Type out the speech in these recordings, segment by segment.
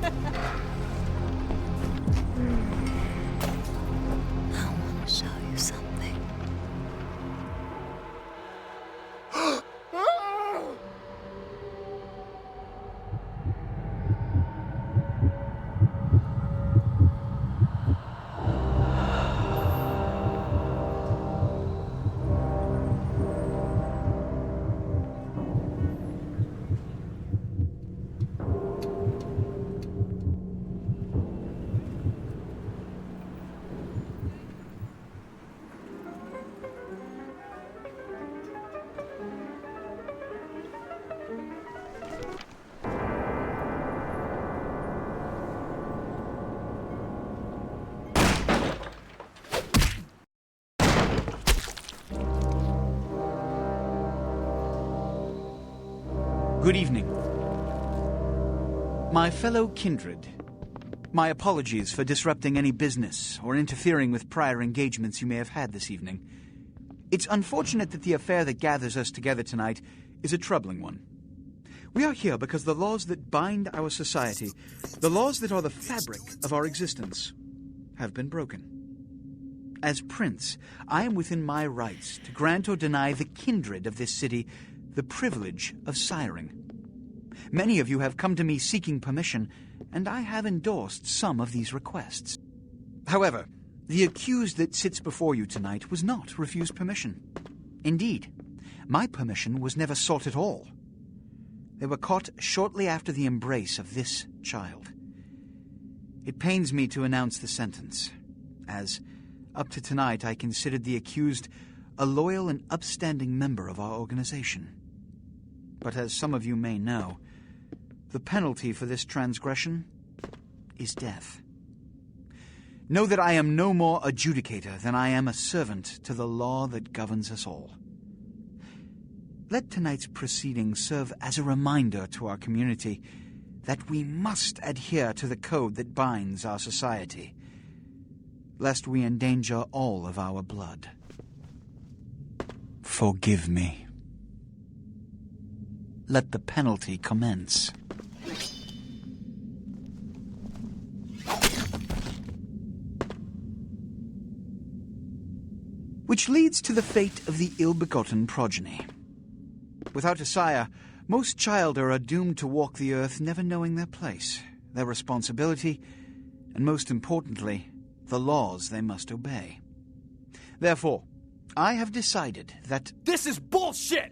I want to show you something. Good evening. My fellow kindred, my apologies for disrupting any business or interfering with prior engagements you may have had this evening. It's unfortunate that the affair that gathers us together tonight is a troubling one. We are here because the laws that bind our society, the laws that are the fabric of our existence, have been broken. As Prince, I am within my rights to grant or deny the kindred of this city the privilege of siring. Many of you have come to me seeking permission, and I have endorsed some of these requests. However, the accused that sits before you tonight was not refused permission. Indeed, my permission was never sought at all. They were caught shortly after the embrace of this child. It pains me to announce the sentence, as up to tonight I considered the accused a loyal and upstanding member of our organization. But as some of you may know, the penalty for this transgression is death. Know that I am no more adjudicator than I am a servant to the law that governs us all. Let tonight's proceedings serve as a reminder to our community that we must adhere to the code that binds our society, lest we endanger all of our blood. Forgive me. Let the penalty commence. Which leads to the fate of the ill-begotten progeny. Without a sire, most childer are doomed to walk the earth never knowing their place, their responsibility, and most importantly, the laws they must obey. Therefore, I have decided that... This is bullshit!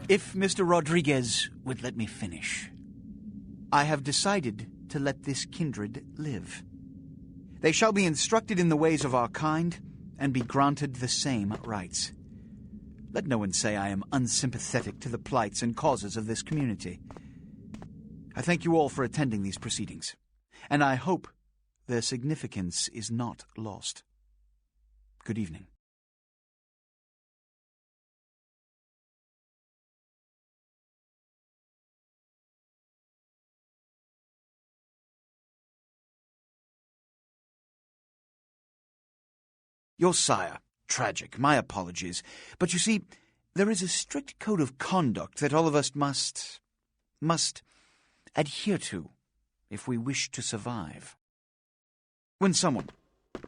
If Mr. Rodriguez would let me finish. I have decided to let this kindred live. They shall be instructed in the ways of our kind and be granted the same rights. Let no one say I am unsympathetic to the plights and causes of this community. I thank you all for attending these proceedings, and I hope their significance is not lost. Good evening. Your sire. Tragic. My apologies. But you see, there is a strict code of conduct that all of us must adhere to if we wish to survive. When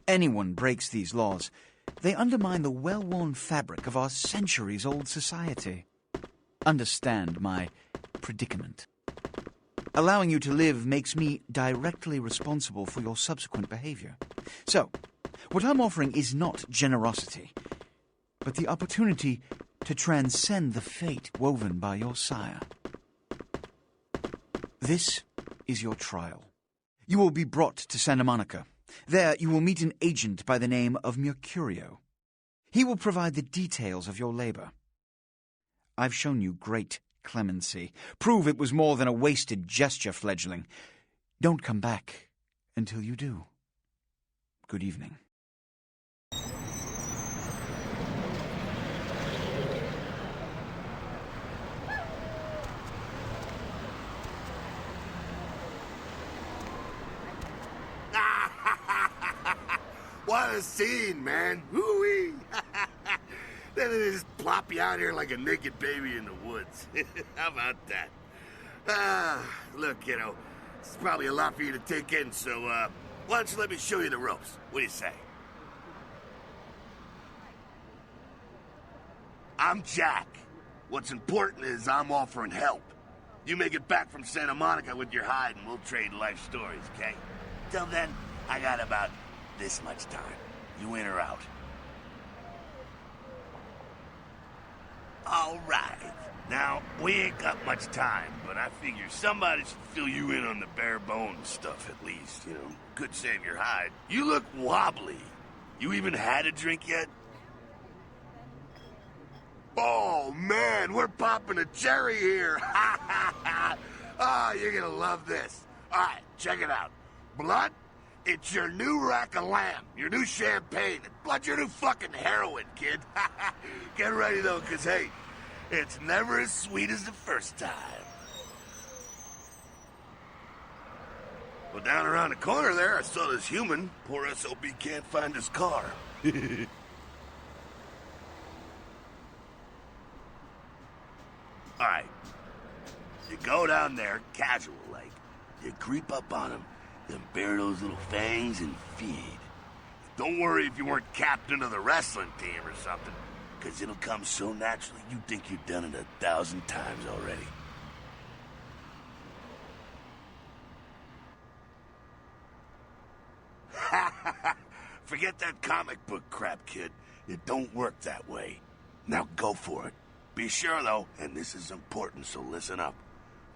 anyone breaks these laws, they undermine the well-worn fabric of our centuries-old society. Understand my predicament. Allowing you to live makes me directly responsible for your subsequent behavior. So, what I'm offering is not generosity, but the opportunity to transcend the fate woven by your sire. This is your trial. You will be brought to Santa Monica. There you will meet an agent by the name of Mercurio. He will provide the details of your labor. I've shown you great clemency. Prove it was more than a wasted gesture, fledgling. Don't come back until you do. Good evening. What a scene, man. Woo-wee. Then they just plop you out here like a naked baby in the woods. How about that? Look, kiddo, it's probably a lot for you to take in, so, why don't you let me show you the ropes? What do you say? I'm Jack. What's important is I'm offering help. You make it back from Santa Monica with your hide and we'll trade life stories, okay? Till then, I got about this much time. You in or out? All right. Now, we ain't got much time, but I figure somebody should fill you in on the bare bones stuff at least, you know? Could save your hide. You look wobbly. You even had a drink yet? Oh, man, we're popping a cherry here. Oh, you're gonna love this. All right, check it out. Blood, it's your new rack of lamb, your new champagne. Blood's your new fucking heroin, kid. Get ready, though, because, hey, it's never as sweet as the first time. Well, down around the corner there, I saw this human. Poor SOB can't find his car. All right. You go down there, casual like. You creep up on him, then bare those little fangs and feed. Don't worry if you weren't captain of the wrestling team or something, because it'll come so naturally you think you've done it 1,000 times already. Forget that comic book crap, kid. It don't work that way. Now go for it. Be sure, though, and this is important, so listen up.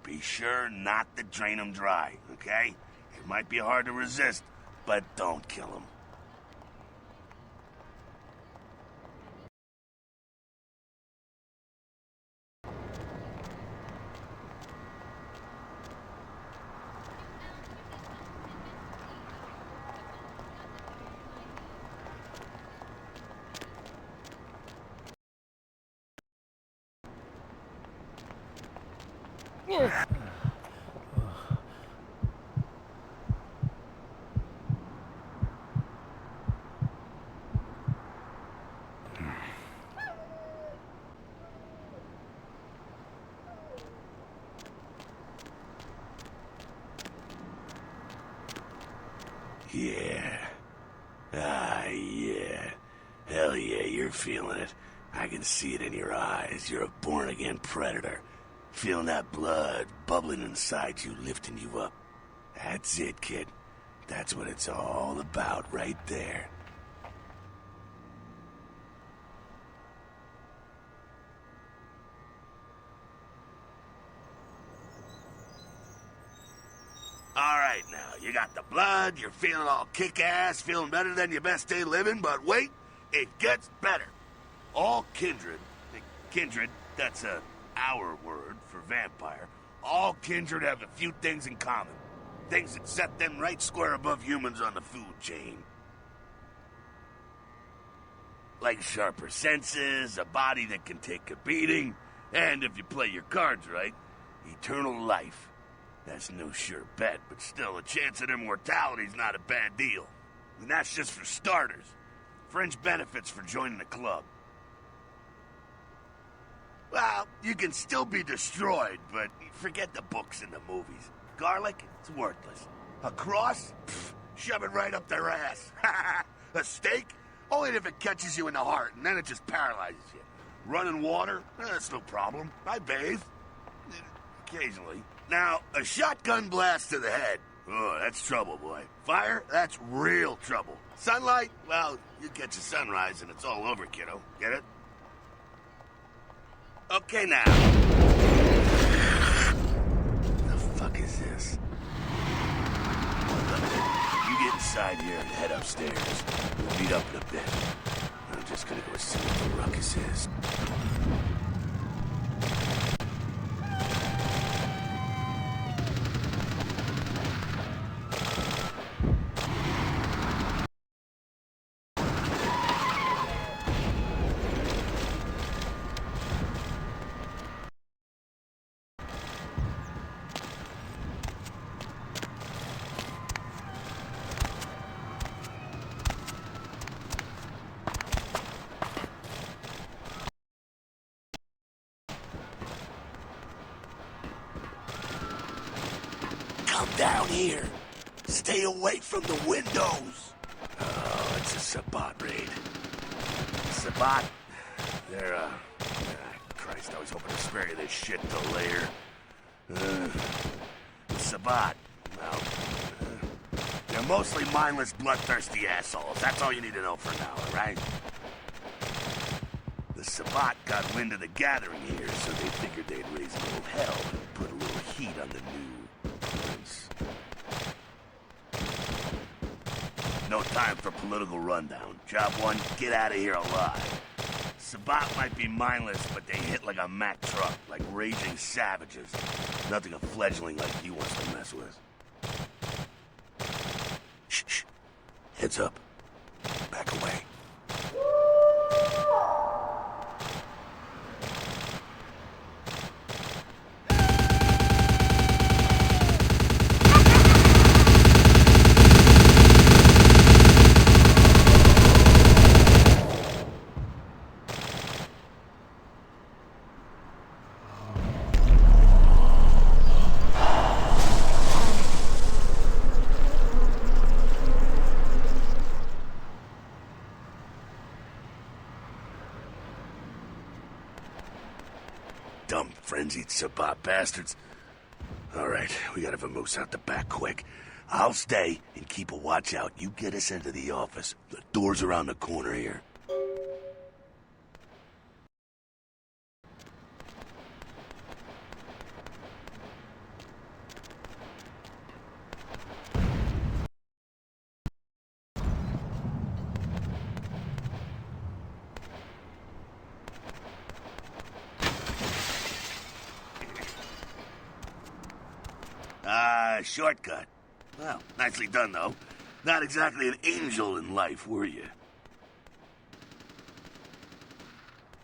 Be sure not to drain him dry, okay? It might be hard to resist, but don't kill him. Yeah. Yeah. Hell yeah, you're feeling it. I can see it in your eyes. You're a born-again predator. Feeling that blood bubbling inside you, lifting you up. That's it, kid. That's what it's all about right there. All right, now, you got the blood, you're feeling all kick-ass, feeling better than your best day living, but wait, it gets better. All kindred, that's our word for vampire, all kindred have a few things in common. Things that set them right square above humans on the food chain. Like sharper senses, a body that can take a beating, and if you play your cards right, eternal life. That's no sure bet, but still, a chance at immortality's not a bad deal. And that's just for starters. Fringe benefits for joining the club. Well, you can still be destroyed, but forget the books and the movies. Garlic, it's worthless. A cross? Pfft, shove it right up their ass. A stake? Only if it catches you in the heart, and then it just paralyzes you. Running water? That's no problem. I bathe. Occasionally. Now, a shotgun blast to the head. Oh, that's trouble, boy. Fire? That's real trouble. Sunlight? Well, you catch a sunrise and it's all over, kiddo. Get it? Okay, now. The fuck is this? You get inside here and head upstairs. We'll meet up in a bit. I'm just gonna go see what the ruckus is. down here. Stay away from the windows. Oh, it's a Sabbat raid. Sabbat? They're, Christ, I was hoping to spare you this shit till later. Sabbat, well, they're mostly mindless, bloodthirsty assholes. That's all you need to know for now, alright? The Sabbat got wind of the gathering here, so they figured they'd raise a little hell and put a little heat on the new prince. No time for political rundown. Job one, get out of here alive. Sabbat might be mindless, but they hit like a Mack truck, like raging savages. Nothing a fledgling like you wants to mess with. Shh, shh. Heads up. Back away. Dumb, frenzied Sabbat bastards. All right, we gotta vamoose out the back quick. I'll stay and keep a watch out. You get us into the office. The door's around the corner here. Shortcut. Well, nicely done, though. Not exactly an angel in life, were you?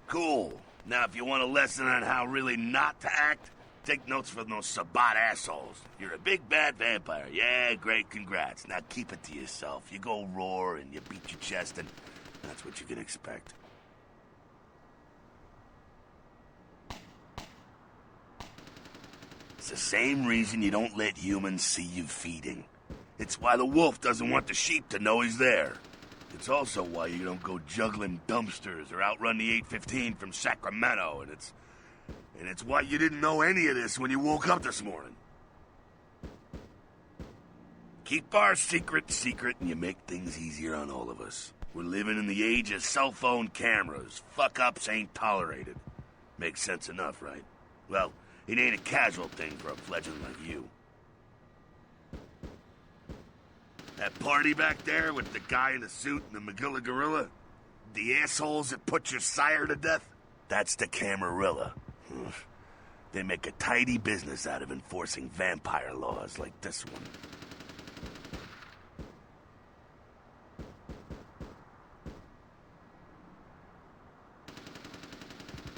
Cool. Now, if you want a lesson on how really not to act, take notes from those Sabbat assholes. You're a big bad vampire. Yeah, great, congrats. Now keep it to yourself. You go roar and you beat your chest, and that's what you can expect. It's the same reason you don't let humans see you feeding. It's why the wolf doesn't want the sheep to know he's there. It's also why you don't go juggling dumpsters or outrun the 815 from Sacramento, and it's why you didn't know any of this when you woke up this morning. Keep our secret, and you make things easier on all of us. We're living in the age of cell phone cameras. Fuck-ups ain't tolerated. Makes sense enough, right? Well, it ain't a casual thing for a fledgling like you. That party back there with the guy in the suit and the Magilla Gorilla? The assholes that put your sire to death? That's the Camarilla. They make a tidy business out of enforcing vampire laws like this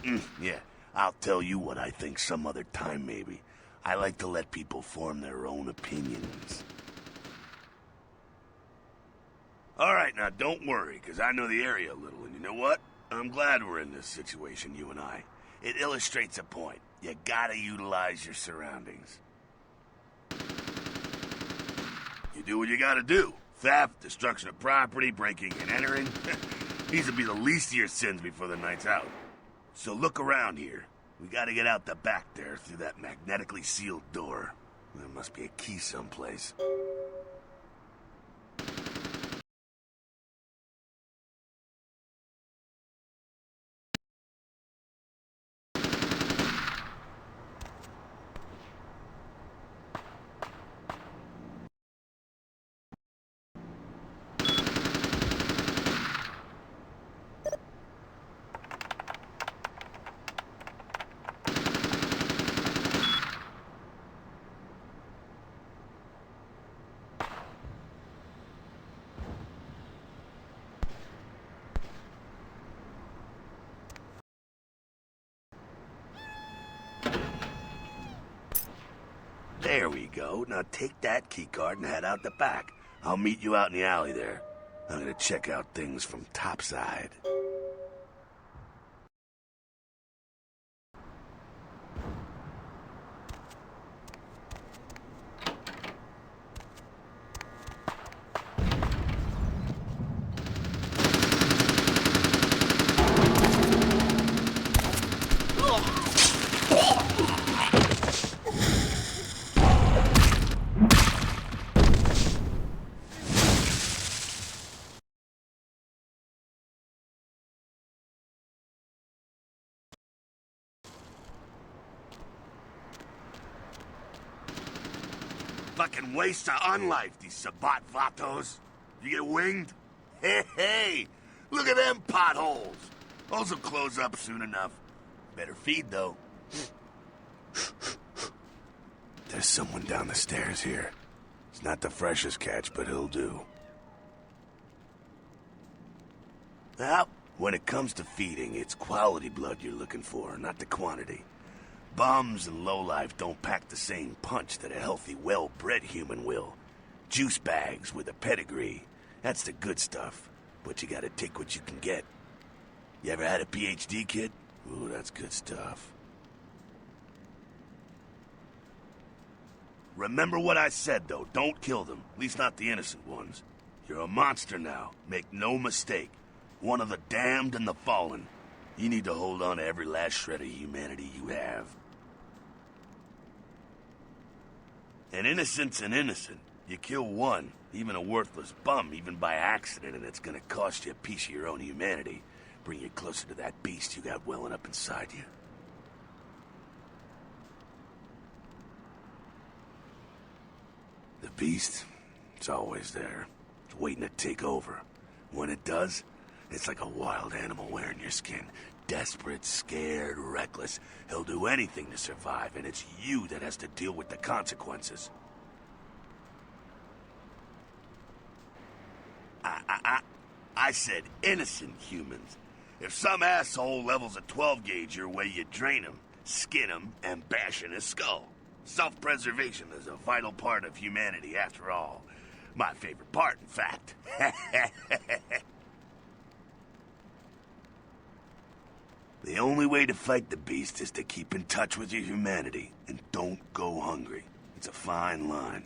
one. Yeah. I'll tell you what I think some other time, maybe. I like to let people form their own opinions. All right, now don't worry, because I know the area a little, and you know what? I'm glad we're in this situation, you and I. It illustrates a point. You gotta utilize your surroundings. You do what you gotta do. Theft, destruction of property, breaking and entering. These will be the least of your sins before the night's out. So look around here. We gotta get out the back there through that magnetically sealed door. There must be a key someplace. There we go. Now take that keycard and head out the back. I'll meet you out in the alley there. I'm gonna check out things from topside. fucking waste of unlife, these Sabat Vatos. You get winged? Hey, look at them potholes. Those will close up soon enough. Better feed, though. There's someone down the stairs here. It's not the freshest catch, but he'll do. Well, when it comes to feeding, it's quality blood you're looking for, not the quantity. Bums and lowlife don't pack the same punch that a healthy, well-bred human will. Juice bags with a pedigree. That's the good stuff. But you gotta take what you can get. You ever had a PhD, kid? Ooh, that's good stuff. Remember what I said, though. Don't kill them. At least not the innocent ones. You're a monster now. Make no mistake. One of the damned and the fallen. You need to hold on to every last shred of humanity you have. An innocent's an innocent. You kill one, even a worthless bum, even by accident, and it's gonna cost you a piece of your own humanity. Bring you closer to that beast you got welling up inside you. The beast, it's always there. It's waiting to take over. When it does, it's like a wild animal wearing your skin. Desperate, scared, reckless. He'll do anything to survive, and it's you that has to deal with the consequences. I said innocent humans. If some asshole levels a 12 gauge your way, you drain him, skin him, and bash in his skull. Self-preservation is a vital part of humanity, after all. My favorite part, in fact. The only way to fight the beast is to keep in touch with your humanity, and don't go hungry. It's a fine line.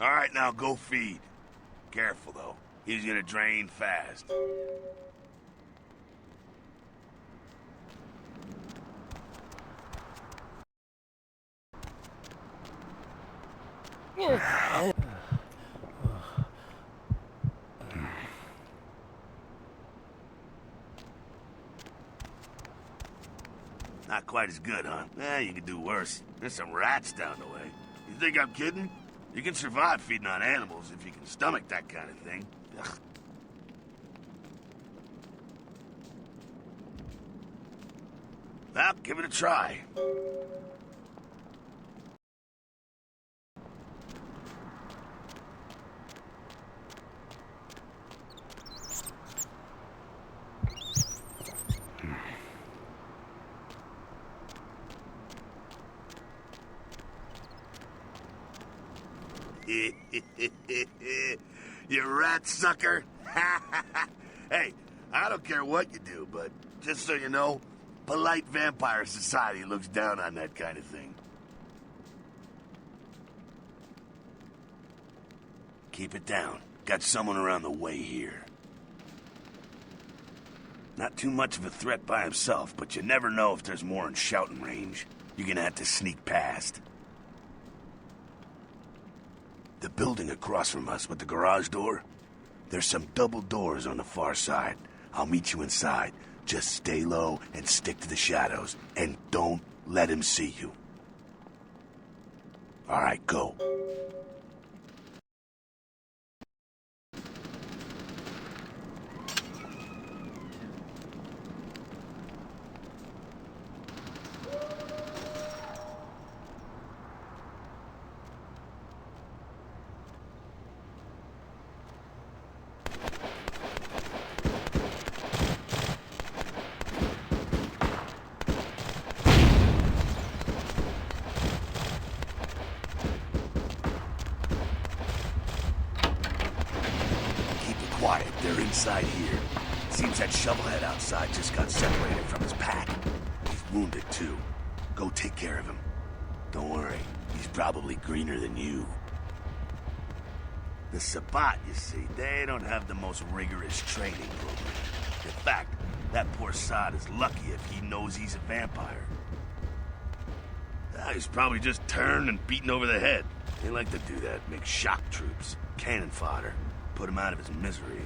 All right, now go feed. Careful, though. He's gonna drain fast. Not quite as good, huh? You could do worse. There's some rats down the way. You think I'm kidding? You can survive feeding on animals if you can stomach that kind of thing. Ugh. Well, give it a try. You rat sucker. Hey, I don't care what you do, but just so you know, polite vampire society looks down on that kind of thing. Keep it down. Got someone around the way here. Not too much of a threat by himself, but you never know if there's more in shouting range. You're gonna have to sneak past. The building across from us with the garage door, there's some double doors on the far side. I'll meet you inside. Just stay low and stick to the shadows, and don't let him see you. All right, go. Quiet, they're inside here. Seems that shovelhead outside just got separated from his pack. He's wounded too. Go take care of him. Don't worry, he's probably greener than you. The Sabat, you see, they don't have the most rigorous training program. In fact, that poor sod is lucky if he knows he's a vampire. He's probably just turned and beaten over the head. They like to do that, make shock troops, cannon fodder. Put him out of his misery.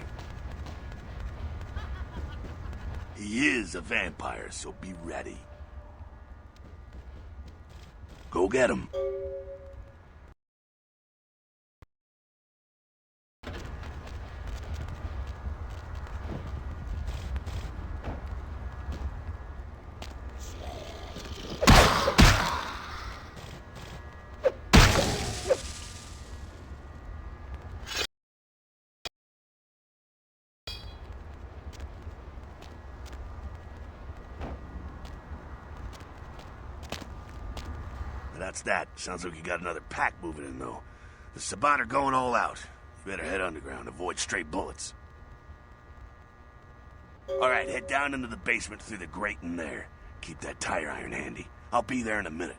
He is a vampire, so be ready. Go get him. That's that. Sounds like you got another pack moving in, though. The Sabbat are going all out. You better head underground, avoid stray bullets. Alright, head down into the basement through the grate in there. Keep that tire iron handy. I'll be there in a minute.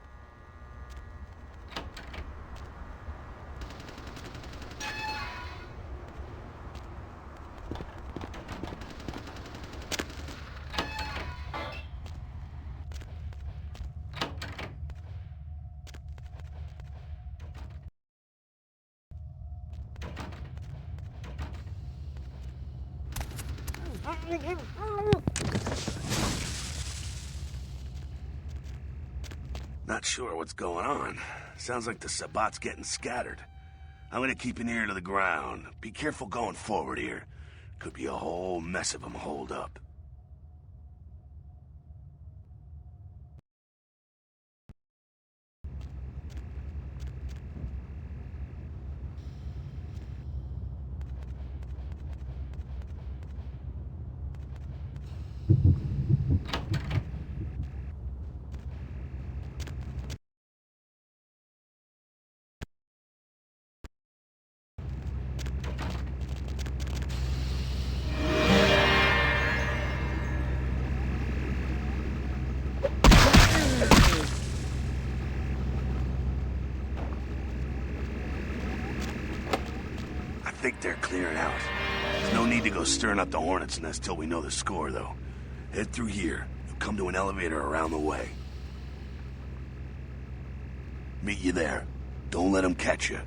Not sure what's going on. Sounds like the Sabbat's getting scattered. I'm gonna keep an ear to the ground. Be careful going forward here. Could be a whole mess of them holed up. I think they're clearing out. There's no need to go stirring up the hornet's nest till we know the score, though. Head through here. You'll come to an elevator around the way. Meet you there. Don't let them catch you.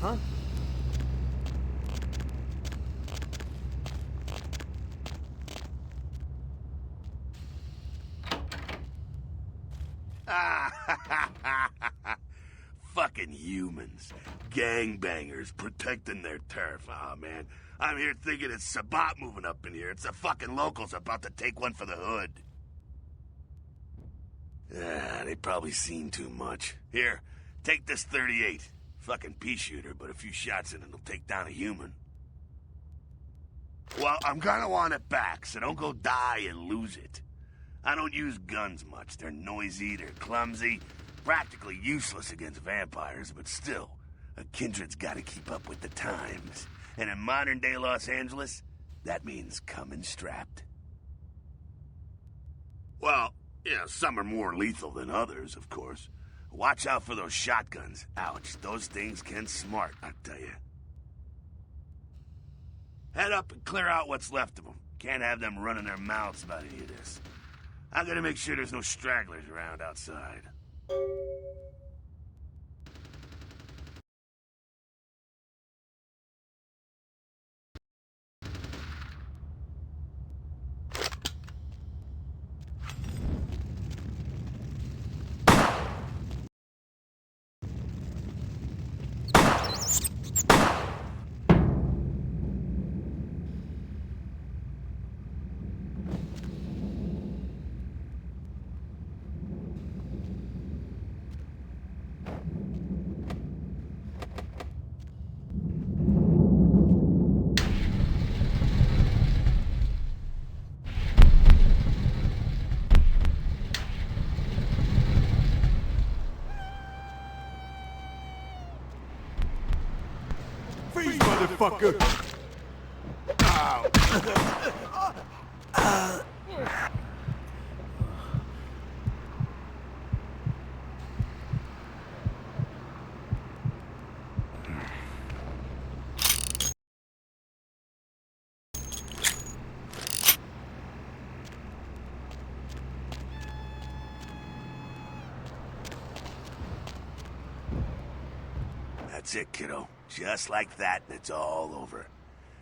Huh? Fucking humans. Gangbangers protecting their turf. Aw, man. I'm here thinking it's Sabbat moving up in here. It's the fucking locals about to take one for the hood. They probably seen too much. Here, take this 38. Fucking pea shooter, but a few shots in it'll take down a human. Well, I'm gonna want it back, so don't go die and lose it. I don't use guns much. They're noisy, they're clumsy, practically useless against vampires, but still, a kindred's gotta keep up with the times. And in modern-day Los Angeles, that means coming strapped. Well, yeah, some are more lethal than others, of course. Watch out for those shotguns. Ouch, those things can smart, I tell you. Head up and clear out what's left of them. Can't have them running their mouths about any of this. I gotta make sure there's no stragglers around outside. motherfucker! That's it, kiddo. Just like that, and it's all over.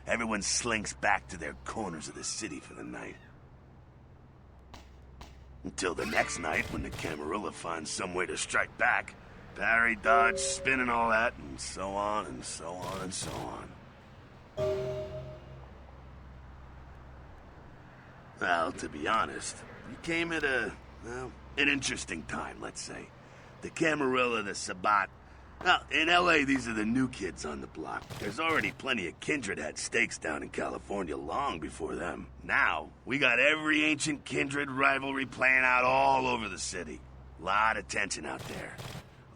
Everyone slinks back to their corners of the city for the night. Until the next night, when the Camarilla finds some way to strike back. Parry, dodge, spin, and all that, and so on, and so on, and so on. Well, to be honest, you came at well, an interesting time, let's say. The Camarilla, the Sabbat. Well, in L.A., these are the new kids on the block. There's already plenty of kindred had stakes down in California long before them. Now, we got every ancient kindred rivalry playing out all over the city. Lot of tension out there.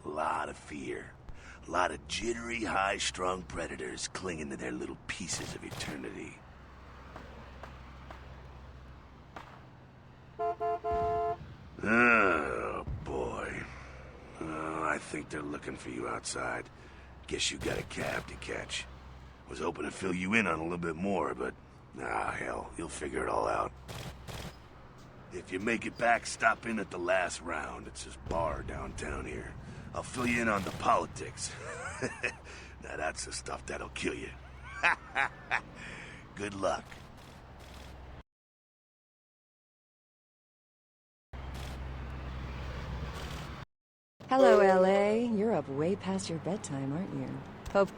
A lot of fear. A lot of jittery, high-strung predators clinging to their little pieces of eternity. Oh, boy. Oh, I think they're looking for you outside. Guess you got a cab to catch. Was hoping to fill you in on a little bit more, but... hell, you'll figure it all out. If you make it back, stop in at the last round. It's this bar downtown here. I'll fill you in on the politics. Now that's the stuff that'll kill you. Good luck. Hello, LA. You're up way past your bedtime, aren't you? Hope...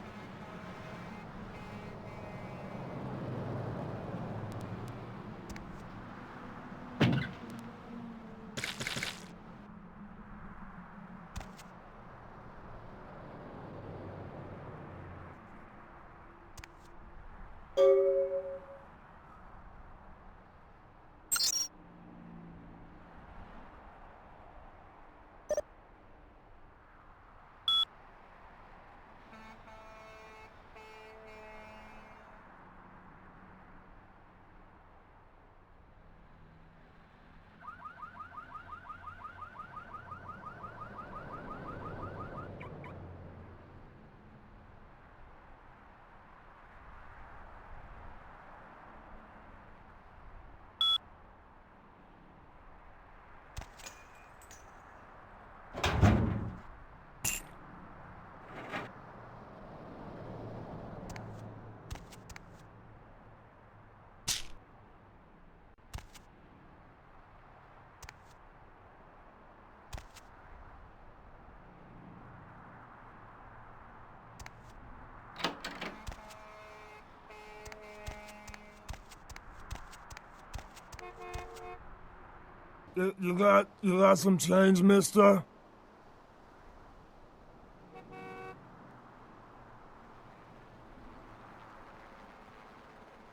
You got some change, mister?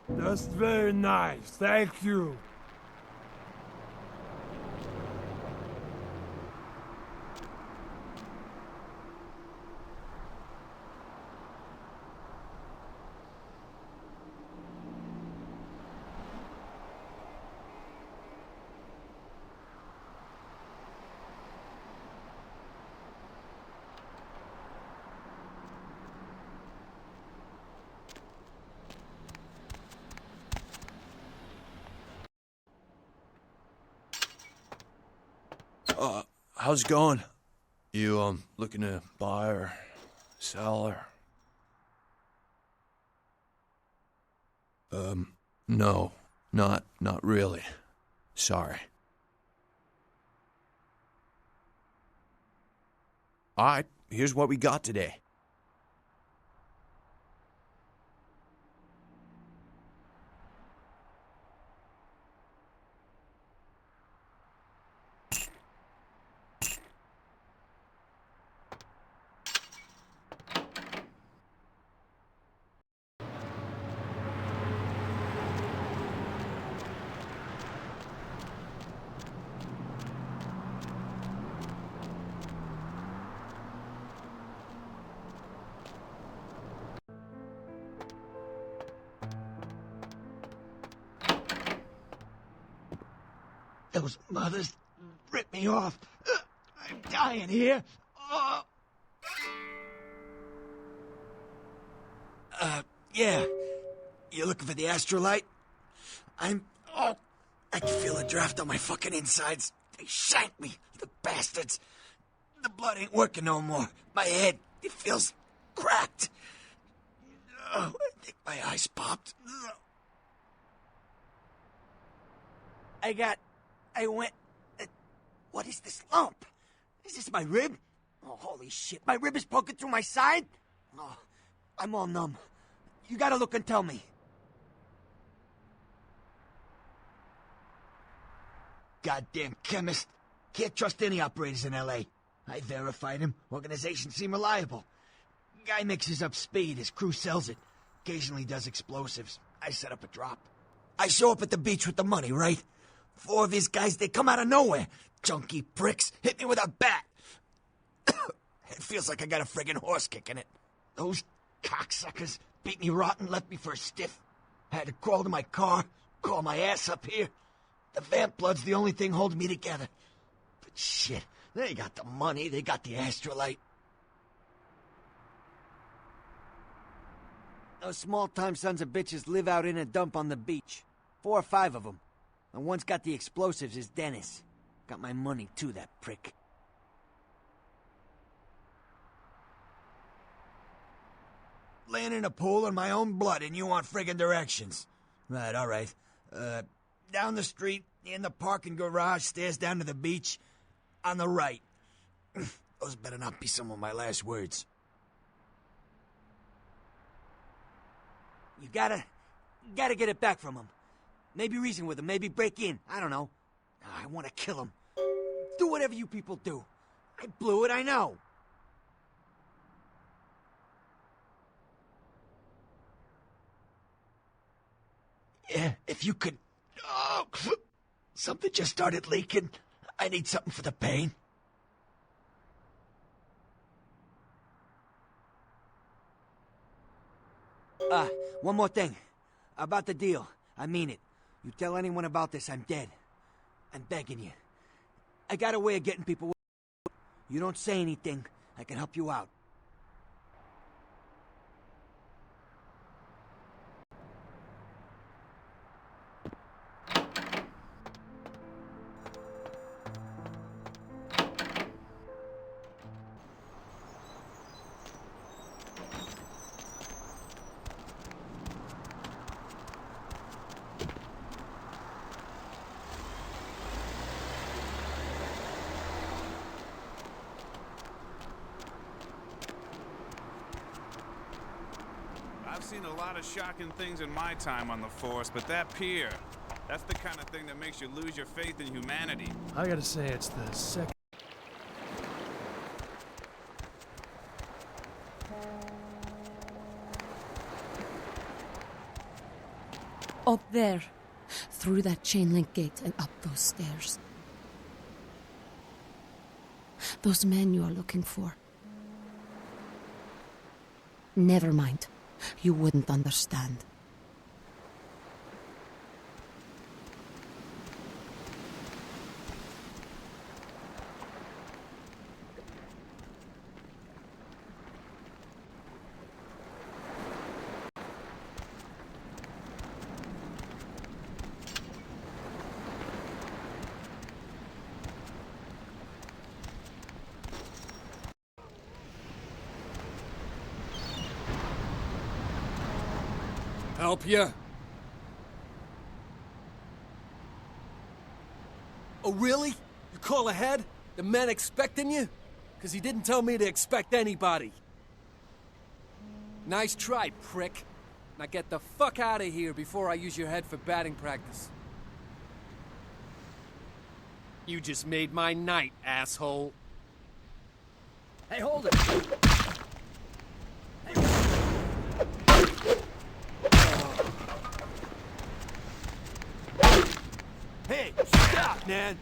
That's very nice, thank you. How's it going? You, looking to buy or sell or... No, not really. Sorry. Alright, here's what we got today. Those mothers ripped me off. I'm dying here. Yeah. You looking for the astrolite? I can feel a draft on my fucking insides. They shanked me, the bastards. The blood ain't working no more. My head, it feels cracked. I think my eyes popped. What is this lump? Is this my rib? Oh, holy shit, my rib is poking through my side? Oh, I'm all numb. You gotta look and tell me. Goddamn chemist. Can't trust any operators in L.A. I verified him. Organizations seem reliable. Guy mixes up speed. His crew sells it. Occasionally does explosives. I set up a drop. I show up at the beach with the money, right? 4 of his guys, they come out of nowhere. Junky pricks hit me with a bat. It feels like I got a friggin' horse kicking it. Those cocksuckers beat me rotten, left me for a stiff. I had to crawl to my car, crawl my ass up here. The vamp blood's the only thing holding me together. But shit, they got the money, they got the astrolite. Those small-time sons of bitches live out in a dump on the beach. 4 or 5 of them. And one's got the explosives is Dennis. Got my money too, that prick. Laying in a pool in my own blood and you want friggin' directions. Right, all right. Down the street, in the parking garage, stairs down to the beach. On the right. Those better not be some of my last words. You gotta get it back from him. Maybe reason with him, maybe break in. I don't know. I want to kill him. Do whatever you people do. I blew it, I know. Yeah, if you could... Oh, something just started leaking. I need something for the pain. One more thing. About the deal. I mean it. You tell anyone about this, I'm dead. I'm begging you. I got a way of getting people... You don't say anything, I can help you out. I've seen a lot of shocking things in my time on the force, but that pier, that's the kind of thing that makes you lose your faith in humanity. I gotta say, it's the second... Up there. Through that chain link gate and up those stairs. Those men you are looking for. Never mind. You wouldn't understand. Help you? Oh, really? You call ahead? The men expecting you? Because he didn't tell me to expect anybody. Nice try, prick. Now get the fuck out of here before I use your head for batting practice. You just made my night, asshole. Hey, hold it! Hey, stop, man!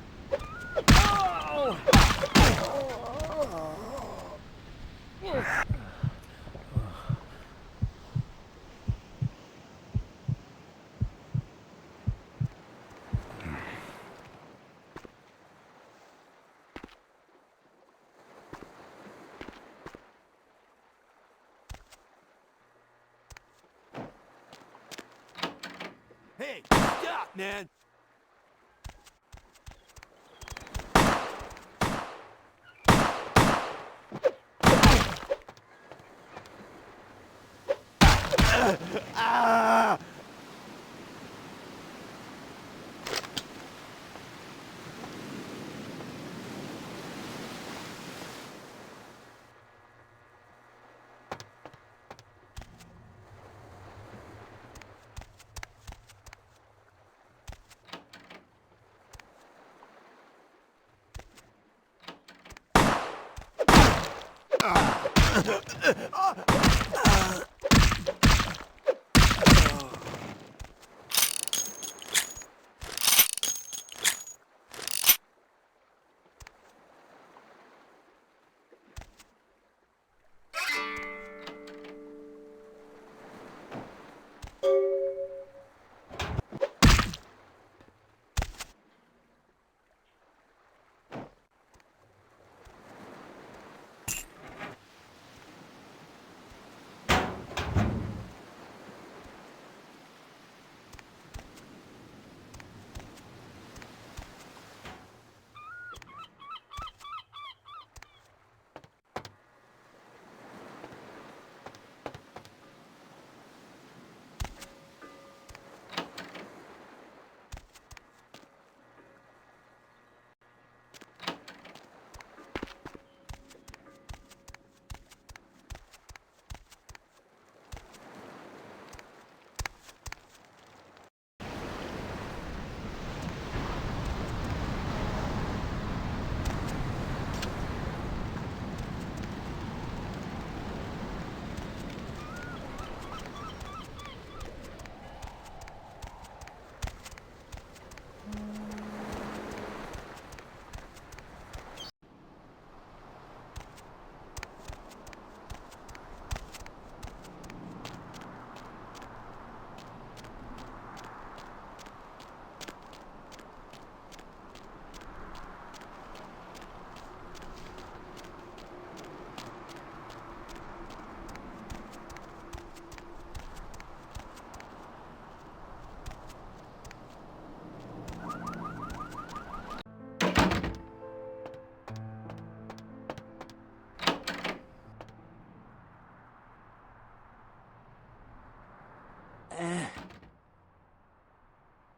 Oh! Hey, stop, man!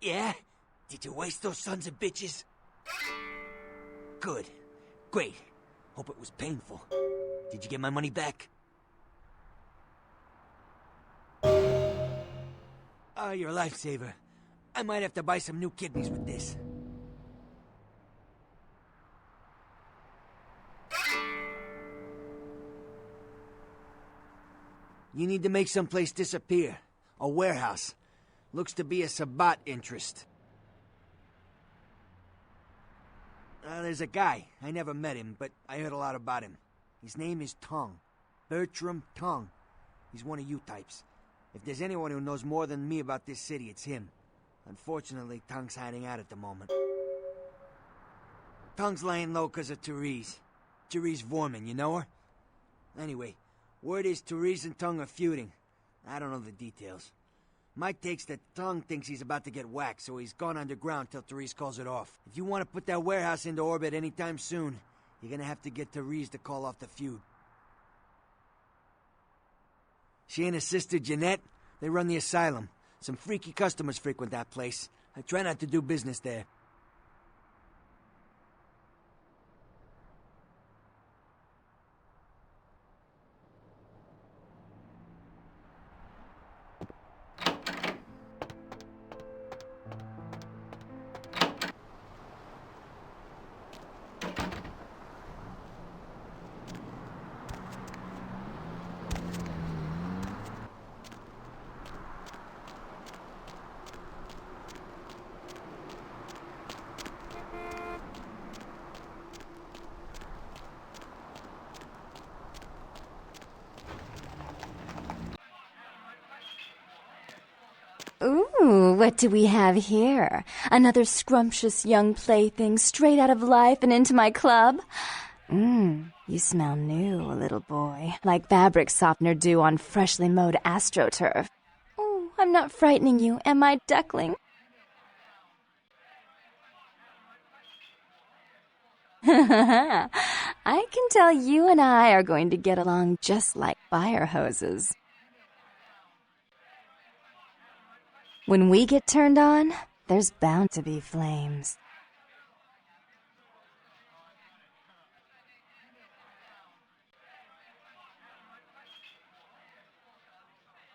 Yeah? Did you waste those sons of bitches? Good. Great. Hope it was painful. Did you get my money back? Oh, you're a lifesaver. I might have to buy some new kidneys with this. You need to make someplace disappear. A warehouse. Looks to be a Sabbat interest. There's a guy. I never met him, but I heard a lot about him. His name is Tongue. Bertram Tongue. He's one of you types. If there's anyone who knows more than me about this city, it's him. Unfortunately, Tongue's hiding out at the moment. Tongue's laying low because of Therese. Therese Vorman, you know her? Anyway, word is Therese and Tongue are feuding. I don't know the details. My take's that Tongue thinks he's about to get whacked, so he's gone underground till Therese calls it off. If you want to put that warehouse into orbit anytime soon, you're gonna have to get Therese to call off the feud. She and her sister Jeanette, they run the asylum. Some freaky customers frequent that place. I try not to do business there. Ooh, what do we have here? Another scrumptious young plaything straight out of life and into my club? You smell new, little boy. Like fabric softener dew on freshly mowed astroturf. Ooh, I'm not frightening you, am I, duckling? I can tell you and I are going to get along just like fire hoses. When we get turned on, there's bound to be flames.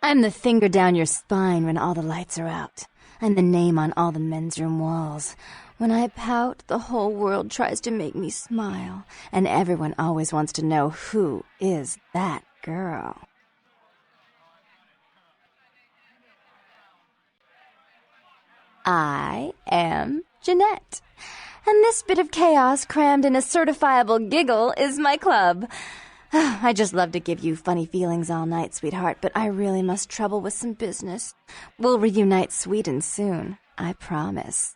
I'm the finger down your spine when all the lights are out. I'm the name on all the men's room walls. When I pout, the whole world tries to make me smile, and everyone always wants to know who is that girl. I am Jeanette, and this bit of chaos crammed in a certifiable giggle is my club. I just love to give you funny feelings all night, sweetheart, but I really must trouble with some business. We'll reunite sweet and soon, I promise.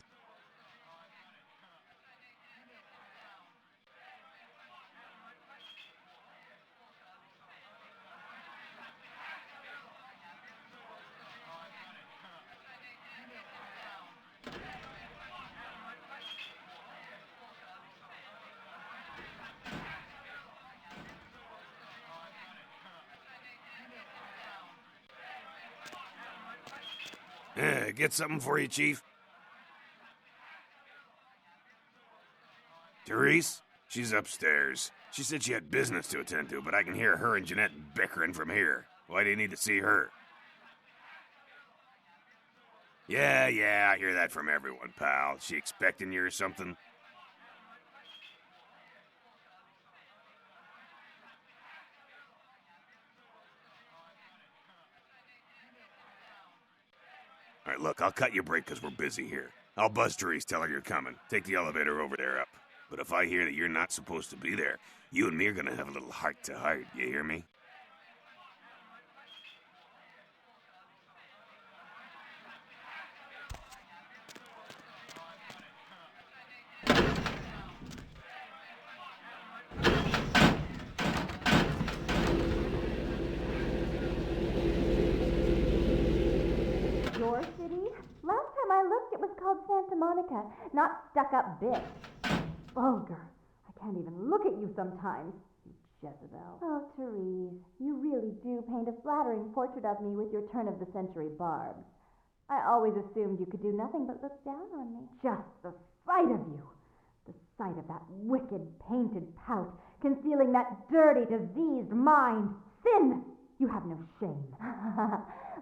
Get something for you, Chief? Therese? She's upstairs. She said she had business to attend to, but I can hear her and Jeanette bickering from here. Why do you need to see her? Yeah, I hear that from everyone, pal. She expecting you or something? All right, look, I'll cut your break because we're busy here. I'll buzz Therese, tell her you're coming. Take the elevator over there up. But if I hear that you're not supposed to be there, you and me are gonna have a little heart-to-heart, you hear me? Your city? Last time I looked, it was called Santa Monica, not stuck-up bitch. Vulgar. I can't even look at you sometimes, you Jezebel. Oh, Therese, you really do paint a flattering portrait of me with your turn-of-the-century barbs. I always assumed you could do nothing but look down on me. Just the sight of you. The sight of that wicked, painted pout, concealing that dirty, diseased mind. Sin! You have no shame.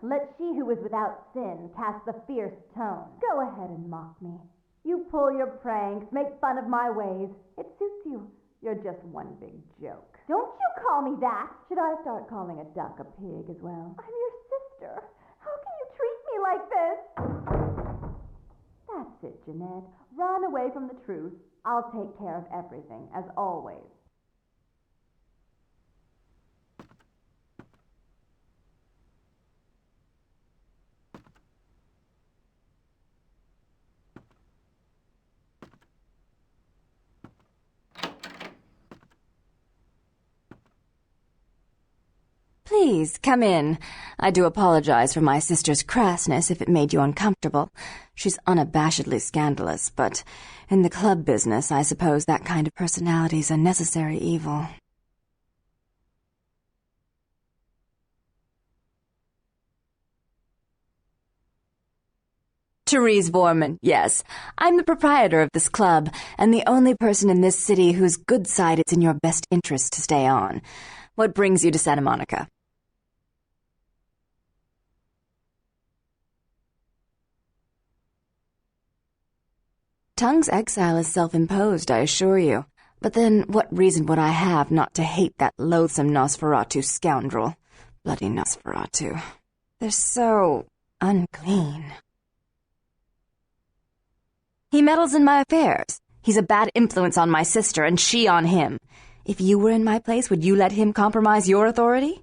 Let she who is without sin cast the fierce tone. Go ahead and mock me. You pull your pranks, make fun of my ways. It suits you. You're just one big joke. Don't you call me that! Should I start calling a duck a pig as well? I'm your sister. How can you treat me like this? That's it, Jeanette. Run away from the truth. I'll take care of everything, as always. Please, come in. I do apologize for my sister's crassness if it made you uncomfortable. She's unabashedly scandalous, but in the club business, I suppose that kind of personality's a necessary evil. Therese Vorman, yes. I'm the proprietor of this club, and the only person in this city whose good side it's in your best interest to stay on. What brings you to Santa Monica? Tongue's exile is self-imposed, I assure you. But then what reason would I have not to hate that loathsome Nosferatu scoundrel? Bloody Nosferatu. They're so unclean. He meddles in my affairs. He's a bad influence on my sister, and she on him. If you were in my place, would you let him compromise your authority?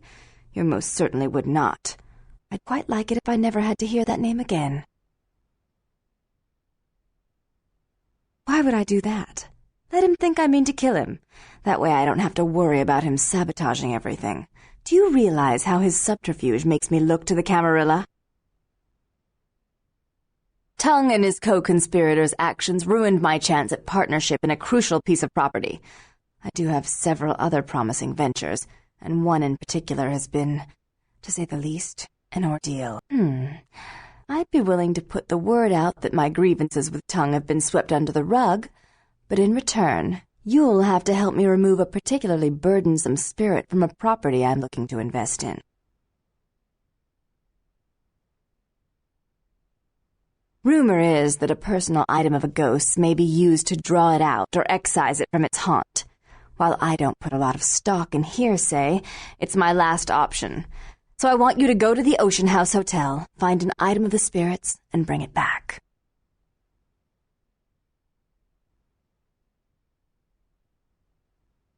You most certainly would not. I'd quite like it if I never had to hear that name again. Why would I do that? Let him think I mean to kill him. That way I don't have to worry about him sabotaging everything. Do you realize how his subterfuge makes me look to the Camarilla? Tongue and his co-conspirators' actions ruined my chance at partnership in a crucial piece of property. I do have several other promising ventures, and one in particular has been, to say the least, an ordeal. I'd be willing to put the word out that my grievances with Tongue have been swept under the rug, but in return, you'll have to help me remove a particularly burdensome spirit from a property I'm looking to invest in. Rumor is that a personal item of a ghost may be used to draw it out or excise it from its haunt. While I don't put a lot of stock in hearsay, it's my last option. So I want you to go to the Ocean House Hotel, find an item of the spirits, and bring it back.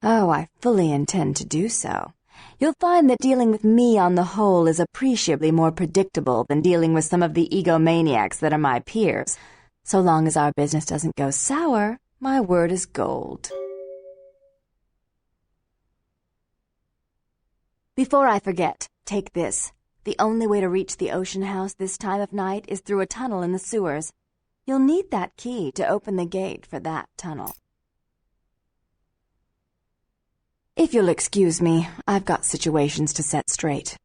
Oh, I fully intend to do so. You'll find that dealing with me on the whole is appreciably more predictable than dealing with some of the egomaniacs that are my peers. So long as our business doesn't go sour, my word is gold. Before I forget, take this. The only way to reach the Ocean House this time of night is through a tunnel in the sewers. You'll need that key to open the gate for that tunnel. If you'll excuse me, I've got situations to set straight.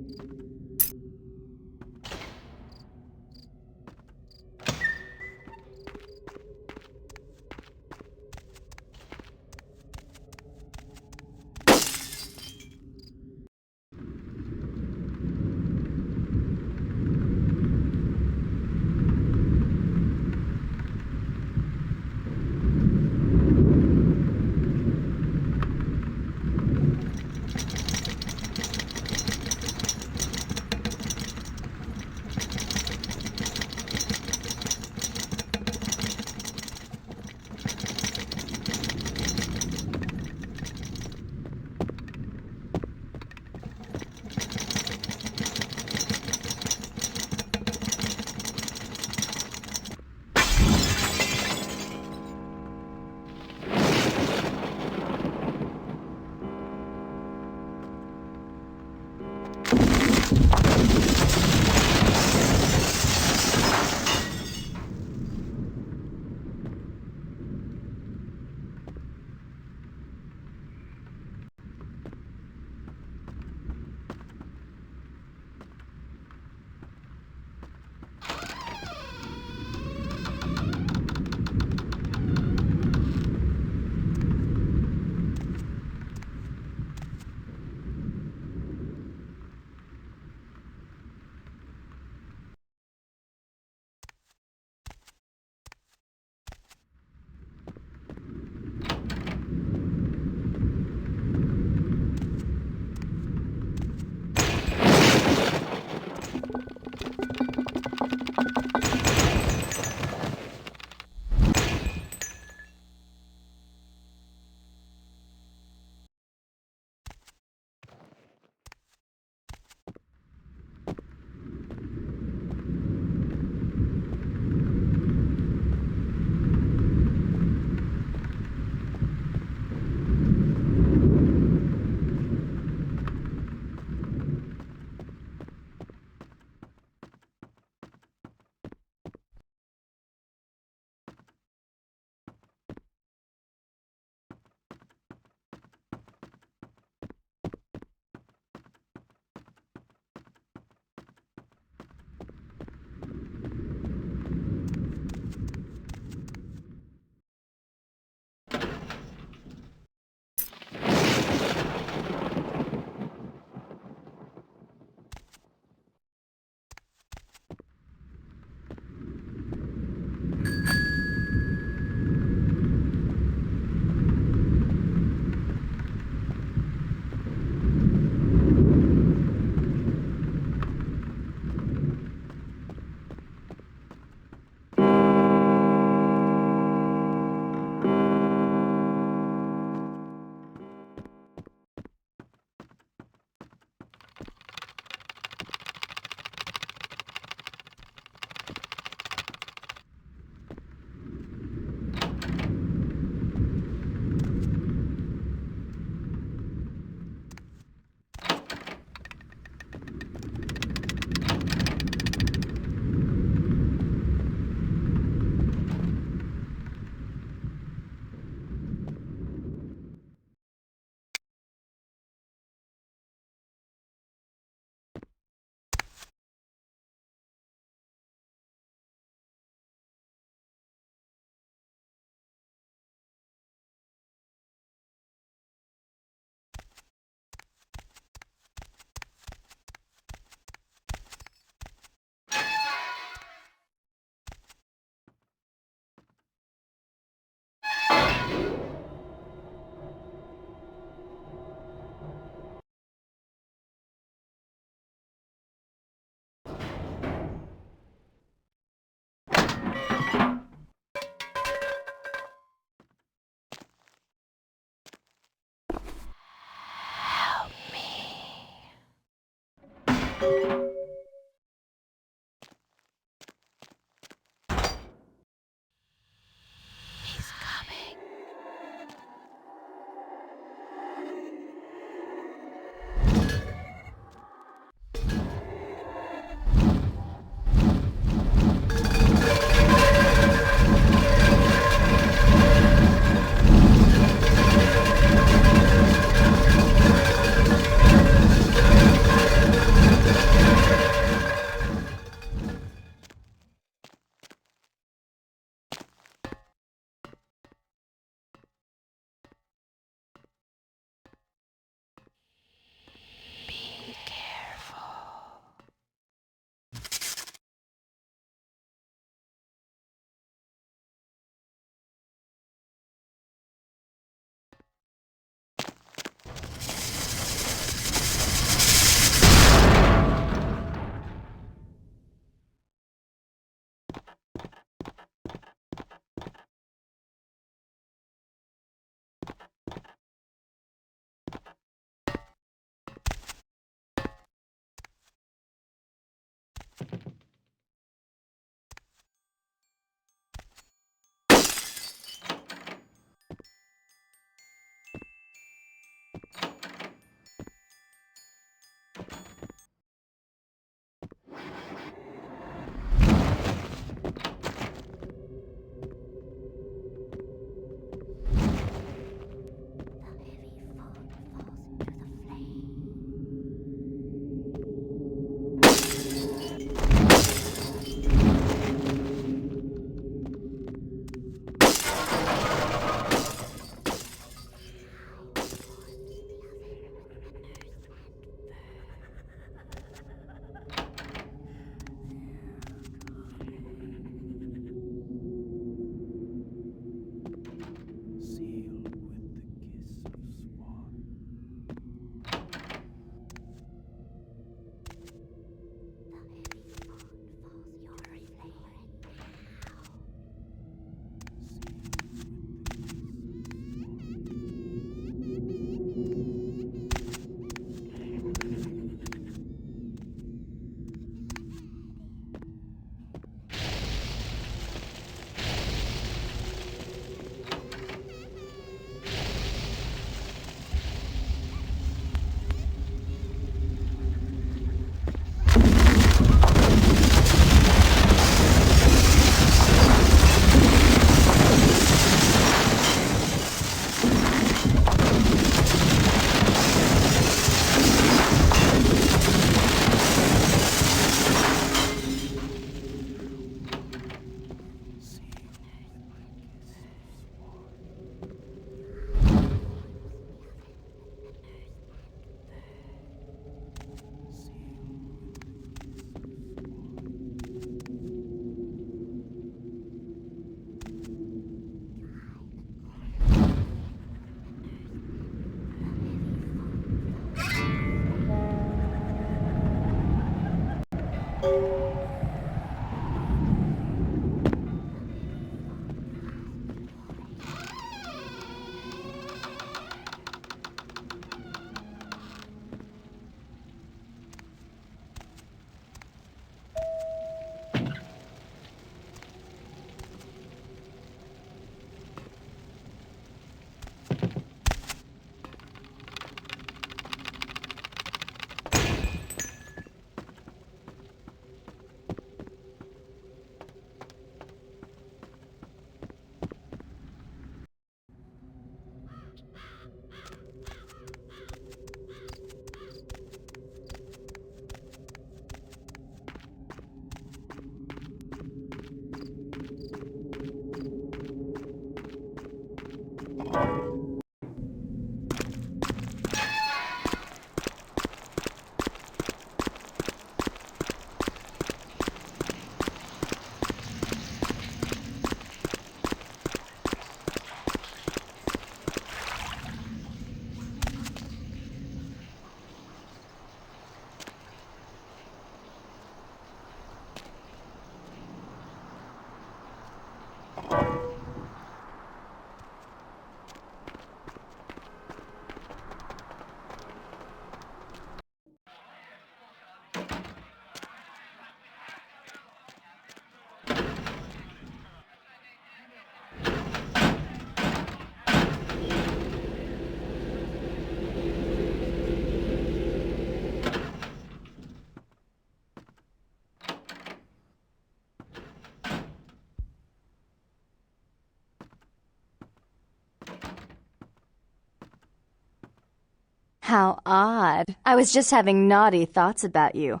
How odd. I was just having naughty thoughts about you.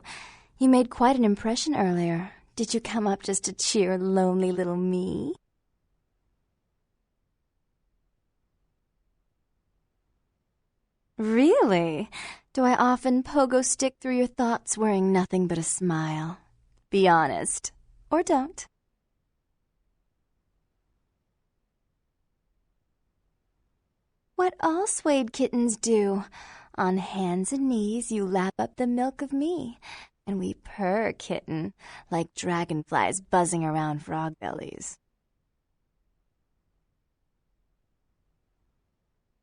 You made quite an impression earlier. Did you come up just to cheer lonely little me? Really? Do I often pogo stick through your thoughts wearing nothing but a smile? Be honest. Or don't. What all Suede kittens do. On hands and knees you lap up the milk of me, and we purr, kitten, like dragonflies buzzing around frog bellies.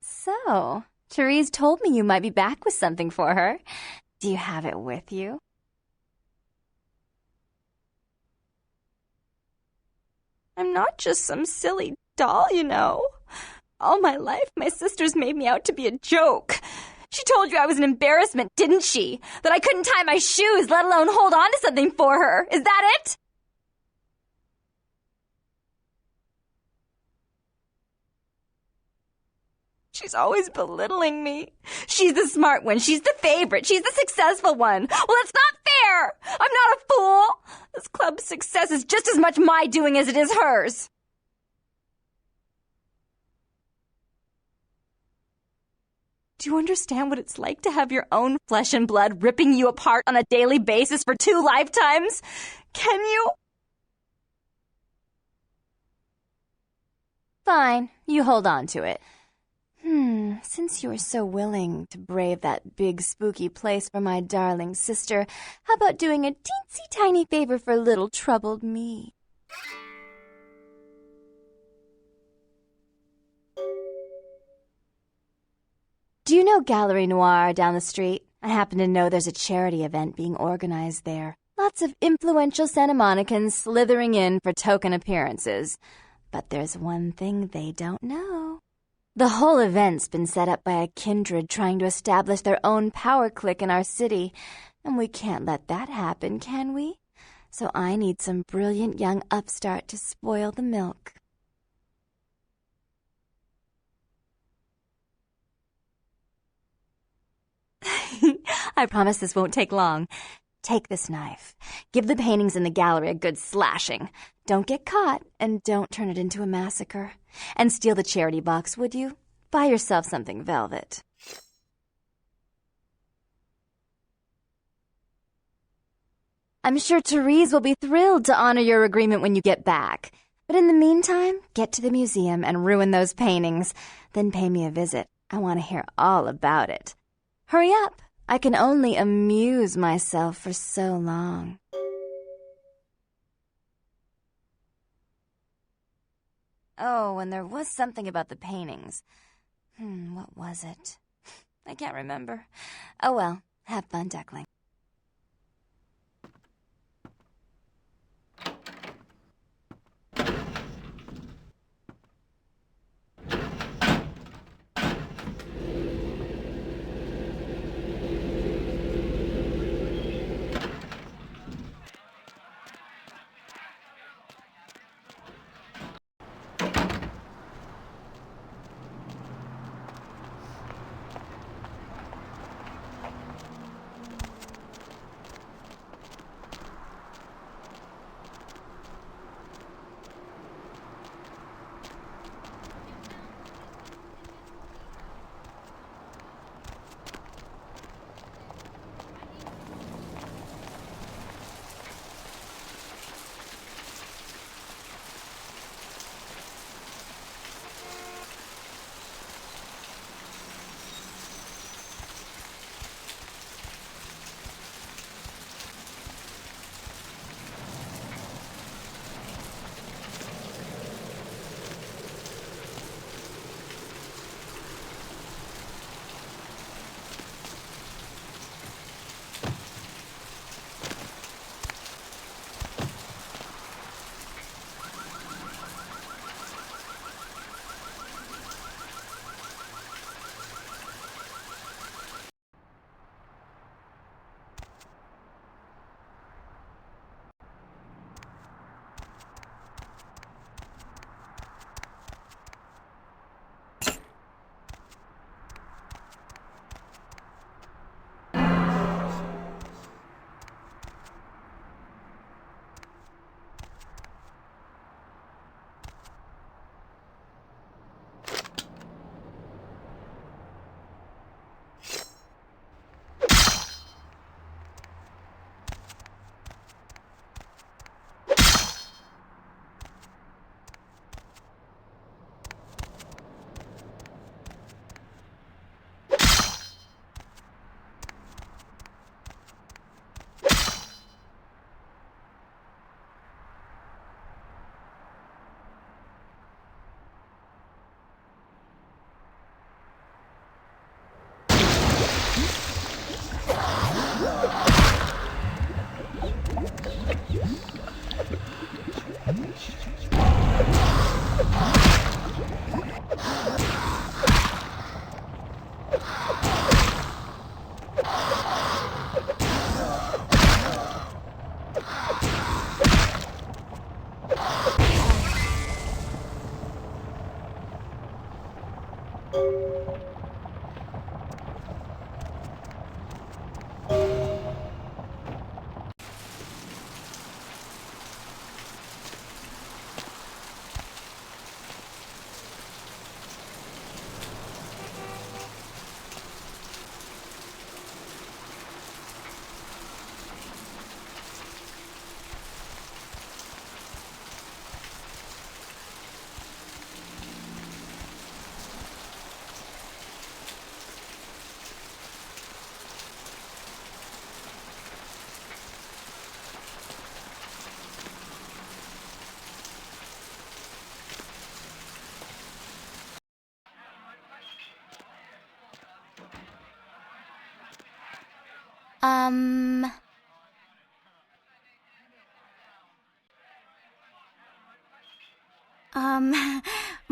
So, Therese told me you might be back with something for her. Do you have it with you? I'm not just some silly doll, you know. All my life, my sisters made me out to be a joke. She told you I was an embarrassment, didn't she? That I couldn't tie my shoes, let alone hold on to something for her. Is that it? She's always belittling me. She's the smart one. She's the favorite. She's the successful one. Well, it's not fair. I'm not a fool. This club's success is just as much my doing as it is hers. Do you understand what it's like to have your own flesh and blood ripping you apart on a daily basis for 2 lifetimes? Can you? Fine, you hold on to it. Since you are so willing to brave that big spooky place for my darling sister, how about doing a teensy tiny favor for little troubled me? Do you know Gallery Noir down the street? I happen to know there's a charity event being organized there. Lots of influential Santa Monicans slithering in for token appearances. But there's one thing they don't know. The whole event's been set up by a kindred trying to establish their own power clique in our city, and we can't let that happen, can we? So I need some brilliant young upstart to spoil the milk. I promise this won't take long. Take this knife. Give the paintings in the gallery a good slashing. Don't get caught, and don't turn it into a massacre. And steal the charity box, would you? Buy yourself something velvet. I'm sure Therese will be thrilled to honor your agreement when you get back. But in the meantime, get to the museum and ruin those paintings. Then pay me a visit. I want to hear all about it. Hurry up. I can only amuse myself for so long. Oh, and there was something about the paintings. What was it? I can't remember. Oh well, have fun, duckling.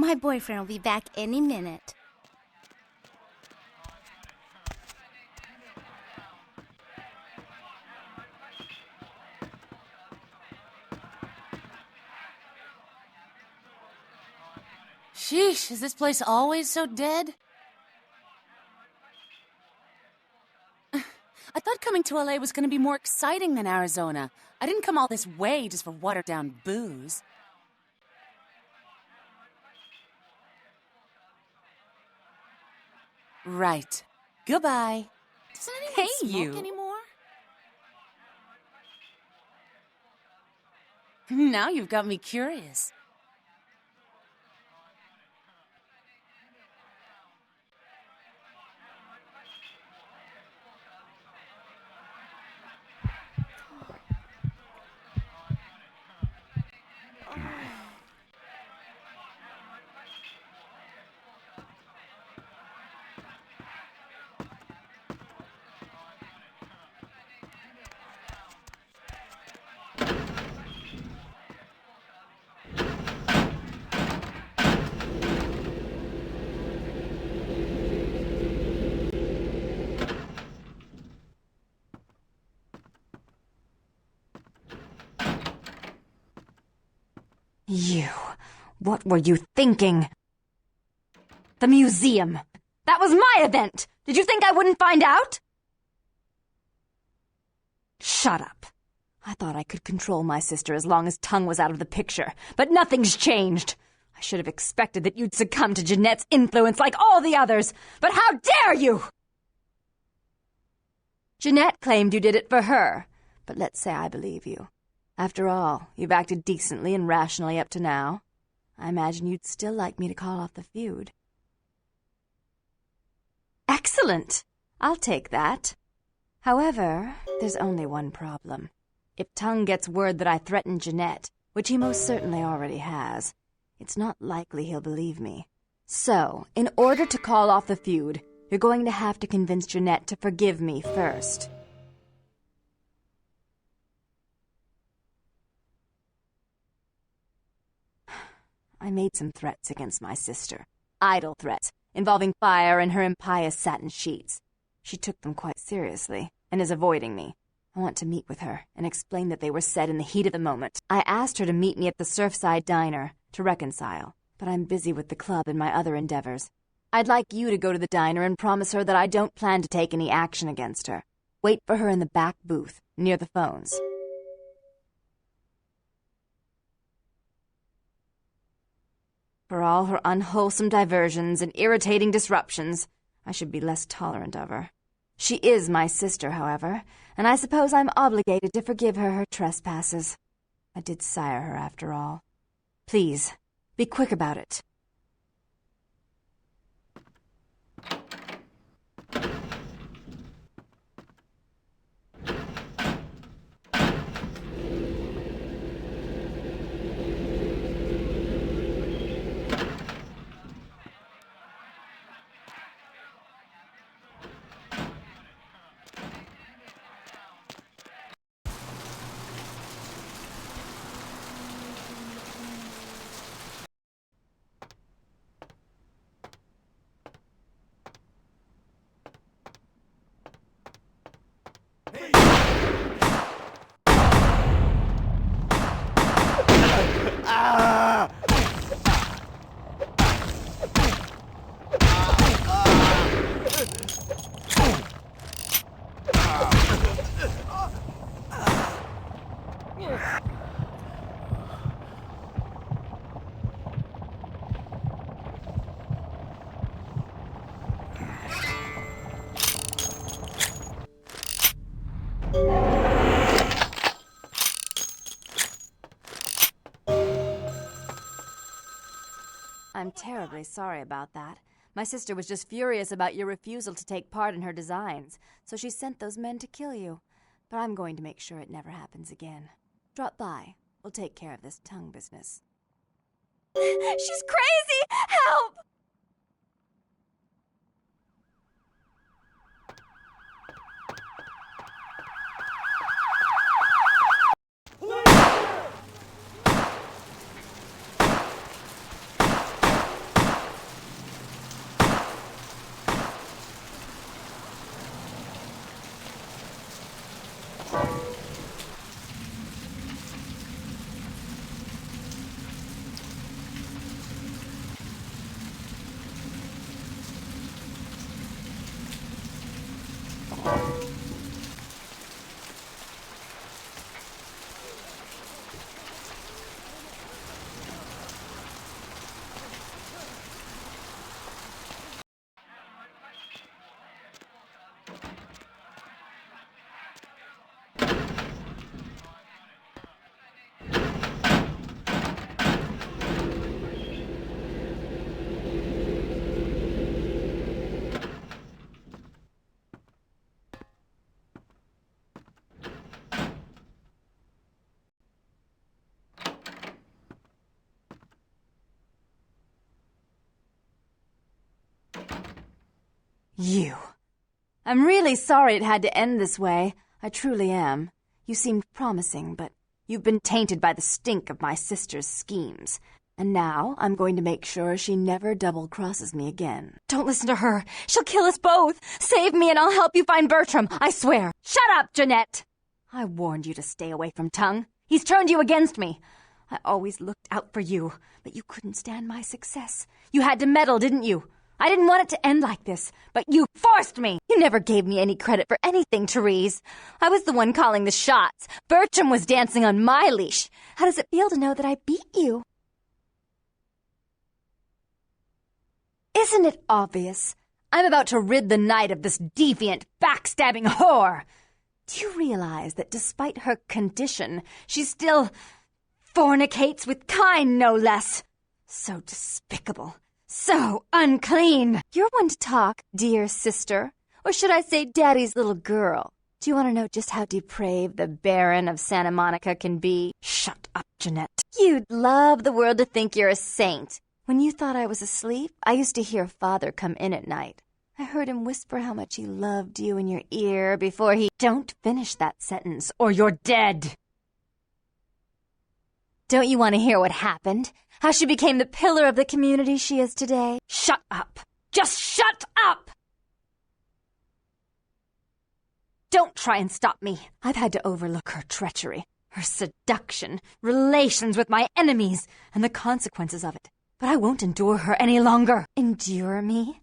My boyfriend will be back any minute. Sheesh, is this place always so dead? I thought coming to LA was going to be more exciting than Arizona. I didn't come all this way just for watered-down booze. Right. Goodbye. Doesn't anyone smoke anymore? Now you've got me curious. You. What were you thinking? The museum. That was my event! Did you think I wouldn't find out? Shut up. I thought I could control my sister as long as Tongue was out of the picture, but nothing's changed. I should have expected that you'd succumb to Jeanette's influence like all the others, but how dare you! Jeanette claimed you did it for her, but let's say I believe you. After all, you've acted decently and rationally up to now. I imagine you'd still like me to call off the feud. Excellent! I'll take that. However, there's only one problem. If Tongue gets word that I threatened Jeanette, which he most certainly already has, it's not likely he'll believe me. So, in order to call off the feud, you're going to have to convince Jeanette to forgive me first. I made some threats against my sister. Idle threats, involving fire and her impious satin sheets. She took them quite seriously, and is avoiding me. I want to meet with her, and explain that they were said in the heat of the moment. I asked her to meet me at the Surfside Diner, to reconcile, but I'm busy with the club and my other endeavors. I'd like you to go to the diner and promise her that I don't plan to take any action against her. Wait for her in the back booth, near the phones. For all her unwholesome diversions and irritating disruptions, I should be less tolerant of her. She is my sister, however, and I suppose I'm obligated to forgive her her trespasses. I did sire her, after all. Please, be quick about it. I'm terribly sorry about that. My sister was just furious about your refusal to take part in her designs, so she sent those men to kill you. But I'm going to make sure it never happens again. Drop by. We'll take care of this tongue business. She's crazy! Help! You. I'm really sorry it had to end this way. I truly am. You seemed promising, but you've been tainted by the stink of my sister's schemes. And now I'm going to make sure she never double-crosses me again. Don't listen to her. She'll kill us both. Save me and I'll help you find Bertram, I swear. Shut up, Jeanette! I warned you to stay away from Tongue. He's turned you against me. I always looked out for you, but you couldn't stand my success. You had to meddle, didn't you? I didn't want it to end like this, but you forced me. You never gave me any credit for anything, Therese. I was the one calling the shots. Bertram was dancing on my leash. How does it feel to know that I beat you? Isn't it obvious? I'm about to rid the night of this deviant, backstabbing whore. Do you realize that despite her condition, she still fornicates with Kine, no less? So despicable. So unclean. You're one to talk, dear sister. Or should I say daddy's little girl? Do you want to know just how depraved the Baron of Santa Monica can be? Shut up, Jeanette. You'd love the world to think you're a saint. When you thought I was asleep, I used to hear Father come in at night. I heard him whisper how much he loved you in your ear before he... Don't finish that sentence, or you're dead. Don't you want to hear what happened? How she became the pillar of the community she is today? Shut up. Just shut up! Don't try and stop me. I've had to overlook her treachery, her seduction, relations with my enemies, and the consequences of it. But I won't endure her any longer. Endure me?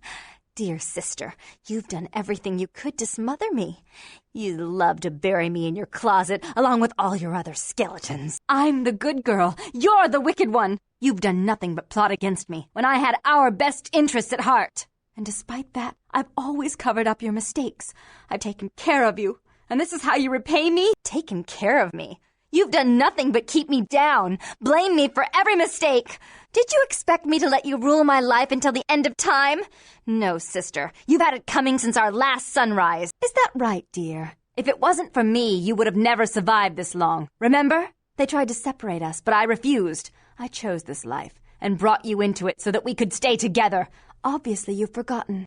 Dear sister, you've done everything you could to smother me. You love to bury me in your closet, along with all your other skeletons. I'm the good girl. You're the wicked one. You've done nothing but plot against me, when I had our best interests at heart. And despite that, I've always covered up your mistakes. I've taken care of you. And this is how you repay me? Taken care of me? You've done nothing but keep me down, blame me for every mistake. Did you expect me to let you rule my life until the end of time? No, sister. You've had it coming since our last sunrise. Is that right, dear? If it wasn't for me, you would have never survived this long. Remember? They tried to separate us, but I refused. I chose this life and brought you into it so that we could stay together. Obviously, you've forgotten.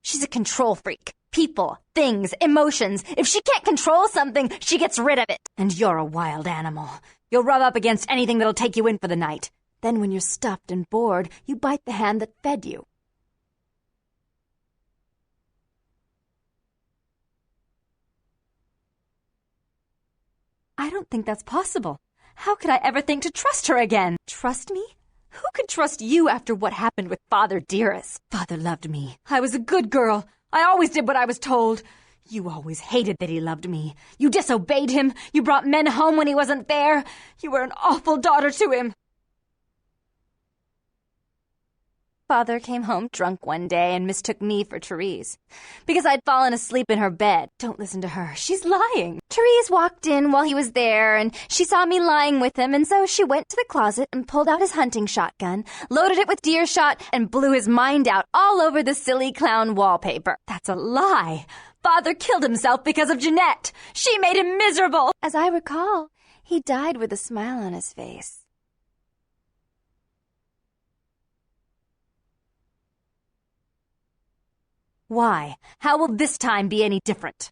She's a control freak. People, things, emotions. If she can't control something, she gets rid of it. And you're a wild animal. You'll rub up against anything that'll take you in for the night. Then when you're stuffed and bored, you bite the hand that fed you. I don't think that's possible. How could I ever think to trust her again? Trust me? Who could trust you after what happened with Father Dearest? Father loved me. I was a good girl. I always did what I was told. You always hated that he loved me. You disobeyed him. You brought men home when he wasn't there. You were an awful daughter to him. Father came home drunk one day and mistook me for Therese. Because I'd fallen asleep in her bed. Don't listen to her. She's lying. Therese walked in while he was there, and she saw me lying with him, and so she went to the closet and pulled out his hunting shotgun, loaded it with deer shot, and blew his mind out all over the silly clown wallpaper. That's a lie. Father killed himself because of Jeanette. She made him miserable. As I recall, he died with a smile on his face. Why? How will this time be any different?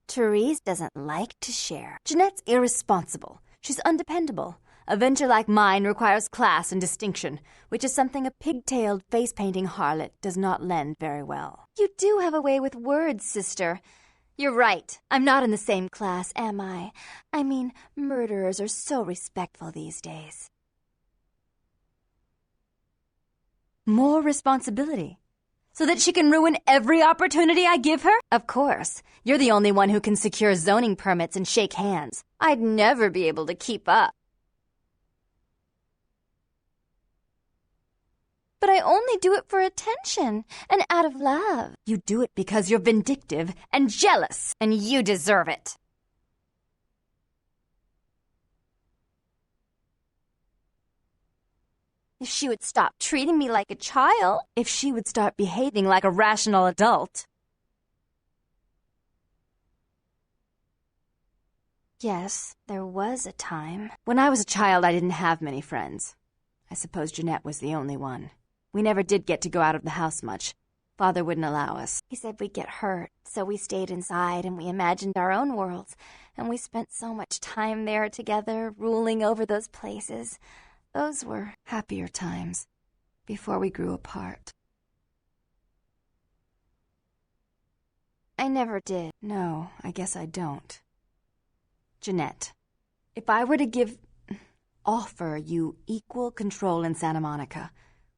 Therese doesn't like to share. Jeanette's irresponsible. She's undependable. A venture like mine requires class and distinction, which is something a pigtailed, face-painting harlot does not lend very well. You do have a way with words, sister. You're right. I'm not in the same class, am I? I mean, murderers are so respectful these days. More responsibility. So that she can ruin every opportunity I give her? Of course. You're the only one who can secure zoning permits and shake hands. I'd never be able to keep up. But I only do it for attention and out of love. You do it because you're vindictive and jealous, and you deserve it. If she would stop treating me like a child, if she would start behaving like a rational adult. Yes, there was a time. When I was a child, I didn't have many friends. I suppose Jeanette was the only one. We never did get to go out of the house much. Father wouldn't allow us. He said we'd get hurt, so we stayed inside and we imagined our own worlds. And we spent so much time there together, ruling over those places. Those were happier times, before we grew apart. I never did. No, I guess I don't. Jeanette, if I were to offer you equal control in Santa Monica,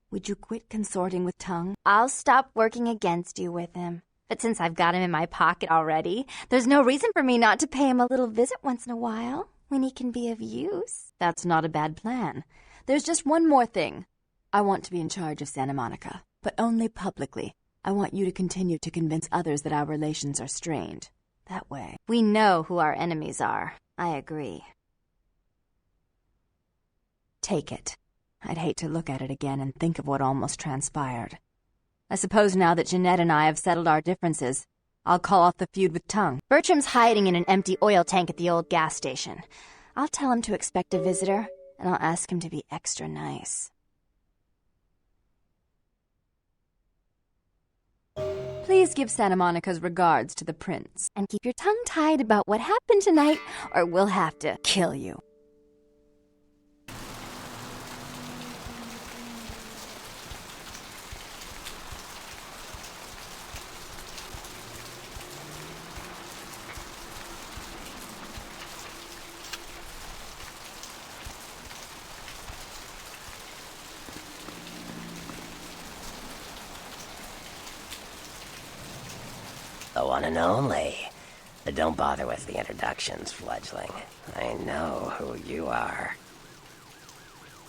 would you quit consorting with Tongue? I'll stop working against you with him. But since I've got him in my pocket already, there's no reason for me not to pay him a little visit once in a while, when he can be of use. That's not a bad plan. There's just one more thing. I want to be in charge of Santa Monica, but only publicly. I want you to continue to convince others that our relations are strained. That way, we know who our enemies are. I agree. Take it. I'd hate to look at it again and think of what almost transpired. I suppose now that Jeanette and I have settled our differences, I'll call off the feud with Tongue. Bertram's hiding in an empty oil tank at the old gas station. I'll tell him to expect a visitor, and I'll ask him to be extra nice. Please give Santa Monica's regards to the prince. And keep your tongue tied about what happened tonight, or we'll have to kill you. The one and only. But don't bother with the introductions, fledgling. I know who you are.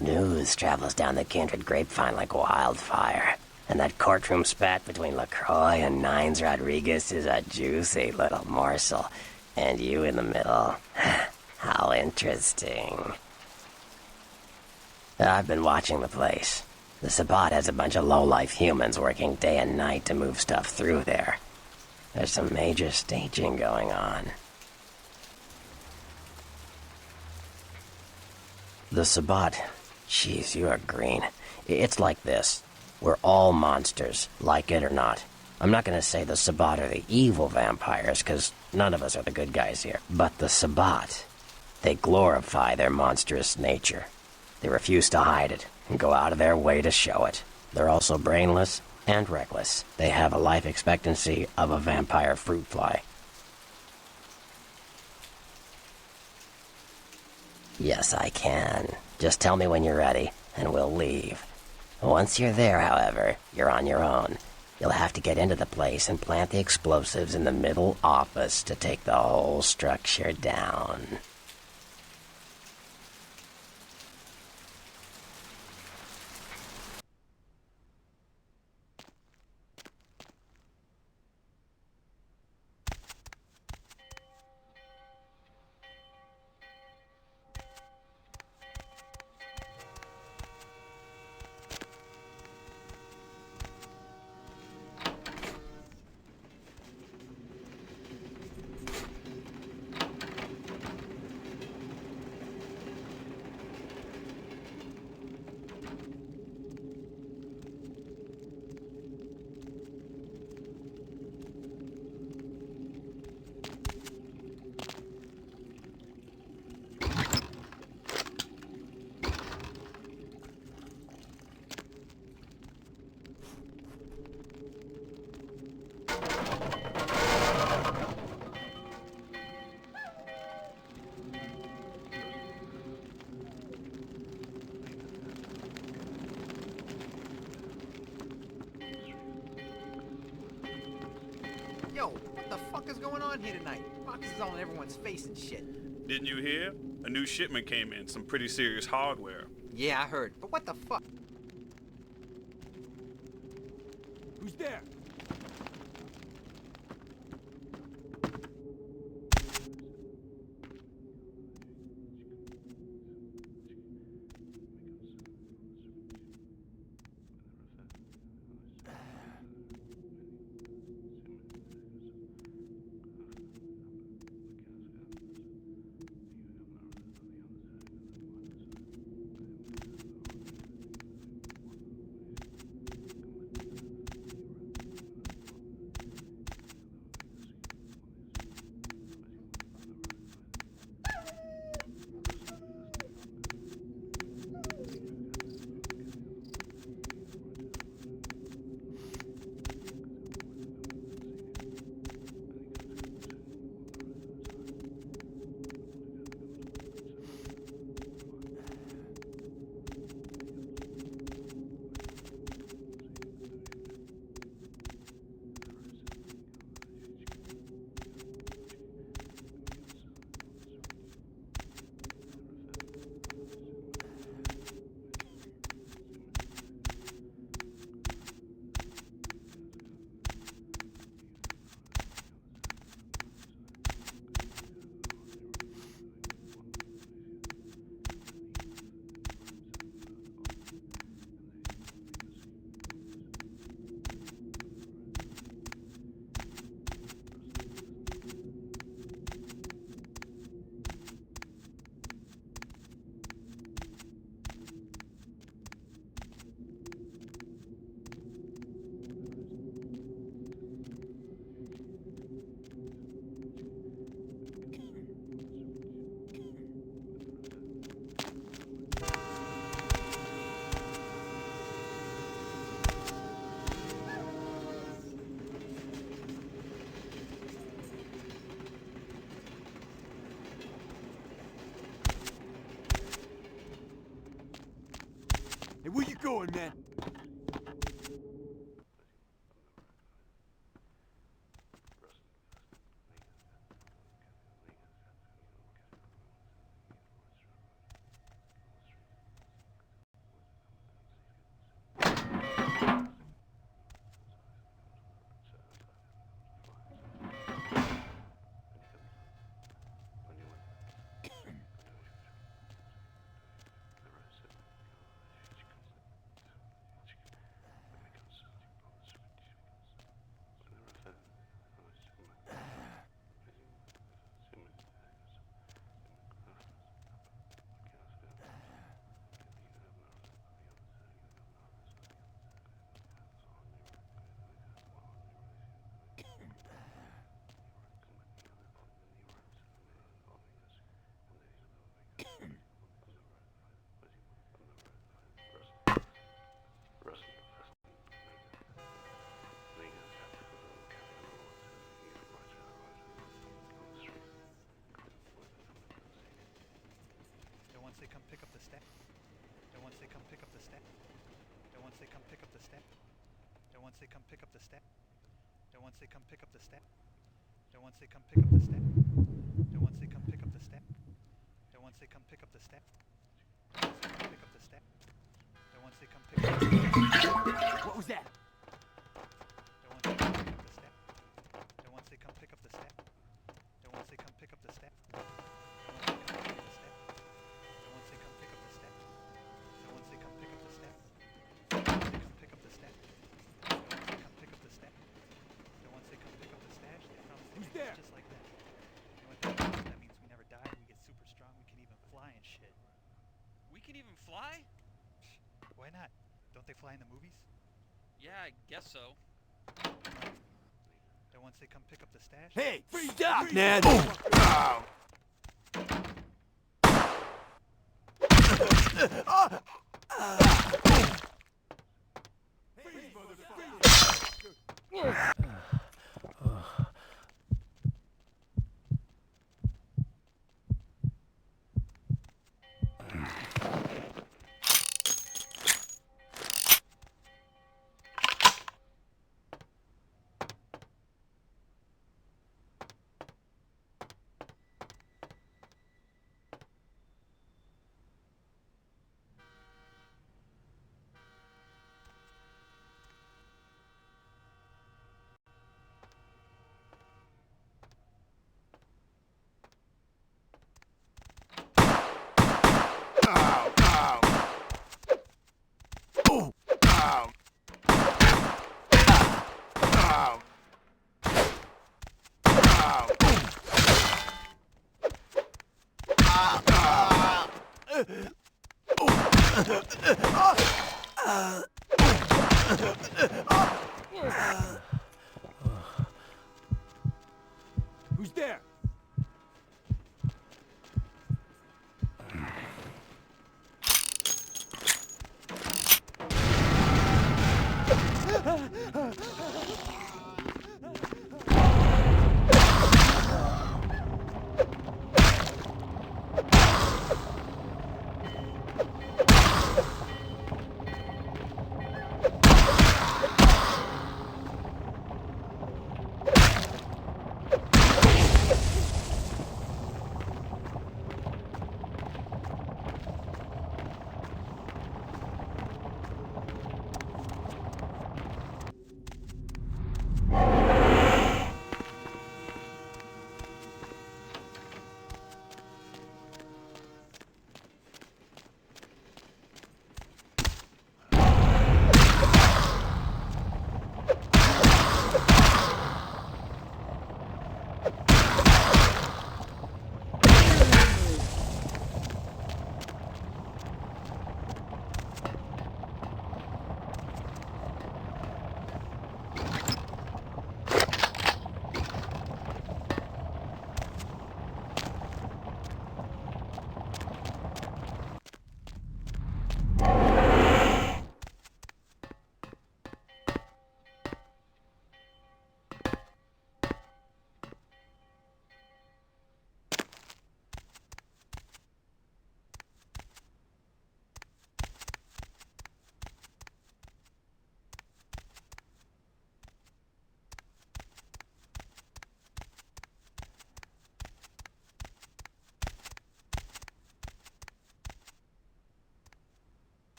News travels down the kindred grapevine like wildfire. And that courtroom spat between LaCroix and Nines Rodriguez is a juicy little morsel. And you in the middle. How interesting. I've been watching the place. The Sabbat has a bunch of low-life humans working day and night to move stuff through there. There's some major staging going on. The Sabbat. Jeez, you are green. It's like this. We're all monsters, like it or not. I'm not going to say the Sabbat are the evil vampires, because none of us are the good guys here. But the Sabbat, they glorify their monstrous nature. They refuse to hide it, and go out of their way to show it. They're also brainless and reckless. They have a life expectancy of a vampire fruit fly. Yes, I can. Just tell me when you're ready, and we'll leave. Once you're there, however, you're on your own. You'll have to get into the place and plant the explosives in the middle office to take the whole structure down. Yo, what the fuck is going on here tonight? Boxes on everyone's face and shit. Didn't you hear? A new shipment came in, some pretty serious hardware. Yeah, I heard. But what the fuck? Who's there? Hey, where you going, man? once they come pick up the step. Then once they come pick up the step. Then once they come pick up the step. Then once they come pick up the step. Then once they come pick up the step. Then once they come pick up the step. Then once they come pick up the step. Then once they come pick up the step. Then once they come pick up the step. Then once they come pick up the step. What was that? Then once they come pick up the step. Then once they come pick up the step. Then once they come pick up the step. Then once they come pick up the step. Then once they come pick up the step. Then once they come pick up the step. Then once they come pick up the step. Then once they come pick up the stash, they found the Who's thing there? just like that. You know what that means? That means we never die, we get super strong, we can even fly and shit. We can even fly? Why not? Don't they fly in the movies? Yeah, I guess so. Then once they come pick up the stash. Hey, stop, man! Who's there?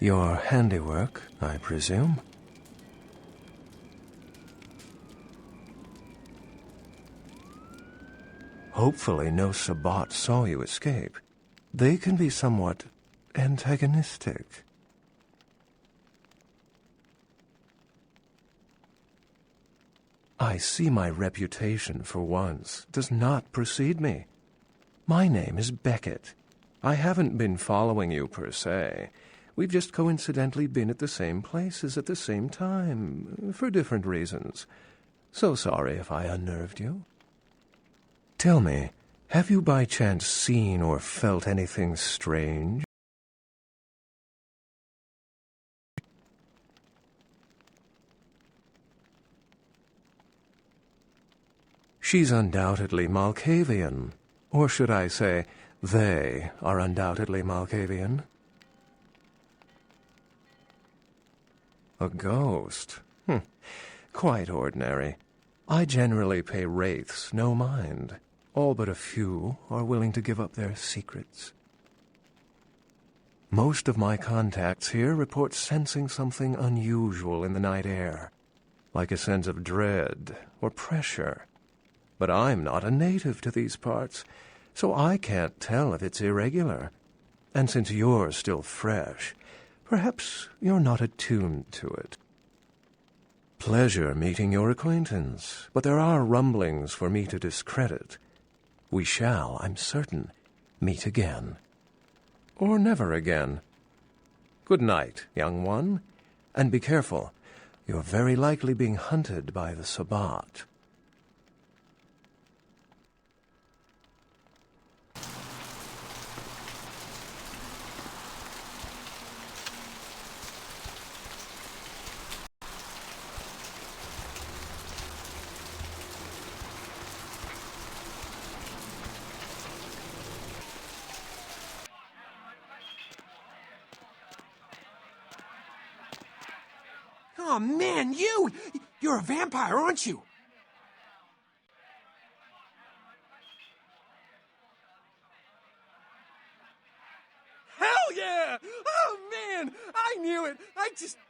Your handiwork, I presume? Hopefully no Sabbat saw you escape. They can be somewhat antagonistic. I see my reputation, for once, does not precede me. My name is Beckett. I haven't been following you per se. We've just coincidentally been at the same places at the same time, for different reasons. So sorry if I unnerved you. Tell me, have you by chance seen or felt anything strange? She's undoubtedly Malkavian. Or should I say, they are undoubtedly Malkavian. A ghost? Quite ordinary. I generally pay wraiths no mind. All but a few are willing to give up their secrets. Most of my contacts here report sensing something unusual in the night air, like a sense of dread or pressure. But I'm not a native to these parts, so I can't tell if it's irregular. And since you're still fresh, perhaps you're not attuned to it. Pleasure meeting your acquaintance, but there are rumblings for me to discredit. We shall, I'm certain, meet again. Or never again. Good night, young one, and be careful. You're very likely being hunted by the Sabbat. Oh, man, you're a vampire, aren't you? Hell yeah! Oh, man, I knew it.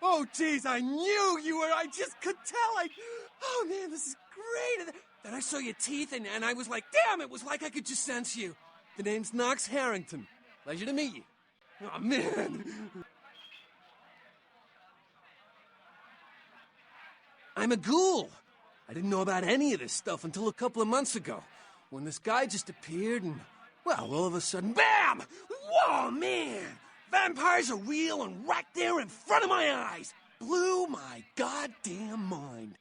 Oh, geez, I knew you were. I just could tell. Oh, man, this is great. Then I saw your teeth, and I was like, damn, it was like I could just sense you. The name's Knox Harrington. Pleasure to meet you. Oh, man. I'm a ghoul. I didn't know about any of this stuff until a couple of months ago, when this guy just appeared and, well, all of a sudden, BAM! Whoa, man! Vampires are real and right there in front of my eyes. Blew my goddamn mind.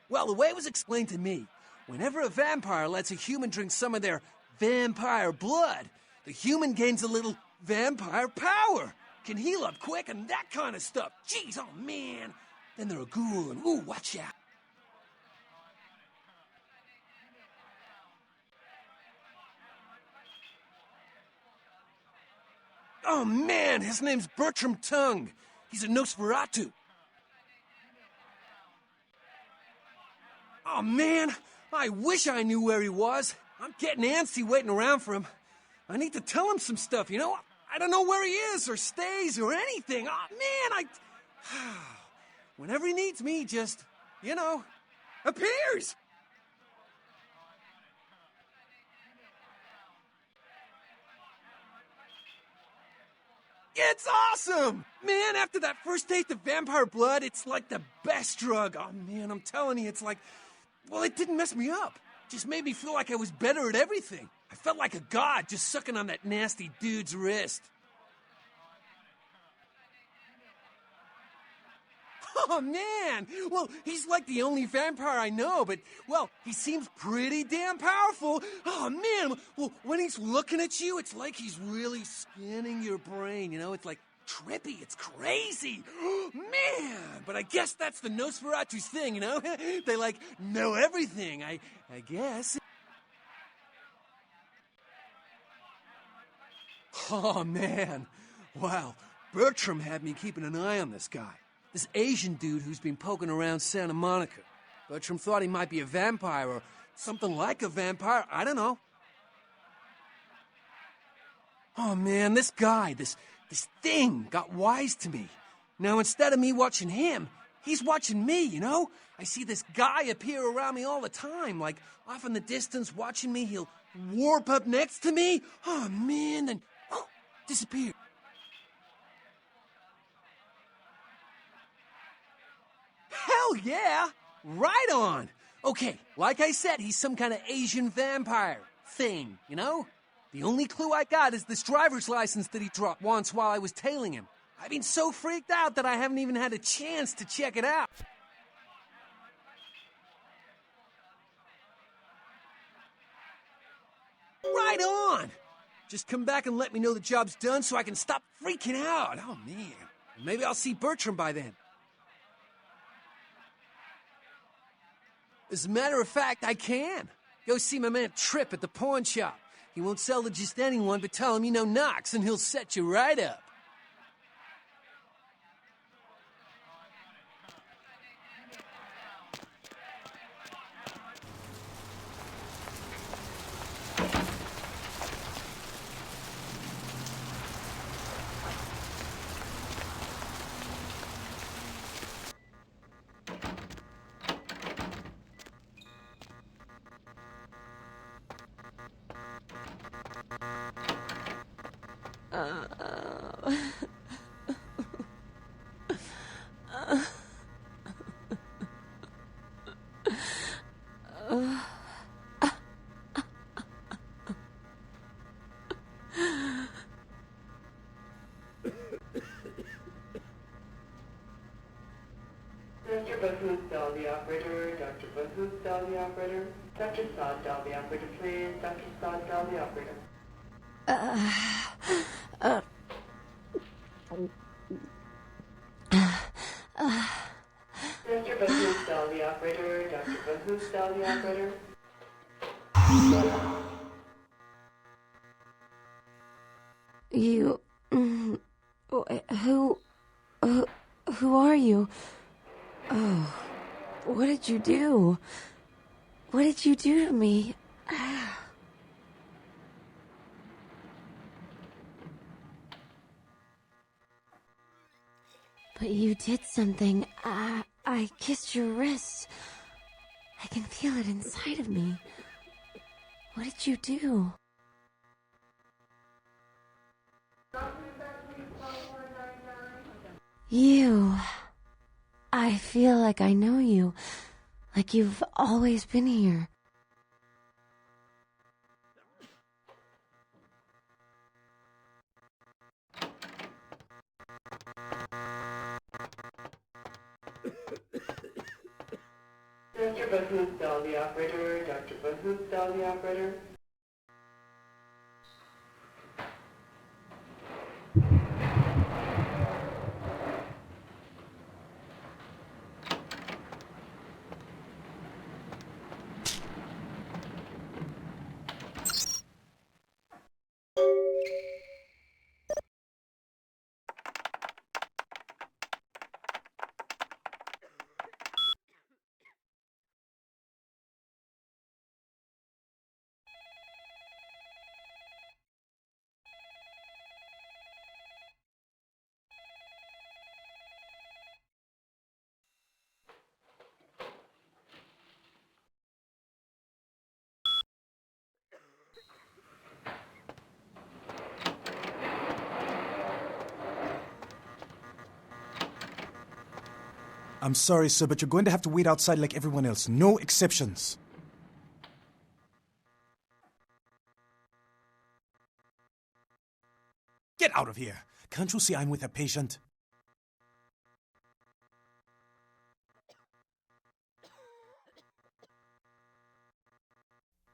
Well, the way it was explained to me, whenever a vampire lets a human drink some of their vampire blood, the human gains a little vampire power. Can heal up quick and that kind of stuff. Jeez, oh man. Then they're a ghoul and, ooh, watch out. Oh man, his name's Bertram Tongue. He's a Nosferatu. Oh man, I wish I knew where he was. I'm getting antsy waiting around for him. I need to tell him some stuff, you know? I don't know where he is or stays or anything. Oh, man, whenever he needs me, he just, appears. It's awesome! Man, after that first taste of vampire blood, it's like the best drug. Oh, man, I'm telling you, it's like, well, it didn't mess me up. It just made me feel like I was better at everything. I felt like a god just sucking on that nasty dude's wrist. Oh, man! Well, he's like the only vampire I know, but, well, he seems pretty damn powerful. Oh, man! Well, when he's looking at you, it's like he's really scanning your brain, you know? It's like trippy, it's crazy. Man! But I guess that's the Nosferatu's thing, you know? They, know everything, I guess. Oh, man. Wow. Bertram had me keeping an eye on this guy. This Asian dude who's been poking around Santa Monica. Bertram thought he might be a vampire or something like a vampire. I don't know. Oh man, this guy, this thing got wise to me. Now instead of me watching him, he's watching me, you know? I see this guy appear around me all the time, like off in the distance watching me. He'll warp up next to me. Oh man, then disappear. Hell yeah! Right on! Okay, like I said, he's some kind of Asian vampire thing, you know? The only clue I got is this driver's license that he dropped once while I was tailing him. I've been so freaked out that I haven't even had a chance to check it out. Right on! Just come back and let me know the job's done so I can stop freaking out. Oh, man. Maybe I'll see Bertram by then. As a matter of fact, I can. Go see my man Trip at the pawn shop. He won't sell to just anyone, but tell him you know Knox, and he'll set you right up. Mr. Booth, dial the operator. Dr. Booth, dial the operator. Dr. Sod, dial the operator, please. Dr. Sod, dial the operator. Mr. Booth, dial the operator. Dr. Booth, dial the operator. You... Who are you? Oh, what did you do? What did you do to me? But you did something. I kissed your wrist. I can feel it inside of me. What did you do? You. I feel like I know you. Like you've always been here. Mr. Booth, dial the operator. Dr. Booth, dial the operator. I'm sorry, sir, but you're going to have to wait outside like everyone else. No exceptions. Get out of here. Can't you see I'm with a patient?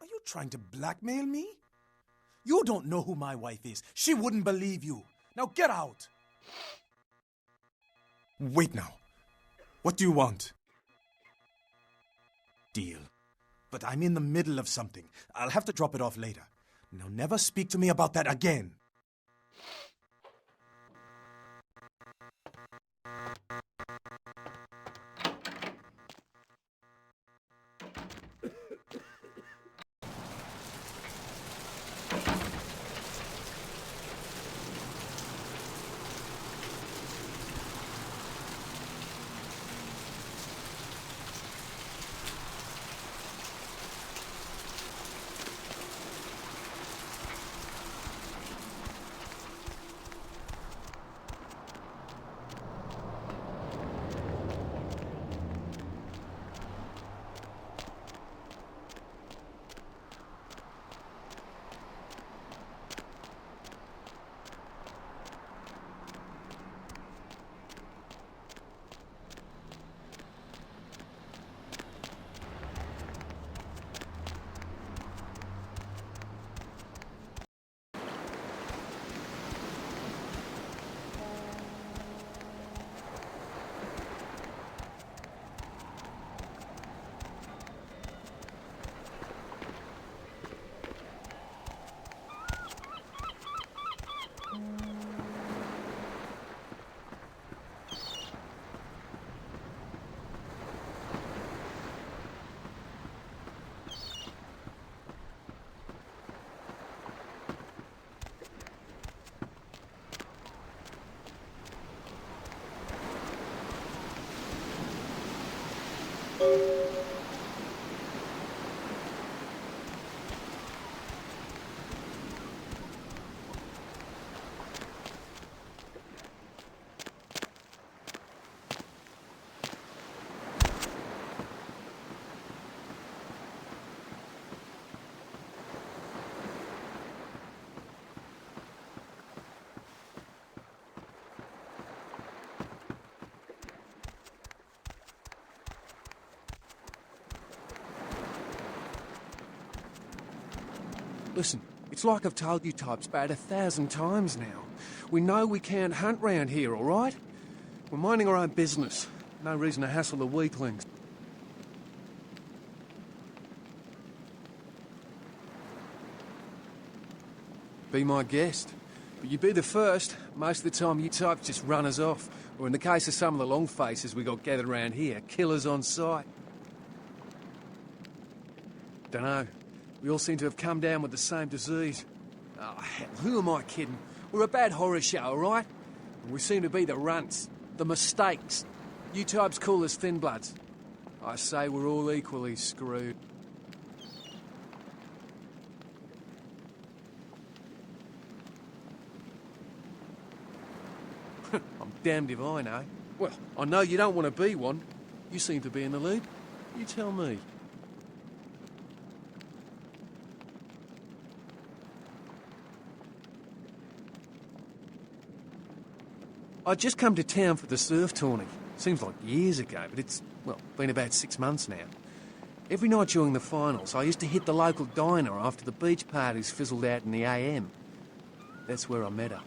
Are you trying to blackmail me? You don't know who my wife is. She wouldn't believe you. Now get out. Wait now. What do you want? Deal. But I'm in the middle of something. I'll have to drop it off later. Now never speak to me about that again. Listen, it's like I've told you types about 1,000 times now. We know we can't hunt round here, all right? We're minding our own business. No reason to hassle the weaklings. Be my guest. But you'd be the first. Most of the time you types just run us off. Or in the case of some of the long faces we got gathered around here, killers on sight. Dunno. We all seem to have come down with the same disease. Oh, hell, who am I kidding? We're a bad horror show, all right? And we seem to be the runts, the mistakes. You types call us thin bloods. I say we're all equally screwed. I'm damned if I know. Well, I know you don't want to be one. You seem to be in the lead. You tell me. I just come to town for the surf tourney. Seems like years ago, but it's, well, been about 6 months now. Every night during the finals, I used to hit the local diner after the beach parties fizzled out in the AM. That's where I met her.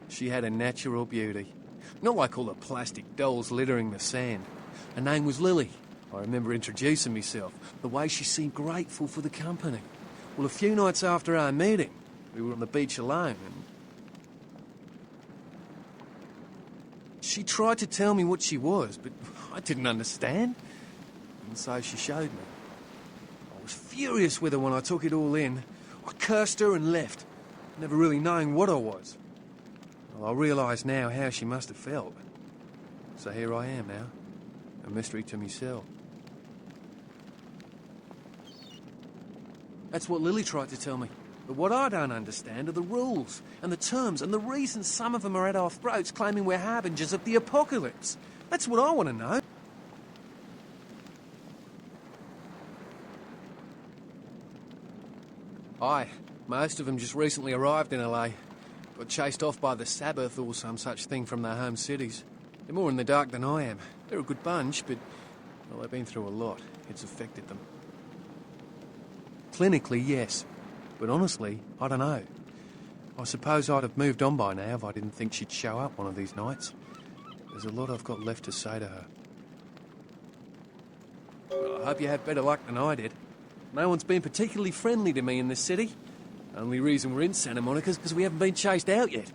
She had a natural beauty. Not like all the plastic dolls littering the sand. Her name was Lily. I remember introducing myself, the way she seemed grateful for the company. Well, a few nights after our meeting, we were on the beach alone, and she tried to tell me what she was, but I didn't understand. And so she showed me. I was furious with her when I took it all in. I cursed her and left, never really knowing what I was. Well, I realise now how she must have felt. So here I am now, a mystery to myself. That's what Lily tried to tell me. But what I don't understand are the rules and the terms and the reasons some of them are at our throats claiming we're harbingers of the apocalypse. That's what I want to know. Aye, most of them just recently arrived in LA. Got chased off by the Sabbath or some such thing from their home cities. They're more in the dark than I am. They're a good bunch, but, well, they've been through a lot. It's affected them. Clinically, yes. But honestly, I don't know. I suppose I'd have moved on by now if I didn't think she'd show up one of these nights. There's a lot I've got left to say to her. Well, I hope you have better luck than I did. No one's been particularly friendly to me in this city. Only reason we're in Santa Monica is because we haven't been chased out yet.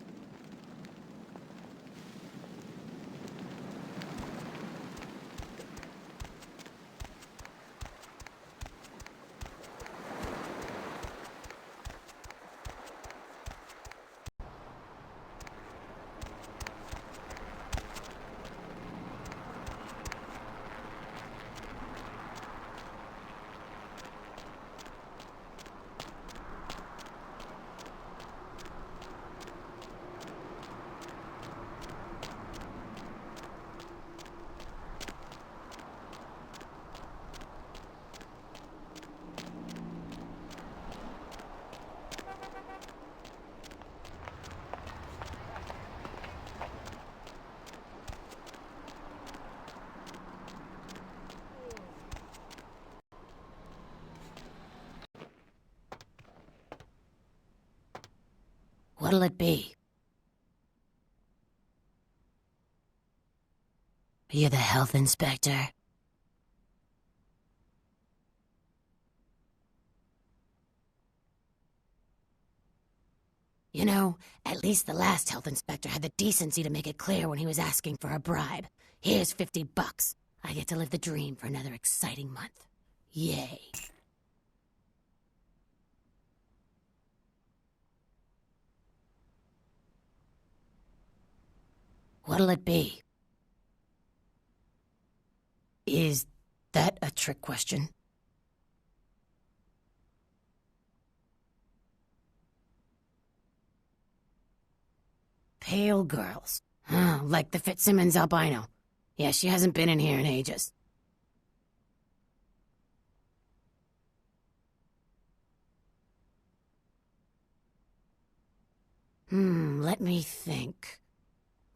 What'll it be? Are you the health inspector? You know, at least the last health inspector had the decency to make it clear when he was asking for a bribe. Here's $50. I get to live the dream for another exciting month. Yay. What'll it be? Is that a trick question? Pale girls. Oh, like the Fitzsimmons albino. Yeah, she hasn't been in here in ages. Let me think.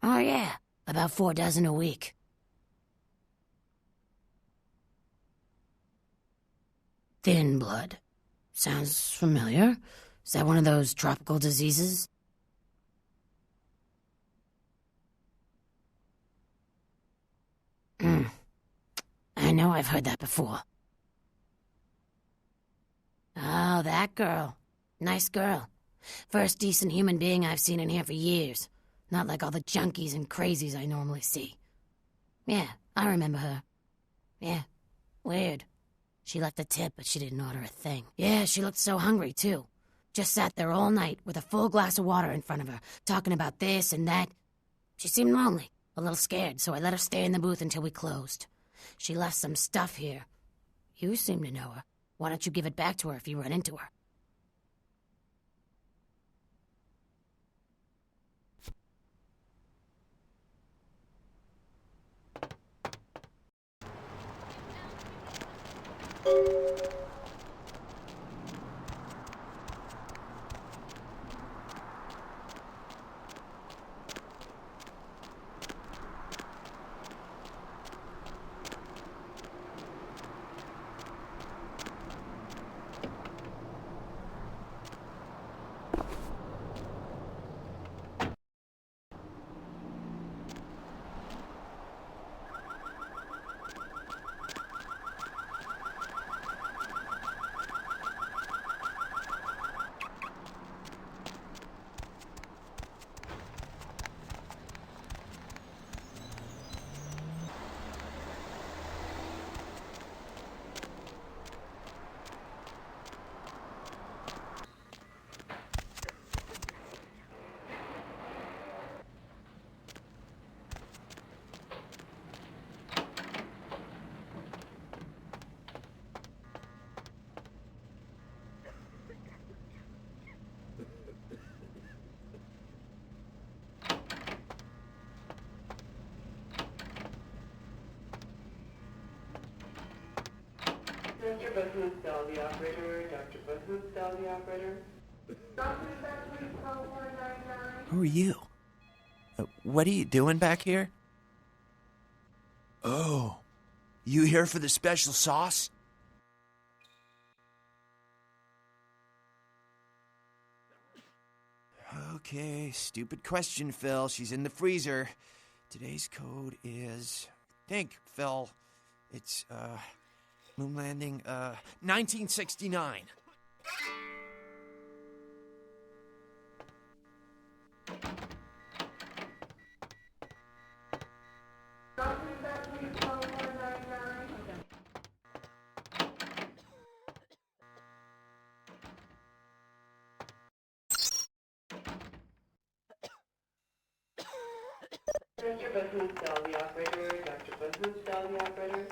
Oh yeah, about 4 dozen a week. Thin blood. Sounds familiar. Is that one of those tropical diseases? I know I've heard that before. Oh, that girl. Nice girl. First decent human being I've seen in here for years. Not like all the junkies and crazies I normally see. Yeah, I remember her. Yeah, weird. She left a tip, but she didn't order a thing. Yeah, she looked so hungry, too. Just sat there all night with a full glass of water in front of her, talking about this and that. She seemed lonely, a little scared, so I let her stay in the booth until we closed. She left some stuff here. You seem to know her. Why don't you give it back to her if you run into her? Dr. Booth, Dolby operator. Dr. Booth, Dolby operator. Who are you? What are you doing back here? Oh, you here for the special sauce? Okay, stupid question, Phil. She's in the freezer. Today's code is... Think, Phil. It's, moon landing, 1969. Dr. Booth, Dolby operator. Dr. Booth, Dolby operator.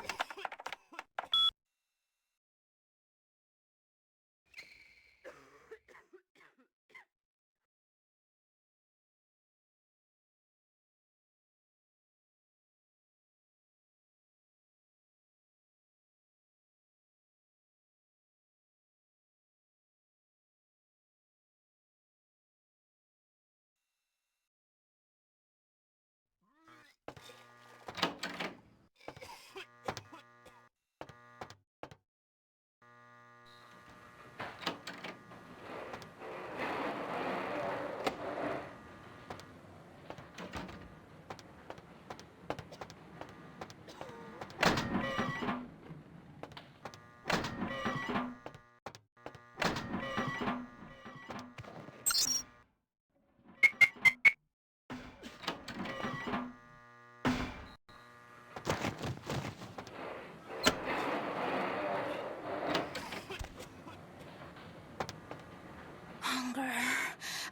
Hunger.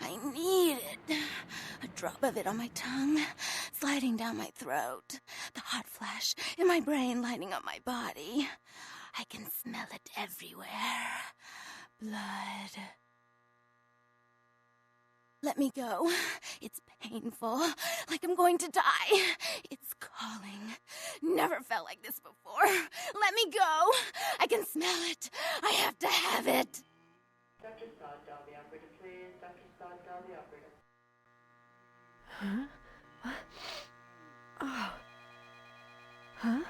I need it. A drop of it on my tongue. It's like sliding down my throat. The hot flash in my brain lighting up my body. I can smell it everywhere. Blood. Let me go. It's painful, like I'm going to die. It's calling. Never felt like this before. Let me go. I can smell it. I have to have it. Dr. Sod, dial the operator, please. Dr. Sod, dial the operator. Huh? What? Oh. Huh?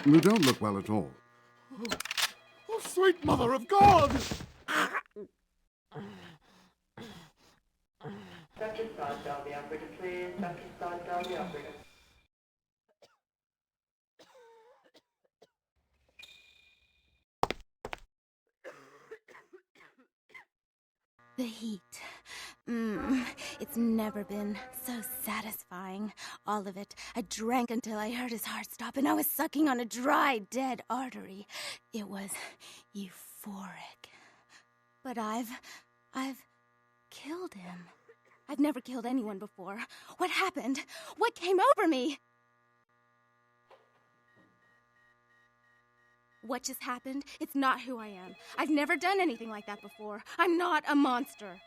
You don't look well at all. Oh, sweet mother of God! Dr. Sod, dial the operator, please. Dr. Sod, dial the operator. The heat. It's never been so satisfying. All of it. I drank until I heard his heart stop, and I was sucking on a dry, dead artery. It was euphoric. But I've killed him. I've never killed anyone before. What happened? What came over me? What just happened? It's not who I am. I've never done anything like that before. I'm not a monster.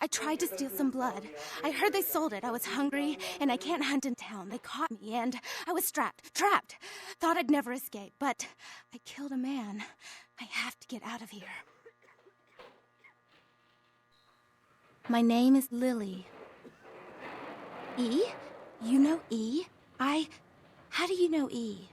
I tried to steal some blood. I heard they sold it. I was hungry, and I can't hunt in town. They caught me, and I was trapped. Thought I'd never escape, but I killed a man. I have to get out of here. My name is Lily. E? You know E? How do you know E?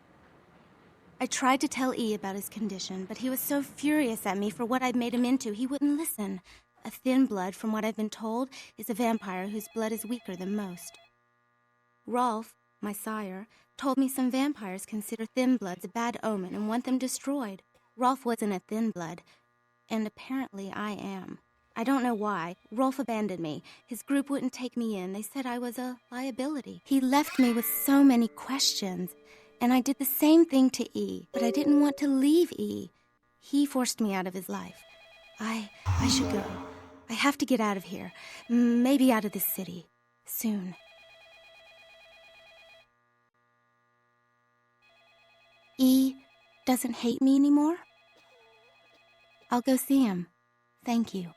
I tried to tell E about his condition, but he was so furious at me for what I'd made him into, he wouldn't listen. A thin blood, from what I've been told, is a vampire whose blood is weaker than most. Rolf, my sire, told me some vampires consider thin bloods a bad omen and want them destroyed. Rolf wasn't a thin blood, and apparently I am. I don't know why. Rolf abandoned me. His group wouldn't take me in. They said I was a liability. He left me with so many questions, and I did the same thing to E, but I didn't want to leave E. He forced me out of his life. I should go. I have to get out of here. Maybe out of this city. Soon. E doesn't hate me anymore? I'll go see him. Thank you.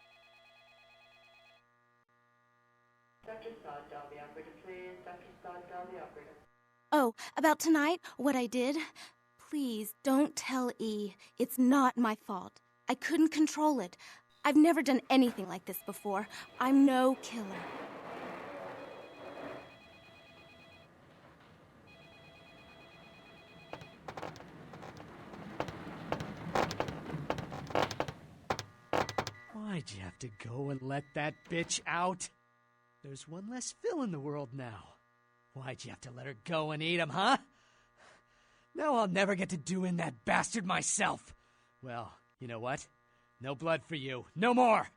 Dr. Sod, dial the operator, please. Dr. Sod, dial the operator. Oh, about tonight, what I did? Please, don't tell E. It's not my fault. I couldn't control it. I've never done anything like this before. I'm no killer. Why'd you have to go and let that bitch out? There's one less Phil in the world now. Why'd you have to let her go and eat him, huh? Now I'll never get to do in that bastard myself. Well, you know what? No blood for you. No more!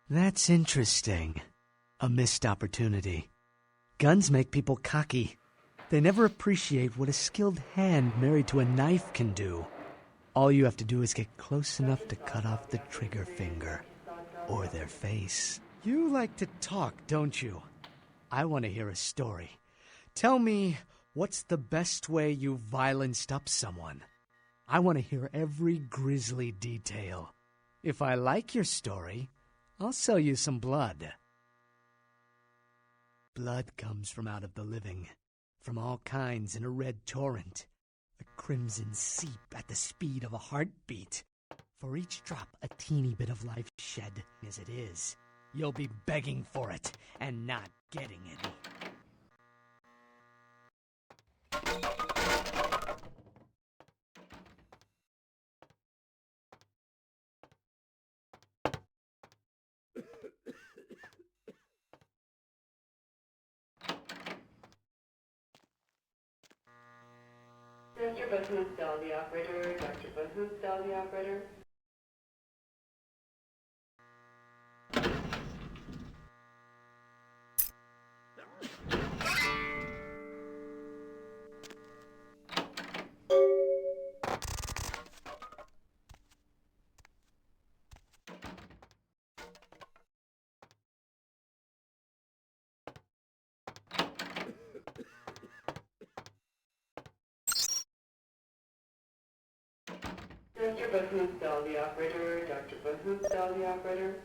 That's interesting. A missed opportunity. Guns make people cocky. They never appreciate what a skilled hand married to a knife can do. All you have to do is get close enough to cut off the trigger finger. Or their face. You like to talk, don't you? I want to hear a story. Tell me, what's the best way you violenced up someone? I want to hear every grisly detail. If I like your story, I'll sell you some blood. Blood comes from out of the living, from all kinds in a red torrent. A crimson seep at the speed of a heartbeat. For each drop, a teeny bit of life shed as it is. You'll be begging for it and not getting any. Dr. Bahood, dial the operator. Dr. Bahood, dial the operator. Dr. Buthoofdal, the operator. Dr. Buthoofdal, the operator.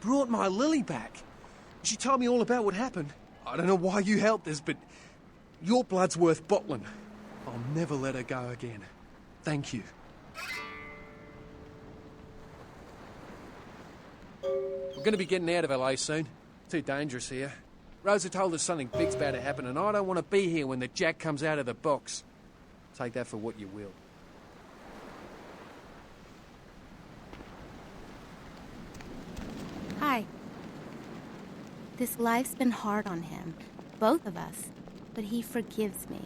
Brought my Lily back. She told me all about what happened. I don't know why you helped us, but your blood's worth bottling. I'll never let her go again. Thank you. We're going to be getting out of LA soon. Too dangerous here. Rosa told us something big's about to happen, and I don't want to be here when the jack comes out of the box. Take that for what you will. Hi. This life's been hard on him, both of us, but he forgives me.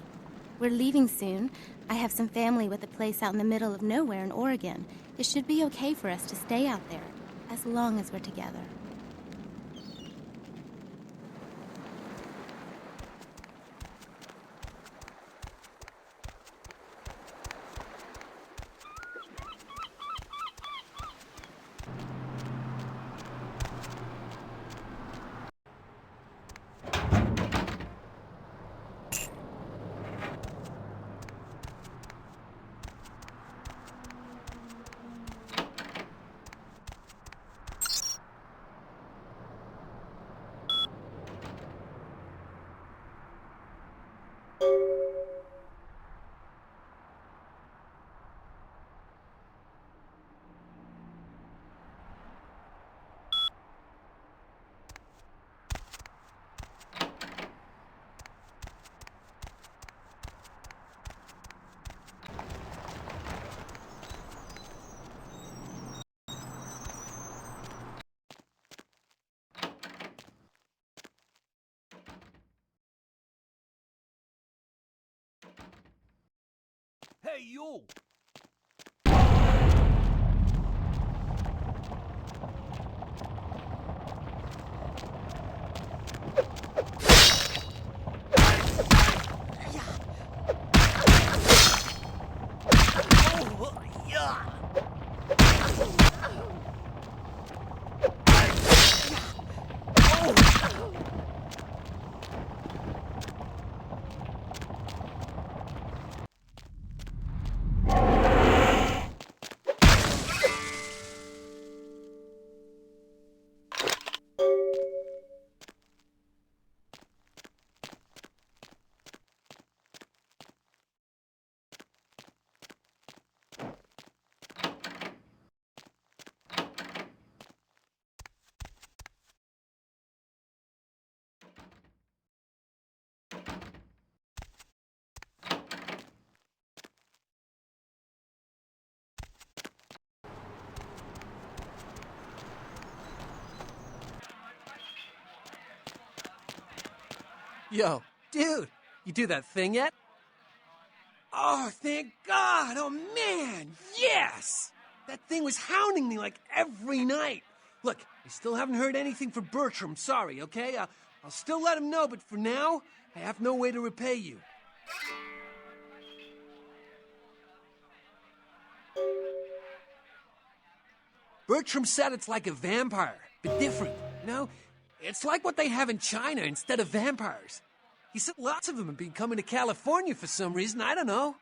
We're leaving soon. I have some family with a place out in the middle of nowhere in Oregon. It should be okay for us to stay out there, as long as we're together. Hey, you! Yo, dude, you do that thing yet? Oh, thank God! Oh, man! Yes! That thing was hounding me like every night. Look, I still haven't heard anything from Bertram. Sorry, okay? I'll still let him know, but for now, I have no way to repay you. Bertram said it's like a vampire, but different, you know? It's like what they have in China instead of vampires. He said lots of them have been coming to California for some reason, I don't know.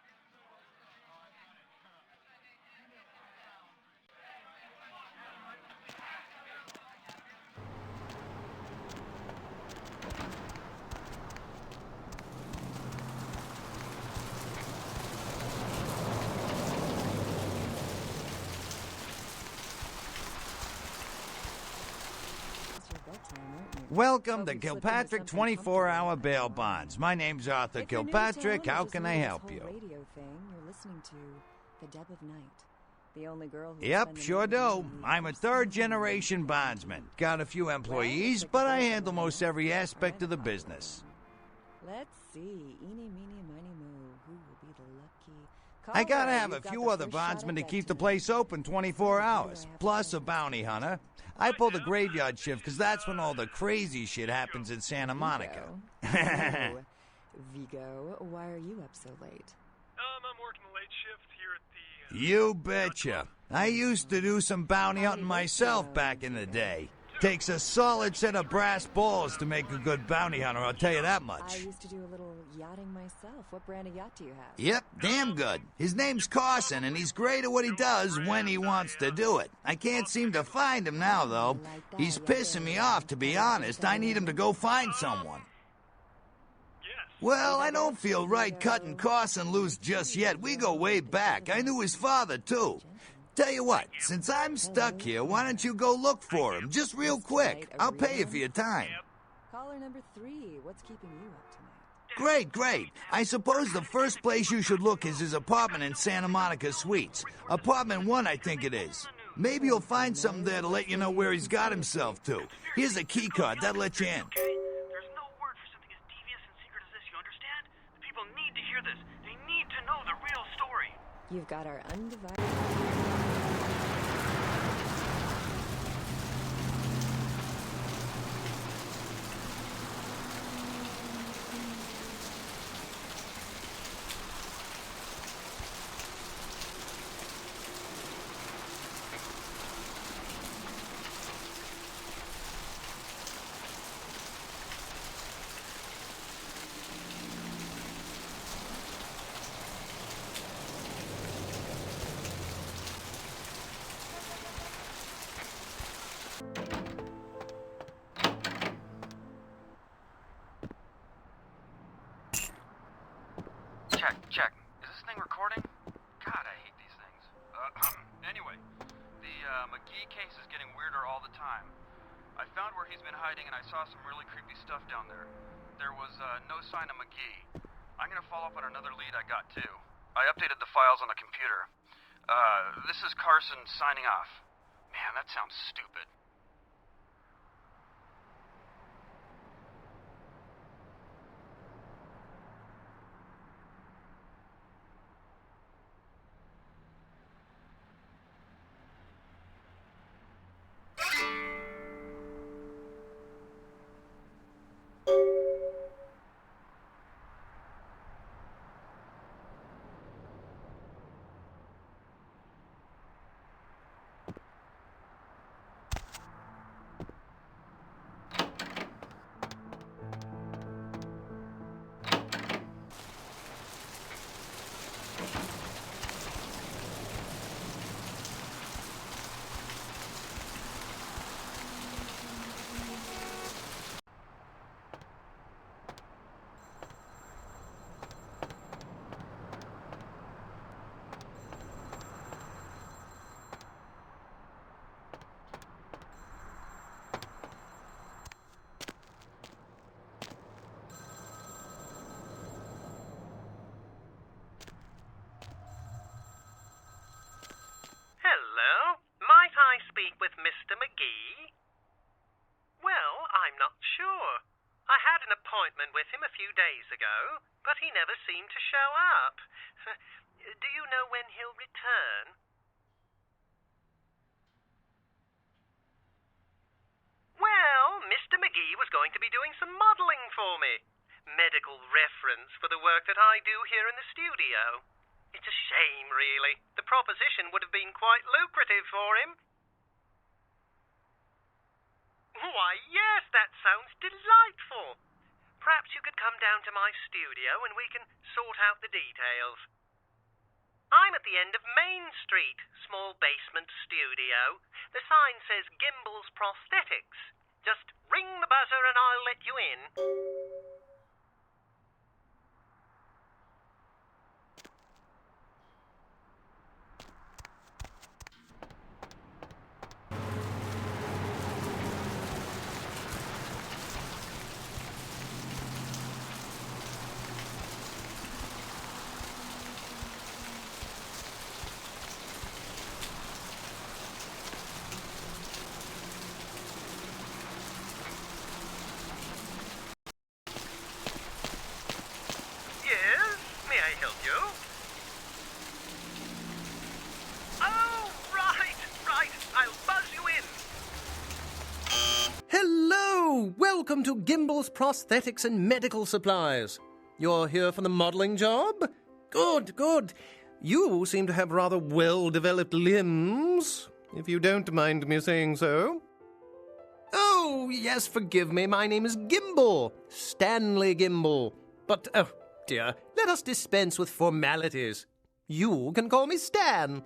Welcome to Kilpatrick 24-hour bail bonds. My name's Arthur If you're new to Kilpatrick. town, How just can know I this help whole you? Radio thing you're listening to, the Deb of Night, the only girl who Yep, sure do. I'm a third-generation bondsman. Got a few employees, but I handle most every aspect of the business. Let's see, eeny, meeny, miny, mo, who will be the lucky... I gotta Caller, have a you've got few the other first shot bondsmen to at keep the tonight. place open 24 hours, plus a bounty hunter. I pull the graveyard shift because that's when all the crazy shit happens in Santa Monica. Vigo. Vigo, why are you up so late? I'm working the late shift here at the... You betcha. I used to do some bounty hunting myself back in the day. Takes a solid set of brass balls to make a good bounty hunter, I'll tell you that I much. used to do a little yachting myself. What brand of yacht do you have? Yep, damn good. His name's Carson, and he's great at what he does when he wants to do it. I can't seem to find him now, though. He's pissing me off, to be honest. I need him to go find someone. Well, I don't feel right cutting Carson loose just yet. We go way back. I knew his father, too. Tell you what, since I'm stuck here, why don't you go look for him? Just real quick. I'll pay you for your time. Caller number 3, what's keeping you up tonight? Great, great. I suppose the first place you should look is his apartment in Santa Monica Suites. Apartment 1, I think it is. Maybe you'll find something there to let you know where he's got himself to. Here's a key card. That'll let you in. There's no word for something as devious and secret as this, you understand? The people need to hear this. They need to know the real story. You've got our undivided... Check. Is this thing recording? God, I hate these things. Anyway, the McGee case is getting weirder all the time. I found where he's been hiding and I saw some really creepy stuff down there. There was no sign of McGee. I'm gonna follow up on another lead I got too. I updated the files on the computer. This is Carson signing off. Man, that sounds stupid. Hello? Might I speak with Mr. McGee? Well, I'm not sure. I had an appointment with him a few days ago, but he never seemed to show up. Do you know when he'll return? Well, Well, Mr. McGee was going to be doing some modeling for me. Medical reference for the work that I do here in the studio. It's a shame, really. The proposition would have been quite lucrative for him. Why, yes, that sounds delightful. Perhaps you could come down to my studio and we can sort out the details. I'm at the end of Main Street, small basement studio. The sign says Gimbel's Prosthetics. Just ring the buzzer and I'll let you in. Welcome to Gimbel's Prosthetics and Medical Supplies. You're here for the modeling job? Good, good. You seem to have rather well-developed limbs, if you don't mind me saying so. Oh, yes, forgive me. My name is Gimbel, Stanley Gimbel. But, oh, dear, let us dispense with formalities. You can call me Stan.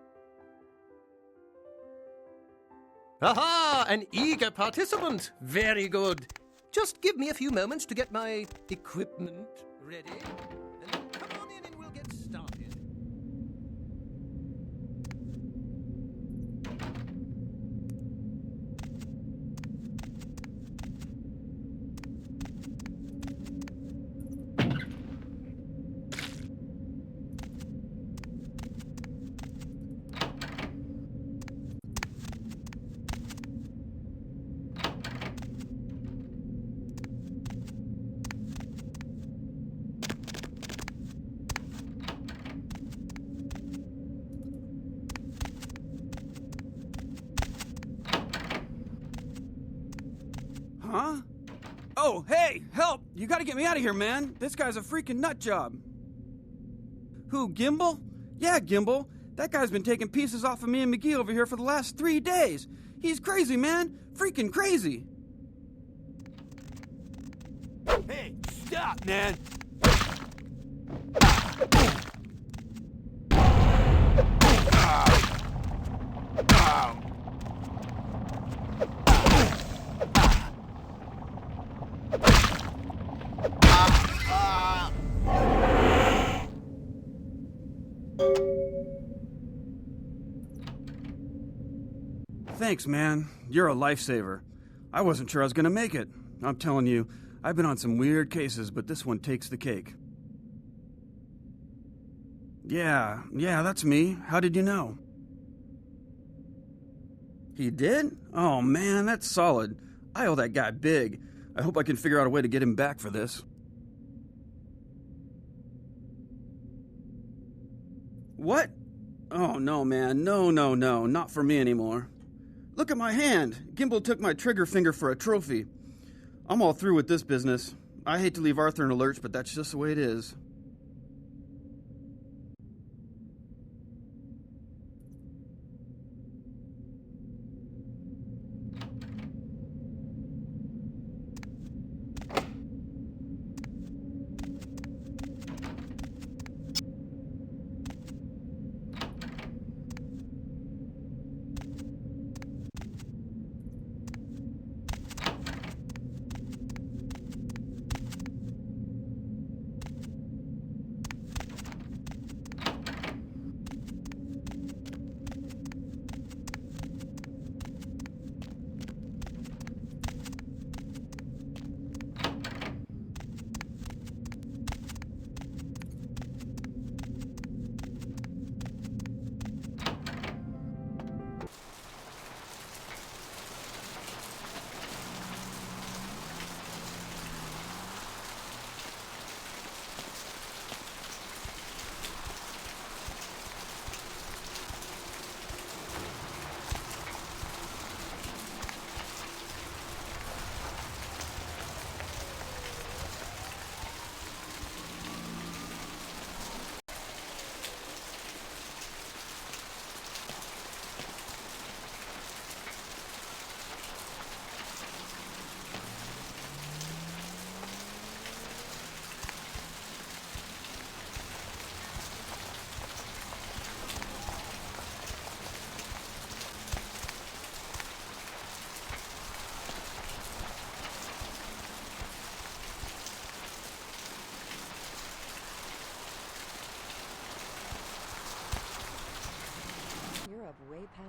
Aha! An eager participant. Very good. Just give me a few moments to get my equipment ready, and then come on in and we'll get started. Huh? Oh, hey, help! You gotta get me out of here, man. This guy's a freaking nut job. Who, Gimbel? Yeah, Gimbel. That guy's been taking pieces off of me and McGee over here for the last 3 days. He's crazy, man. Freaking crazy. Hey, stop, man! Thanks, man. You're a lifesaver. I wasn't sure I was gonna make it. I'm telling you, I've been on some weird cases, but this one takes the cake. Yeah, that's me. How did you know? He did? Oh, man, that's solid. I owe that guy big. I hope I can figure out a way to get him back for this. What? Oh, no, man. No, not for me anymore. Look at my hand. Gimbel took my trigger finger for a trophy. I'm all through with this business. I hate to leave Arthur in a lurch, but that's just the way it is.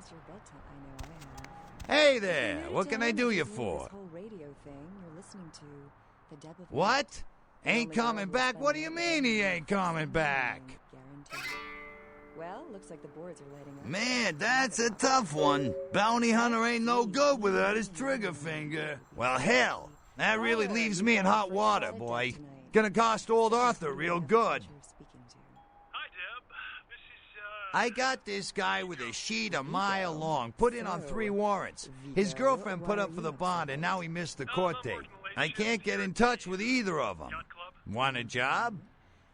past your bedtime. I know I have. Hey there, what can I do you This for? whole radio thing you're listening to, the depth of What? Ain't coming back? What do you mean he ain't coming back? guaranteed. Well, looks like the boards are lighting up. Man, that's a tough one. Bounty hunter ain't no good without his trigger finger. Well, hell, that really leaves me in hot water, boy. Gonna cost old Arthur real good. I got this guy with a sheet a mile long, put in on 3 warrants. His girlfriend put up for the bond, and now he missed the court date. I can't get in touch with either of them. Want a job?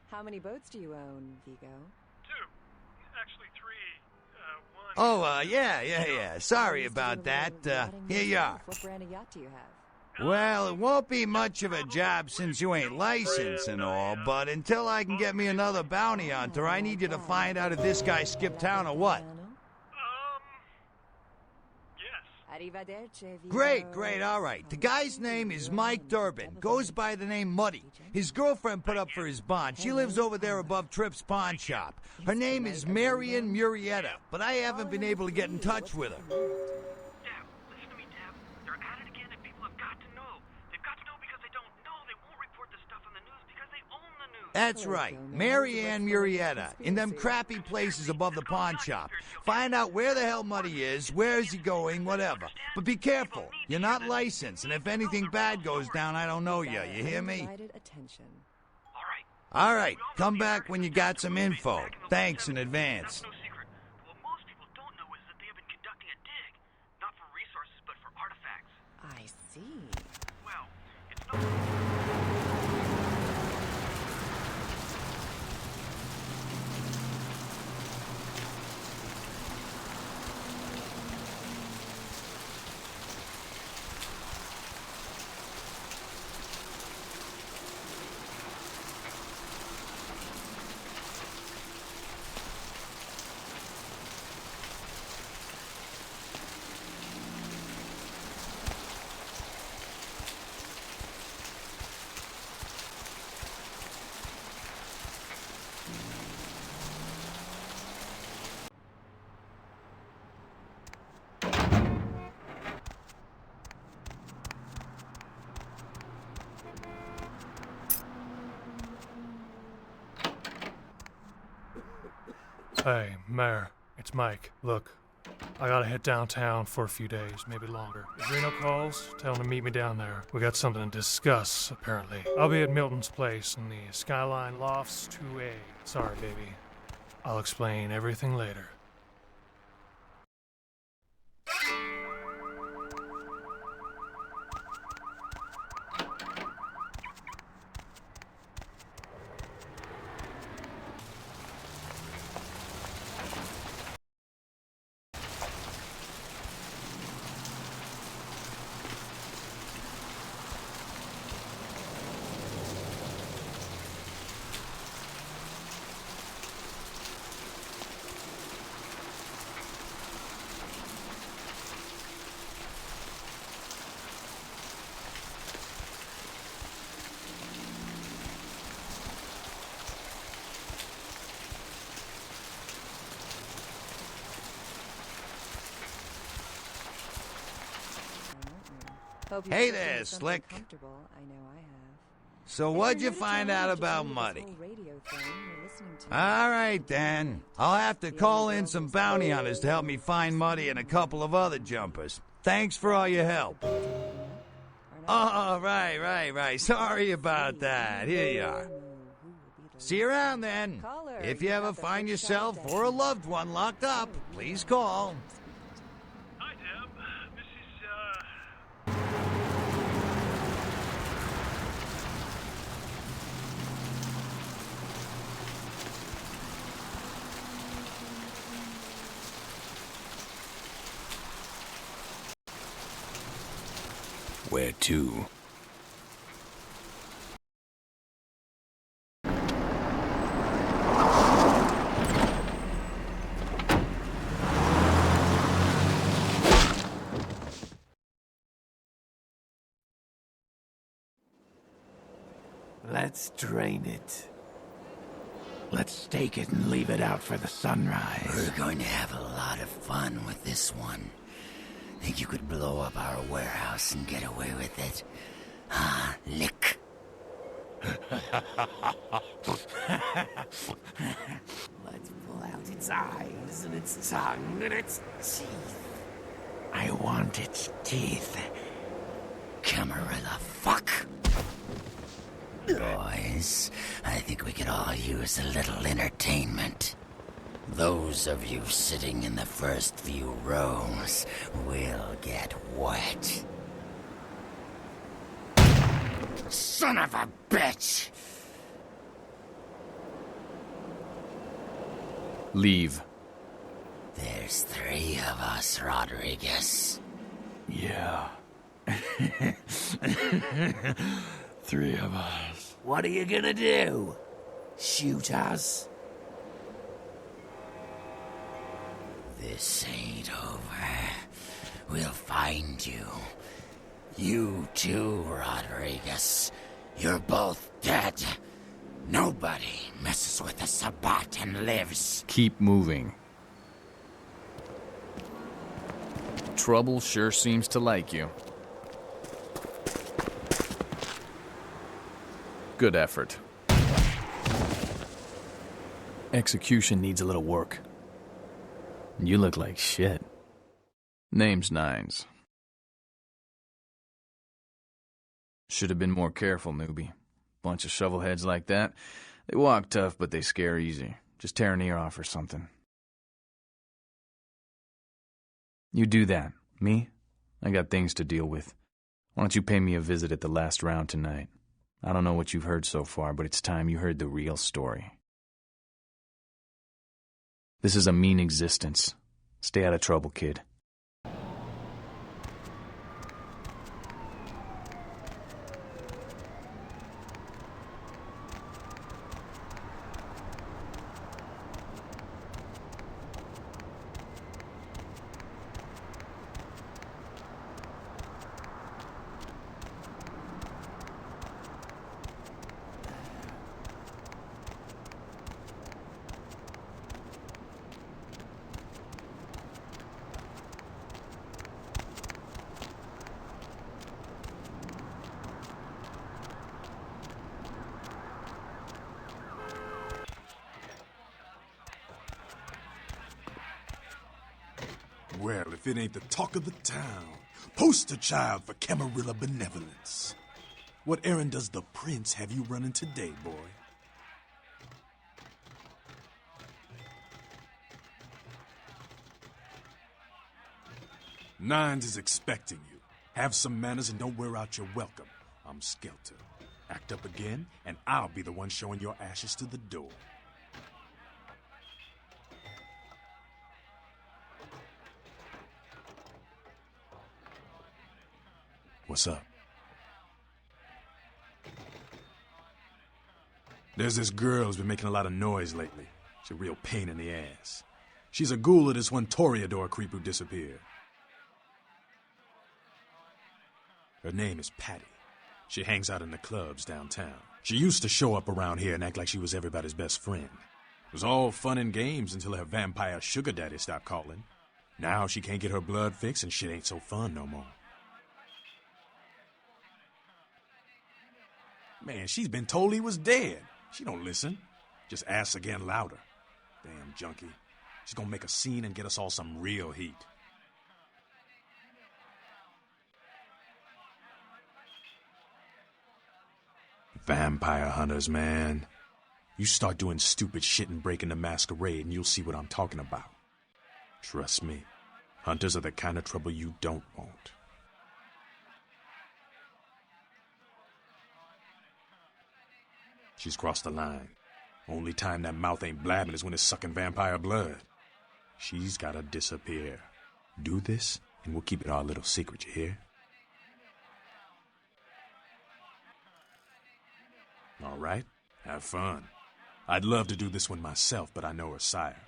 How many boats do you own, Vigo? 2. Actually 3. 1. Oh, yeah. Sorry about that. Here you are. What brand of yacht do you have? Well, it won't be much of a job since you ain't licensed and all, but until I can get me another bounty hunter, I need you to find out if this guy skipped town or what. Arrivederci, Vigo. Great, all right. The guy's name is Mike Durbin. Goes by the name Muddy. His girlfriend put up for his bond. She lives over there above Tripp's pawn shop. Her name is Marian Murrieta, but I haven't been able to get in touch with her. Deb, listen to me, Deb. They're at it again, and people have got to know. They've got to know because they don't know. They won't report the stuff on the news because they own the news. That's right, Marianne Murrieta, in them crappy places above the pawn shop. Find out where the hell Muddy is, where is he going, whatever. But be careful, you're not licensed, and if anything bad goes down, I don't know you hear me? Attention. All right, come back when you got some info. Thanks in advance. What most people don't know is that they have been conducting a dig. Not for resources, but for artifacts. I see. Well, it's no... Hey, Mayor, it's Mike. Look, I gotta head downtown for a few days, maybe longer. If Reno calls, tell him to meet me down there. We got something to discuss, apparently. I'll be at Milton's place in the Skyline Lofts 2A. Sorry, baby. I'll explain everything later. Hope you're Hey still there, feeling something Slick. comfortable. I know I have. So If what'd you're you new to find town, out just about remember this Muddy? whole radio thing you're listening to. All right, then. I'll have to call in some bounty hunters to help me find Muddy and a couple of other jumpers. Thanks for all your help. Oh, right. Sorry about that. Here you are. See you around then. If you ever find yourself or a loved one locked up, please call. Hi, Deb. This is, Where to? Let's drain it. Let's stake it and leave it out for the sunrise. We're going to have a lot of fun with this one. Think you could blow up our warehouse and get away with it? Ah, lick. Let's pull out its eyes and its tongue and its teeth. I want its teeth. Camarilla, fuck. Boys, I think we could all use a little entertainment. Those of you sitting in the first few rows will get wet. Son of a bitch! Leave. There's 3 of us, Rodriguez. Yeah. 3 of us. What are you gonna do? Shoot us? This ain't over. We'll find you. You too, Rodriguez. You're both dead. Nobody messes with a Sabbat and lives. Keep moving. Trouble sure seems to like you. Good effort. Execution needs a little work. You look like shit. Name's Nines. Should have been more careful, newbie. Bunch of shovelheads like that. They walk tough, but they scare easy. Just tear an ear off or something. You do that. Me? I got things to deal with. Why don't you pay me a visit at the last round tonight? I don't know what you've heard so far, but it's time you heard the real story. This is a mean existence. Stay out of trouble, kid. Well, if it ain't the talk of the town, poster child for Camarilla benevolence. What errand does the prince have you running today, boy? Nines is expecting you. Have some manners and don't wear out your welcome. I'm Skelter. Act up again, and I'll be the one showing your ashes to the door. What's up? There's this girl who's been making a lot of noise lately. She's a real pain in the ass. She's a ghoul of this one Toreador creep who disappeared. Her name is Patty. She hangs out in the clubs downtown. She used to show up around here and act like she was everybody's best friend. It was all fun and games until her vampire sugar daddy stopped calling. Now she can't get her blood fixed and shit ain't so fun no more. Man, she's been told he was dead. She don't listen. Just asks again louder. Damn junkie. She's gonna make a scene and get us all some real heat. Vampire hunters, man. You start doing stupid shit and breaking the Masquerade and you'll see what I'm talking about. Trust me, hunters are the kind of trouble you don't want. She's crossed the line. Only time that mouth ain't blabbing is when it's sucking vampire blood. She's gotta disappear. Do this, and we'll keep it our little secret, you hear? All right, have fun. I'd love to do this one myself, but I know her sire.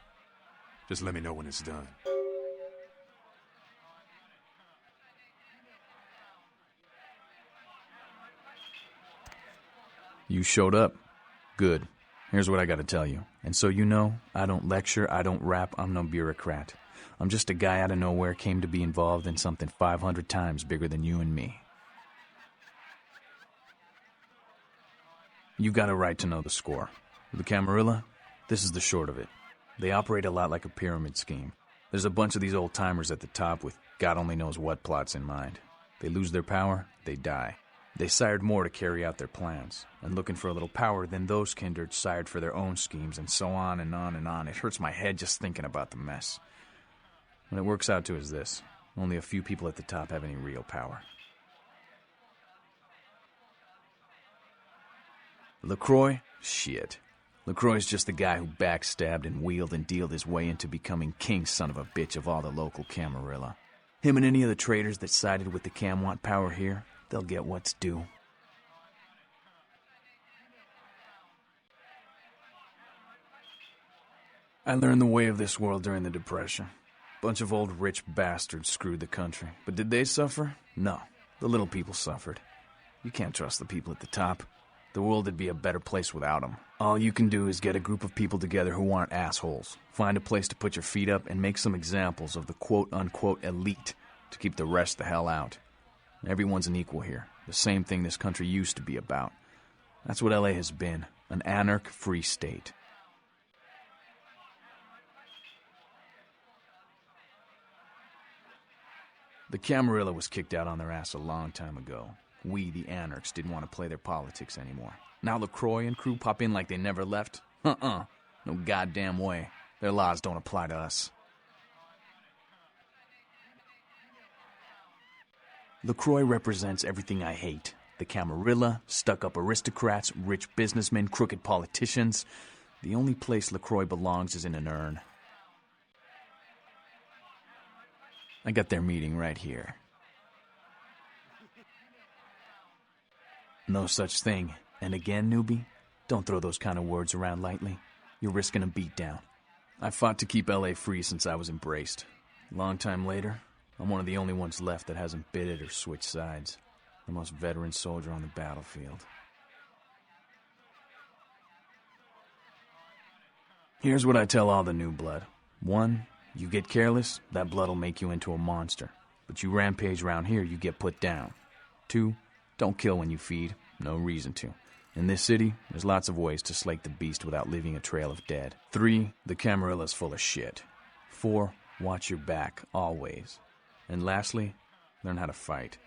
Just let me know when it's done. You showed up. Good. Here's what I gotta tell you. And so you know, I don't lecture, I don't rap, I'm no bureaucrat. I'm just a guy out of nowhere came to be involved in something 500 times bigger than you and me. You got a right to know the score. The Camarilla, this is the short of it. They operate a lot like a pyramid scheme. There's a bunch of these old-timers at the top with God only knows what plots in mind. They lose their power, they die. They sired more to carry out their plans, and looking for a little power, then those kindred sired for their own schemes, and so on and on and on. It hurts my head just thinking about the mess. What it works out to is this. Only a few people at the top have any real power. LaCroix? Shit. LaCroix's just the guy who backstabbed and wheeled and dealed his way into becoming king son of a bitch of all the local Camarilla. Him and any of the traitors that sided with the Cam want power here, they'll get what's due. I learned the way of this world during the Depression. Bunch of old rich bastards screwed the country. But did they suffer? No. The little people suffered. You can't trust the people at the top. The world would be a better place without them. All you can do is get a group of people together who aren't assholes. Find a place to put your feet up and make some examples of the quote-unquote elite to keep the rest the hell out. Everyone's an equal here. The same thing this country used to be about. That's what LA has been. An anarch-free state. The Camarilla was kicked out on their ass a long time ago. We, the anarchs, didn't want to play their politics anymore. Now LaCroix and crew pop in like they never left? No goddamn way. Their laws don't apply to us. LaCroix represents everything I hate. The Camarilla, stuck-up aristocrats, rich businessmen, crooked politicians. The only place LaCroix belongs is in an urn. I got their meeting right here. No such thing. And again, newbie, don't throw those kind of words around lightly. You're risking a beatdown. I fought to keep LA free since I was embraced. Long time later, I'm one of the only ones left that hasn't bid it or switched sides. The most veteran soldier on the battlefield. Here's what I tell all the new blood. 1, you get careless, that blood'll make you into a monster. But you rampage around here, you get put down. 2, don't kill when you feed. No reason to. In this city, there's lots of ways to slake the beast without leaving a trail of dead. 3, the Camarilla's full of shit. 4, watch your back, always. And lastly, learn how to fight.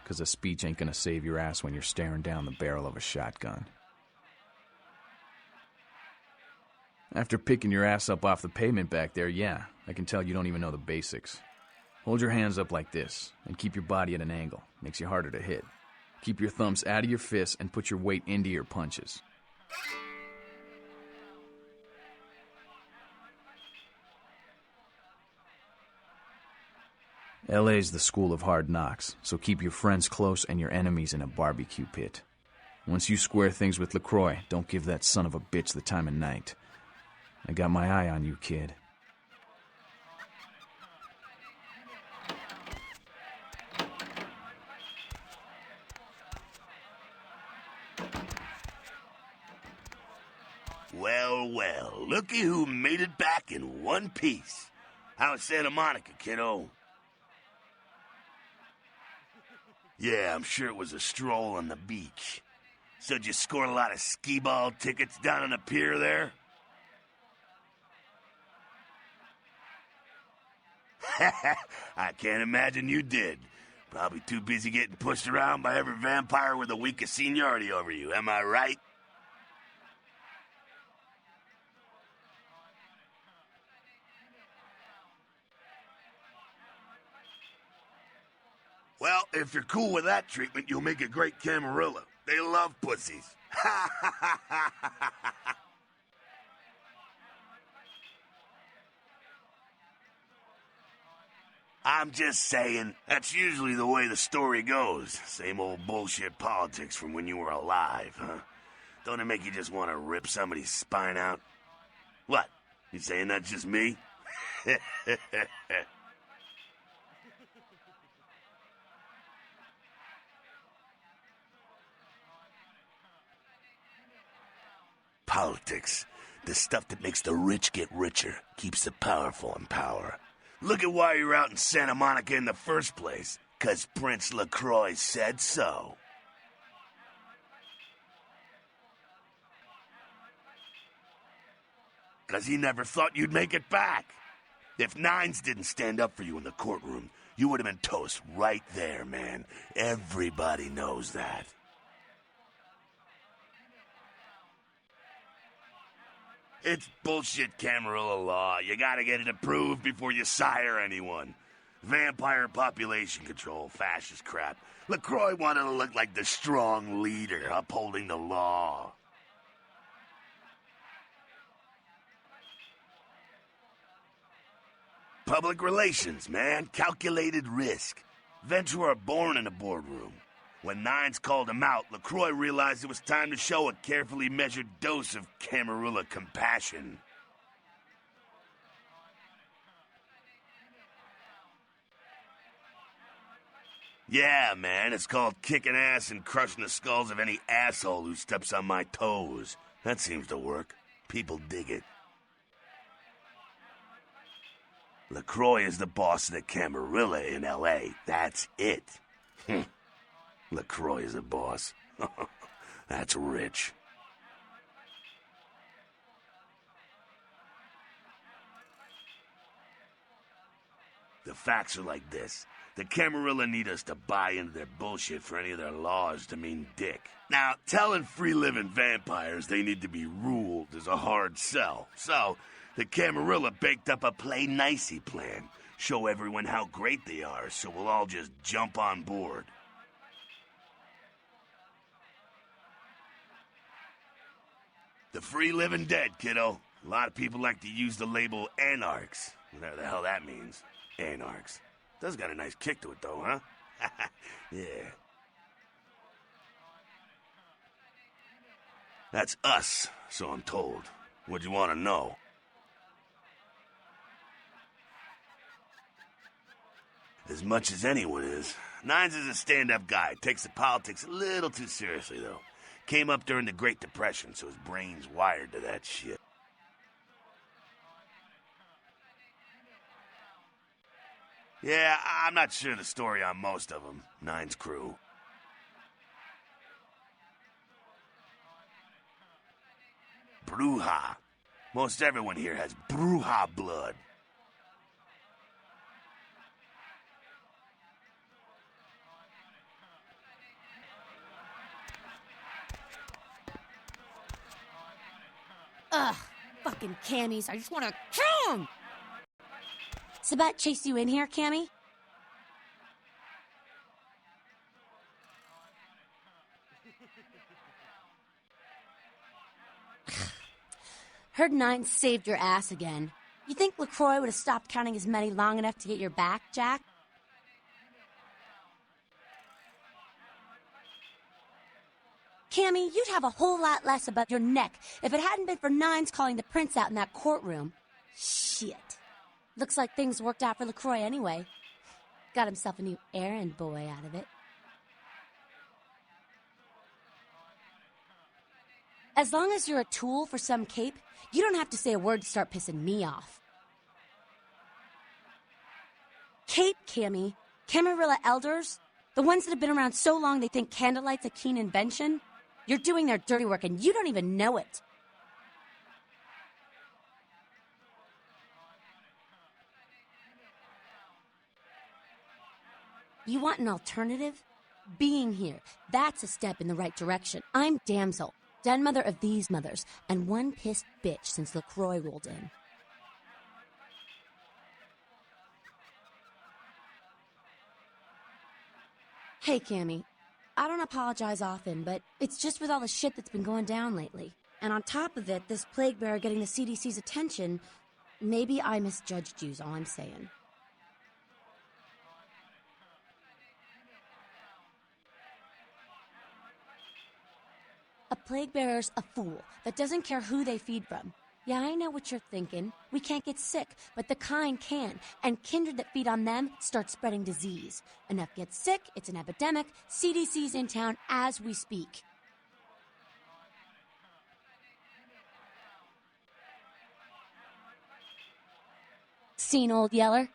'Cause a speech ain't gonna save your ass when you're staring down the barrel of a shotgun. After picking your ass up off the pavement back there, yeah, I can tell you don't even know the basics. Hold your hands up like this, and keep your body at an angle. Makes you harder to hit. Keep your thumbs out of your fists and put your weight into your punches. LA's the school of hard knocks, so keep your friends close and your enemies in a barbecue pit. Once you square things with LaCroix, don't give that son of a bitch the time of night. I got my eye on you, kid. Well, well, looky who made it back in one piece. How's Santa Monica, kiddo? Yeah, I'm sure it was a stroll on the beach. So did you score a lot of skee-ball tickets down on the pier there? I can't imagine you did. Probably too busy getting pushed around by every vampire with the weakest seniority over you, am I right? Well, if you're cool with that treatment, you'll make a great Camarilla. They love pussies. I'm just saying, that's usually the way the story goes. Same old bullshit politics from when you were alive, huh? Don't it make you just want to rip somebody's spine out? What? You saying that's just me? Politics. The stuff that makes the rich get richer, keeps the powerful in power. Look at why you're out in Santa Monica in the first place. 'Cause Prince LaCroix said so. Because he never thought you'd make it back. If Nines didn't stand up for you in the courtroom, you would have been toast right there, man. Everybody knows that. It's bullshit Camarilla law. You gotta get it approved before you sire anyone. Vampire population control, fascist crap. LaCroix wanted to look like the strong leader upholding the law. Public relations, man. Calculated risk. Ventura born in a boardroom. When Nines called him out, LaCroix realized it was time to show a carefully measured dose of Camarilla compassion. Yeah, man, it's called kicking ass and crushing the skulls of any asshole who steps on my toes. That seems to work. People dig it. LaCroix is the boss of the Camarilla in L.A. That's it. LaCroix is a boss. That's rich. The facts are like this. The Camarilla need us to buy into their bullshit for any of their laws to mean dick. Now, telling free-living vampires they need to be ruled is a hard sell. So, the Camarilla baked up a play-nicey plan. Show everyone how great they are, so we'll all just jump on board. The free-living dead, kiddo. A lot of people like to use the label anarchs. Whatever the hell that means. Anarchs. Does got a nice kick to it, though, huh? Yeah. That's us, so I'm told. What'd you want to know? As much as anyone is. Nines is a stand-up guy. Takes the politics a little too seriously, though. Came up during the Great Depression, so his brain's wired to that shit. Yeah, I'm not sure the story on most of them. Nines crew. Bruja. Most everyone here has Bruja blood. Ugh, fucking cammies. I just want to kill them. Sabat chased you in here, Cammy? Heard Nines saved your ass again. You think LaCroix would have stopped counting his money long enough to get your back, Jack? Cammy, you'd have a whole lot less above your neck if it hadn't been for Nines calling the prince out in that courtroom. Shit. Looks like things worked out for LaCroix anyway. Got himself a new errand boy out of it. As long as you're a tool for some cape, you don't have to say a word to start pissing me off. Cape, Cammy. Camarilla elders? The ones that have been around so long they think candlelight's a keen invention? You're doing their dirty work and you don't even know it. You want an alternative? Being here, that's a step in the right direction. I'm Damsel, den mother of these mothers, and one pissed bitch since LaCroix rolled in. Hey, Cammy. I don't apologize often, but it's just with all the shit that's been going down lately. And on top of it, this plague bearer getting the CDC's attention, maybe I misjudged you's all I'm saying. A plague bearer's a fool that doesn't care who they feed from. Yeah, I know what you're thinking. We can't get sick, but the kind can. And kindred that feed on them start spreading disease. Enough get sick, it's an epidemic. CDC's in town as we speak. Seen Old Yeller?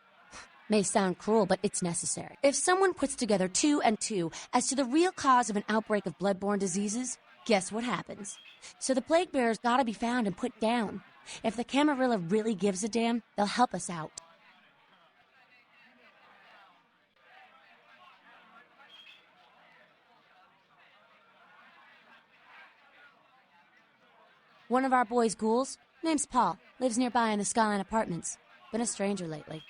May sound cruel, but it's necessary. If someone puts together 2 and 2 as to the real cause of an outbreak of bloodborne diseases, guess what happens? So the plague bearers gotta be found and put down. If the Camarilla really gives a damn, they'll help us out. One of our boys' ghouls, name's Paul, lives nearby in the Skyline Apartments. Been a stranger lately.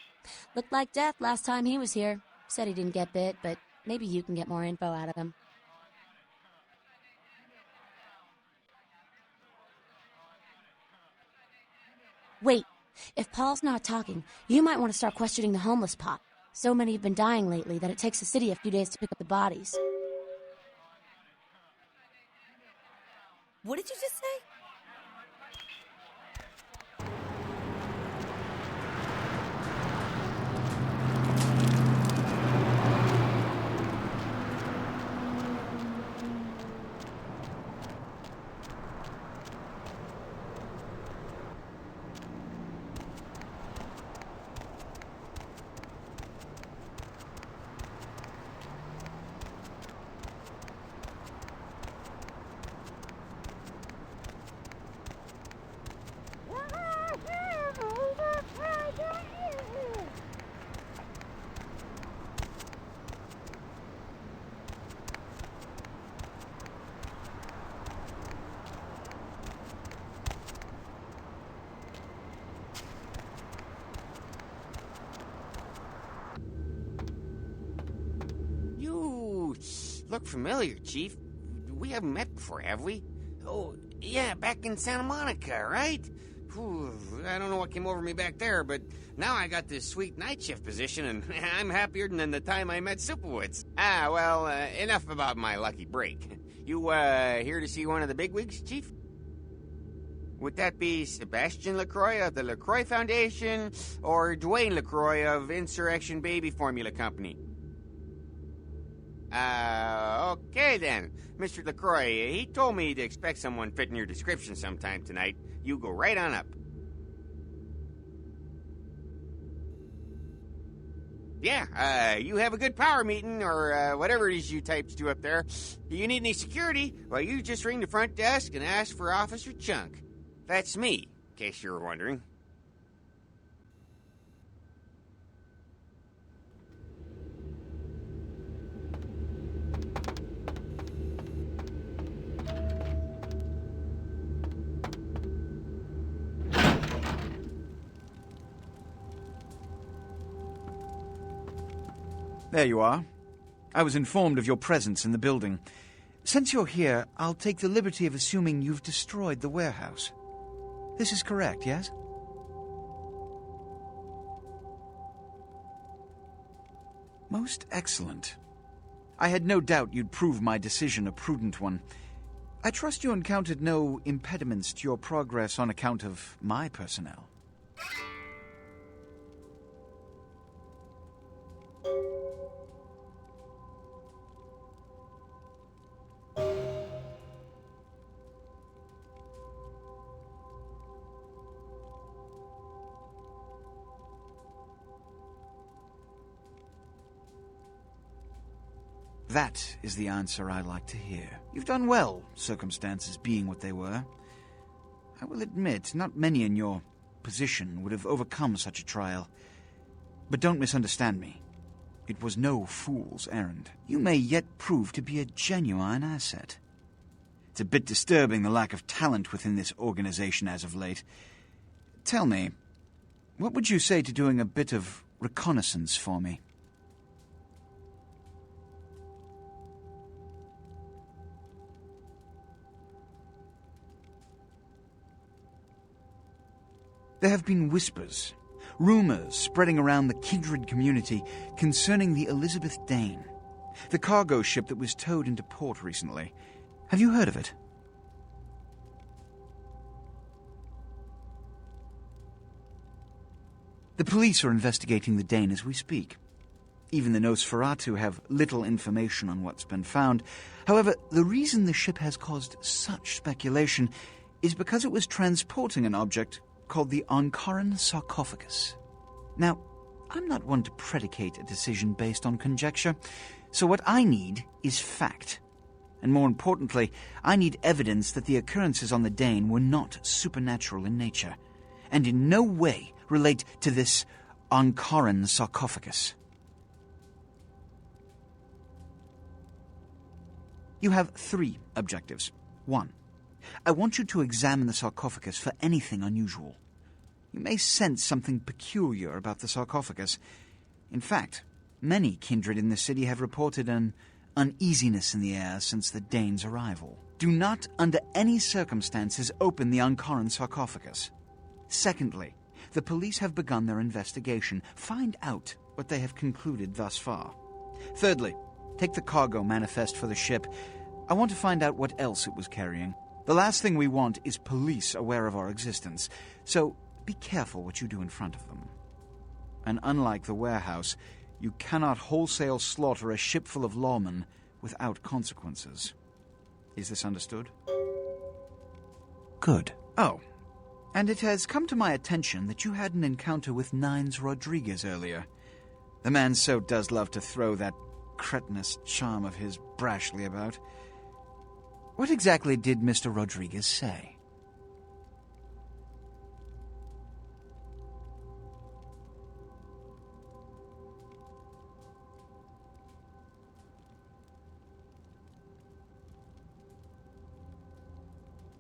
Looked like death last time he was here. Said he didn't get bit, but maybe you can get more info out of him. Wait, if Paul's not talking, you might want to start questioning the homeless pot. So many have been dying lately that it takes the city a few days to pick up the bodies. What did you just say? You look familiar, Chief. We haven't met before, have we? Oh, yeah, back in Santa Monica, right? Whew, I don't know what came over me back there, but now I got this sweet night shift position, and I'm happier than the time I met Supowitz. Well, enough about my lucky break. You, here to see one of the bigwigs, Chief? Would that be Sebastian LaCroix of the LaCroix Foundation, or Dwayne LaCroix of Insurrection Baby Formula Company? Okay then. Mr. LaCroix, he told me to expect someone fitting your description sometime tonight. You go right on up. Yeah, you have a good power meeting, or whatever it is you types do up there. Do you need any security? Well, you just ring the front desk and ask for Officer Chunk. That's me, in case you were wondering. There you are. I was informed of your presence in the building. Since you're here, I'll take the liberty of assuming you've destroyed the warehouse. This is correct, yes? Most excellent. I had no doubt you'd prove my decision a prudent one. I trust you encountered no impediments to your progress on account of my personnel. That is the answer I like to hear. You've done well, circumstances being what they were. I will admit, not many in your position would have overcome such a trial. But don't misunderstand me. It was no fool's errand. You may yet prove to be a genuine asset. It's a bit disturbing, the lack of talent within this organization as of late. Tell me, what would you say to doing a bit of reconnaissance for me? There have been whispers, rumors spreading around the kindred community concerning the Elizabeth Dane, the cargo ship that was towed into port recently. Have you heard of it? The police are investigating the Dane as we speak. Even the Nosferatu have little information on what's been found. However, the reason the ship has caused such speculation is because it was transporting an object called the Ankaran sarcophagus. Now, I'm not one to predicate a decision based on conjecture, so what I need is fact. And more importantly, I need evidence that the occurrences on the Dane were not supernatural in nature, and in no way relate to this Ankaran sarcophagus. You have 3 objectives. 1. I want you to examine the sarcophagus for anything unusual. You may sense something peculiar about the sarcophagus. In fact, many kindred in the city have reported an uneasiness in the air since the Dane's arrival. Do not, under any circumstances, open the Ankaran sarcophagus. Secondly, the police have begun their investigation. Find out what they have concluded thus far. Thirdly, take the cargo manifest for the ship. I want to find out what else it was carrying. The last thing we want is police aware of our existence, so be careful what you do in front of them. And unlike the warehouse, you cannot wholesale slaughter a ship full of lawmen without consequences. Is this understood? Good. Oh, and it has come to my attention that you had an encounter with Nines Rodriguez earlier. The man so does love to throw that cretinous charm of his brashly about. What exactly did Mr. Rodriguez say?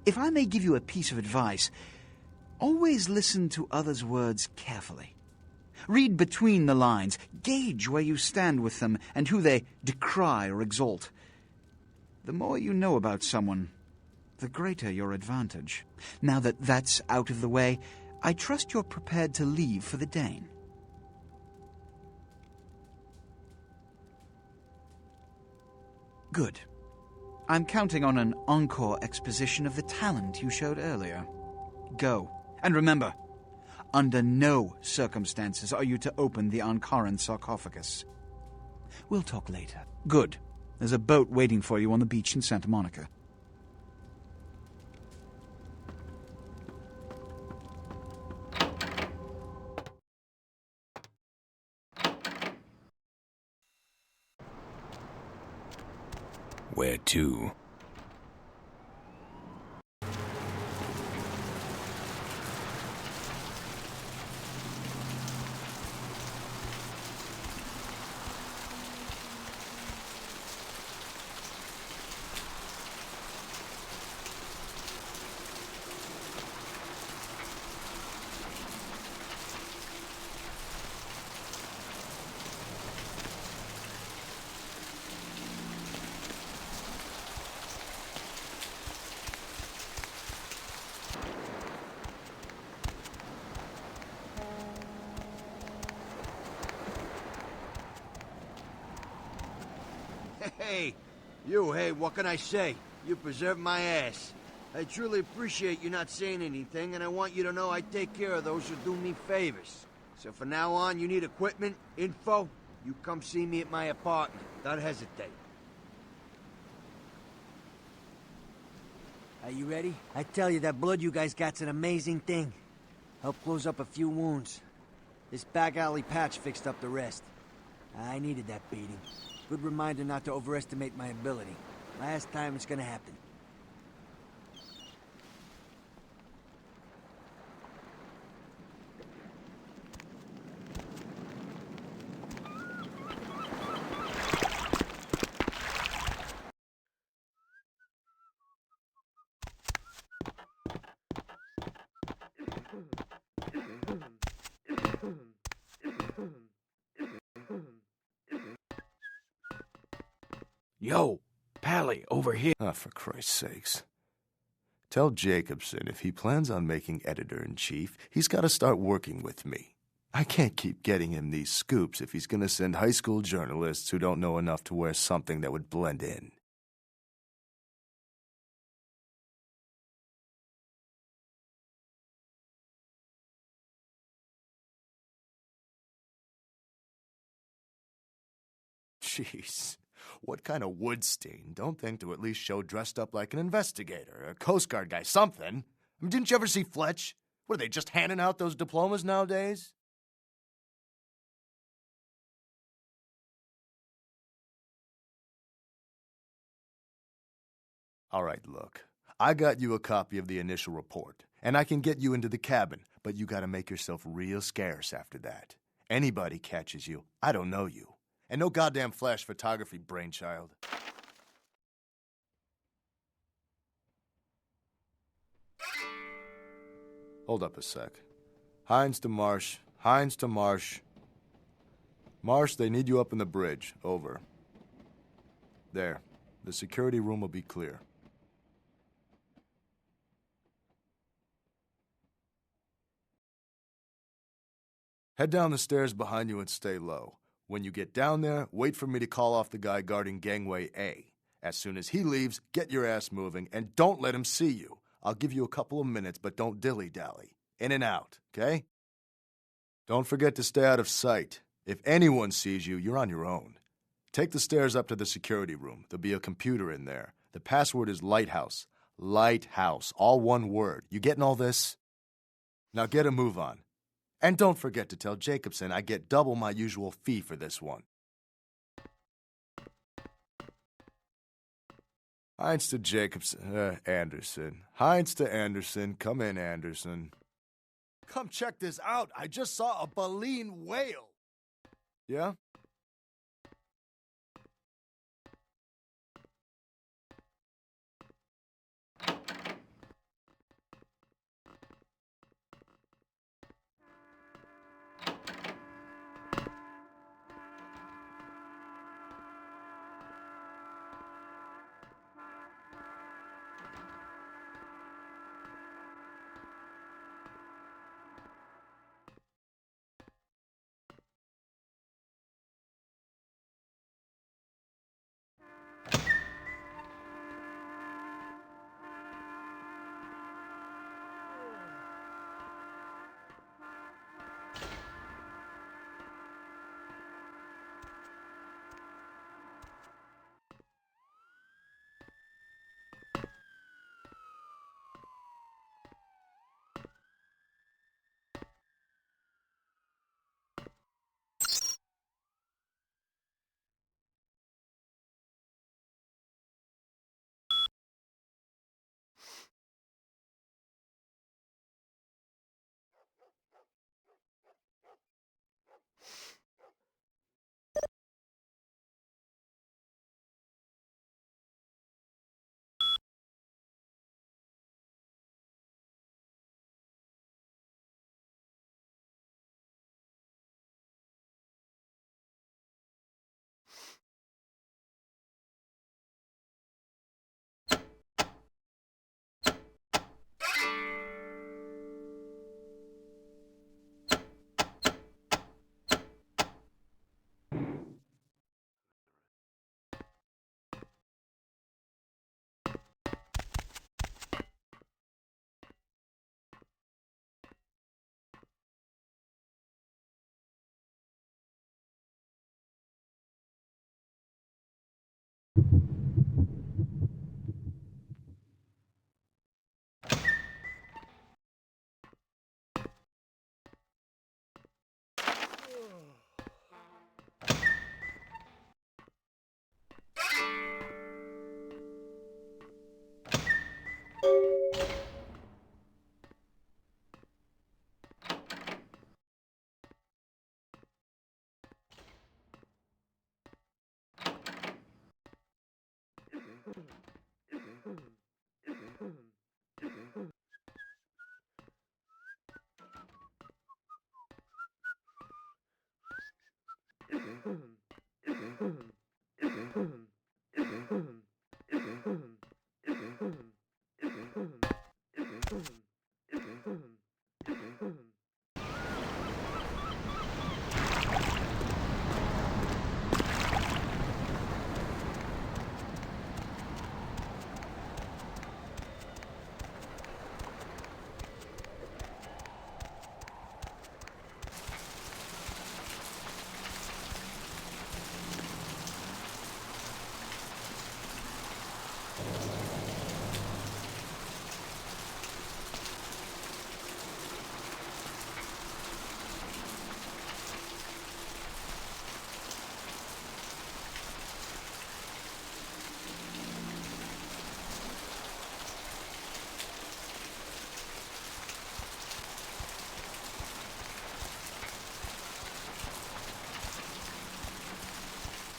If I may give you a piece of advice, always listen to others' words carefully. Read between the lines, gauge where you stand with them and who they decry or exalt. The more you know about someone, the greater your advantage. Now that that's out of the way, I trust you're prepared to leave for the Dane. Good. I'm counting on an encore exposition of the talent you showed earlier. Go. And remember, under no circumstances are you to open the Ankaran sarcophagus. We'll talk later. Good. There's a boat waiting for you on the beach in Santa Monica. Where to? Hey, what can I say? You preserved my ass. I truly appreciate you not saying anything, and I want you to know I take care of those who do me favors. So from now on, you need equipment, info, you come see me at my apartment. Don't hesitate. Are you ready? I tell you, that blood you guys got's an amazing thing. Helped close up a few wounds. This back alley patch fixed up the rest. I needed that beating. Good reminder not to overestimate my ability. Last time it's gonna happen. Yo, Pally, over here. Ah, for Christ's sakes. Tell Jacobson if he plans on making editor-in-chief, he's got to start working with me. I can't keep getting him these scoops if he's going to send high school journalists who don't know enough to wear something that would blend in. Jeez. What kind of Woodstein don't think to at least show dressed up like an investigator, a Coast Guard guy, something? I mean, didn't you ever see Fletch? What, are they just handing out those diplomas nowadays? All right, look. I got you a copy of the initial report, and I can get you into the cabin, but you gotta make yourself real scarce after that. Anybody catches you, I don't know you. And no goddamn flash photography, brainchild. Hold up a sec. Hines to Marsh. Hines to Marsh. Marsh, they need you up in the bridge. Over. There. The security room will be clear. Head down the stairs behind you and stay low. When you get down there, wait for me to call off the guy guarding Gangway A. As soon as he leaves, get your ass moving, and don't let him see you. I'll give you a couple of minutes, but don't dilly-dally. In and out, okay? Don't forget to stay out of sight. If anyone sees you, you're on your own. Take the stairs up to the security room. There'll be a computer in there. The password is Lighthouse. Lighthouse, all one word. You getting all this? Now get a move on. And don't forget to tell Jacobson I get double my usual fee for this one. Hines to Jacobson, Anderson. Hines to Anderson. Come in, Anderson. Come check this out. I just saw a baleen whale. Yeah?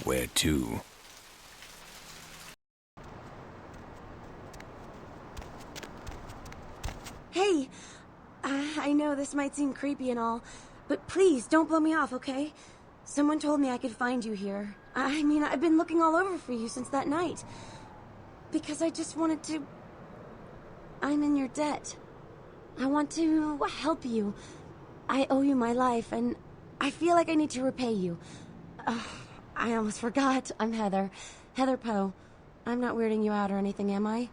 Where to? Hey, I know this might seem creepy and all, but please don't blow me off, okay? Someone told me I could find you here. I mean, I've been looking all over for you since that night. Because I just wanted to... I'm in your debt. I want to help you. I owe you my life, and I feel like I need to repay you. I almost forgot. I'm Heather. Heather Poe. I'm not weirding you out or anything, am I?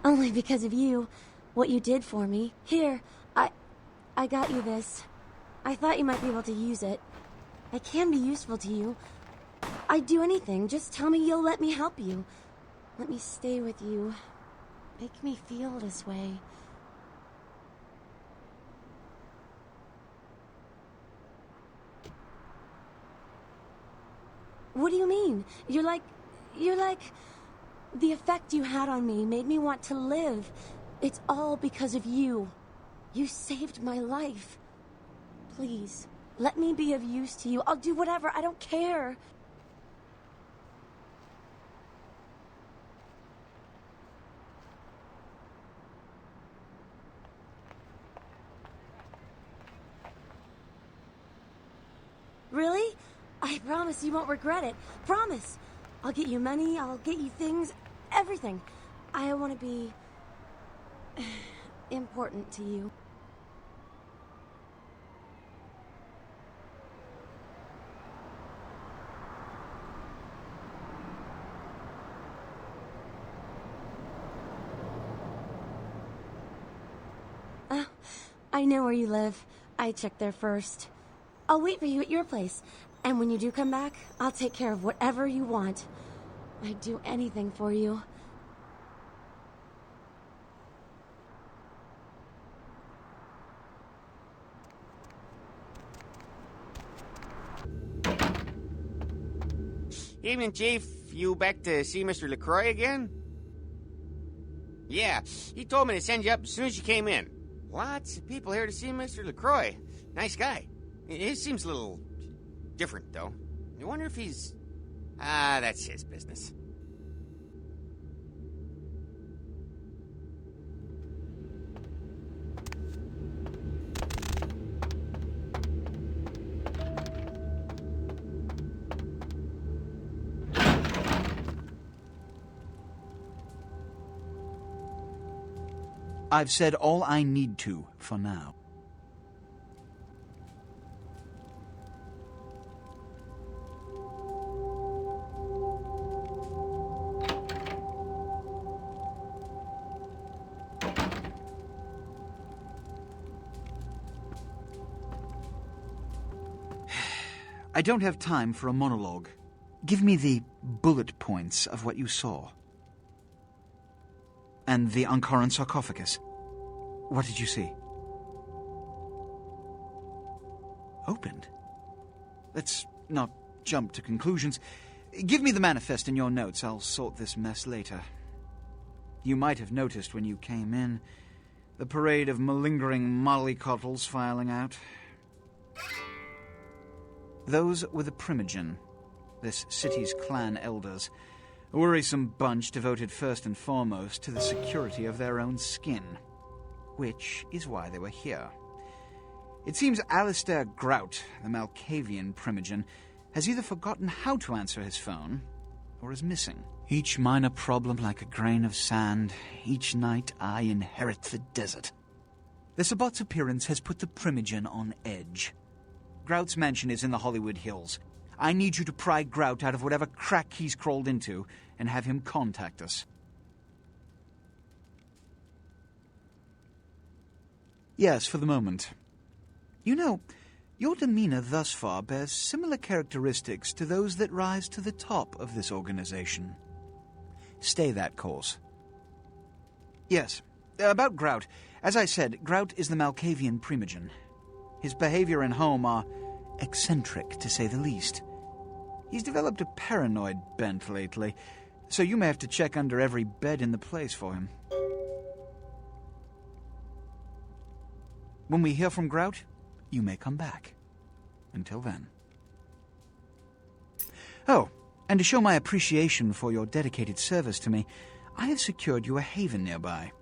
Only because of you. What you did for me. Here, I got you this. I thought you might be able to use it. I can be useful to you. I'd do anything. Just tell me you'll let me help you. Let me stay with you. Make me feel this way. What do you mean? You're like... The effect you had on me made me want to live. It's all because of you. You saved my life. Please, let me be of use to you. I'll do whatever. I don't care. Really? I promise you won't regret it. Promise. I'll get you money, I'll get you things, everything. I want to be... important to you. I know where you live. I checked there first. I'll wait for you at your place. And when you do come back, I'll take care of whatever you want. I'd do anything for you. Evening, Chief. You back to see Mr. LaCroix again? Yeah, he told me to send you up as soon as you came in. Lots of people here to see Mr. LaCroix. Nice guy. He seems a little different, though. I wonder if he's... that's his business. I've said all I need to for now. I don't have time for a monologue. Give me the bullet points of what you saw. And the Ankaran sarcophagus. What did you see? Opened? Let's not jump to conclusions. Give me the manifest in your notes. I'll sort this mess later. You might have noticed when you came in the parade of malingering mollycoddles filing out. Those were the Primogen, this city's clan elders. A worrisome bunch devoted first and foremost to the security of their own skin, which is why they were here. It seems Alistair Grout, the Malkavian Primogen, has either forgotten how to answer his phone, or is missing. Each minor problem like a grain of sand, each night I inherit the desert. The Sabbat's appearance has put the Primogen on edge. Grout's mansion is in the Hollywood Hills. I need you to pry Grout out of whatever crack he's crawled into and have him contact us. Yes, for the moment. You know, your demeanor thus far bears similar characteristics to those that rise to the top of this organization. Stay that course. Yes, about Grout. As I said, Grout is the Malkavian Primogen. His behavior and home are eccentric, to say the least. He's developed a paranoid bent lately. So you may have to check under every bed in the place for him. When we hear from Grout, you may come back. Until then. Oh, and to show my appreciation for your dedicated service to me, I have secured you a haven nearby,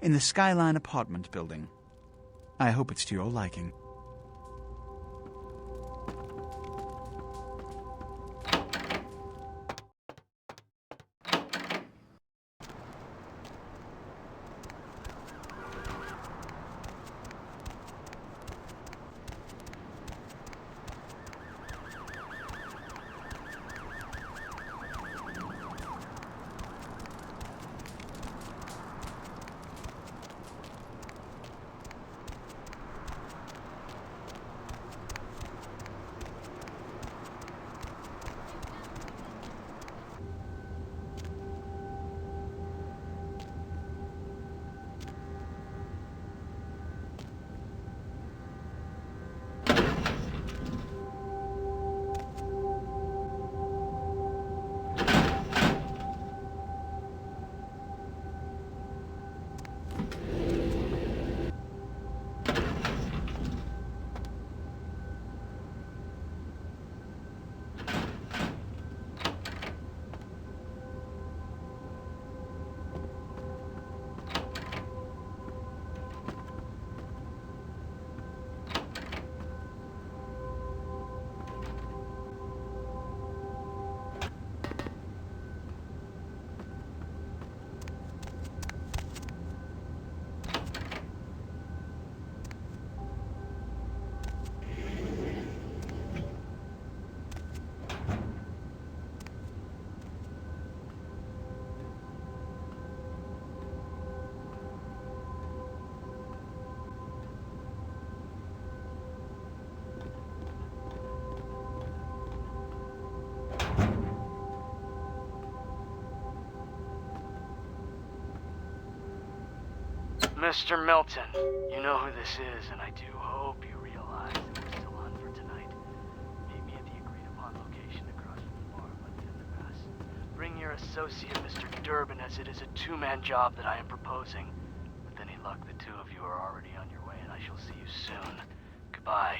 in the Skyline apartment building. I hope it's to your liking. Mr. Milton, you know who this is, and I do hope you realize that we're still on for tonight. Meet me at the agreed-upon location across from the bar by the underpass. Bring your associate, Mr. Durbin, as it is a two-man job that I am proposing. With any luck, the two of you are already on your way, and I shall see you soon. Goodbye.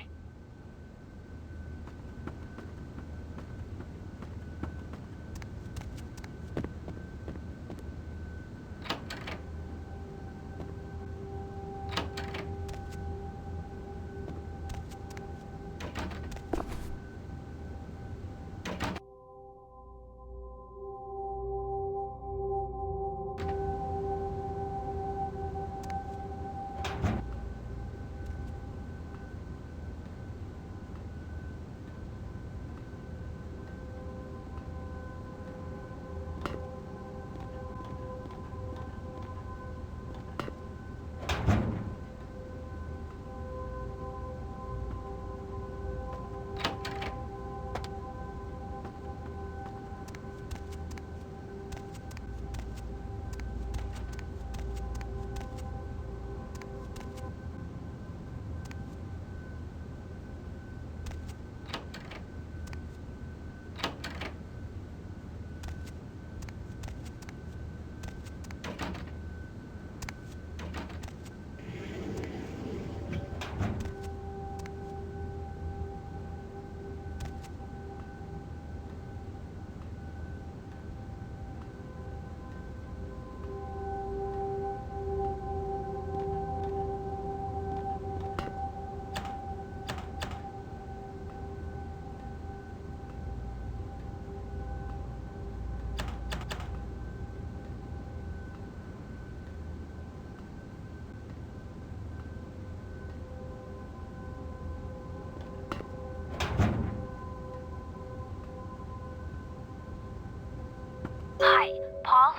Hi, Paul.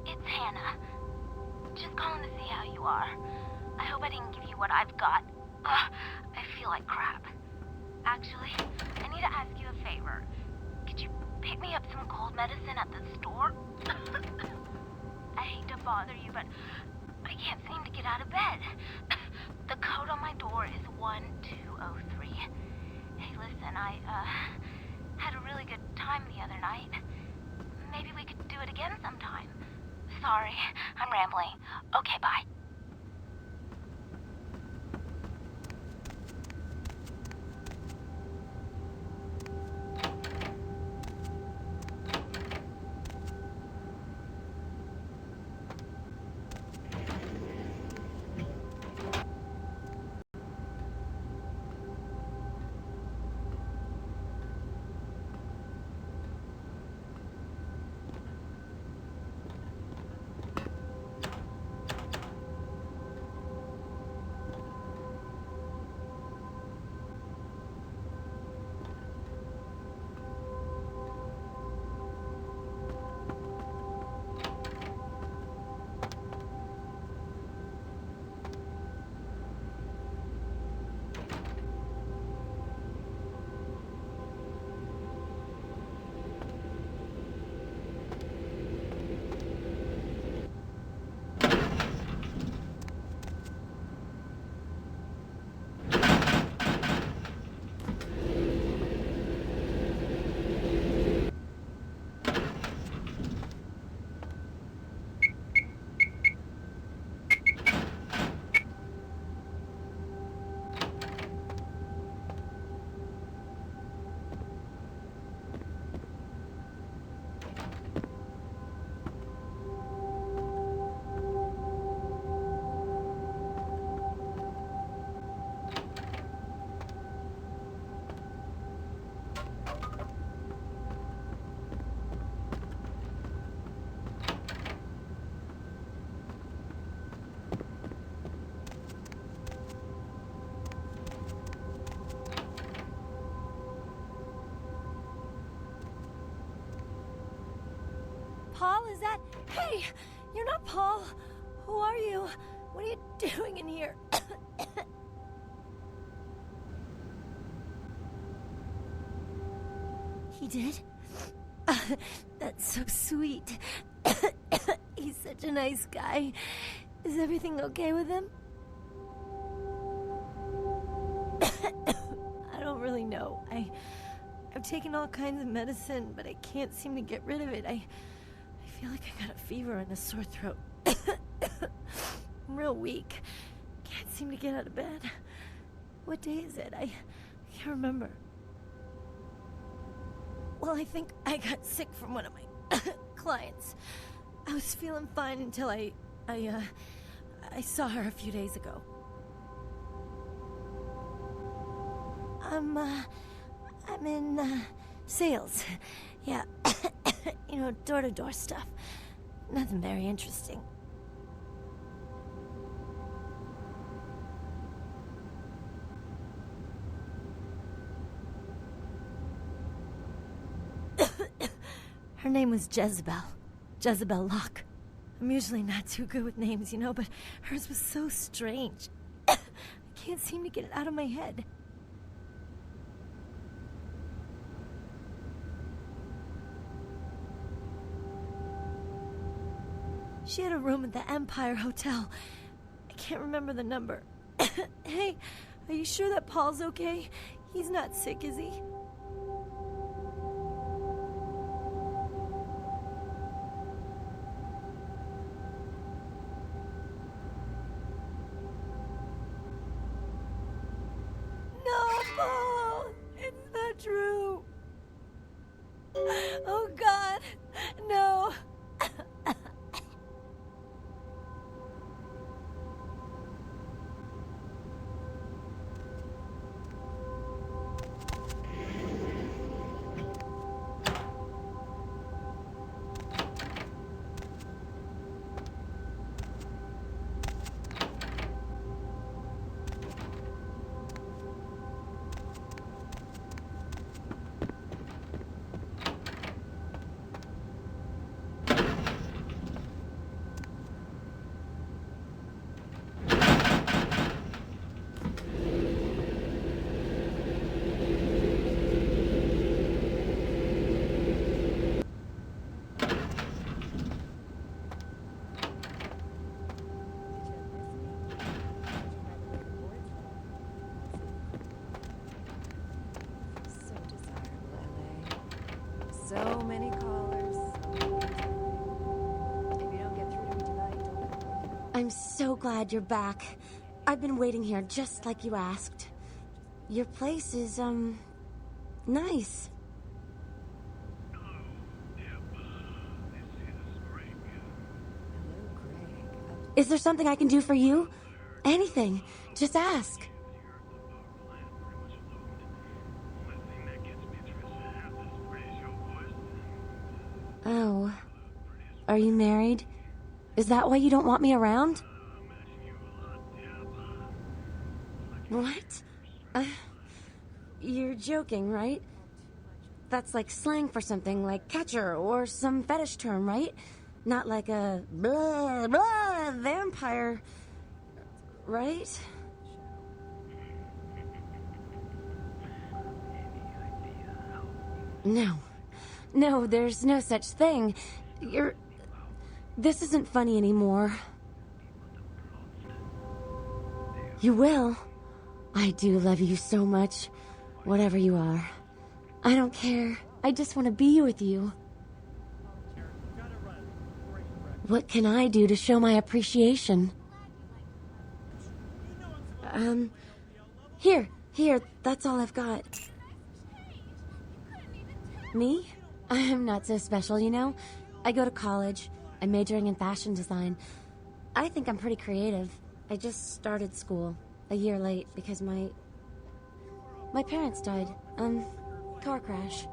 It's Hannah. Just calling to see how you are. I hope I didn't give you what I've got. I feel like crap. Actually, I need to ask you a favor. Could you pick me up some cold medicine at the store? I hate to bother you, but I can't seem to get out of bed. The code on my door is 1203. Hey, listen, I had a really good time the other night. Maybe we could do do it again sometime. Sorry, I'm rambling. Okay, bye. Paul, is that... Hey, you're not Paul. Who are you? What are you doing in here? He did? That's so sweet. He's such a nice guy. Is everything okay with him? I don't really know. I've taken all kinds of medicine, but I can't seem to get rid of it. I feel like I got a fever and a sore throat. I'm real weak. Can't seem to get out of bed. What day is it? I can't remember. Well, I think I got sick from one of my clients. I was feeling fine until I saw her a few days ago. I'm in sales. Yeah. You know, door-to-door stuff. Nothing very interesting. Her name was Jezebel. Jezebel Locke. I'm usually not too good with names, you know, but hers was so strange. I can't seem to get it out of my head. She had a room at the Empire Hotel. I can't remember the number. Hey, are you sure that Paul's okay? He's not sick, is he? No, Paul! It's not true! Oh, God! No! So many callers. So many I'm so glad you're back. I've been waiting here just like you asked. Your place is, nice. Is there something I can do for you? Anything. Just ask. Oh. Are you married? Is that why you don't want me around? What? You're joking, right? That's like slang for something like catcher or some fetish term, right? Not like a blah, blah, vampire, right? No. No, there's no such thing. This isn't funny anymore. You will. I do love you so much, whatever you are. I don't care. I just want to be with you. What can I do to show my appreciation? Here, that's all I've got. Me? I'm not so special, you know? I go to college. I'm majoring in fashion design. I think I'm pretty creative. I just started school a year late because my parents died. Car crash.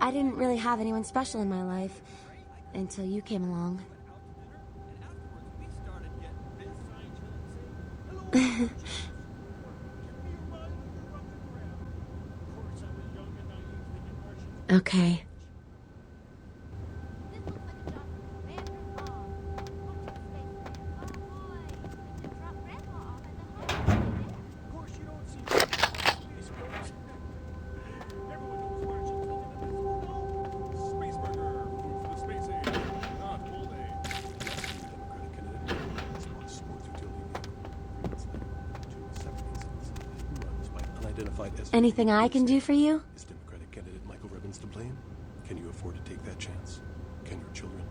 I didn't really have anyone special in my life until you came along. Okay. Anything I can do for you? Is Democratic candidate Michael Robbins to blame? Can you afford to take that chance? Can your children?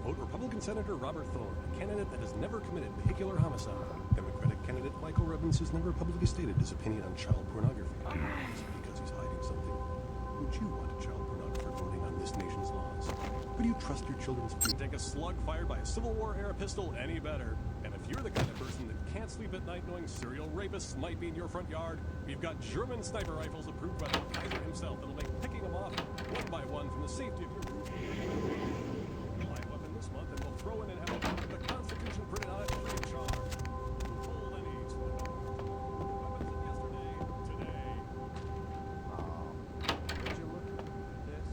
Vote Republican Senator Robert Thorne, a candidate that has never committed vehicular homicide. Democratic candidate Michael Robbins has never publicly stated his opinion on child pornography. Is it because he's hiding something? Would you want a child pornographer voting on this nation's laws? Could you trust your children's future? Take a slug fired by a Civil War-era pistol any better. And if you're the kind of person that can't sleep at night knowing serial rapists might be in your front yard, we've got German sniper rifles approved by the Kaiser himself that'll make picking them off one by one from the safety of your room. Buy a weapon this month and we'll throw in an envelope with the Constitution printed on it free of charge. Hold any to the weapons of yesterday, today. Would you look at this?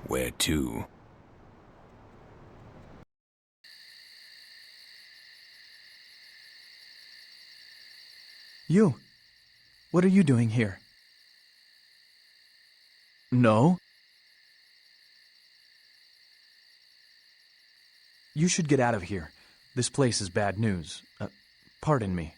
Where to? You. What are you doing here? No? You should get out of here. This place is bad news. Pardon me.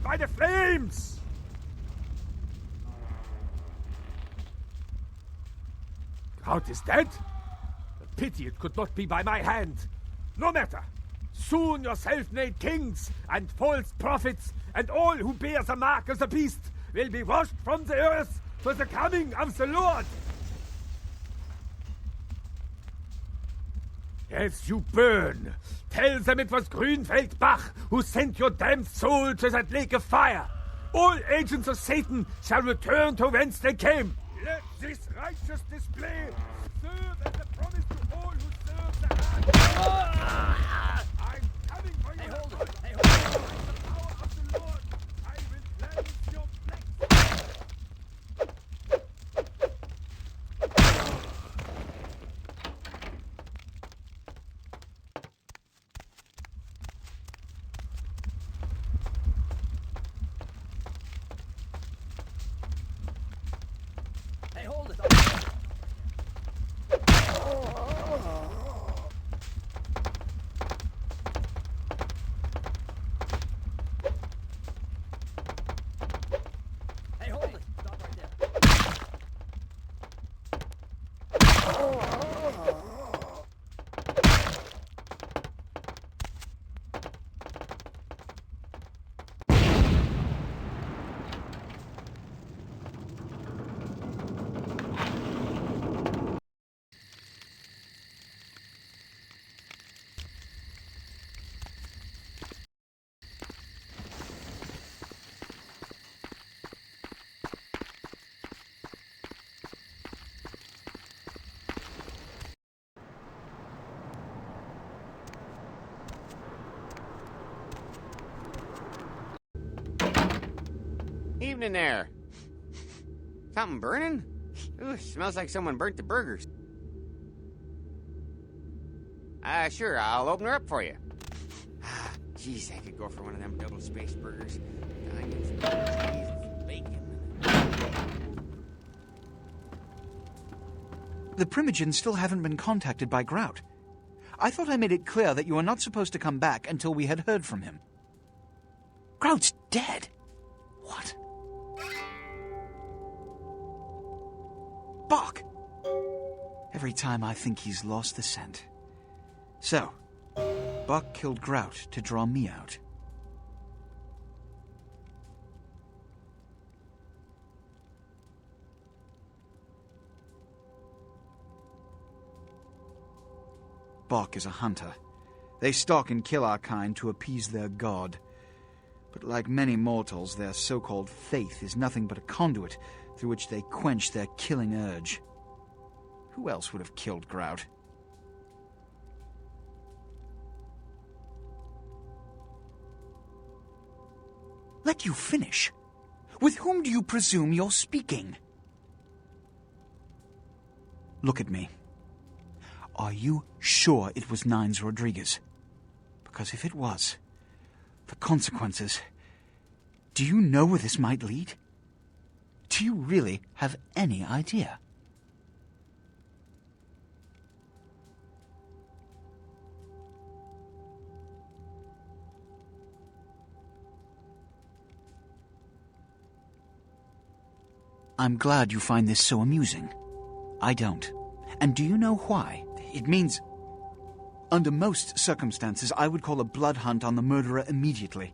By the flames! Grout is dead? A pity it could not be by my hand. No matter. Soon your self-made kings and false prophets and all who bear the mark of the beast will be washed from the earth for the coming of the Lord. As you burn, tell them it was Grünfeld Bach who sent your damned soul to that lake of fire. All agents of Satan shall return to whence they came. Let this righteous display serve as a promise to all who serve the hand. I'm coming for you. Hold it. The power of the Lord. I will cleanse your flesh. Hold it. Hey, hold it. Stop right there. Evening there. Something burning? Ooh, smells like someone burnt the burgers. Sure, I'll open her up for you. Jeez, I could go for one of them double spaced burgers. Onions, cheese, bacon. The Primogens still haven't been contacted by Grout. I thought I made it clear that you were not supposed to come back until we had heard from him. Grout's dead. What? Bach! Every time I think he's lost the scent. So, Bach killed Grout to draw me out. Bach is a hunter. They stalk and kill our kind to appease their god. But like many mortals, their so-called faith is nothing but a conduit through which they quench their killing urge. Who else would have killed Grout? Let you finish. With whom do you presume you're speaking? Look at me. Are you sure it was Nines Rodriguez? Because if it was, the consequences... Do you know where this might lead? Do you really have any idea? I'm glad you find this so amusing. I don't. And do you know why? It means... Under most circumstances, I would call a blood hunt on the murderer immediately.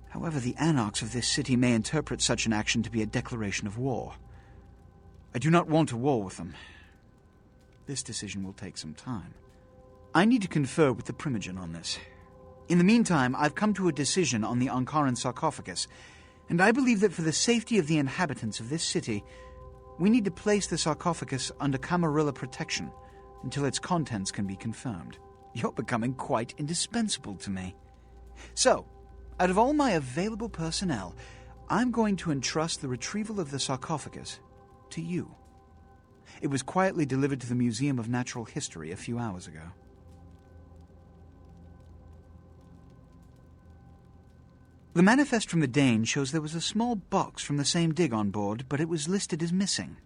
However, the anarchs of this city may interpret such an action to be a declaration of war. I do not want a war with them. This decision will take some time. I need to confer with the Primogen on this. In the meantime, I've come to a decision on the Ankaran sarcophagus, and I believe that for the safety of the inhabitants of this city, we need to place the sarcophagus under Camarilla protection until its contents can be confirmed. You're becoming quite indispensable to me. So, out of all my available personnel, I'm going to entrust the retrieval of the sarcophagus to you. It was quietly delivered to the Museum of Natural History a few hours ago. The manifest from the Dane shows there was a small box from the same dig on board, but it was listed as missing.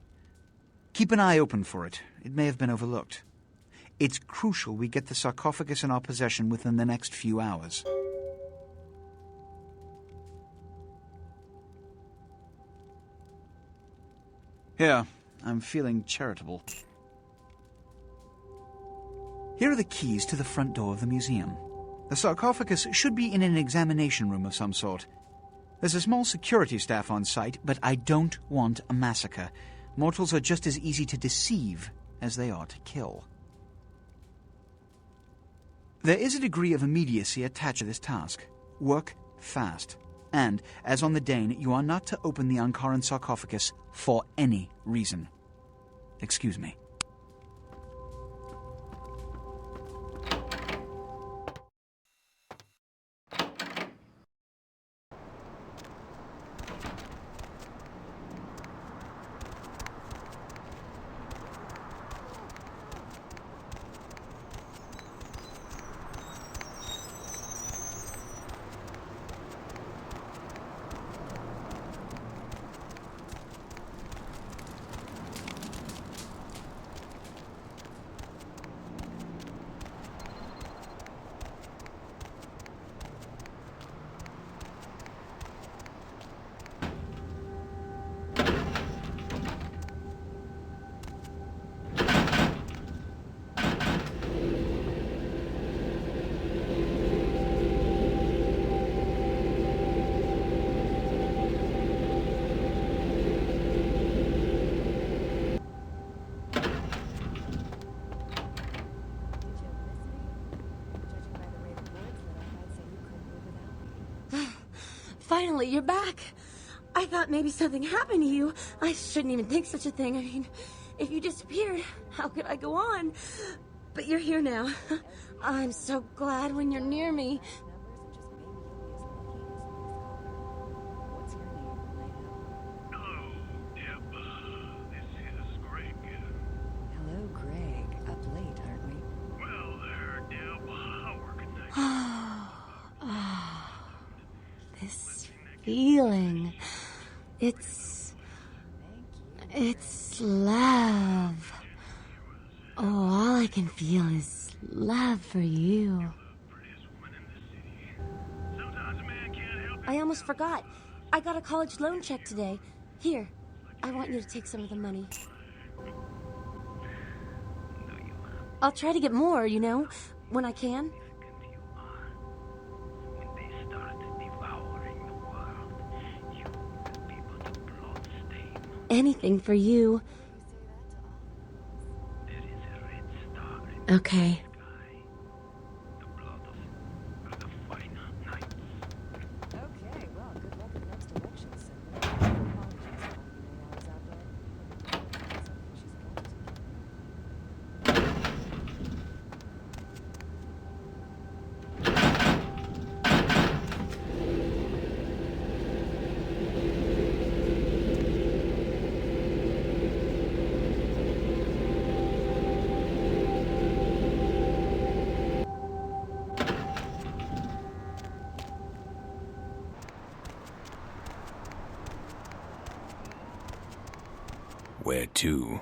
Keep an eye open for it. It may have been overlooked. It's crucial we get the sarcophagus in our possession within the next few hours. Here, I'm feeling charitable. Here are the keys to the front door of the museum. The sarcophagus should be in an examination room of some sort. There's a small security staff on site, but I don't want a massacre. Mortals are just as easy to deceive as they are to kill. There is a degree of immediacy attached to this task. Work fast. And, as on the Dane, you are not to open the Ankaran sarcophagus for any reason. Excuse me. Finally, you're back. I thought maybe something happened to you. I shouldn't even think such a thing. I mean, if you disappeared, how could I go on? But you're here now. I'm so glad when you're near me. Hello, Deb. This is Greg. Hello, Greg. Up late, aren't we? Well, there, Deb. How are things? This feeling. It's love. Oh, all I can feel is love for you. I almost forgot. I got a college loan check today. Here, I want you to take some of the money. I'll try to get more, you know, when I can. Anything for you. Okay. Okay, well, good luck in the next election, Senator. Where to?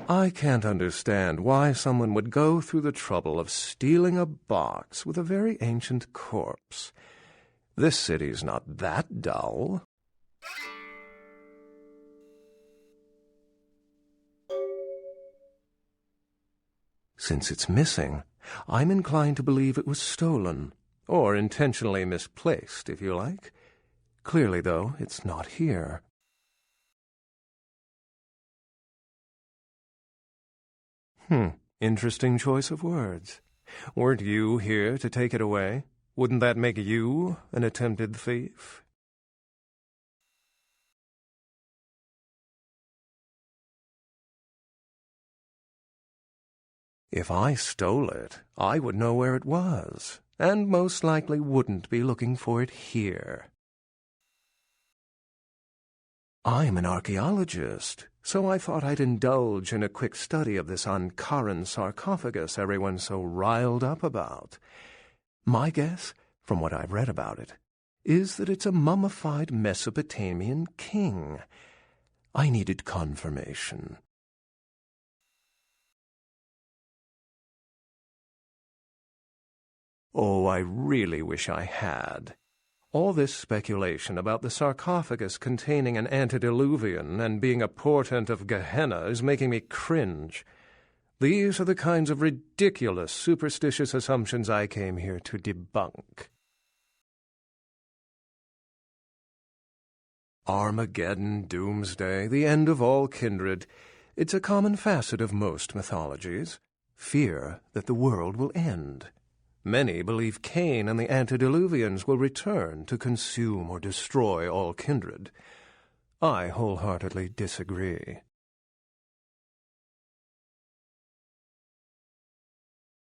I can't understand why someone would go through the trouble of stealing a box with a very ancient corpse. This city's not that dull. Since it's missing, I'm inclined to believe it was stolen, or intentionally misplaced, if you like. Clearly, though, it's not here. Interesting choice of words. Weren't you here to take it away? Wouldn't that make you an attempted thief? If I stole it, I would know where it was, and most likely wouldn't be looking for it here. I'm an archaeologist, so I thought I'd indulge in a quick study of this Ankharan sarcophagus everyone's so riled up about. My guess, from what I've read about it, is that it's a mummified Mesopotamian king. I needed confirmation. Oh, I really wish I had. All this speculation about the sarcophagus containing an antediluvian and being a portent of Gehenna is making me cringe. These are the kinds of ridiculous, superstitious assumptions I came here to debunk. Armageddon, doomsday, the end of all kindred. It's a common facet of most mythologies. Fear that the world will end. Many believe Cain and the antediluvians will return to consume or destroy all kindred. I wholeheartedly disagree.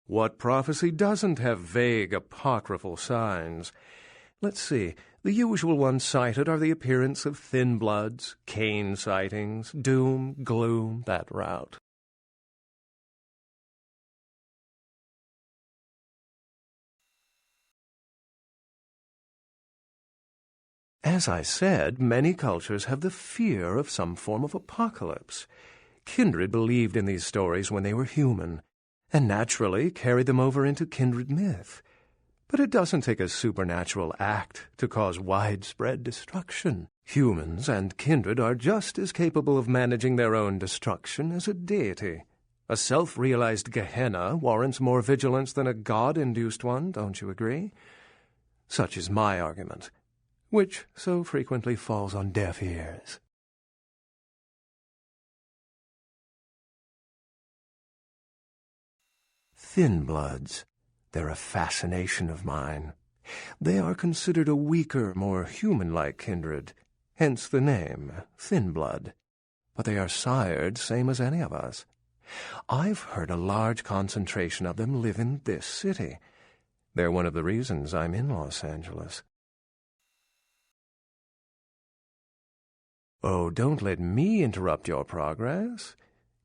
What prophecy doesn't have vague apocryphal signs? Let's see. The usual ones cited are the appearance of thin bloods, Cain sightings, doom, gloom, that route. As I said, many cultures have the fear of some form of apocalypse. Kindred believed in these stories when they were human, and naturally carried them over into kindred myth. But it doesn't take a supernatural act to cause widespread destruction. Humans and kindred are just as capable of managing their own destruction as a deity. A self-realized Gehenna warrants more vigilance than a God-induced one, don't you agree? Such is my argument, which so frequently falls on deaf ears. Thin bloods. They're a fascination of mine. They are considered a weaker, more human-like kindred, hence the name, thin blood. But they are sired same as any of us. I've heard a large concentration of them live in this city. They're one of the reasons I'm in Los Angeles. Oh, don't let me interrupt your progress,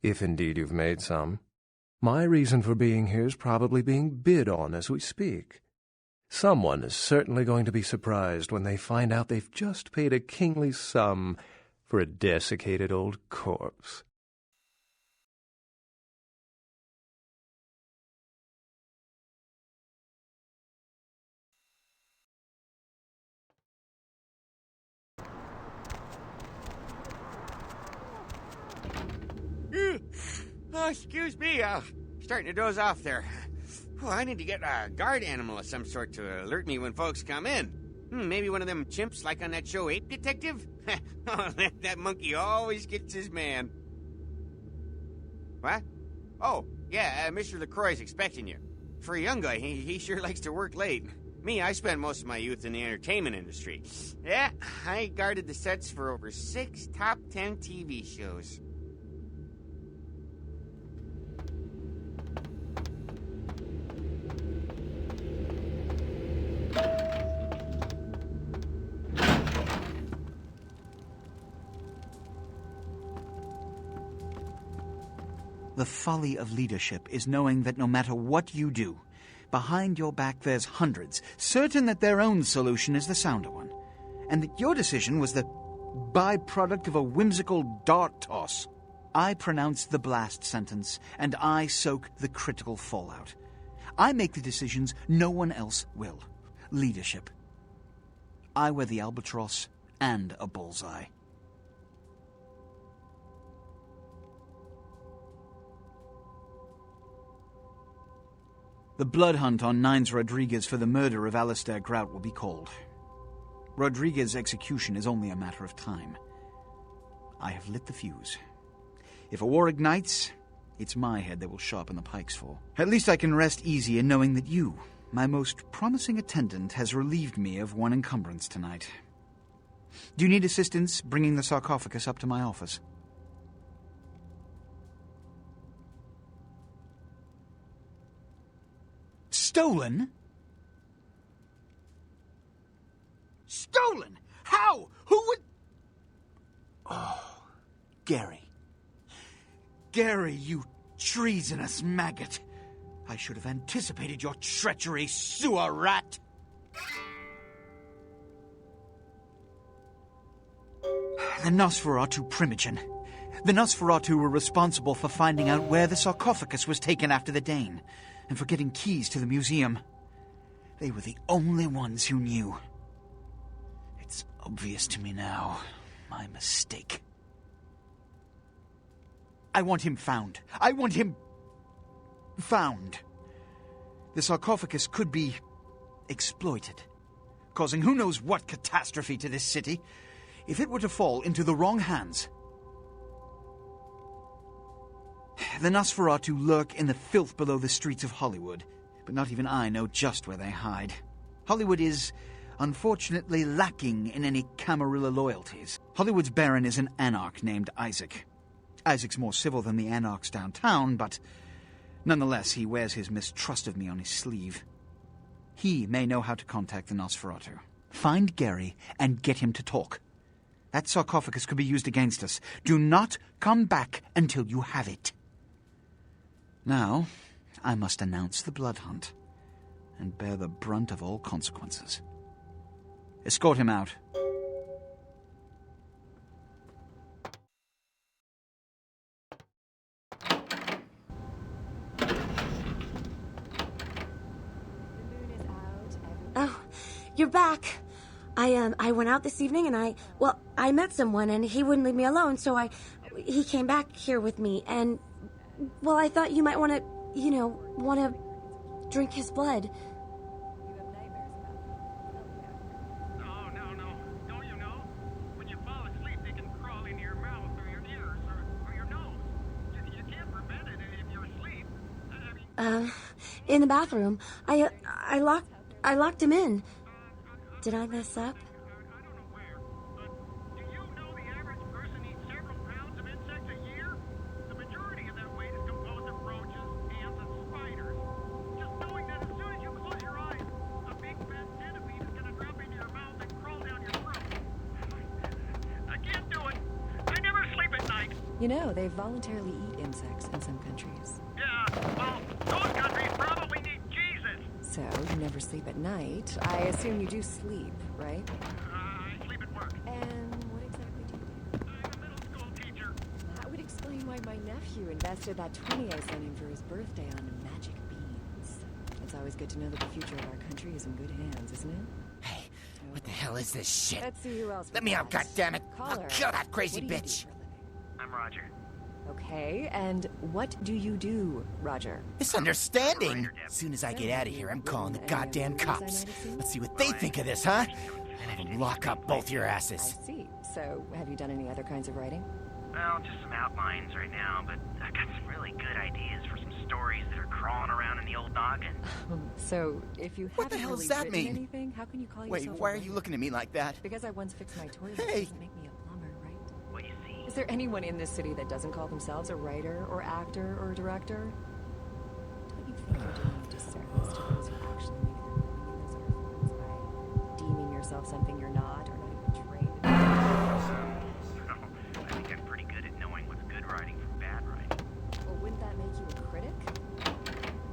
if indeed you've made some. My reason for being here is probably being bid on as we speak. Someone is certainly going to be surprised when they find out they've just paid a kingly sum for a desiccated old corpse. Oh, excuse me, starting to doze off there. Oh, I need to get a guard animal of some sort to alert me when folks come in. Maybe one of them chimps like on that show Ape Detective? Oh, that monkey always gets his man. What? Oh, yeah, Mr. LaCroix's expecting you. For a young guy, he sure likes to work late. Me, I spent most of my youth in the entertainment industry. Yeah, I guarded the sets for over 6 top 10 TV shows. The folly of leadership is knowing that no matter what you do, behind your back there's hundreds, certain that their own solution is the sounder one, and that your decision was the byproduct of a whimsical dart toss. I pronounce the blast sentence, and I soak the critical fallout. I make the decisions no one else will. Leadership. I wear the albatross and a bullseye. The blood hunt on Nines Rodriguez for the murder of Alistair Grout will be called. Rodriguez's execution is only a matter of time. I have lit the fuse. If a war ignites, it's my head they will sharpen the pikes for. At least I can rest easy in knowing that you, my most promising attendant, has relieved me of one encumbrance tonight. Do you need assistance bringing the sarcophagus up to my office? Stolen? Stolen? How? Who would... Oh, Gary. Gary, you treasonous maggot. I should have anticipated your treachery, sewer rat. The Nosferatu Primogen. The Nosferatu were responsible for finding out where the sarcophagus was taken after the Dane, and for getting keys to the museum. They were the only ones who knew. It's obvious to me now. My mistake. I want him found. I want him found. The sarcophagus could be exploited, causing who knows what catastrophe to this city. If it were to fall into the wrong hands, the Nosferatu lurk in the filth below the streets of Hollywood, but not even I know just where they hide. Hollywood is, unfortunately, lacking in any Camarilla loyalties. Hollywood's baron is an anarch named Isaac. Isaac's more civil than the anarchs downtown, but nonetheless he wears his mistrust of me on his sleeve. He may know how to contact the Nosferatu. Find Gary and get him to talk. That sarcophagus could be used against us. Do not come back until you have it. Now, I must announce the blood hunt and bear the brunt of all consequences. Escort him out. Oh, you're back. I went out this evening and I met someone and he wouldn't leave me alone, so he came back here with me and Well, I thought you might want to, want to drink his blood. No. Don't you know? When you fall asleep, they can crawl into your mouth or your ears or your nose. You can't prevent it if you're asleep. In the bathroom. I locked him in. Did I mess up? You know, they voluntarily eat insects in some countries. Yeah, well, those countries probably need Jesus. So, you never sleep at night. I assume you do sleep, right? I sleep at work. And what exactly do you do? I'm a middle school teacher. That would explain why my nephew invested that 20 I sent him for his birthday on magic beans. It's always good to know that the future of our country is in good hands, isn't it? Hey, what the hell is this shit? Let's see who else. Let me out, goddammit! I'll Caller. kill that crazy What do you bitch! do for a living? I'm Roger. Okay, and what do you do, Roger? Misunderstanding! As soon as I get out of here, I'm calling the goddamn cops. Let's see what they think of this, huh? I'll have them lock up both your asses. I see. So, have you done any other kinds of writing? Well, just some outlines right now, but I got some really good ideas for some stories that are crawling around in the old noggin. So, if you What the haven't hell really does that written mean? anything, how can you call Wait, yourself why a are you writer? looking at me like that? Because I once fixed my toilet Hey! doesn't make me a plumber, right? What you see? Is there anyone in this city that doesn't call themselves a writer or actor or director? Don't you think you're doing a disservice to those who actually make their living in those art forms by deeming yourself something you're not or not even trained in? I think I'm pretty good at knowing what's good writing from bad writing. Well, wouldn't that make you a critic?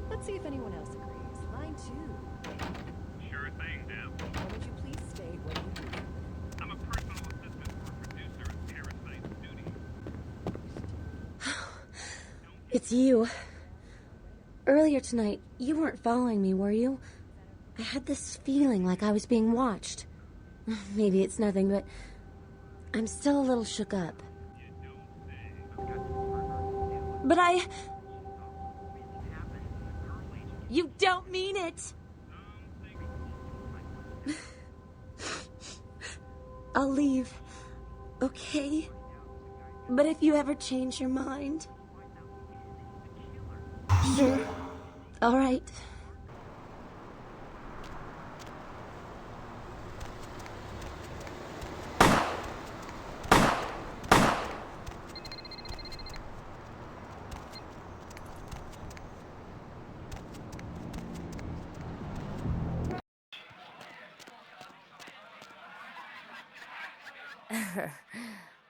Let's see if anyone else agrees. Line 2. Sure thing, Deb. Why would you please state what you do? I'm a personal assistant for a producer of Parasite's Duty. It's you. Earlier tonight, you weren't following me, were you? I had this feeling like I was being watched. Maybe it's nothing, but I'm still a little shook up. But You don't mean it! I'll leave, okay? But if you ever change your mind... Sure. All right.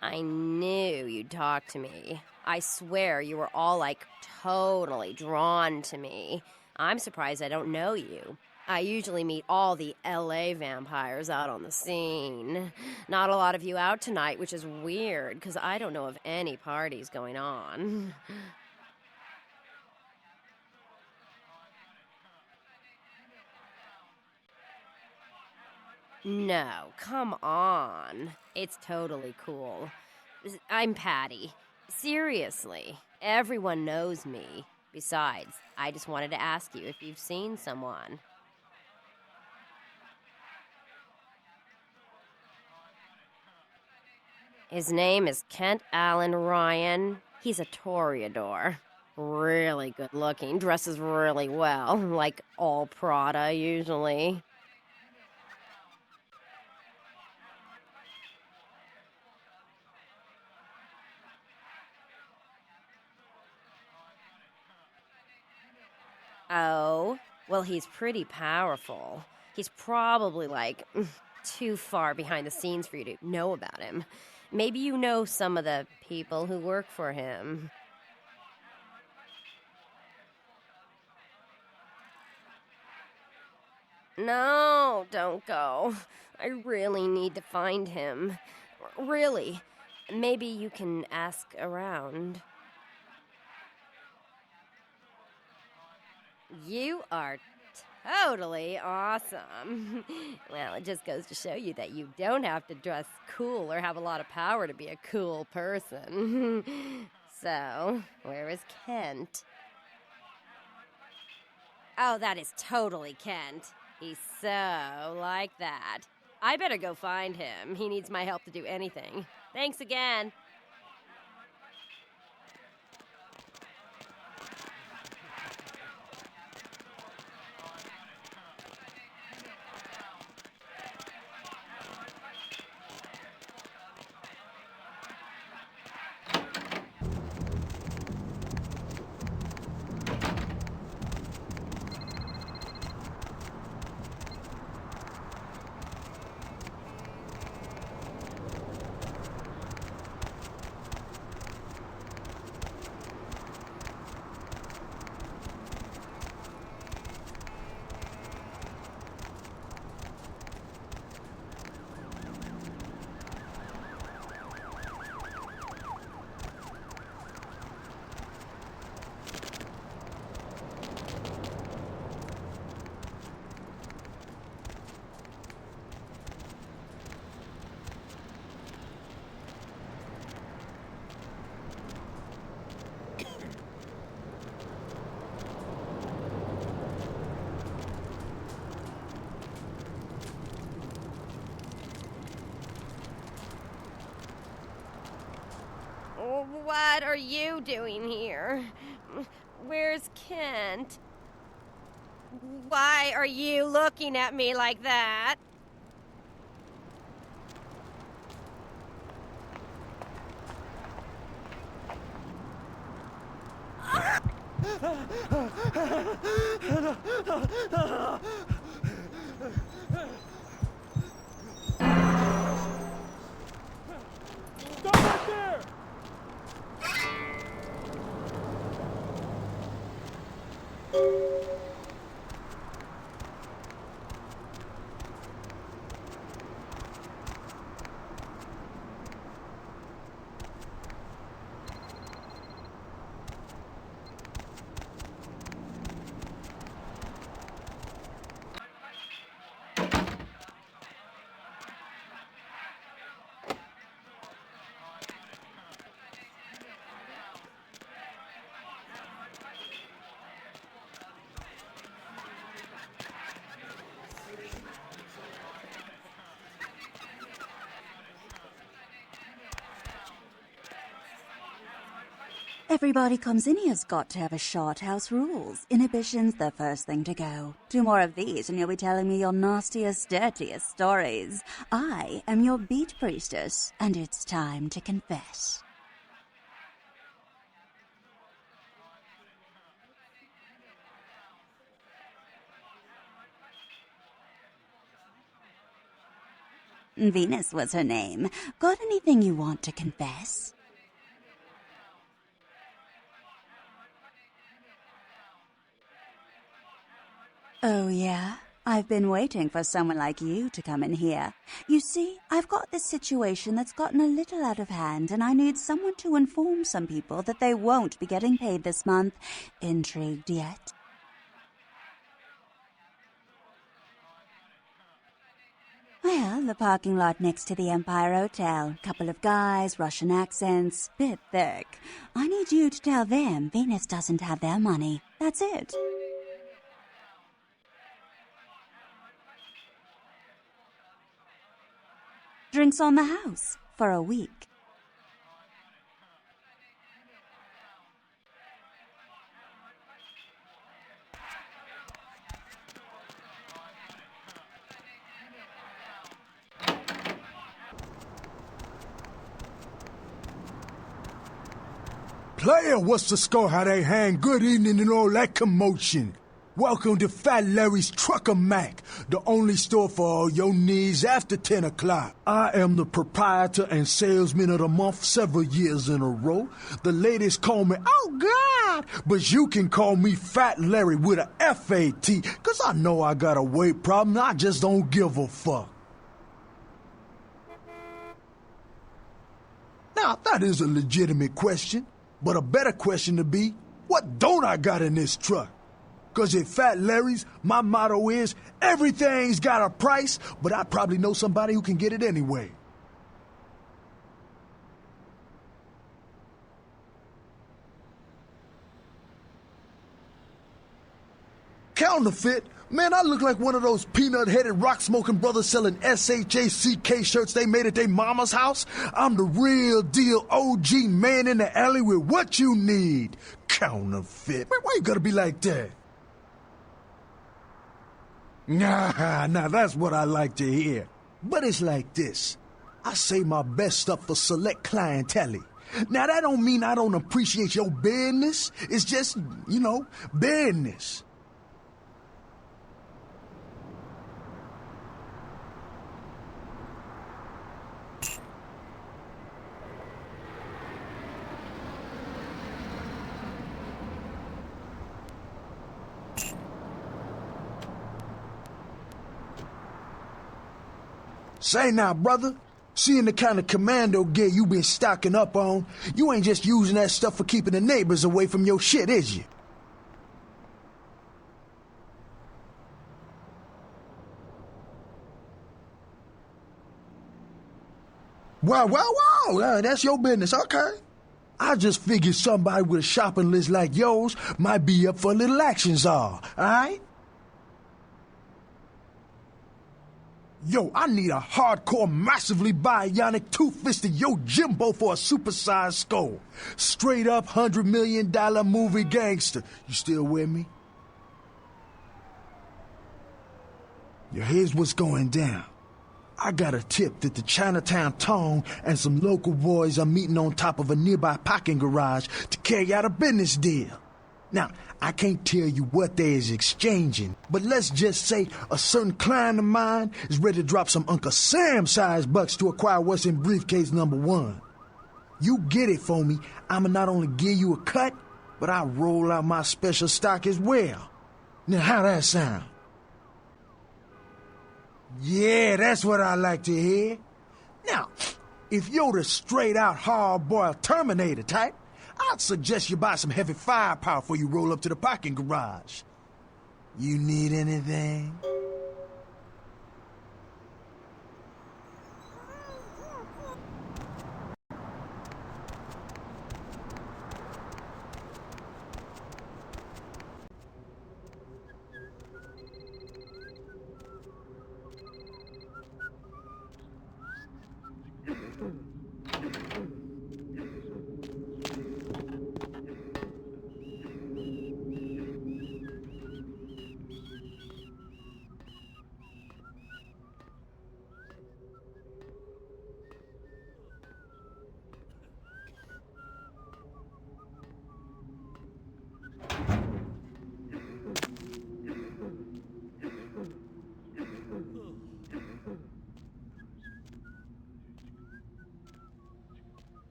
I knew you'd talk to me. I swear you were all, totally drawn to me. I'm surprised I don't know you. I usually meet all the LA vampires out on the scene. Not a lot of you out tonight, which is weird, because I don't know of any parties going on. No, come on. It's totally cool. I'm Patty. Seriously, everyone knows me. Besides, I just wanted to ask you if you've seen someone. His name is Kent Allen Ryan. He's a toreador. Really good looking, dresses really well, like all Prada usually. Oh, well, he's pretty powerful. He's probably, too far behind the scenes for you to know about him. Maybe you know some of the people who work for him. No, don't go. I really need to find him. Really. Maybe you can ask around. You are totally awesome. Well, it just goes to show you that you don't have to dress cool or have a lot of power to be a cool person. So, where is Kent? Oh, that is totally Kent. He's so like that. I better go find him. He needs my help to do anything. Thanks again. What are you doing here? Where's Kent? Why are you looking at me like that? Stop right there! Everybody comes in here's got to have a shot. House rules. Inhibition's the first thing to go. 2 more of these and you'll be telling me your nastiest, dirtiest stories. I am your beat priestess, and it's time to confess. Venus was her name. Got anything you want to confess? Oh, yeah? I've been waiting for someone like you to come in here. You see, I've got this situation that's gotten a little out of hand, and I need someone to inform some people that they won't be getting paid this month. Intrigued yet? Well, the parking lot next to the Empire Hotel. Couple of guys, Russian accents, bit thick. I need you to tell them Venus doesn't have their money. That's it. Drinks on the house for a week. Player, what's the score? How they hang? Good evening and all that commotion. Welcome to Fat Larry's Trucker Mac, the only store for all your needs after 10 o'clock. I am the proprietor and salesman of the month several years in a row. The ladies call me, oh God, but you can call me Fat Larry with a F-A-T, cause I know I got a weight problem, I just don't give a fuck. Now, that is a legitimate question, but a better question to be, what don't I got in this truck? Cause at Fat Larry's, my motto is, everything's got a price, but I probably know somebody who can get it anyway. Counterfeit? Man, I look like one of those peanut-headed, rock-smoking brothers selling SHACK shirts they made at their mama's house? I'm the real deal OG man in the alley with what you need. Counterfeit. Man, why you gotta be like that? Nah, that's what I like to hear. But it's like this. I say my best stuff for select clientele. Now, that don't mean I don't appreciate your business. It's just, business. Say now, brother, seeing the kind of commando gear you been stocking up on, you ain't just using that stuff for keeping the neighbors away from your shit, is you? Wow, that's your business, okay. I just figured somebody with a shopping list like yours might be up for a little action, czar, alright? Yo, I need a hardcore, massively bionic, two-fisted Yojimbo for a supersized skull. Straight up $100 million movie gangster. You still with me? Yo, here's what's going down. I got a tip that the Chinatown Tone and some local boys are meeting on top of a nearby parking garage to carry out a business deal. Now, I can't tell you what they is exchanging, but let's just say a certain client of mine is ready to drop some Uncle Sam-sized bucks to acquire what's in briefcase number 1. You get it for me, I'ma not only give you a cut, but I'll roll out my special stock as well. Now, how that sound? Yeah, that's what I like to hear. Now, if you're the straight-out hard-boiled Terminator type, I'd suggest you buy some heavy firepower before you roll up to the parking garage. You need anything?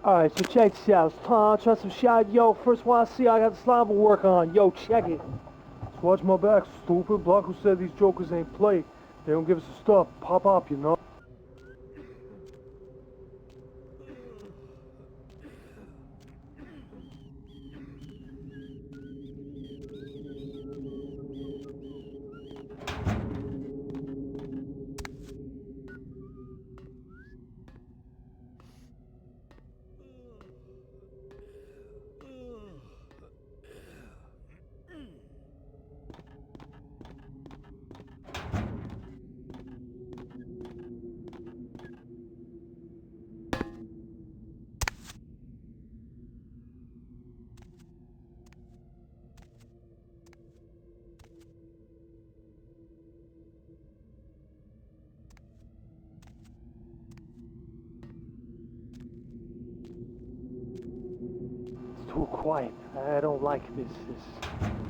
Alright, so check this out. Try some shot. Yo, first one I see, I got the slime work on. Yo, check it. Just watch my back, stupid. Blanco said these jokers ain't play. They don't give us the stuff. Pop up, you know? Too quiet. I don't like this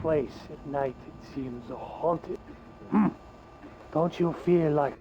place at night. It seems haunted. Don't you feel like...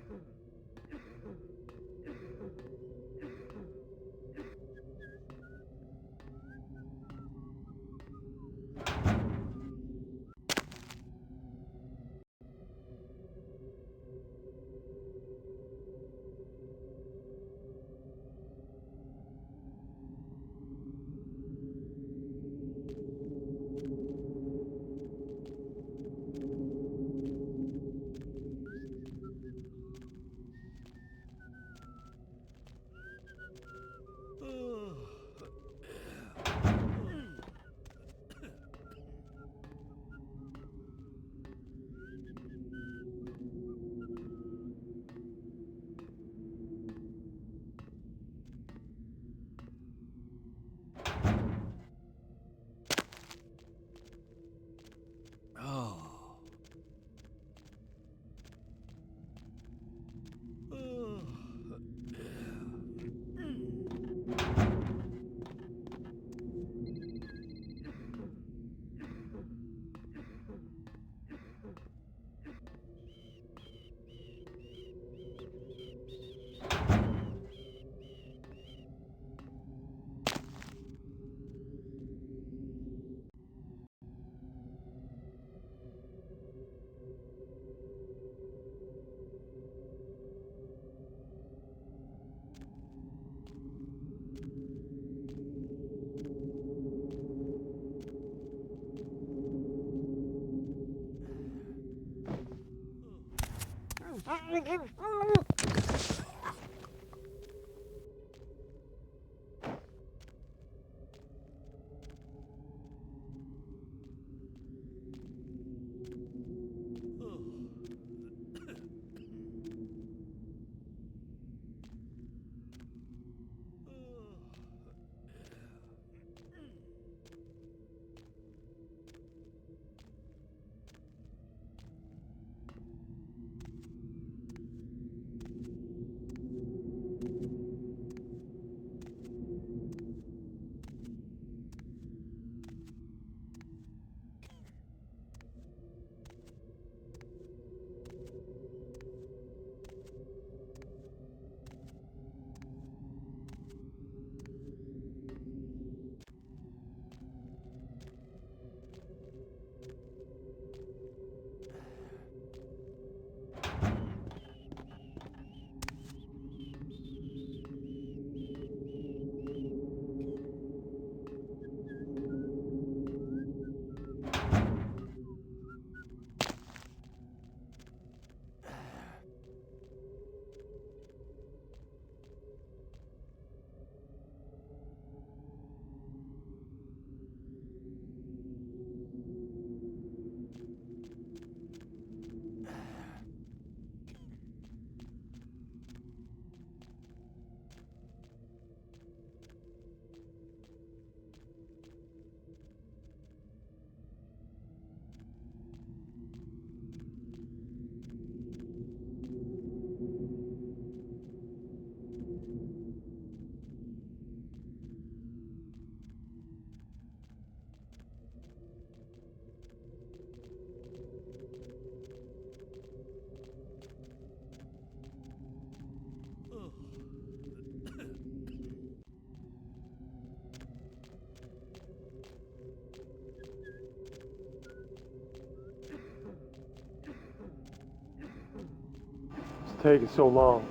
It's taking so long.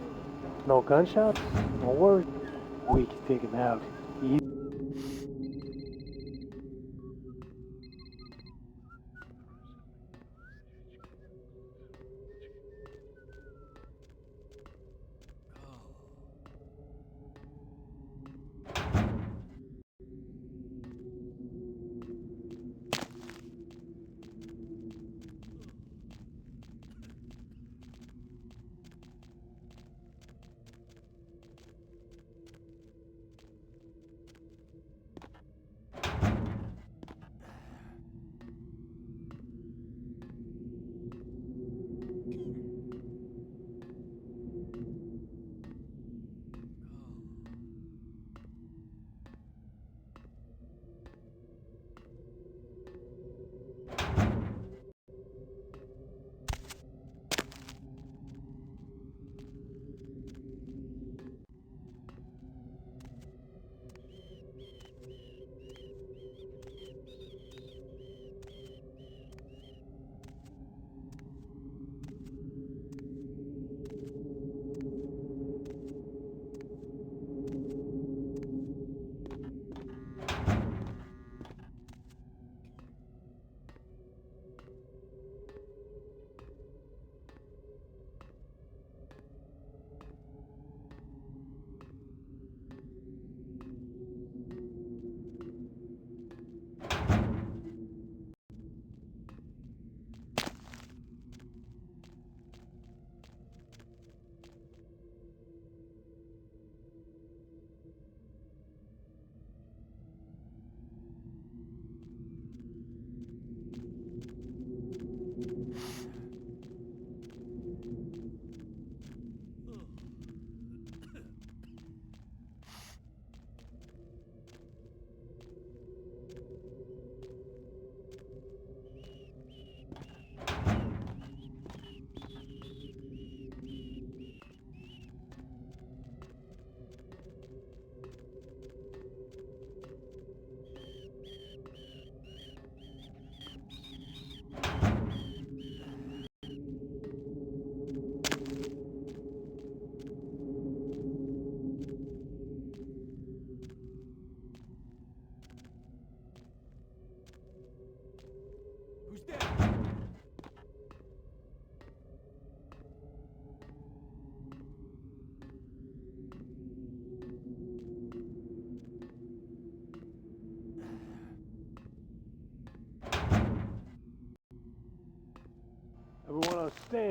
No gunshots? Don't worry. We can take him out.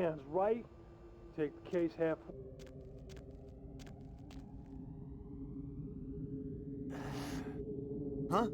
hands, right? Take the case half. Huh?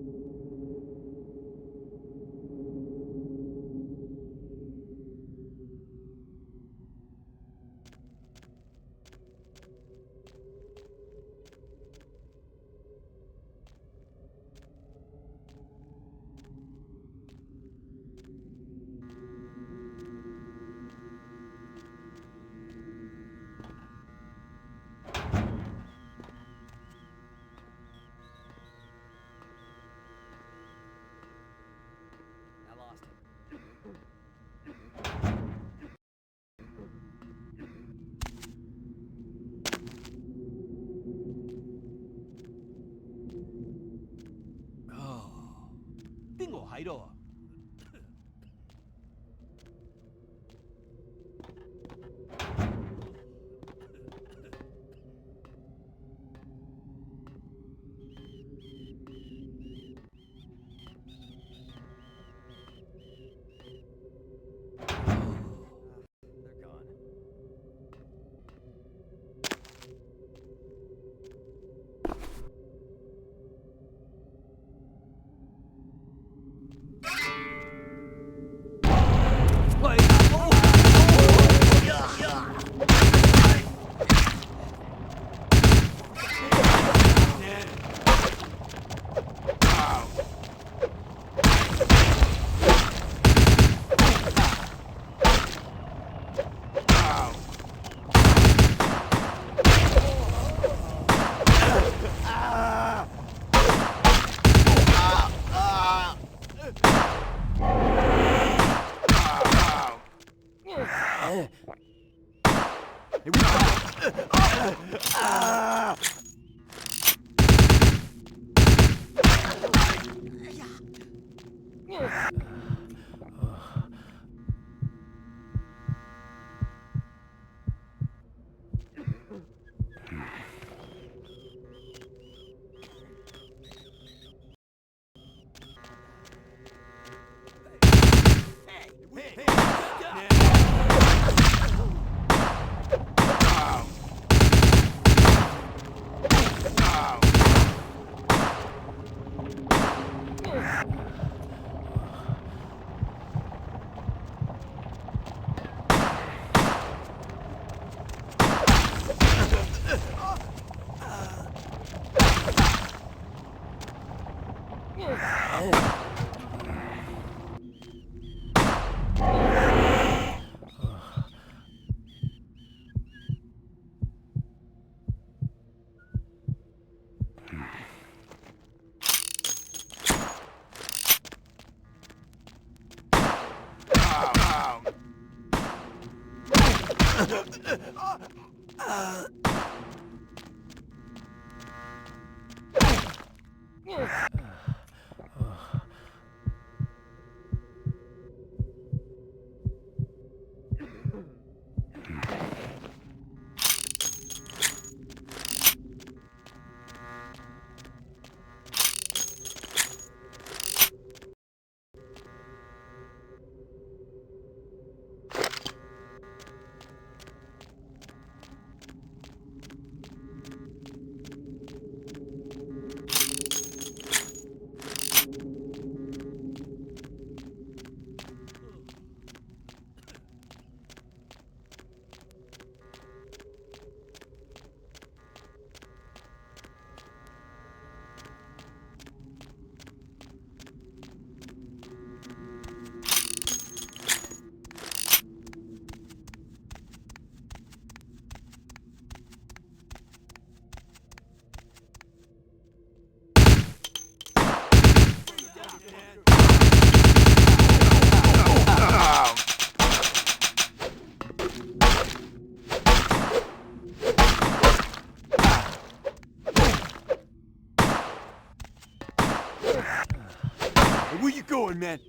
Where you going, man?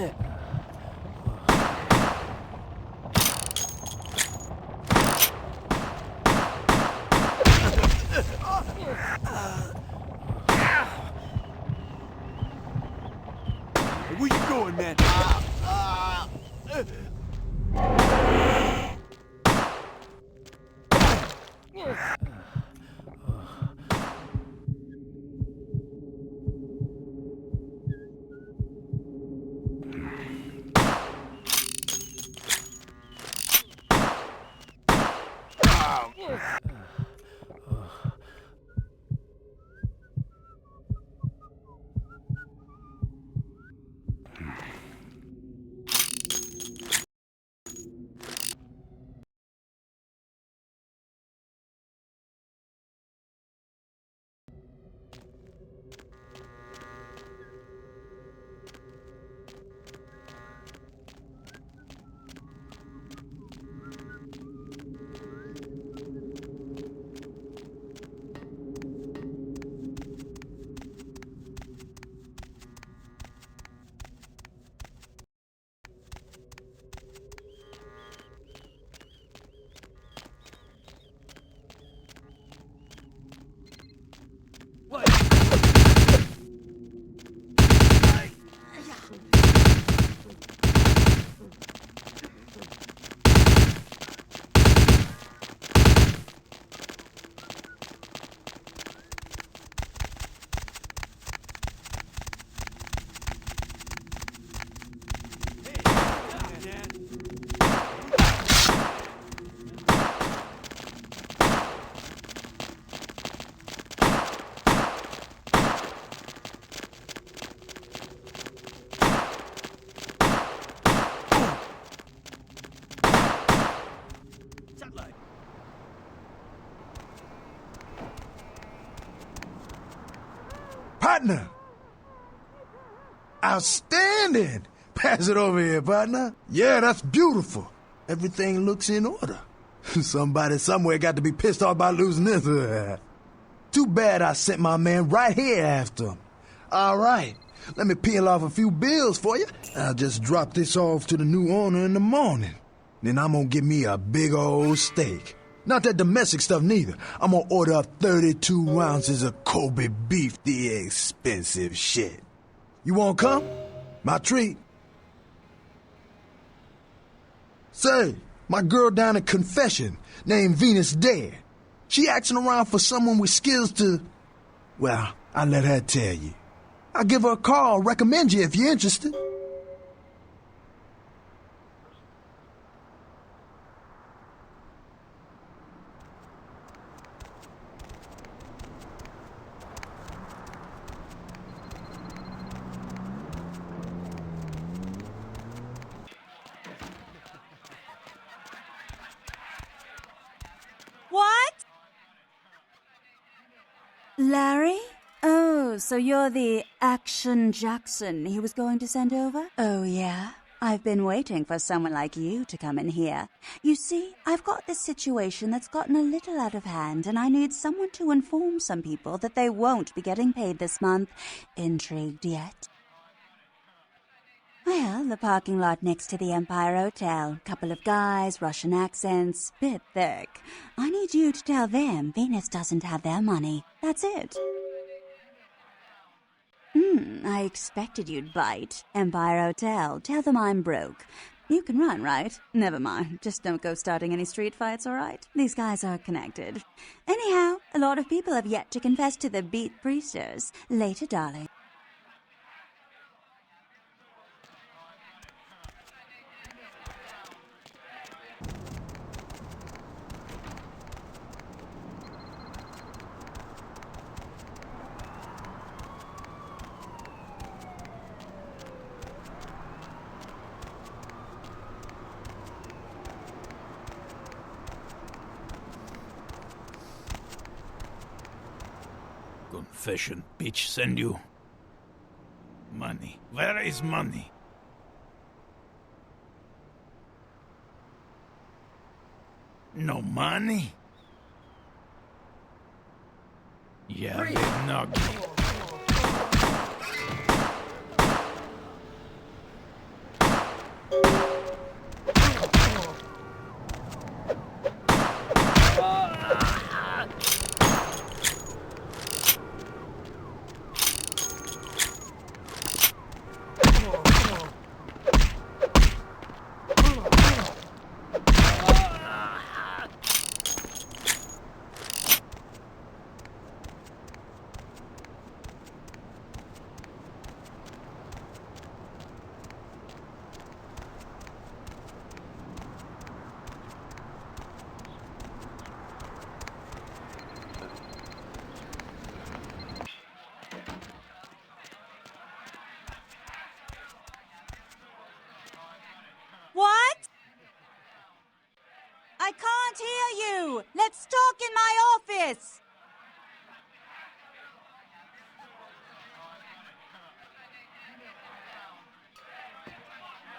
Where you going, man? Partner! Outstanding! Pass it over here, partner. Yeah, that's beautiful. Everything looks in order. Somebody somewhere got to be pissed off by losing this. Too bad I sent my man right here after him. All right, let me peel off a few bills for you. I'll just drop this off to the new owner in the morning. Then I'm gonna get me a big old steak. Not that domestic stuff neither. I'm gonna order up 32 ounces of Kobe beef, the expensive shit. You wanna come? My treat. Say, my girl down at Confession, named Venus Dare. She asking around for someone with skills to... Well, I'll let her tell you. I'll give her a call, recommend you if you're interested. What? Larry? Oh, so you're the Action Jackson he was going to send over? Oh, yeah? I've been waiting for someone like you to come in here. You see, I've got this situation that's gotten a little out of hand, and I need someone to inform some people that they won't be getting paid this month. Intrigued yet? Well, the parking lot next to the Empire Hotel. Couple of guys, Russian accents, bit thick. I need you to tell them Venus doesn't have their money. That's it. I expected you'd bite. Empire Hotel. Tell them I'm broke. You can run, right? Never mind. Just don't go starting any street fights, all right? These guys are connected. Anyhow, a lot of people have yet to confess to the beat priesters. Later, darling. Confession, bitch, send you. Money. Where is money? No money? Yeah, big nug. this?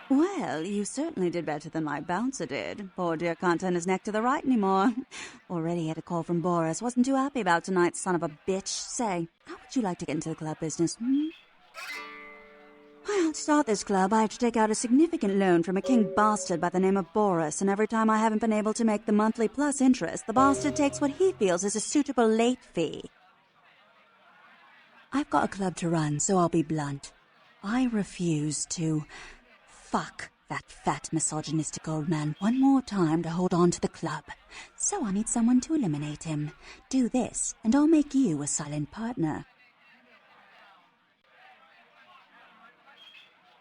Well, you certainly did better than my bouncer did. Poor dear can't turn his neck to the right anymore. Already had a call from Boris. Wasn't too happy about tonight's son of a bitch. Say, how would you like to get into the club business, Well, to start this club, I had to take out a significant loan from a king bastard by the name of Boris, and every time I haven't been able to make the monthly plus interest, the bastard takes what he feels is a suitable late fee. I've got a club to run, so I'll be blunt. I refuse to fuck that fat misogynistic old man one more time to hold on to the club. So I need someone to eliminate him. Do this, and I'll make you a silent partner.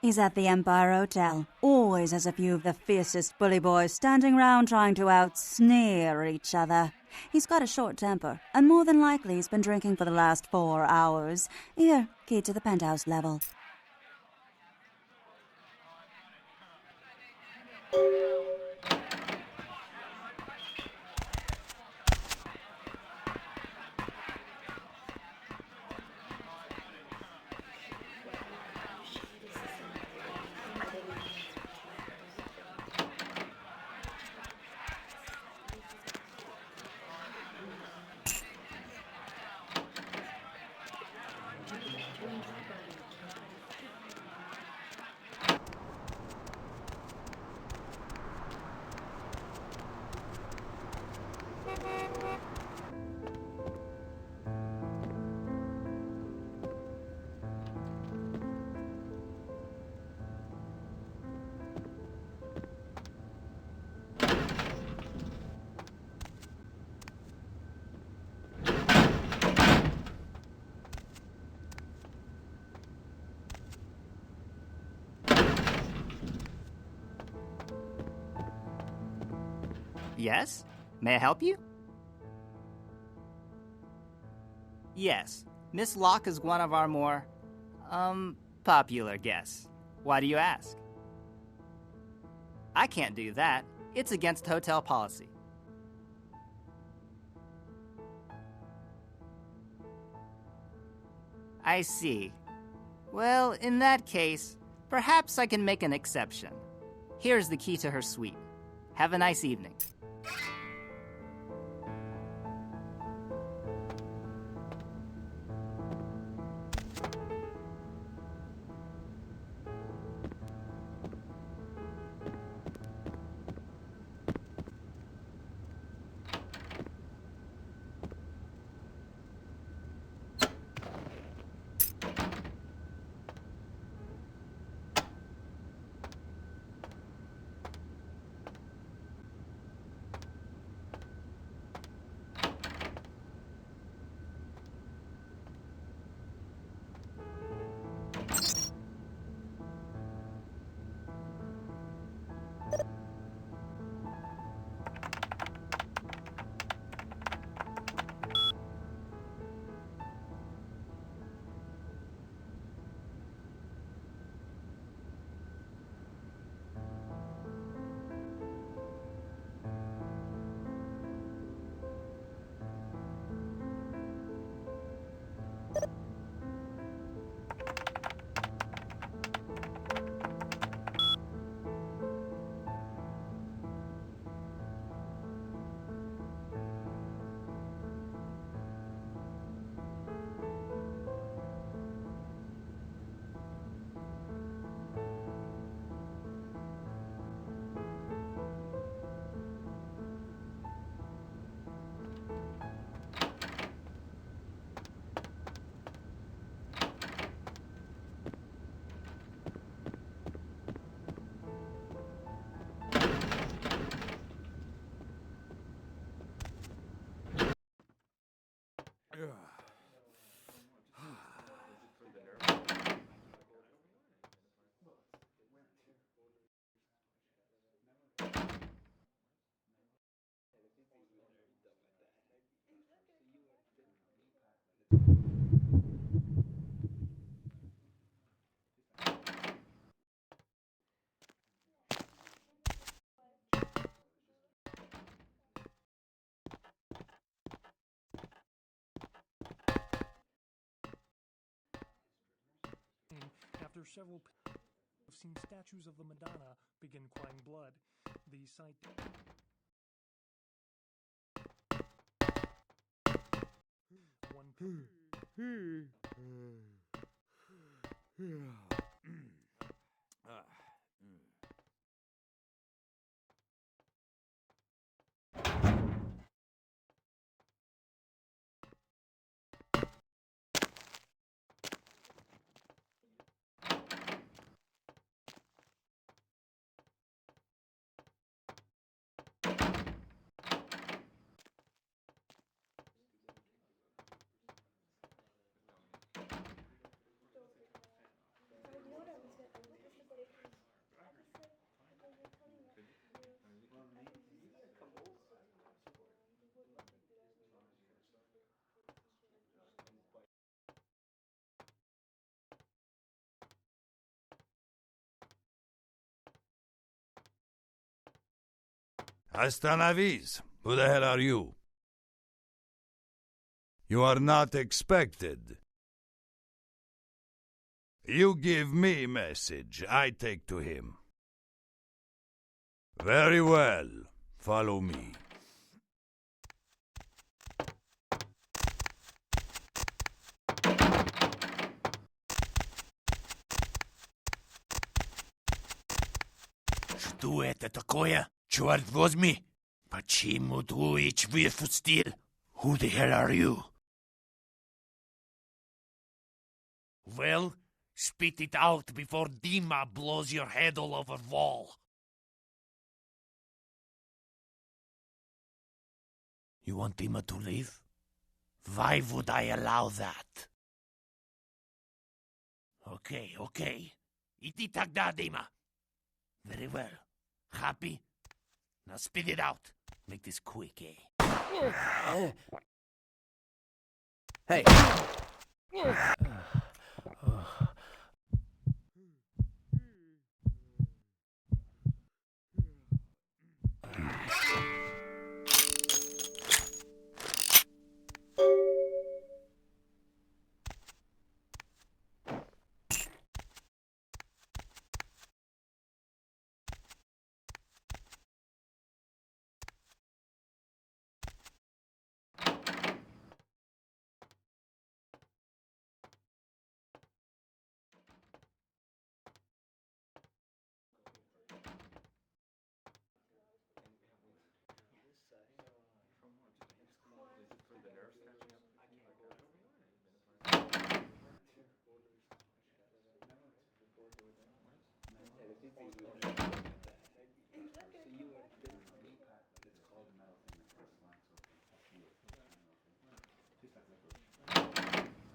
He's at the Empire Hotel. Always has a few of the fiercest bully boys standing round trying to out-sneer each other. He's got a short temper, and more than likely he's been drinking for the last 4 hours. Here, key to the penthouse level. Yes? May I help you? Yes. Miss Locke is one of our more, popular guests. Why do you ask? I can't do that. It's against hotel policy. I see. Well, in that case, perhaps I can make an exception. Here's the key to her suite. Have a nice evening. After several have seen statues of the Madonna begin crying blood. The site. Hasta la vis. Who the hell are you? You are not expected. You give me message, I take to him. Very well. Follow me. Что это такое? Черт возьми! Почему Дуич выпустил? Who the hell are you? Well, spit it out before Dima blows your head all over wall. You want Dima to leave? Why would I allow that? Okay. Иди тогда, Dima. Very well. Happy? Now spit it out. Make this quick, eh? Hey.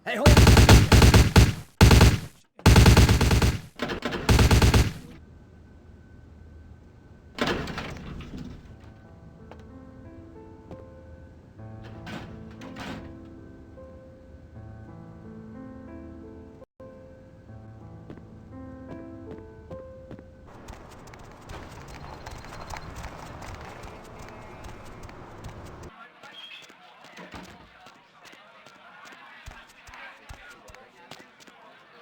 Hey, hold on!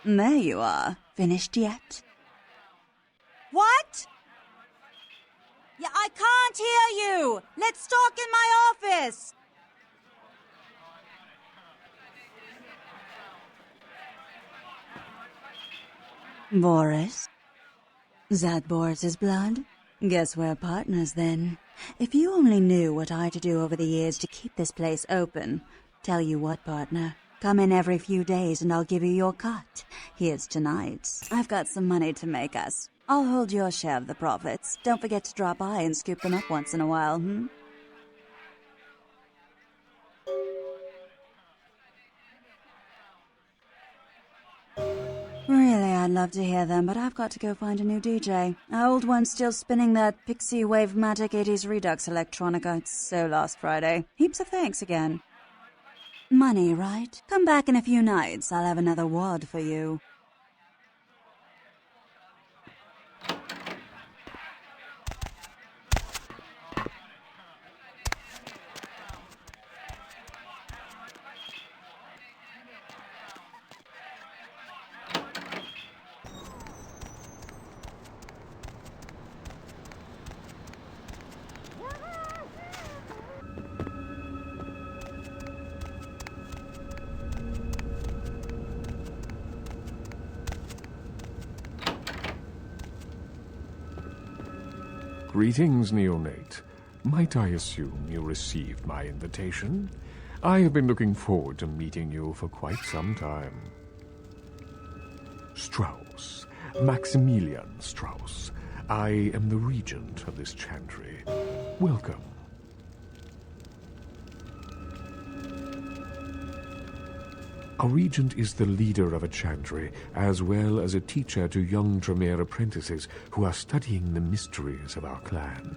There you are. Finished yet? What? Yeah, I can't hear you! Let's talk in my office! Boris? That Boris's blood? Guess we're partners then. If you only knew what I had to do over the years to keep this place open. Tell you what, partner. Come in every few days and I'll give you your cut. Here's tonight's. I've got some money to make us. I'll hold your share of the profits. Don't forget to drop by and scoop them up once in a while, Really, I'd love to hear them, but I've got to go find a new DJ. Our old one's still spinning that Pixie Wave-matic 80s Redux electronica. It's so last Friday. Heaps of thanks again. Money, right? Come back in a few nights. I'll have another wad for you. Greetings, neonate. Might I assume you received my invitation? I have been looking forward to meeting you for quite some time. Strauss. Maximilian Strauss. I am the regent of this chantry. Welcome. A regent is the leader of a chantry, as well as a teacher to young Tremere apprentices who are studying the mysteries of our clan.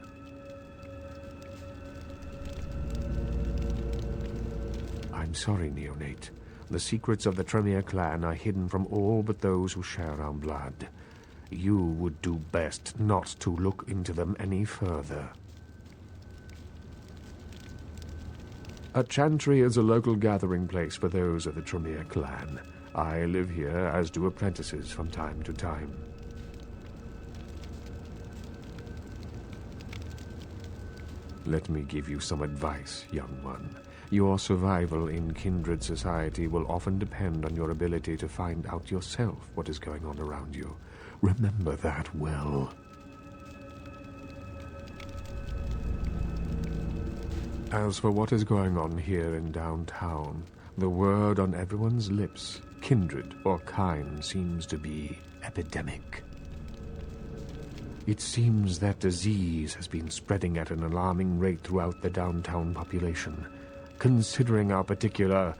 I'm sorry, neonate. The secrets of the Tremere clan are hidden from all but those who share our blood. You would do best not to look into them any further. A chantry is a local gathering place for those of the Tremere clan. I live here, as do apprentices from time to time. Let me give you some advice, young one. Your survival in kindred society will often depend on your ability to find out yourself what is going on around you. Remember that well. As for what is going on here in downtown, the word on everyone's lips, kindred or kind, seems to be epidemic. It seems that disease has been spreading at an alarming rate throughout the downtown population. Considering our particular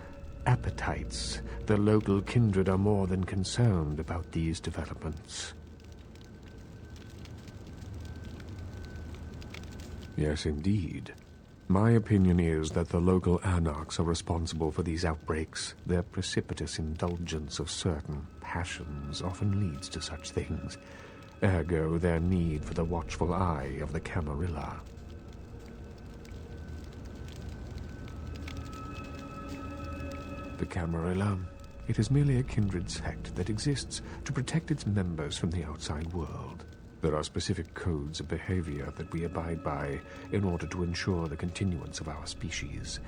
appetites, the local kindred are more than concerned about these developments. Yes, indeed. My opinion is that the local anarchs are responsible for these outbreaks. Their precipitous indulgence of certain passions often leads to such things. Ergo, their need for the watchful eye of the Camarilla. The Camarilla? It is merely a kindred sect that exists to protect its members from the outside world. There are specific codes of behavior that we abide by in order to ensure the continuance of our species.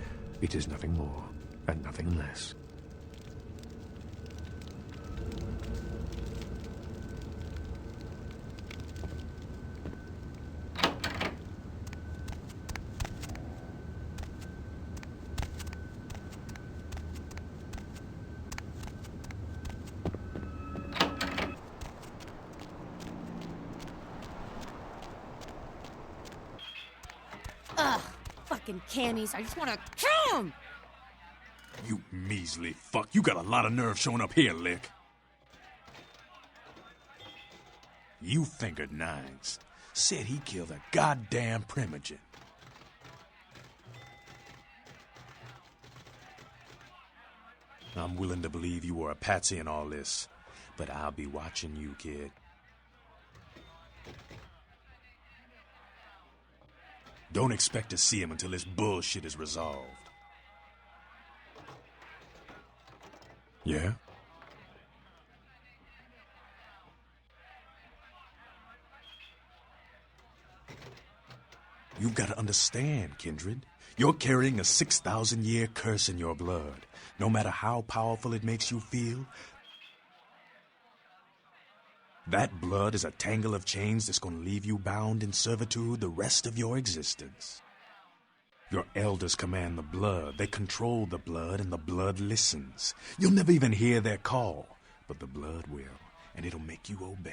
It is nothing more and nothing less. Ugh, fucking cannies. I just want to kill them. You measly fuck. You got a lot of nerve showing up here, Lick. You fingered Nines. Said he killed a goddamn primogen. I'm willing to believe you were a patsy in all this, but I'll be watching you, kid. Don't expect to see him until this bullshit is resolved. Yeah? You've got to understand, Kindred. You're carrying a 6,000-year curse in your blood. No matter how powerful it makes you feel, that blood is a tangle of chains that's going to leave you bound in servitude the rest of your existence. Your elders command the blood. They control the blood, and the blood listens. You'll never even hear their call, but the blood will, and it'll make you obey.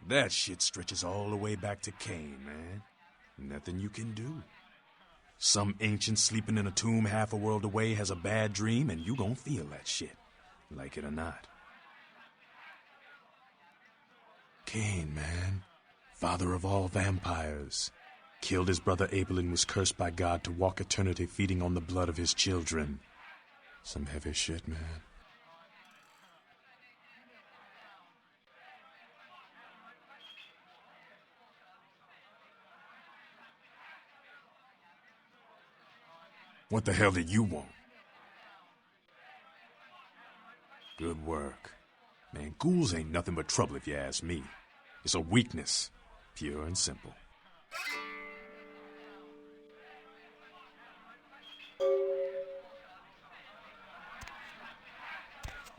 That shit stretches all the way back to Cain, man. Nothing you can do. Some ancient sleeping in a tomb half a world away has a bad dream, and you gon' feel that shit, like it or not. Cain, man. Father of all vampires. Killed his brother Abel and was cursed by God to walk eternity feeding on the blood of his children. Some heavy shit, man. What the hell did you want? Good work. Man, ghouls ain't nothing but trouble if you ask me. It's a weakness, pure and simple.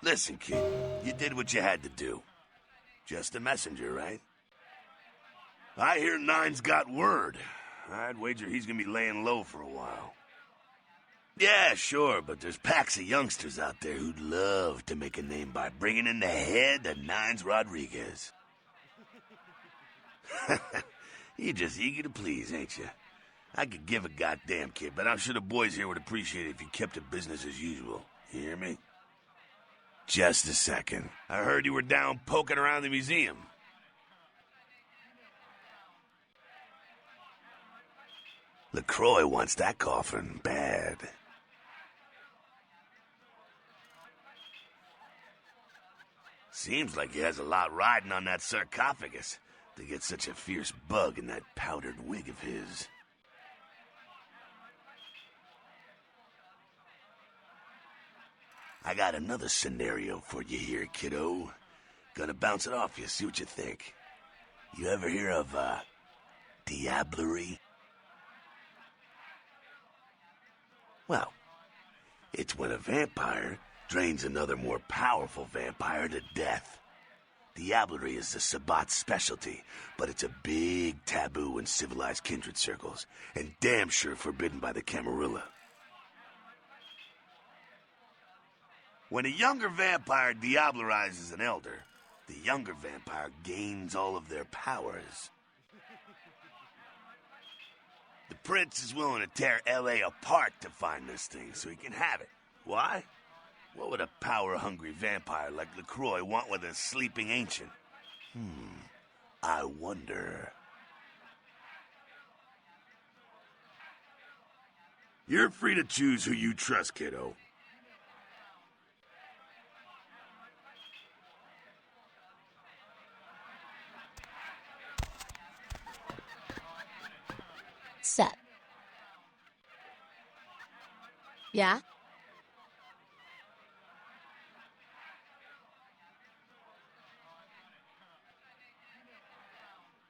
Listen, kid, you did what you had to do. Just a messenger, right? I hear Nine's got word. I'd wager he's gonna be laying low for a while. Yeah, sure, but there's packs of youngsters out there who'd love to make a name by bringing in the head of Nines Rodriguez. You're just eager to please, ain't you? I could give a goddamn kid, but I'm sure the boys here would appreciate it if you kept it business as usual. You hear me? Just a second. I heard you were down poking around the museum. LaCroix wants that coffin bad. Seems like he has a lot riding on that sarcophagus to get such a fierce bug in that powdered wig of his. I got another scenario for you here, kiddo. Gonna bounce it off you, see what you think. You ever hear of, diablerie? Well, it's when a vampire drains another more powerful vampire to death. Diablerie is the Sabbat's specialty, but it's a big taboo in civilized kindred circles, and damn sure forbidden by the Camarilla. When a younger vampire diablerizes an elder, the younger vampire gains all of their powers. The prince is willing to tear L.A. apart to find this thing so he can have it. Why? What would a power-hungry vampire like LaCroix want with a sleeping ancient? I wonder. You're free to choose who you trust, kiddo. Set. Yeah?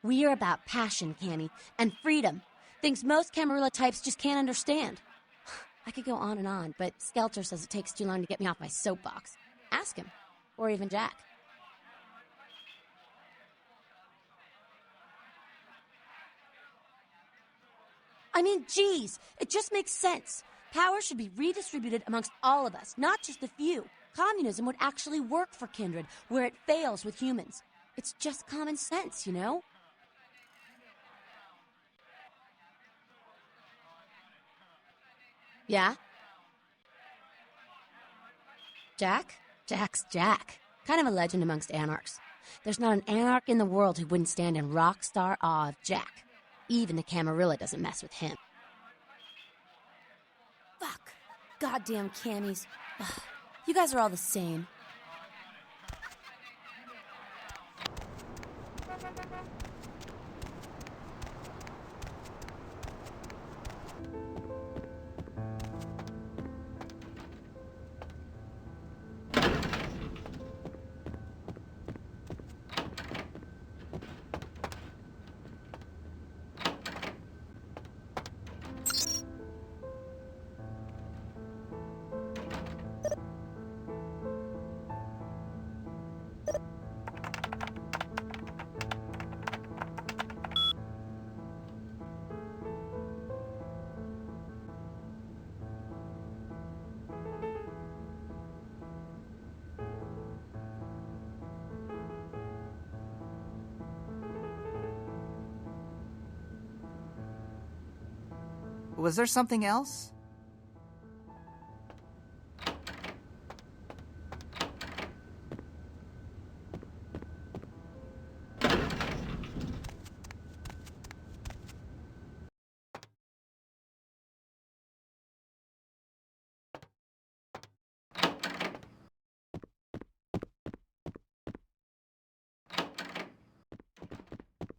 We are about passion, Cammy, and freedom. Things most Camarilla types just can't understand. I could go on and on, but Skelter says it takes too long to get me off my soapbox. Ask him. Or even Jack. I mean, geez, it just makes sense. Power should be redistributed amongst all of us, not just a few. Communism would actually work for Kindred, where it fails with humans. It's just common sense, you know? Yeah? Jack? Jack's Jack. Kind of a legend amongst anarchs. There's not an anarch in the world who wouldn't stand in rock star awe of Jack. Even the Camarilla doesn't mess with him. Fuck. Goddamn cammies. Ugh. You guys are all the same. Was there something else?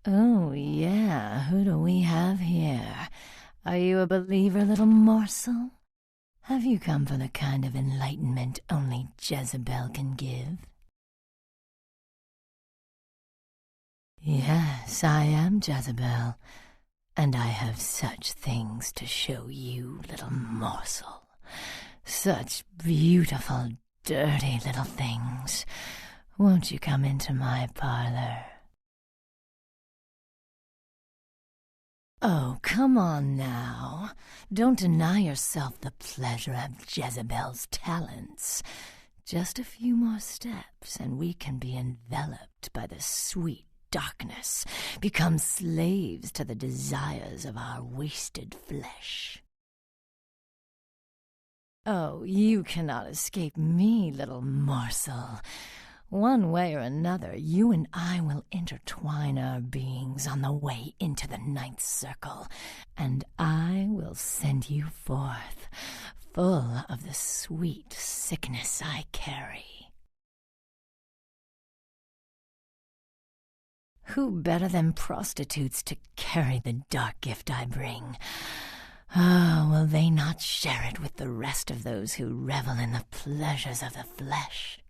Oh, yeah, who do we have here? Are you a believer, little morsel? Have you come for the kind of enlightenment only Jezebel can give? Yes, I am Jezebel, and I have such things to show you, little morsel. Such beautiful, dirty little things. Won't you come into my parlor? Oh, come on now. Don't deny yourself the pleasure of Jezebel's talents. Just a few more steps, and we can be enveloped by the sweet darkness, become slaves to the desires of our wasted flesh. Oh, you cannot escape me, little morsel. One way or another, you and I will intertwine our beings on the way into the ninth circle, and I will send you forth, full of the sweet sickness I carry. Who better than prostitutes to carry the dark gift I bring? Oh, will they not share it with the rest of those who revel in the pleasures of the flesh?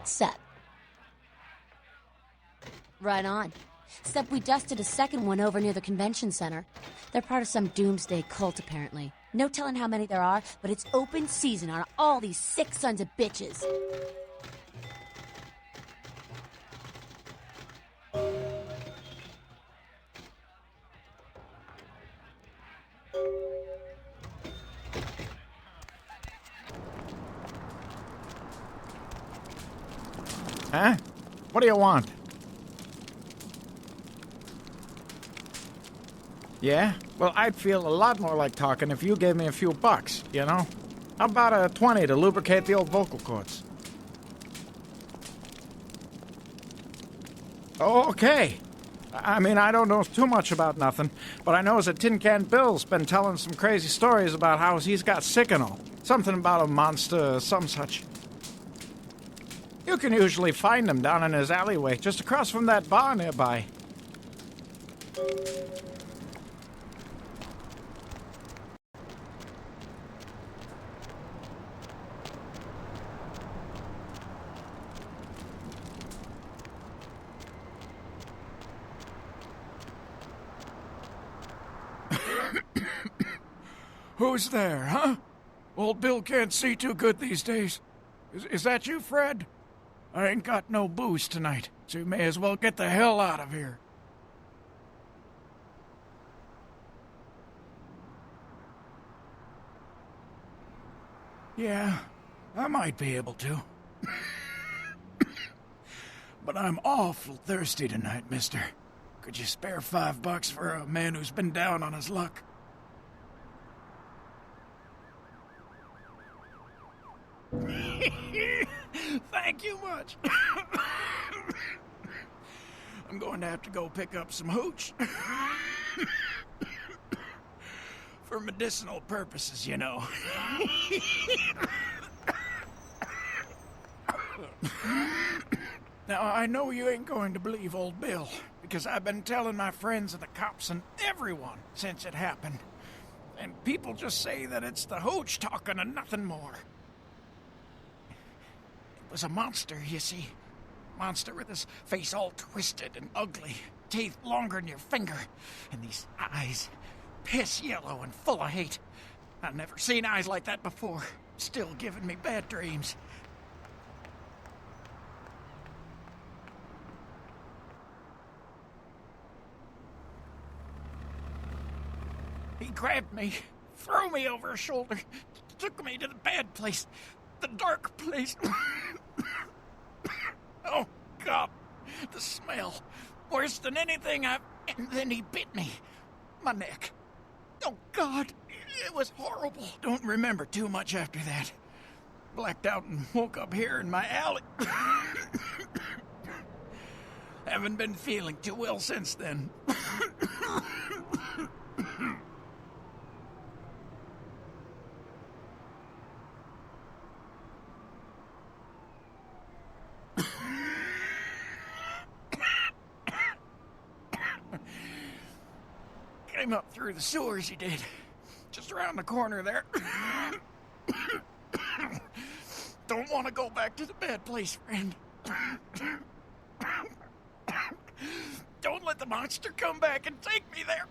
Set. Right on. Except we dusted a second one over near the convention center. They're part of some doomsday cult, apparently. No telling how many there are, but it's open season on all these sick sons of bitches. Huh? What do you want? Yeah? Well, I'd feel a lot more like talking if you gave me a few bucks, you know? How about a 20 to lubricate the old vocal cords? Oh, okay. I mean, I don't know too much about nothing, but I know that Tin Can Bill's been telling some crazy stories about how he's got sick and all. Something about a monster, some such. You can usually find him down in his alleyway, just across from that bar nearby. Who's there, huh? Old Bill can't see too good these days. Is that you, Fred? I ain't got no booze tonight, so you may as well get the hell out of here. Yeah, I might be able to. But I'm awful thirsty tonight, mister. Could you spare $5 for a man who's been down on his luck? Thank you much. I'm going to have to go pick up some hooch. For medicinal purposes, you know. Now, I know you ain't going to believe old Bill, because I've been telling my friends and the cops and everyone since it happened. And people just say that it's the hooch talking and nothing more. It was a monster, you see. Monster with his face all twisted and ugly, teeth longer than your finger, and these eyes, piss yellow and full of hate. I've never seen eyes like that before. Still giving me bad dreams. He grabbed me, threw me over his shoulder, took me to the bad place, the dark place. Oh, God, the smell. Worse than anything And then he bit me. My neck. Oh, God, it was horrible. Don't remember too much after that. Blacked out and woke up here in my alley. Haven't been feeling too well since then. Came up through the sewers, he did. Just around the corner there. Don't want to go back to the bad place, friend. Don't let the monster come back and take me there.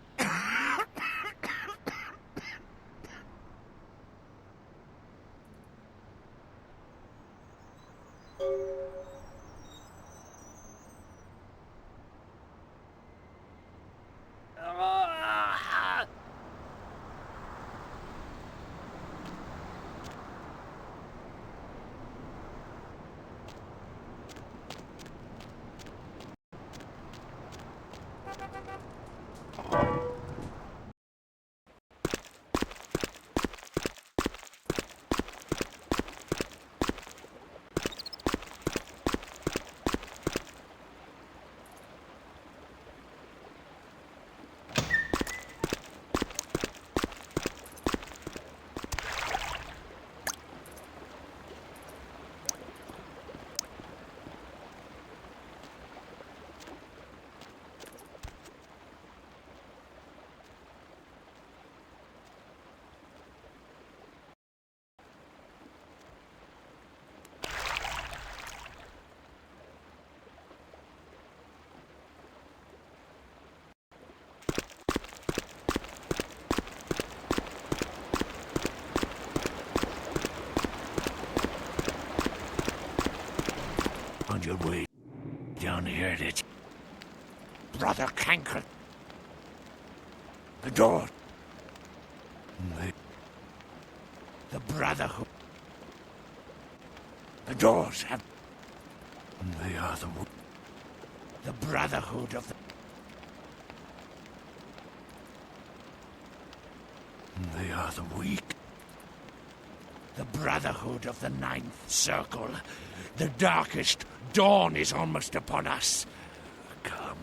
On your way down here, it's Brother Canker. The door. The Brotherhood. The doors have... They are the Brotherhood of the... They are the weak. The Brotherhood of the Ninth Circle. The darkest dawn is almost upon us. Come,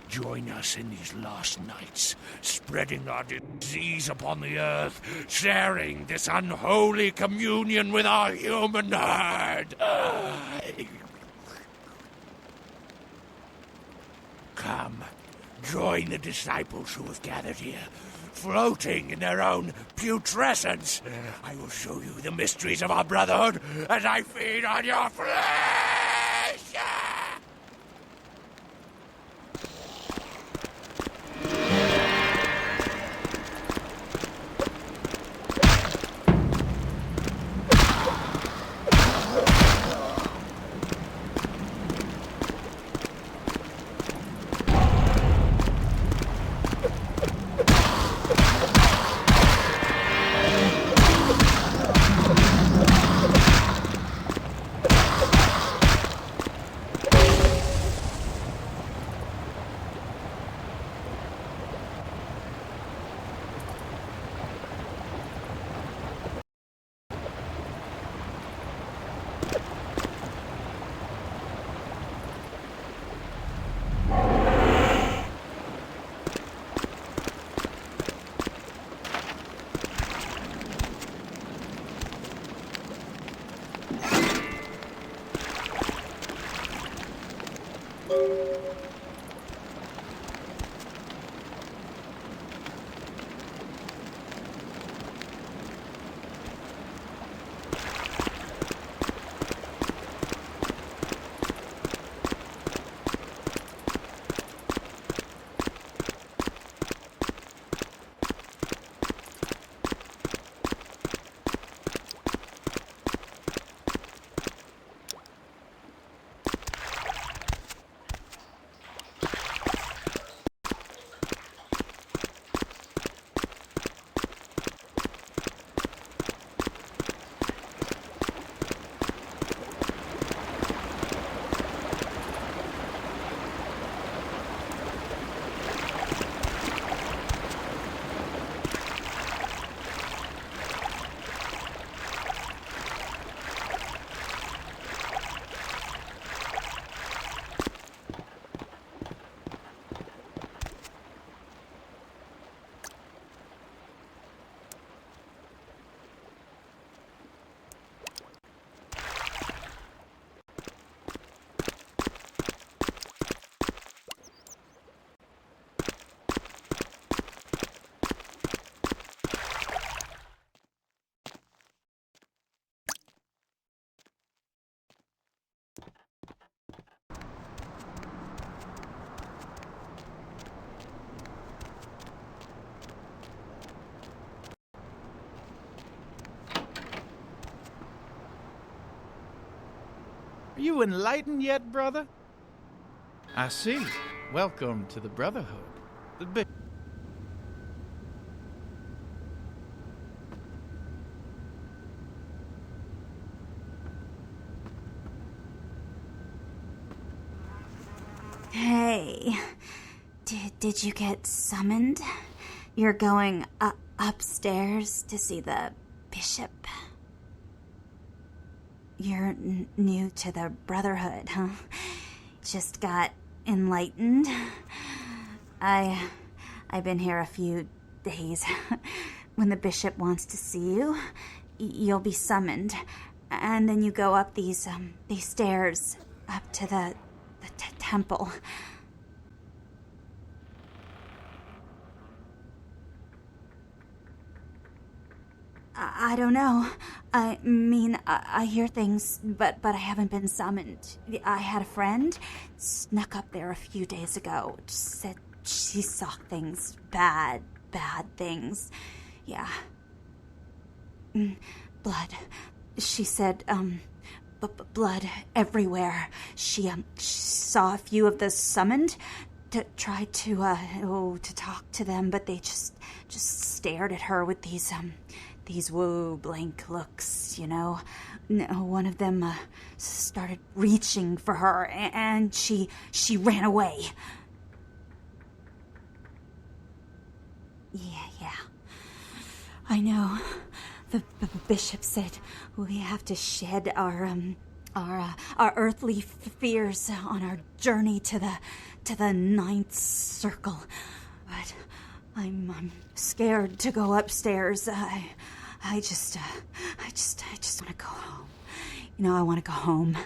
join us in these last nights, spreading our disease upon the earth, sharing this unholy communion with our human herd. Come, join the disciples who have gathered here, floating in their own putrescence. I will show you the mysteries of our brotherhood as I feed on your flesh! Are you enlightened yet, brother? I see. Welcome to the Brotherhood. The big... Hey, did you get summoned? You're going upstairs to see the bishop. You're new to the Brotherhood, huh? Just got enlightened. I've been here a few days. When the bishop wants to see you, you'll be summoned, and then you go up these stairs up to the temple. I don't know. I mean, I hear things, but I haven't been summoned. I had a friend snuck up there a few days ago. Said she saw things, bad things. Yeah. Blood. She said, blood everywhere. She saw a few of the summoned to try to talk to them, but they just stared at her with these blank looks, you know. One of them started reaching for her, and she ran away. Yeah. I know. The bishop said we have to shed our earthly fears on our journey to the ninth circle, but I'm scared to go upstairs. I just want to go home. You know, I want to go home.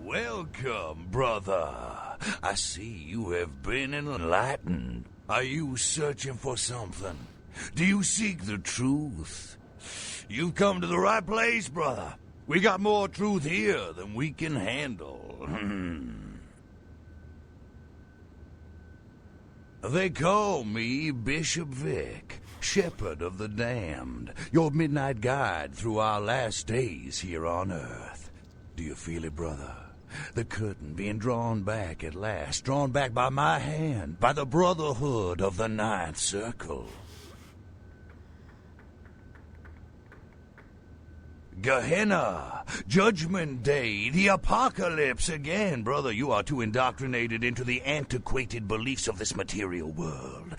Welcome, brother. I see you have been enlightened. Are you searching for something? Do you seek the truth? You've come to the right place, brother. We got more truth here than we can handle. They call me Bishop Vic, Shepherd of the Damned, your midnight guide through our last days here on Earth. Do you feel it, brother? The curtain being drawn back at last, drawn back by my hand, by the Brotherhood of the Ninth Circle. Gehenna, Judgment Day, the Apocalypse again. Brother, you are too indoctrinated into the antiquated beliefs of this material world.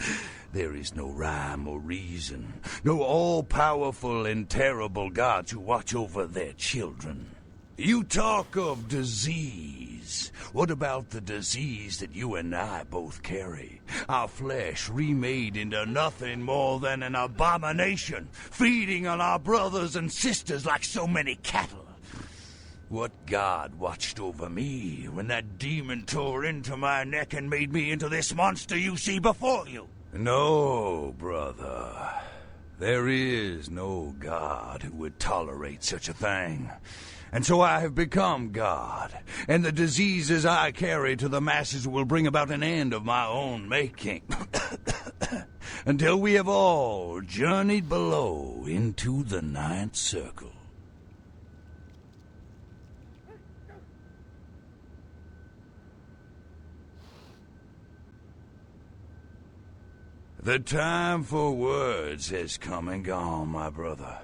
There is no rhyme or reason, no all-powerful and terrible gods who watch over their children. You talk of disease. What about the disease that you and I both carry? Our flesh remade into nothing more than an abomination, feeding on our brothers and sisters like so many cattle. What god watched over me when that demon tore into my neck and made me into this monster you see before you? No, brother. There is no god who would tolerate such a thing. And so I have become God, and the diseases I carry to the masses will bring about an end of my own making. Until we have all journeyed below into the ninth circle. The time for words has come and gone, my brother.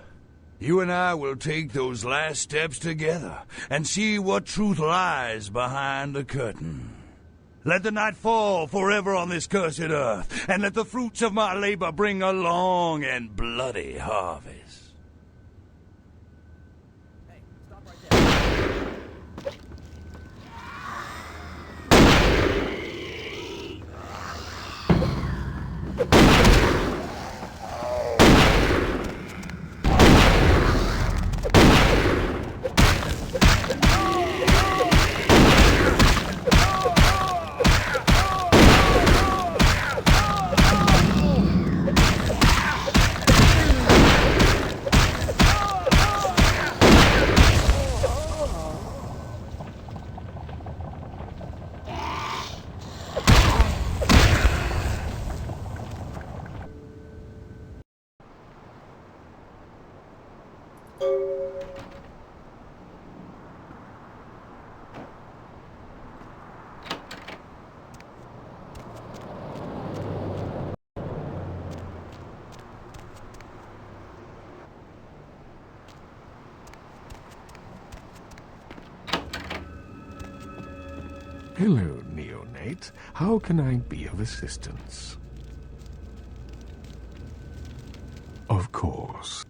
You and I will take those last steps together and see what truth lies behind the curtain. Let the night fall forever on this cursed earth, and let the fruits of my labor bring a long and bloody harvest. Hello, neonate. How can I be of assistance? Of course.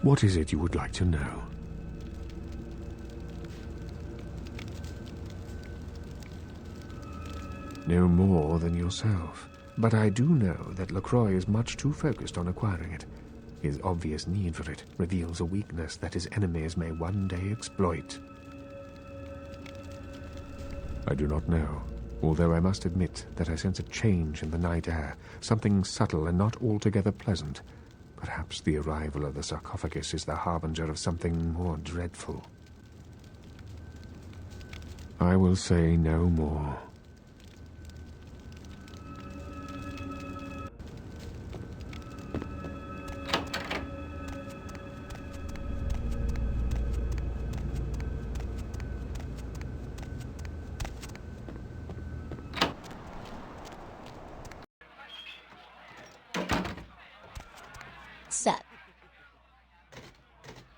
What is it you would like to know? No more than yourself. But I do know that LaCroix is much too focused on acquiring it. His obvious need for it reveals a weakness that his enemies may one day exploit. I do not know, although I must admit that I sense a change in the night air, something subtle and not altogether pleasant. Perhaps the arrival of the sarcophagus is the harbinger of something more dreadful. I will say no more. Set.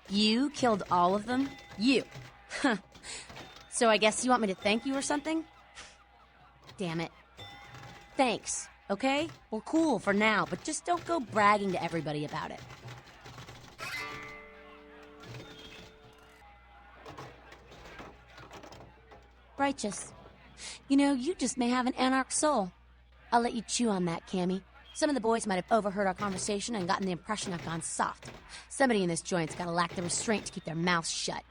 You killed all of them? You. Huh. So I guess you want me to thank you or something? Damn it. Thanks, okay? We're cool for now, but just don't go bragging to everybody about it. Righteous. You know, you just may have an anarch soul. I'll let you chew on that, Cammy. Some of the boys might have overheard our conversation and gotten the impression I've gone soft. Somebody in this joint's gotta lack the restraint to keep their mouths shut.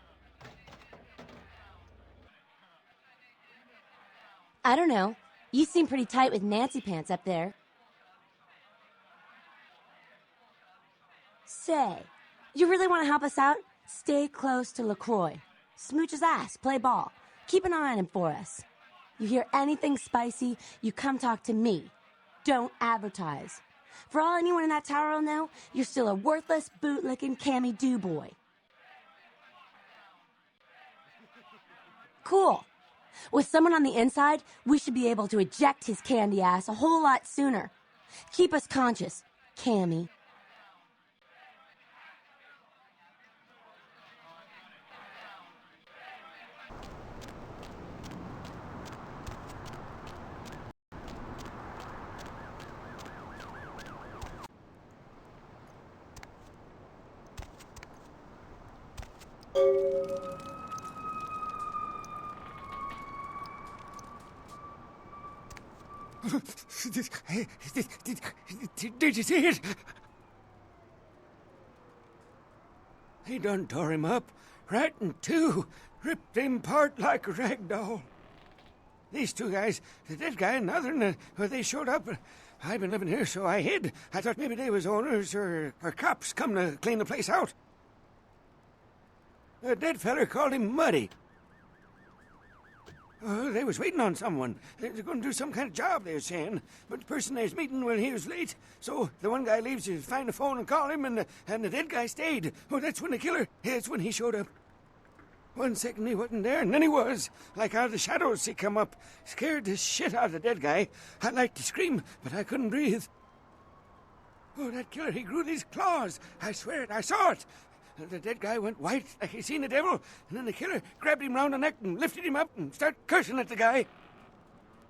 I don't know. You seem pretty tight with Nancy Pants up there. Say, you really want to help us out? Stay close to LaCroix. Smooch his ass, play ball. Keep an eye on him for us. You hear anything spicy, you come talk to me. Don't advertise. For all anyone in that tower will know, you're still a worthless, bootlicking Cammy do-boy. Cool. With someone on the inside, we should be able to eject his candy ass a whole lot sooner. Keep us conscious, Cammy. Did you see it? He done tore him up, right in two, ripped him apart like a rag doll. These two guys, the dead guy and the other, they showed up. I've been living here, so I hid. I thought maybe they was owners or cops come to clean the place out. The dead feller called him Muddy. They was waiting on someone. They were going to do some kind of job, they were saying. But the person they was meeting, well, he was late. So the one guy leaves to find the phone and call him, and the dead guy stayed. Oh, that's when the killer, that's when he showed up. 1 second he wasn't there, and then he was. Like out of the shadows he come up. Scared the shit out of the dead guy. I'd like to scream, but I couldn't breathe. Oh, that killer, he grew these claws. I swear it, I saw it. The dead guy went white like he seen the devil, and then the killer grabbed him round the neck and lifted him up and started cursing at the guy.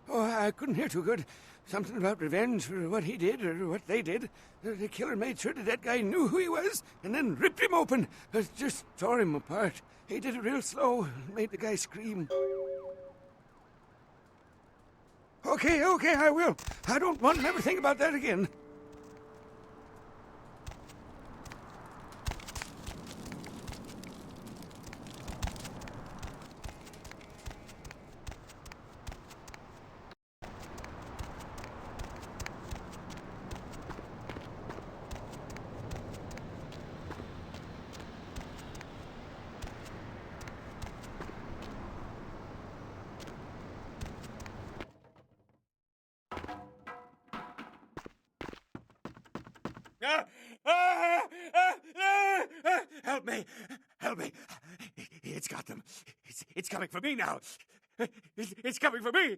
Oh, I couldn't hear too good. Something about revenge for what he did or what they did. The killer made sure the dead guy knew who he was and then ripped him open. Just tore him apart. He did it real slow and made the guy scream. Okay, I will. I don't want to ever think about that again. Help me! Help me! It's got them. It's coming for me now. It's coming for me.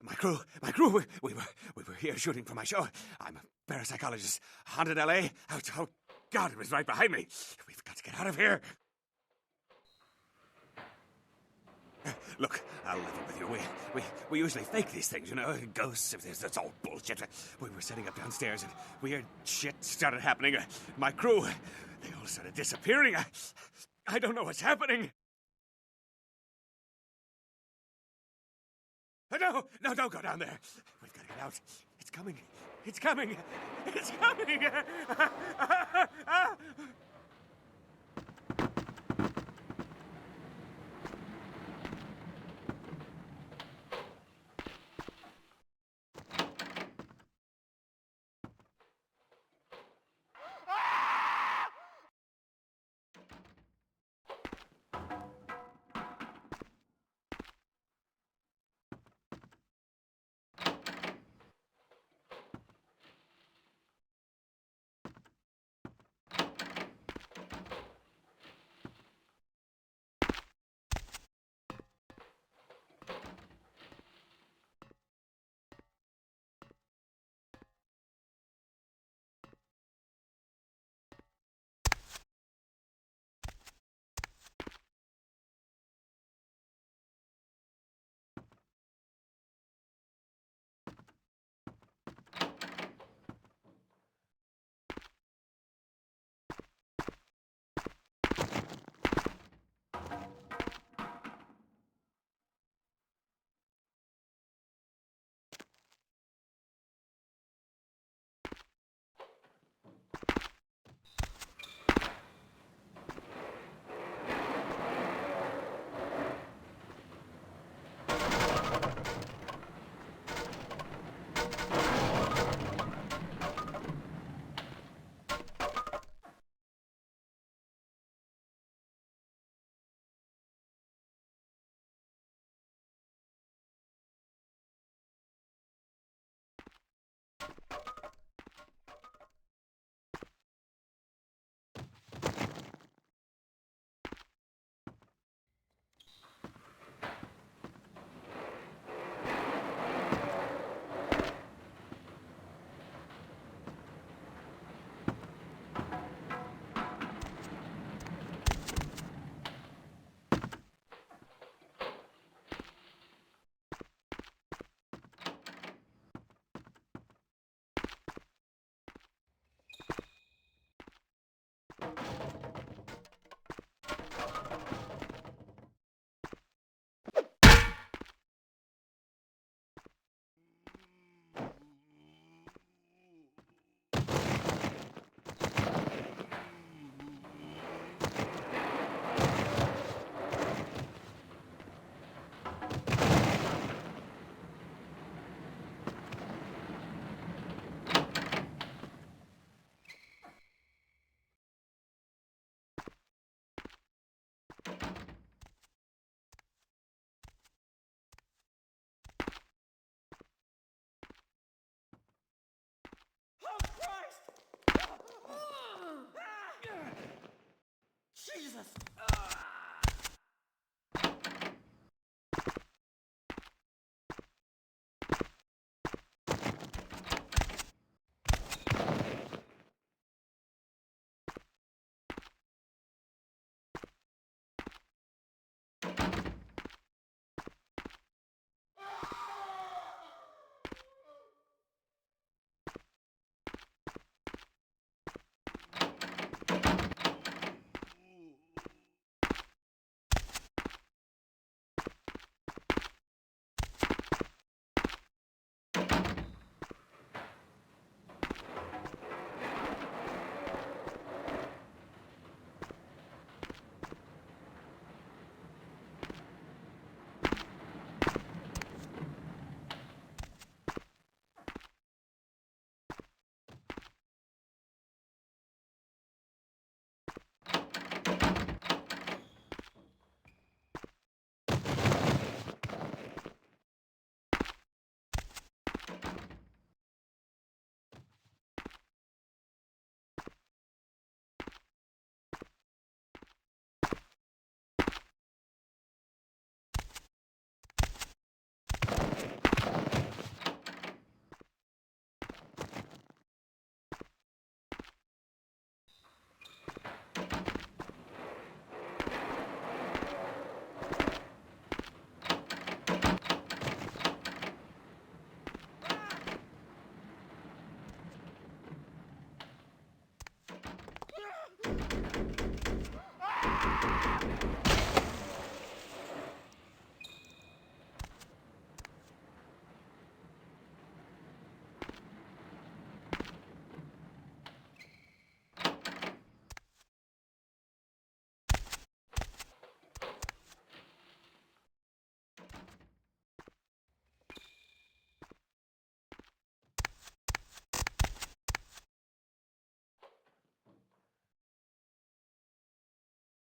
My crew, we were here shooting for my show. I'm a parapsychologist, haunted L.A. Oh, God, it was right behind me. We've got to get out of here. Look, I'll level with you. We usually fake these things, you know, ghosts. That's all bullshit. We were sitting up downstairs and weird shit started happening. My crew, they all started disappearing. I don't know what's happening. No, don't go down there. We've got to get out. It's coming. It's coming. It's coming.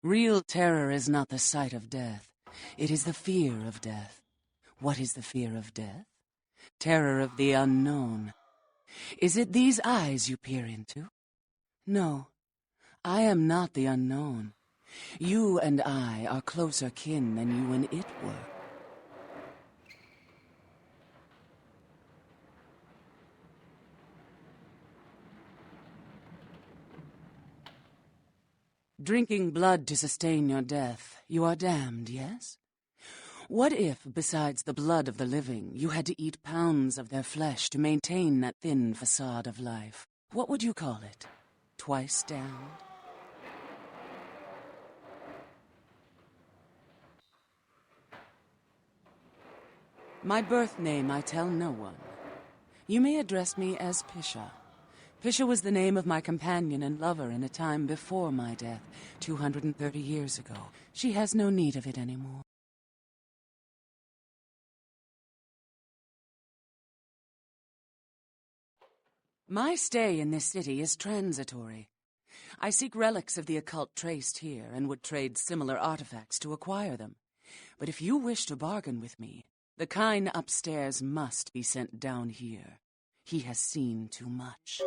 Real terror is not the sight of death. It is the fear of death. What is the fear of death? Terror of the unknown. Is it these eyes you peer into? No, I am not the unknown. You and I are closer kin than you and it were. Drinking blood to sustain your death, you are damned, yes? What if, besides the blood of the living, you had to eat pounds of their flesh to maintain that thin facade of life? What would you call it? Twice damned? My birth name I tell no one. You may address me as Pisha. Pisha was the name of my companion and lover in a time before my death, 230 years ago. She has no need of it anymore. My stay in this city is transitory. I seek relics of the occult traced here and would trade similar artifacts to acquire them. But if you wish to bargain with me, the kind upstairs must be sent down here. He has seen too much.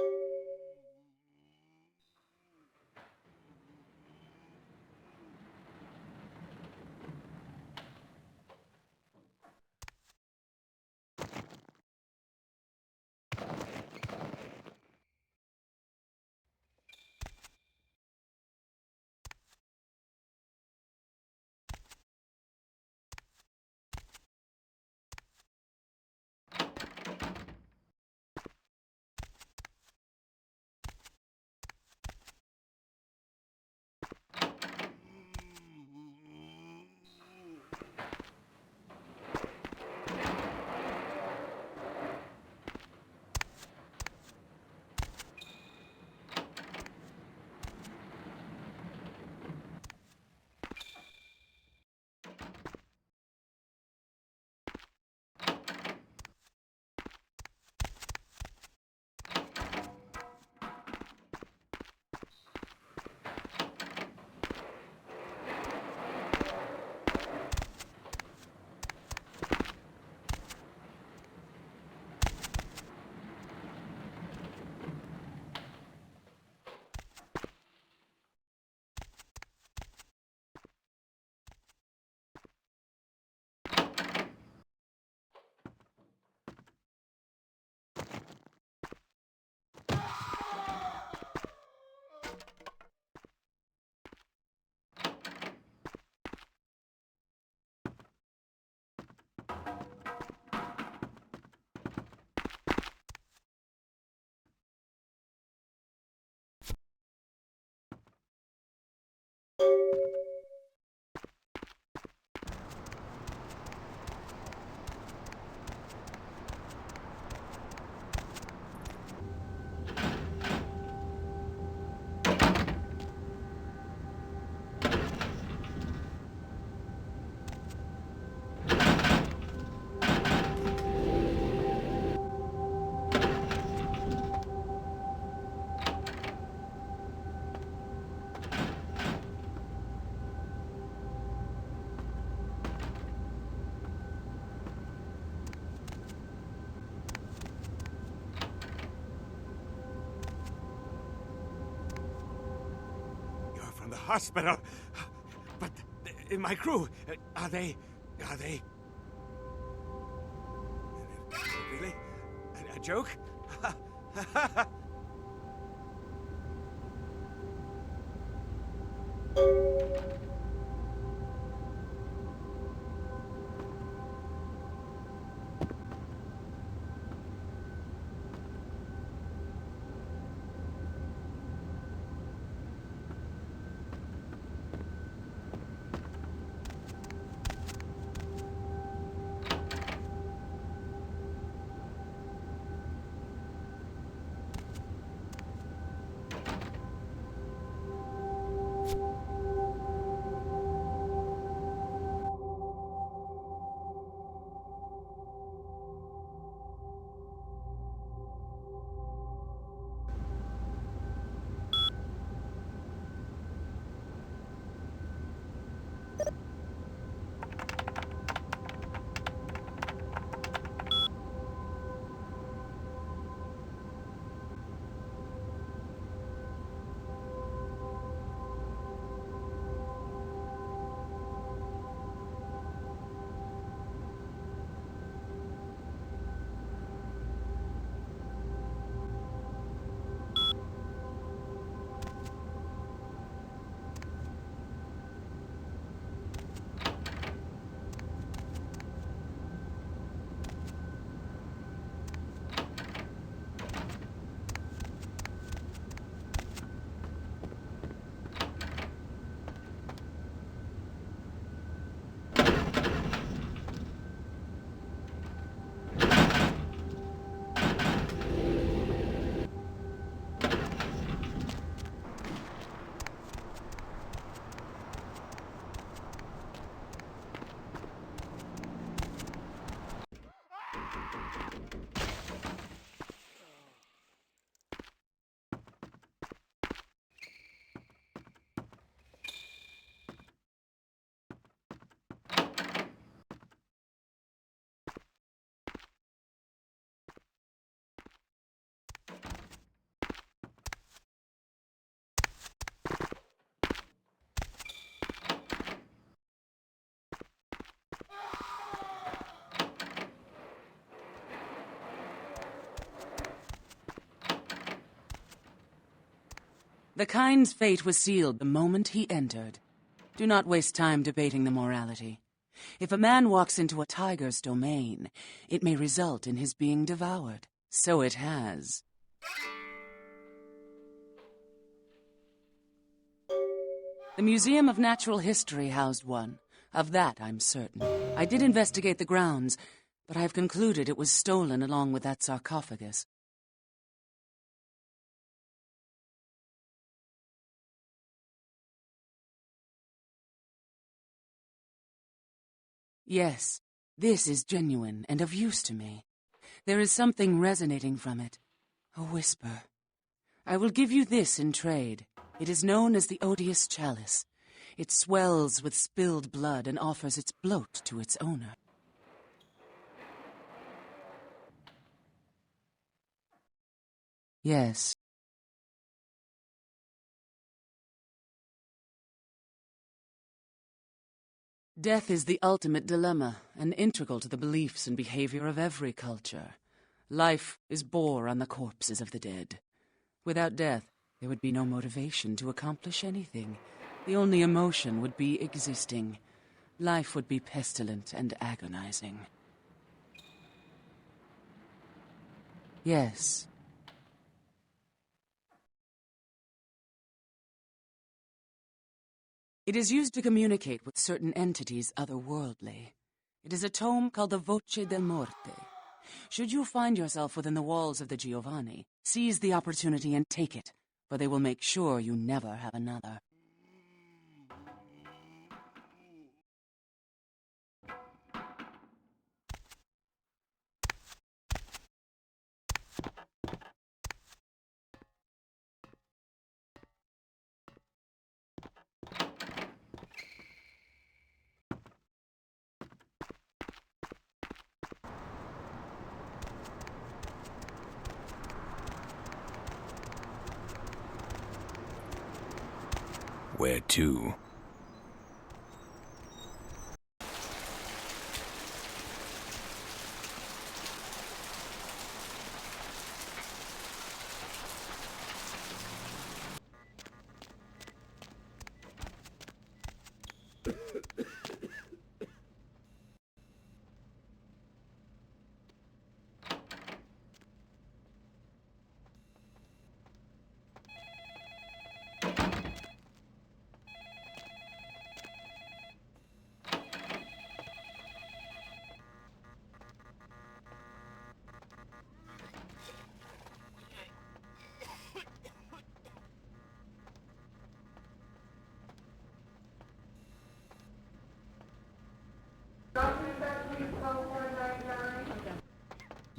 Hospital. But my crew, are they... Really? A joke? The kind's fate was sealed the moment he entered. Do not waste time debating the morality. If a man walks into a tiger's domain, it may result in his being devoured. So it has. The Museum of Natural History housed one. Of that, I'm certain. I did investigate the grounds, but I've concluded it was stolen along with that sarcophagus. Yes, this is genuine and of use to me. There is something resonating from it. A whisper. I will give you this in trade. It is known as the Odious Chalice. It swells with spilled blood and offers its bloat to its owner. Yes. Death is the ultimate dilemma, and integral to the beliefs and behavior of every culture. Life is bore on the corpses of the dead. Without death, there would be no motivation to accomplish anything. The only emotion would be existing. Life would be pestilent and agonizing. Yes. It is used to communicate with certain entities otherworldly. It is a tome called the Voce del Morte. Should you find yourself within the walls of the Giovanni, seize the opportunity and take it, for they will make sure you never have another. Where to?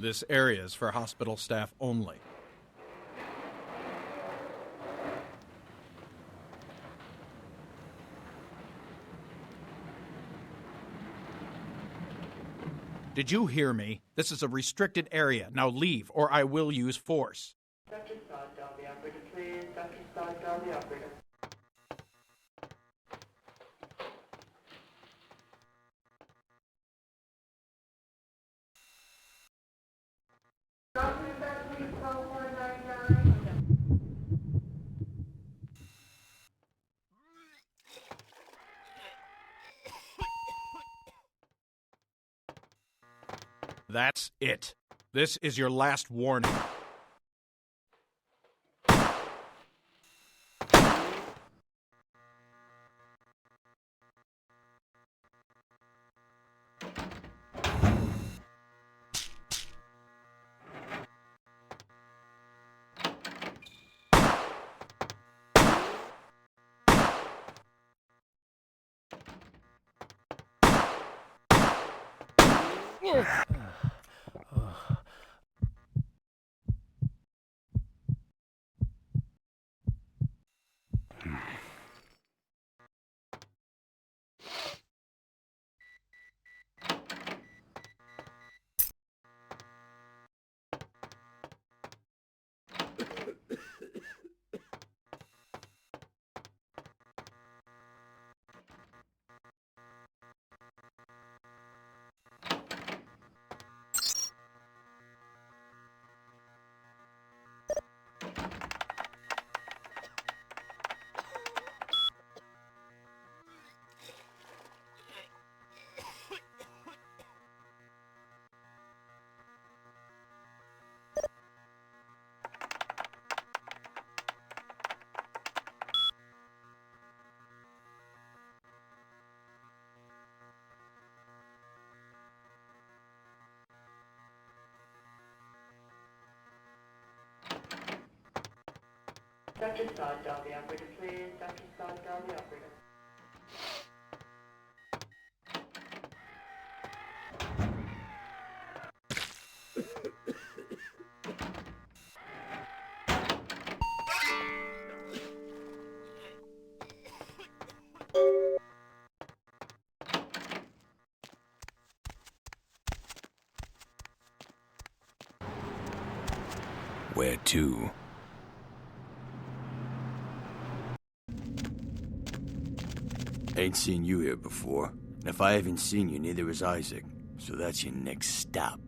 This area is for hospital staff only. Did you hear me? This is a restricted area. Now leave, or I will use force. Dr. Stoddard, the operator, please. Dr. Stoddard, the operator. That's it. This is your last warning. Dr. Sod, dial the operator, please. Dr. Sod, dial the operator. Where to? Ain't seen you here before. And if I haven't seen you, neither has Isaac. So that's your next stop.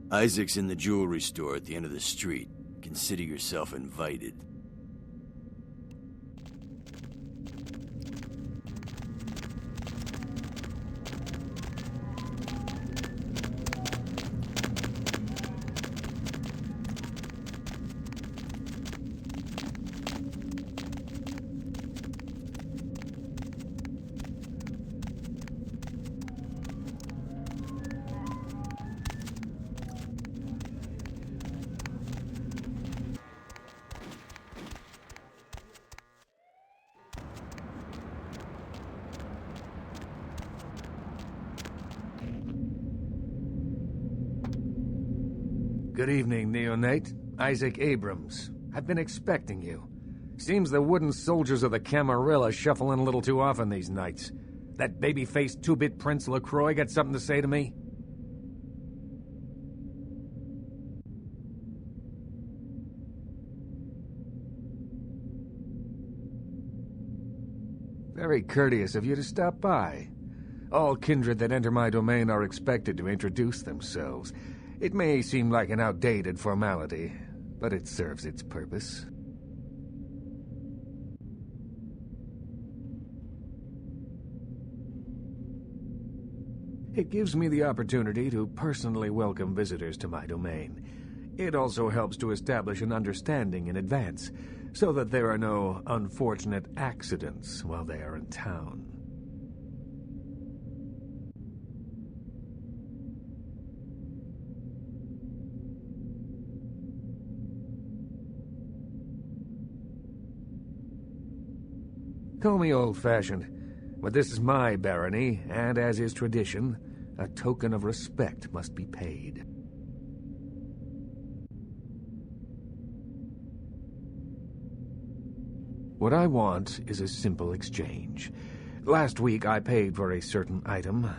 Isaac's in the jewelry store at the end of the street. Consider yourself invited. Good evening, Neonate. Isaac Abrams. I've been expecting you. Seems the wooden soldiers of the Camarilla shuffling a little too often these nights. That baby-faced two-bit Prince LaCroix got something to say to me? Very courteous of you to stop by. All kindred that enter my domain are expected to introduce themselves. It may seem like an outdated formality, but it serves its purpose. It gives me the opportunity to personally welcome visitors to my domain. It also helps to establish an understanding in advance, so that there are no unfortunate accidents while they are in town. Call me old-fashioned, but this is my barony, and as is tradition, a token of respect must be paid. What I want is a simple exchange. Last week I paid for a certain item,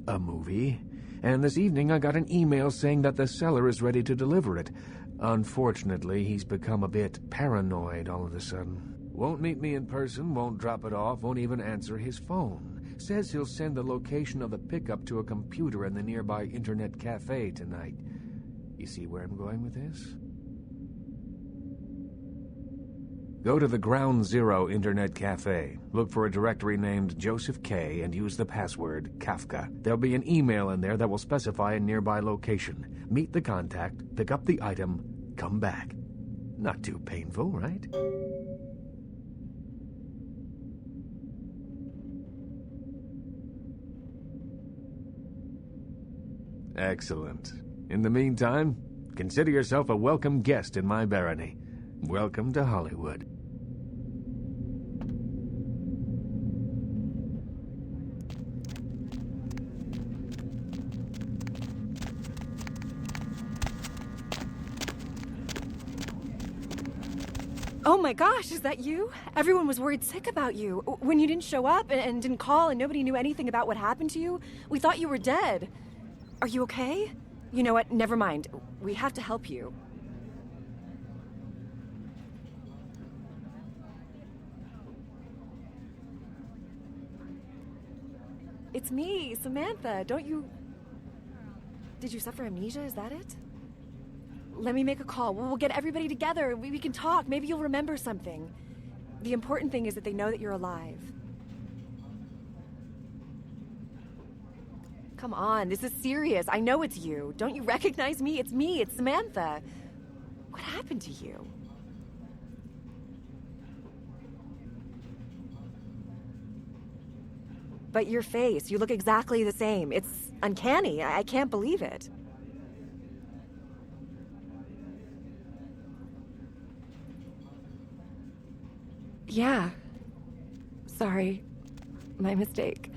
a movie, and this evening I got an email saying that the seller is ready to deliver it. Unfortunately, he's become a bit paranoid all of a sudden. Won't meet me in person, won't drop it off, won't even answer his phone. Says he'll send the location of the pickup to a computer in the nearby internet cafe tonight. You see where I'm going with this? Go to the Ground Zero Internet Cafe. Look for a directory named Joseph K. and use the password Kafka. There'll be an email in there that will specify a nearby location. Meet the contact, pick up the item, come back. Not too painful, right? Excellent. In the meantime, consider yourself a welcome guest in my barony. Welcome to Hollywood. Oh my gosh, is that you? Everyone was worried sick about you. When you didn't show up and didn't call and nobody knew anything about what happened to you, we thought you were dead. Are you okay? You know what? Never mind. We have to help you. It's me, Samantha. Don't you... Did you suffer amnesia? Is that it? Let me make a call. We'll get everybody together. We can talk. Maybe you'll remember something. The important thing is that they know that you're alive. Come on, this is serious. I know it's you. Don't you recognize me? It's me. It's Samantha. What happened to you? But your face, you look exactly the same. It's uncanny. I can't believe it. Yeah. Sorry. My mistake.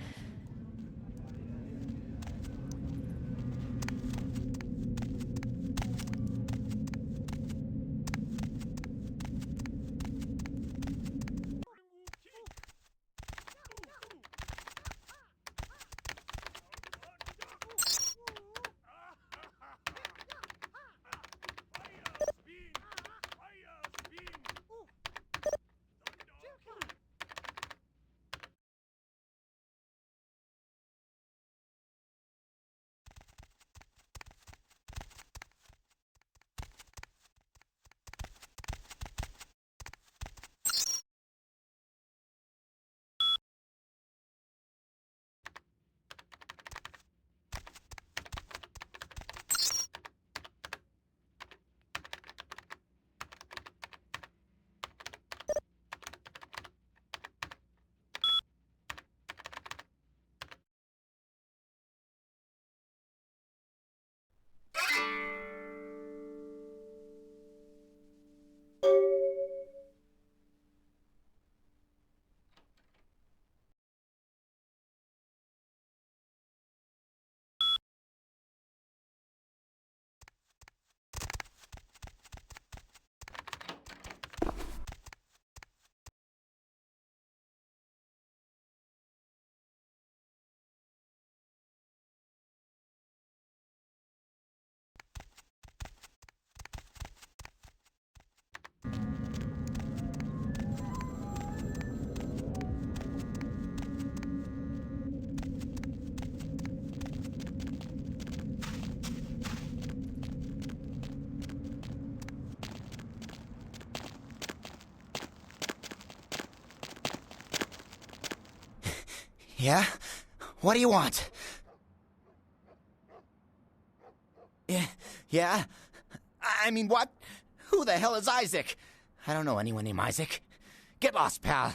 Yeah? What do you want? Yeah? I mean, what? Who the hell is Isaac? I don't know anyone named Isaac. Get lost, pal.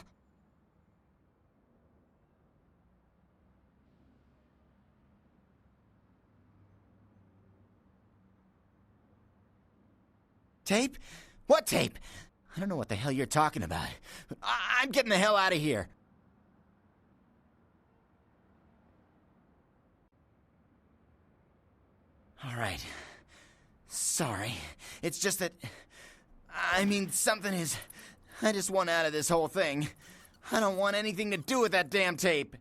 Tape? What tape? I don't know what the hell you're talking about. I'm getting the hell out of here. All right. Sorry. It's just that... I mean, something is... I just want out of this whole thing. I don't want anything to do with that damn tape.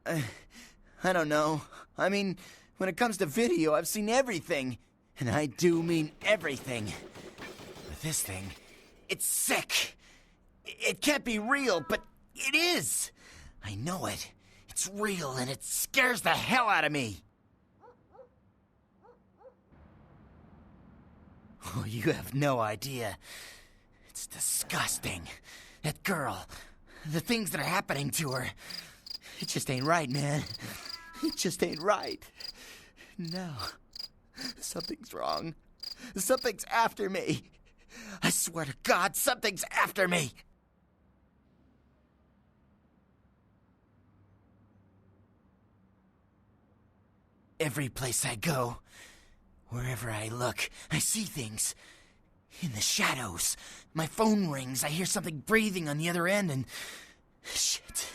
I don't know. I mean, when it comes to video, I've seen everything. And I do mean everything. But this thing, it's sick. It can't be real, but it is. I know it. It's real, and it scares the hell out of me. Oh, you have no idea. It's disgusting. That girl, the things that are happening to her. It just ain't right, man. It just ain't right. No. Something's wrong. Something's after me. I swear to God, something's after me. Every place I go, wherever I look, I see things. In the shadows. My phone rings, I hear something breathing on the other end, and... Shit.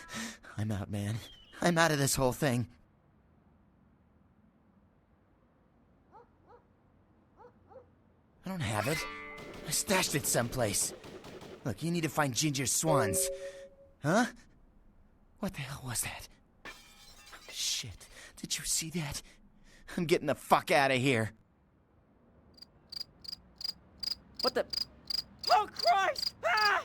I'm out, man. I'm out of this whole thing. I don't have it. I stashed it someplace. Look, you need to find Ginger's swans. Huh? What the hell was that? Shit. Did you see that? I'm getting the fuck out of here. What the... Oh, Christ! Ah!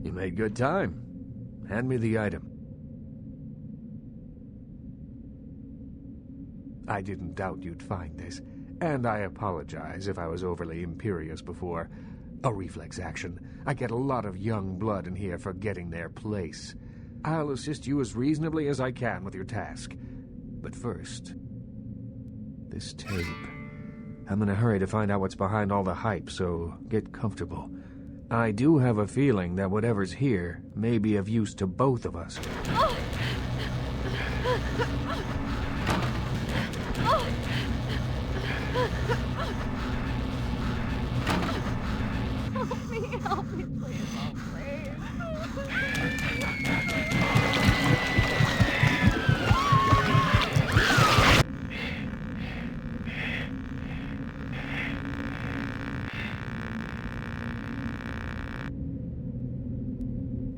You made good time. Hand me the item. I didn't doubt you'd find this, and I apologize if I was overly imperious before. A reflex action. I get a lot of young blood in here forgetting their place. I'll assist you as reasonably as I can with your task. But first, this tape. I'm in a hurry to find out what's behind all the hype, so get comfortable. I do have a feeling that whatever's here may be of use to both of us. Help me, please, please.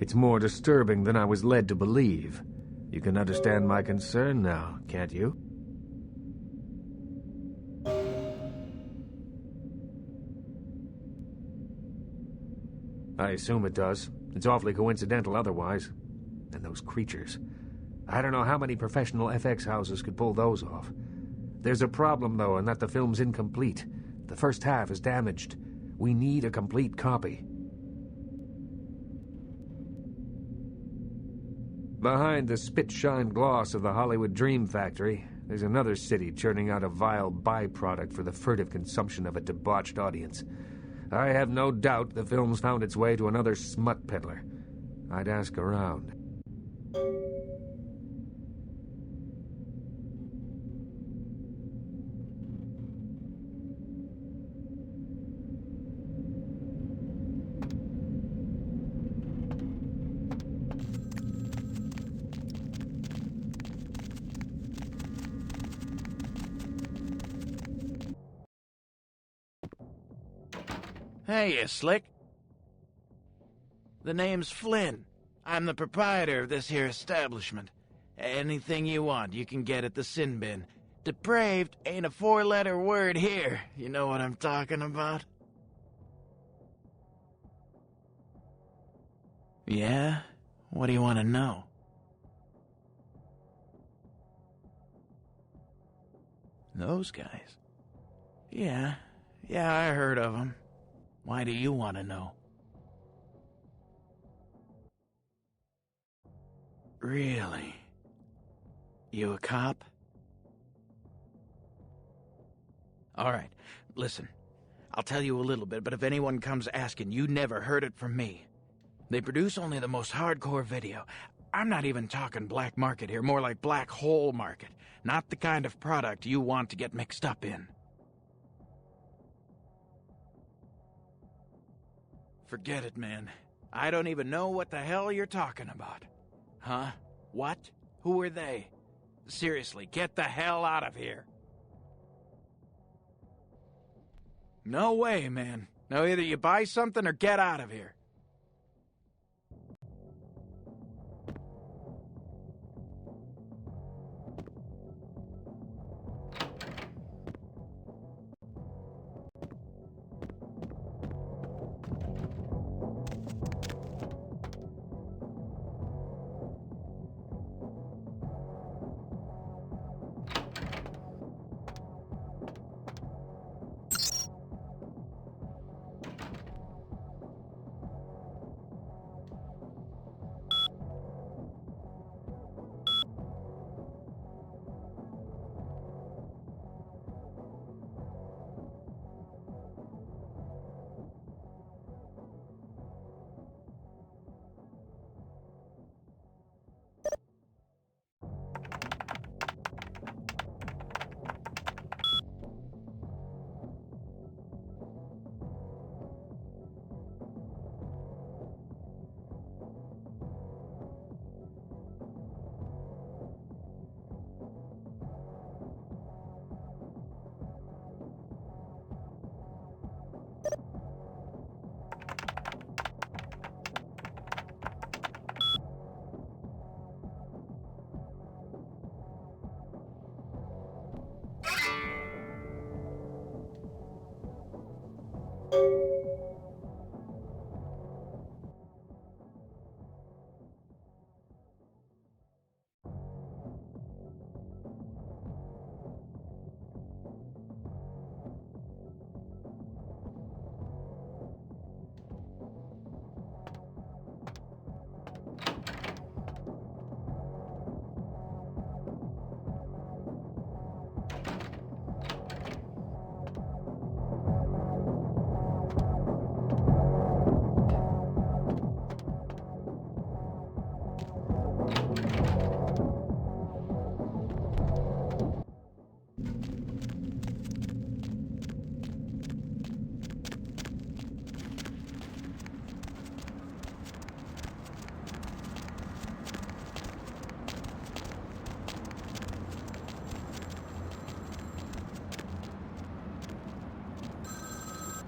It's more disturbing than I was led to believe. You can understand my concern now, can't you? I assume it does. It's awfully coincidental otherwise. And those creatures. I don't know how many professional FX houses could pull those off. There's a problem, though, in that the film's incomplete. The first half is damaged. We need a complete copy. Behind the spit-shine gloss of the Hollywood Dream Factory, there's another city churning out a vile byproduct for the furtive consumption of a debauched audience. I have no doubt the film's found its way to another smut peddler. I'd ask around. Hey, you slick. The name's Flynn. I'm the proprietor of this here establishment. Anything you want, you can get at the sin bin. Depraved ain't a four-letter word here. You know what I'm talking about? Yeah? What do you want to know? Those guys? Yeah, I heard of them. Why do you want to know? Really? You a cop? All right, listen. I'll tell you a little bit, but if anyone comes asking, you never heard it from me. They produce only the most hardcore video. I'm not even talking black market here, more like black hole market. Not the kind of product you want to get mixed up in. Forget it, man. I don't even know what the hell you're talking about. Huh? What? Who are they? Seriously, get the hell out of here. No way, man. Now either you buy something or get out of here.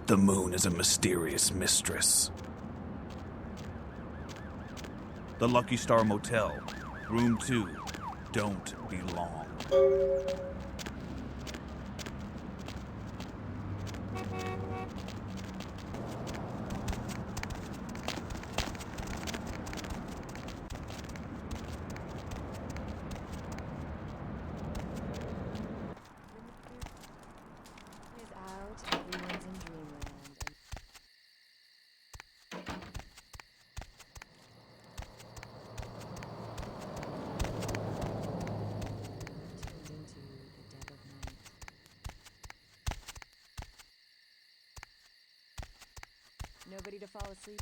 The moon is a mysterious mistress. The Lucky Star Motel, Room 2, don't be long. to fall asleep?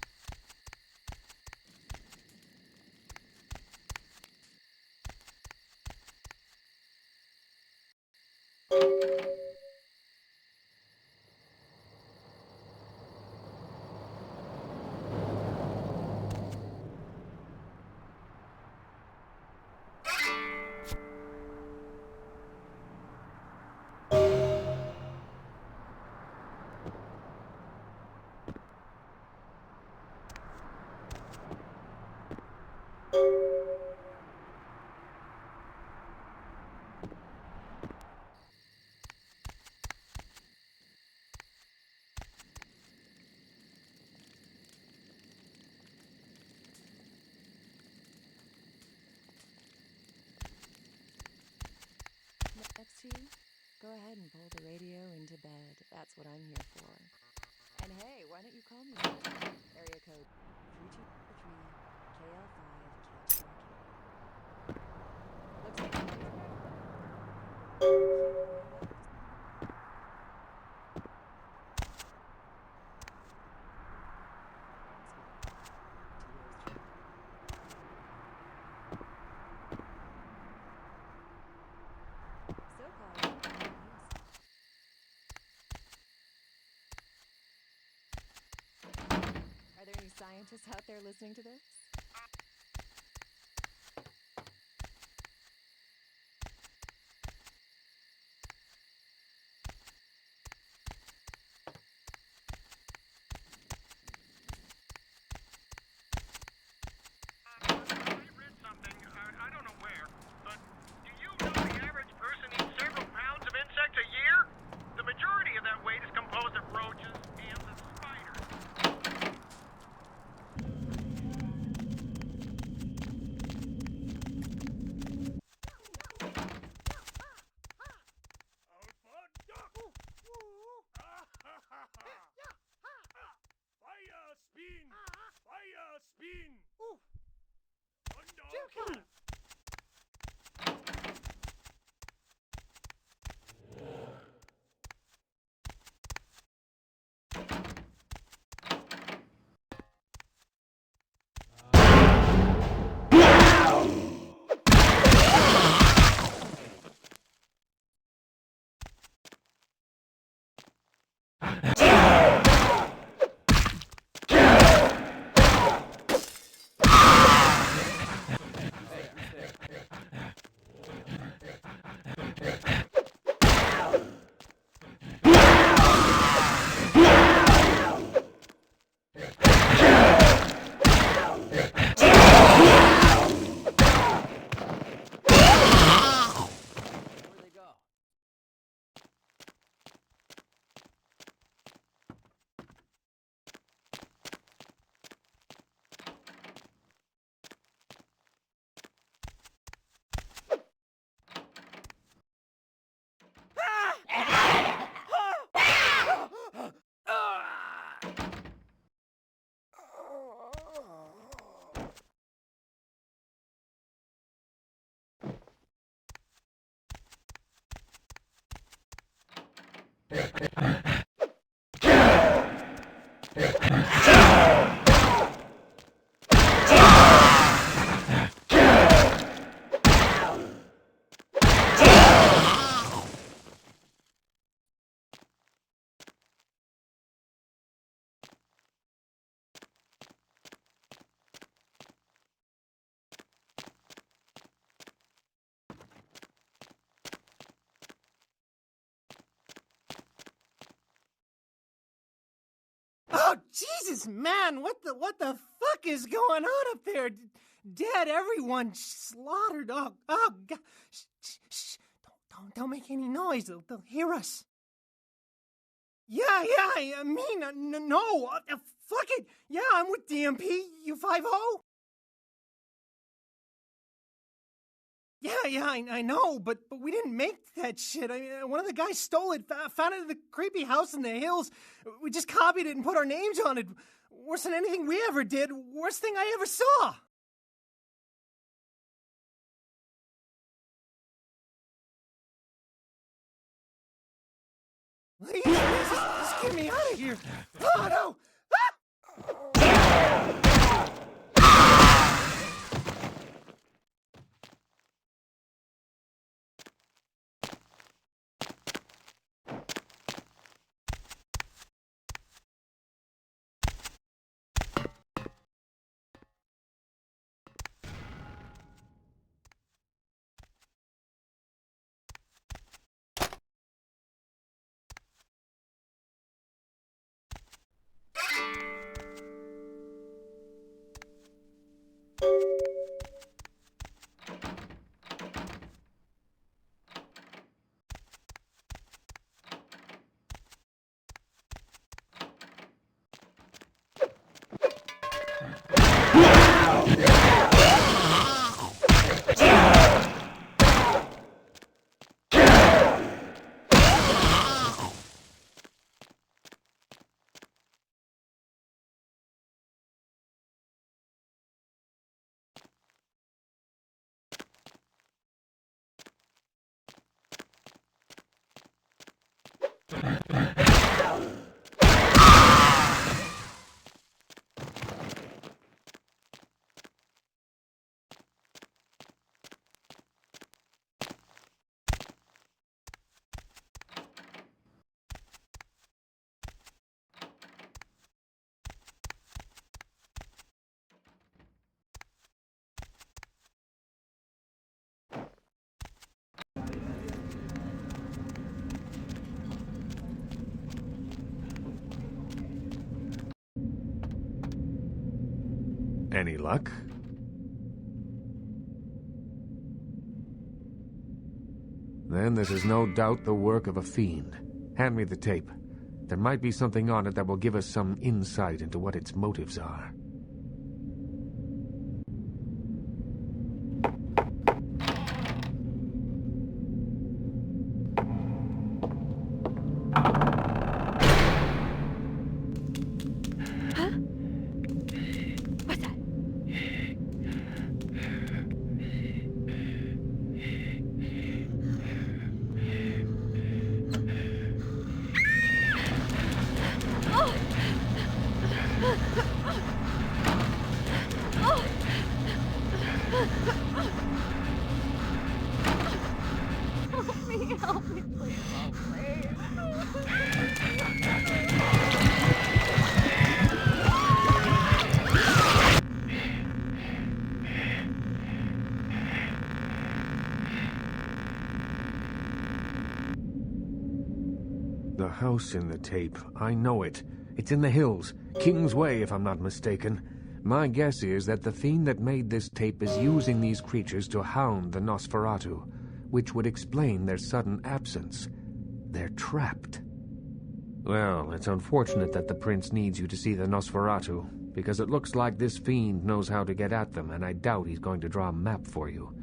Next to you, go ahead and pull the radio into bed. That's what I'm here for. And hey, why don't you call me? Area code 3243 KL5 Catch Looks like Are there any scientists out there listening to this? I don't know where, but do you know the average person eats several pounds of insects a year? The majority of that weight is composed of roaches, ants, and spiders. Fire spin! Fire spin! Joker! Oh, Jesus, man, what the fuck is going on up there? Dead, everyone slaughtered. Oh, God. Shh. Don't make any noise. They'll hear us. Yeah, I mean, no. Fuck it. Yeah, I'm with DMP. You 5-0? Yeah, I know, but we didn't make that shit. I mean, one of the guys stole it, found it in the creepy house in the hills. We just copied it and put our names on it. Worse than anything we ever did. Worst thing I ever saw. Please, just get me out of here. Oh, no. Ah! Any luck? Then this is no doubt the work of a fiend. Hand me the tape. There might be something on it that will give us some insight into what its motives are. Help me, please. The house in the tape. I know it. It's in the hills. King's Way, if I'm not mistaken. My guess is that the fiend that made this tape is using these creatures to hound the Nosferatu, which would explain their sudden absence. They're trapped. Well, it's unfortunate that the prince needs you to see the Nosferatu, because it looks like this fiend knows how to get at them, and I doubt he's going to draw a map for you.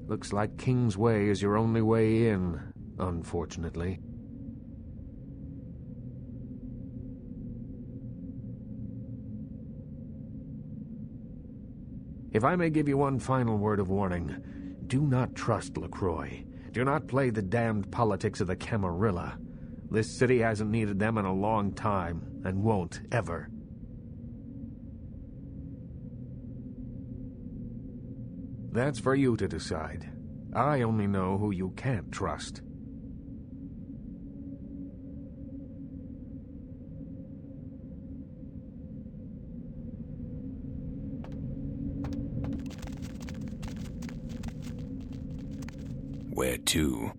Looks like King's Way is your only way in, unfortunately. If I may give you one final word of warning, do not trust LaCroix. Do not play the damned politics of the Camarilla. This city hasn't needed them in a long time, and won't ever. That's for you to decide. I only know who you can't trust. Where to?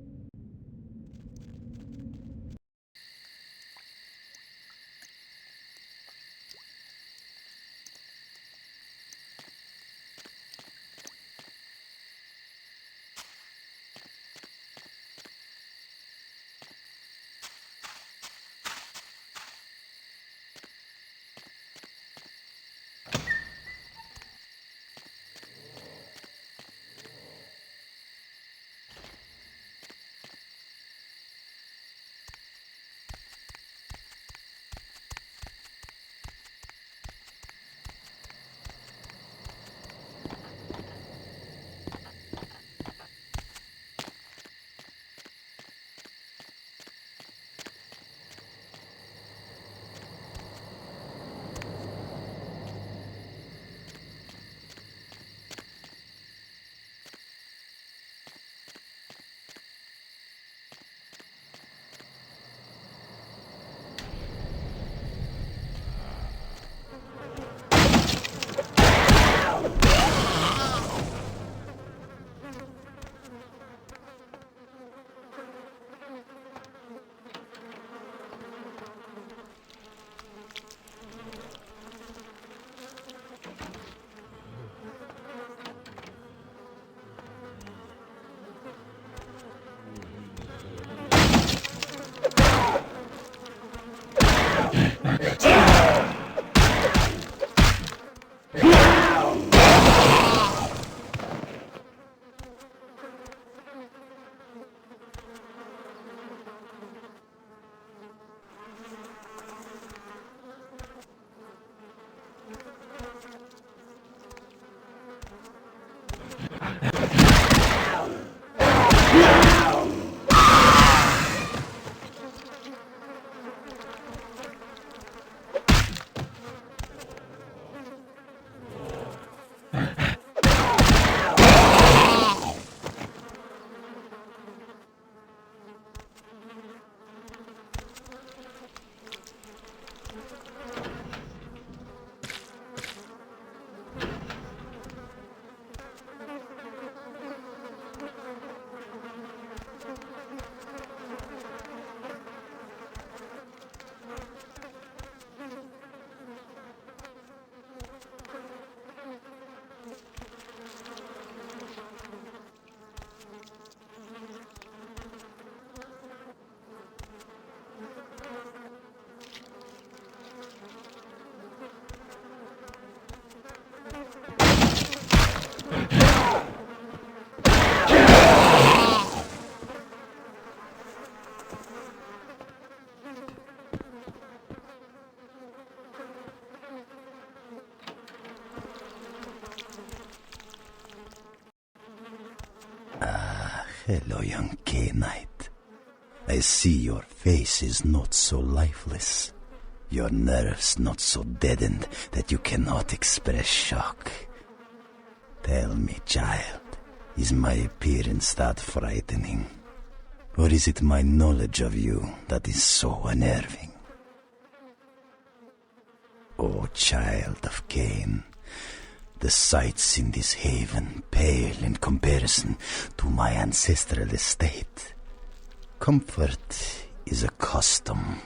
Hello, young K-Knight. I see your face is not so lifeless. Your nerves not so deadened that you cannot express shock. Tell me, child, is my appearance that frightening? Or is it my knowledge of you that is so unnerving? O child of Cain, the sights in this haven pale in comparison to my ancestral estate. Comfort is a custom,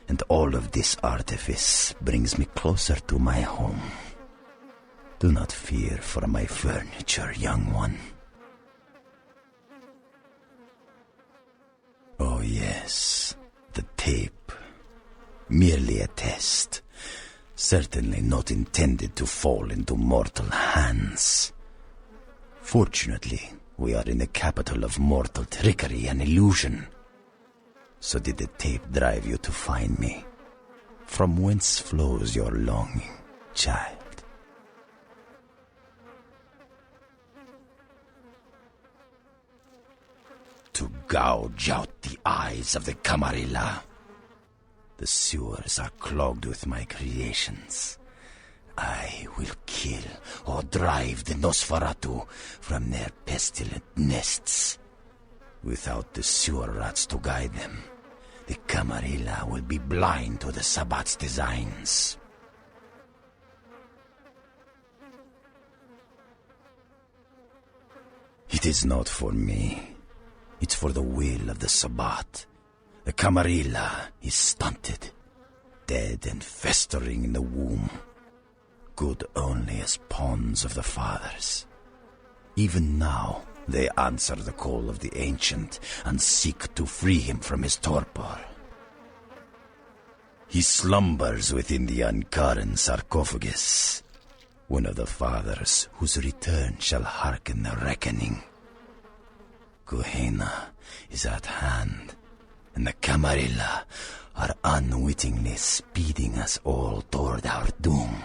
and all of this artifice brings me closer to my home. Do not fear for my furniture, young one. Oh yes, the tape. Merely a test. Certainly not intended to fall into mortal hands. Fortunately, we are in the capital of mortal trickery and illusion. So did the tape drive you to find me? From whence flows your longing, child? To gouge out the eyes of the Camarilla. The sewers are clogged with my creations. I will kill or drive the Nosferatu from their pestilent nests. Without the sewer rats to guide them, the Camarilla will be blind to the Sabbat's designs. It is not for me. It's for the will of the Sabbat. The Camarilla is stunted, dead and festering in the womb. Good only as pawns of the fathers. Even now, they answer the call of the ancient and seek to free him from his torpor. He slumbers within the Ankaran sarcophagus, one of the fathers whose return shall hearken the reckoning. Gehenna is at hand, and the Camarilla are unwittingly speeding us all toward our doom.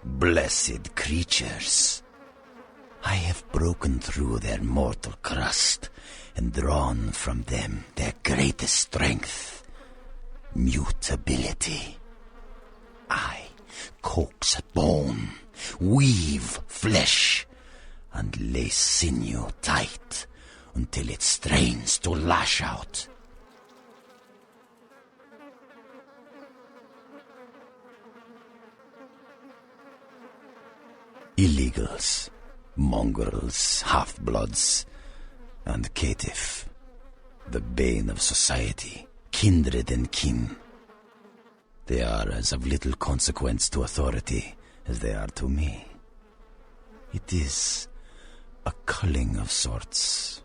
Blessed creatures! I have broken through their mortal crust and drawn from them their greatest strength, mutability. I coax bone, weave flesh, and lay sinew tight until it strains to lash out. Illegals, mongrels, half-bloods, and caitiff, the bane of society, kindred and kin. They are as of little consequence to authority as they are to me. It is a culling of sorts.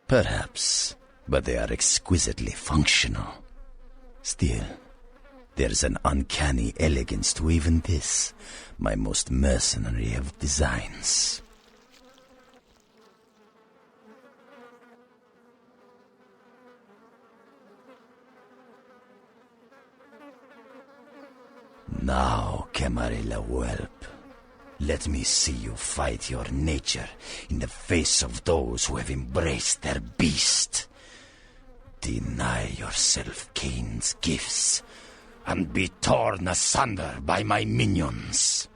Perhaps, but they are exquisitely functional. Still, there's an uncanny elegance to even this, my most mercenary of designs. Now, Camarilla whelp, let me see you fight your nature in the face of those who have embraced their beast. Deny yourself Cain's gifts and be torn asunder by my minions.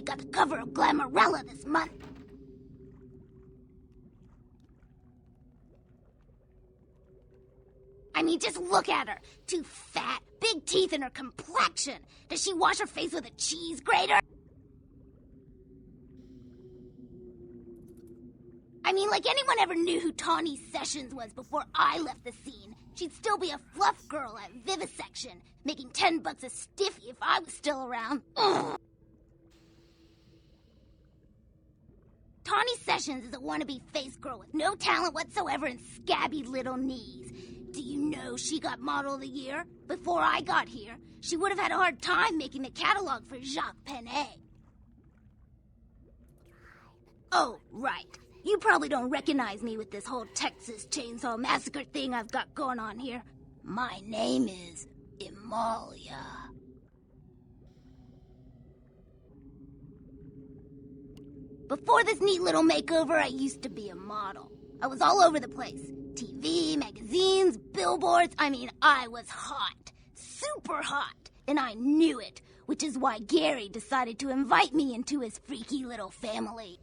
got the cover of Glamourella this month. I mean, just look at her. Too fat, big teeth, and her complexion. Does she wash her face with a cheese grater? I mean, like anyone ever knew who Tawny Sessions was before I left the scene. She'd still be a fluff girl at Vivisection, making $10 a stiffy if I was still around. Ugh. Tawny Sessions is a wannabe face girl with no talent whatsoever and scabby little knees. Do you know she got Model of the Year? Before I got here, she would have had a hard time making the catalog for Jacques Penet. Oh, right. You probably don't recognize me with this whole Texas Chainsaw Massacre thing I've got going on here. My name is Amalia. Before this neat little makeover, I used to be a model. I was all over the place. TV, magazines, billboards. I mean, I was hot. Super hot. And I knew it, which is why Gary decided to invite me into his freaky little family.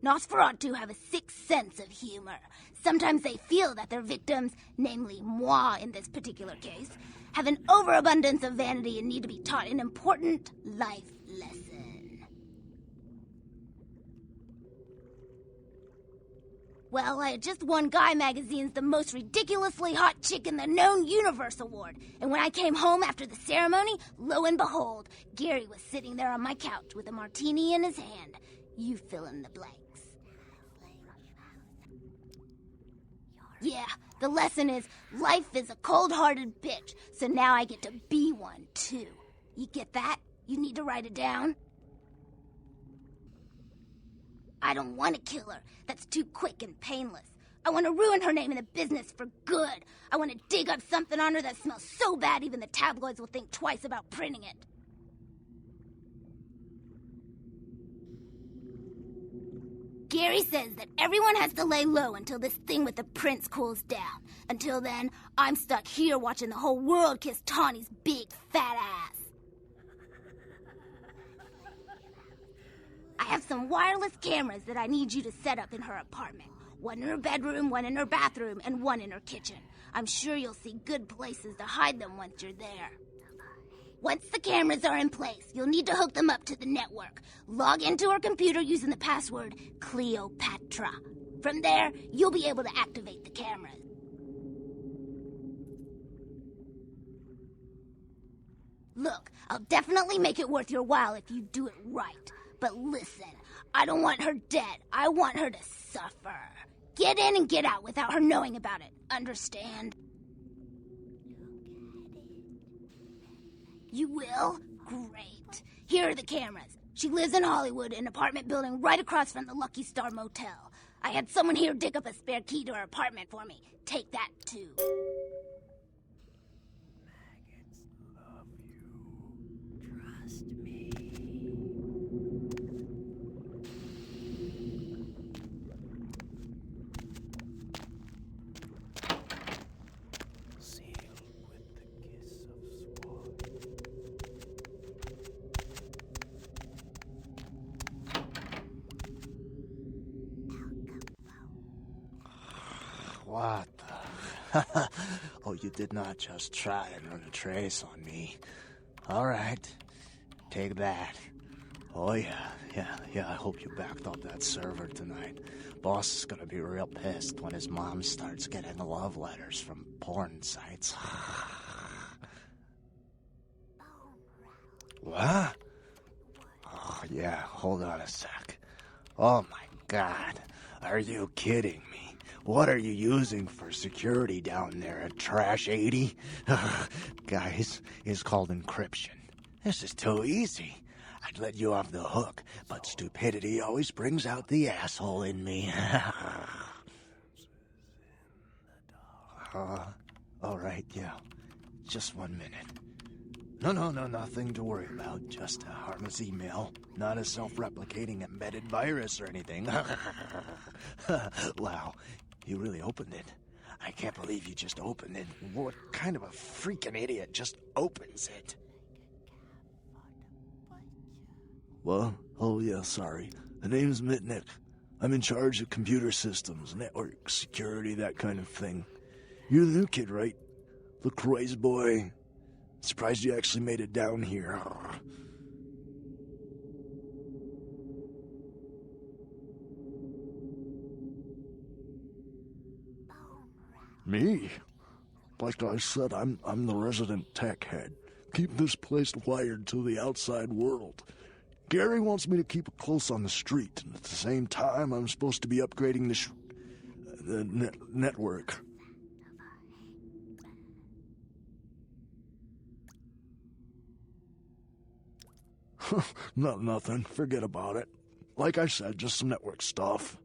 Nosferatu have a sixth sense of humor. Sometimes they feel that their victims, namely moi in this particular case, have an overabundance of vanity and need to be taught an important life lesson. Well, I had just won Guy Magazine's The Most Ridiculously Hot Chick in the Known Universe award, and when I came home after the ceremony, lo and behold, Gary was sitting there on my couch with a martini in his hand. You fill in the blanks. Yeah, the lesson is life is a cold-hearted bitch, so now I get to be one, too. You get that? You need to write it down? I don't want to kill her. That's too quick and painless. I want to ruin her name in the business for good. I want to dig up something on her that smells so bad even the tabloids will think twice about printing it. Gary says that everyone has to lay low until this thing with the prince cools down. Until then, I'm stuck here watching the whole world kiss Tawny's big fat ass. I have some wireless cameras that I need you to set up in her apartment. One in her bedroom, one in her bathroom, and one in her kitchen. I'm sure you'll see good places to hide them once you're there. Once the cameras are in place, you'll need to hook them up to the network. Log into her computer using the password Cleopatra. From there, you'll be able to activate the cameras. Look, I'll definitely make it worth your while if you do it right. But listen, I don't want her dead. I want her to suffer. Get in and get out without her knowing about it. Understand? You will? Great. Here are the cameras. She lives in Hollywood, an apartment building right across from the Lucky Star Motel. I had someone here dig up a spare key to her apartment for me. Take that, too. Maggots love you. Trust me. Sealed with the kiss of swan. What the? Oh, you did not just try and run a trace on me. All right, take that. Oh, yeah, I hope you backed up that server tonight. Boss is gonna be real pissed when his mom starts getting love letters from porn sites. What? Oh, yeah, hold on a sec. Oh, my God. Are you kidding me? What are you using for security down there at Trash 80? Guys, it's called encryption. This is too easy. I'd let you off the hook, but stupidity always brings out the asshole in me. All right, yeah. Just 1 minute. No, nothing to worry about. Just a harmless email. Not a self-replicating embedded virus or anything. Wow, you really opened it. I can't believe you just opened it. What kind of a freaking idiot just opens it? What? Oh, yeah, sorry. The name's Mitnick. I'm in charge of computer systems, network security, that kind of thing. You're the new kid, right? LaCroix's boy. Surprised you actually made it down here. Me? Like I said, I'm the resident tech head. Keep this place wired to the outside world. Gary wants me to keep it close on the street, and at the same time, I'm supposed to be upgrading the network. Nothing. Forget about it. Like I said, just some network stuff.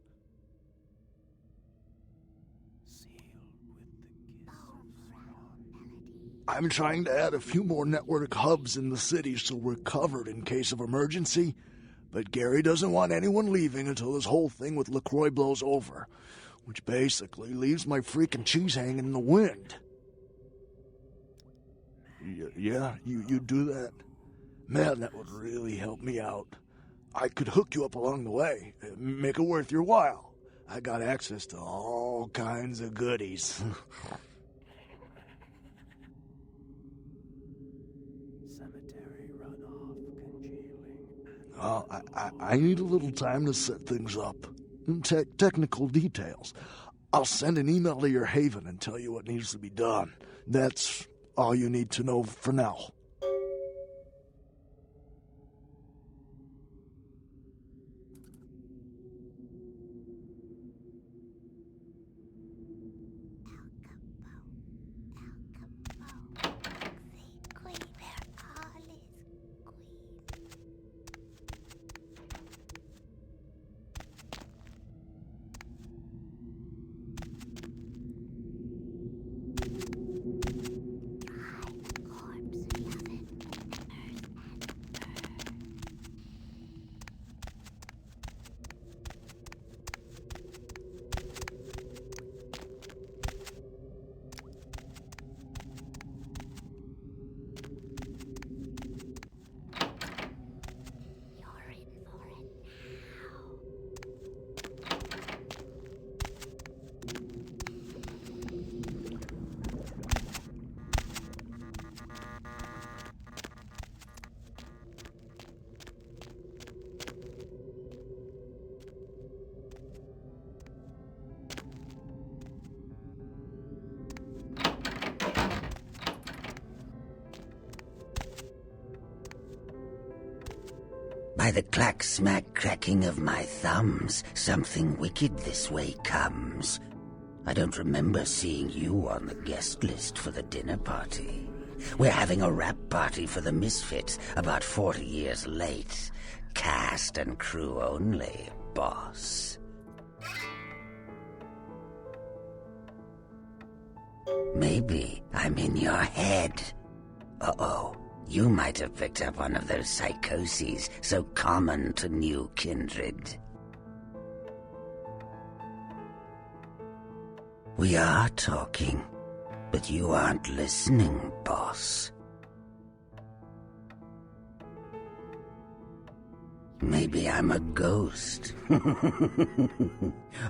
I'm trying to add a few more network hubs in the city so we're covered in case of emergency, but Gary doesn't want anyone leaving until this whole thing with LaCroix blows over, which basically leaves my freaking cheese hanging in the wind. Yeah, you do that? Man, that would really help me out. I could hook you up along the way, make it worth your while. I got access to all kinds of goodies. I need a little time to set things up. Technical details. I'll send an email to your haven and tell you what needs to be done. That's all you need to know for now. By the clack-smack cracking of my thumbs, something wicked this way comes. I don't remember seeing you on the guest list for the dinner party. We're having a wrap party for the Misfits, about 40 years late. Cast and crew only, boss. Maybe I'm in your head. Uh-oh. You might have picked up one of those psychoses so common to new kindred. We are talking, but you aren't listening, boss. Maybe I'm a ghost.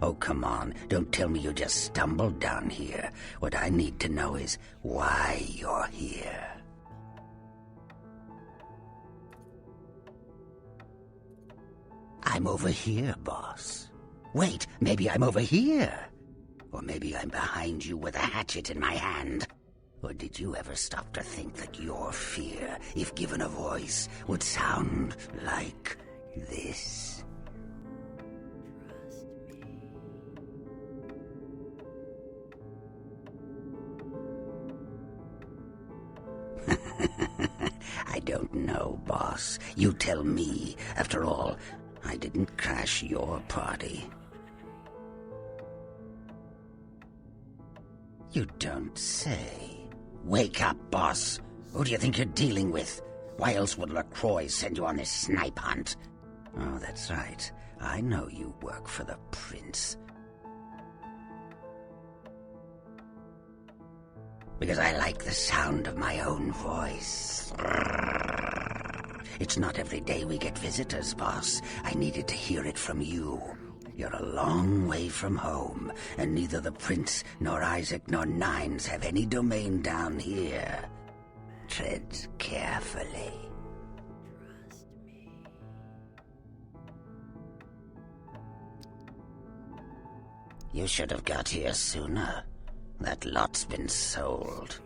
Oh, come on. Don't tell me you just stumbled down here. What I need to know is why you're here. I'm over here, boss. Wait, maybe I'm over here. Or maybe I'm behind you with a hatchet in my hand. Or did you ever stop to think that your fear, if given a voice, would sound like this? I don't know, boss. You tell me. After all, I didn't crash your party. You don't say. Wake up, boss. Who do you think you're dealing with? Why else would LaCroix send you on this snipe hunt? Oh, that's right. I know you work for the prince. Because I like the sound of my own voice. It's not every day we get visitors, boss. I needed to hear it from you. You're a long way from home, and neither the Prince nor Isaac nor Nines have any domain down here. Tread carefully. You should have got here sooner. That lot's been sold.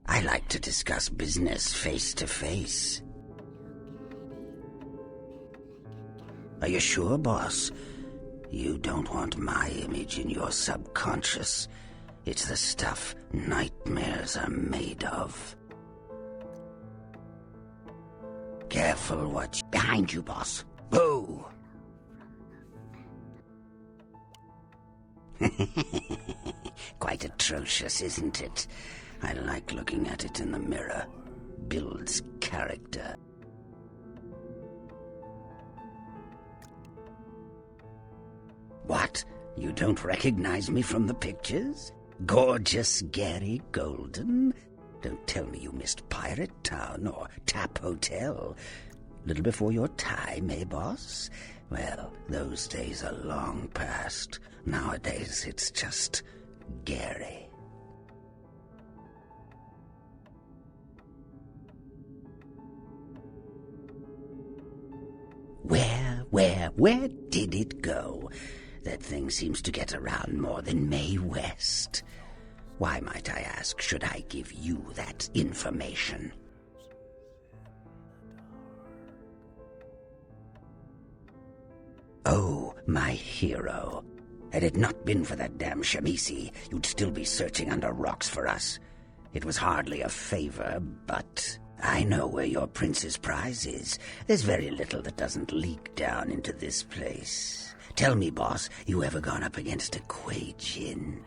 I like to discuss business face to face. Are you sure, boss? You don't want my image in your subconscious. It's the stuff nightmares are made of. Careful what you... Behind you, boss. Boo! Quite atrocious, isn't it? I like looking at it in the mirror. Builds character. What? You don't recognize me from the pictures? Gorgeous Gary Golden? Don't tell me you missed Pirate Town or Tap Hotel. Little before your time, eh, boss? Well, those days are long past. Nowadays, it's just Gary. Where did it go? That thing seems to get around more than Mae West. Why, might I ask, should I give you that information? Oh, my hero. Had it not been for that damn Shamisi, you'd still be searching under rocks for us. It was hardly a favor, but I know where your prince's prize is. There's very little that doesn't leak down into this place. Tell me, boss, you ever gone up against a Kuei Jin?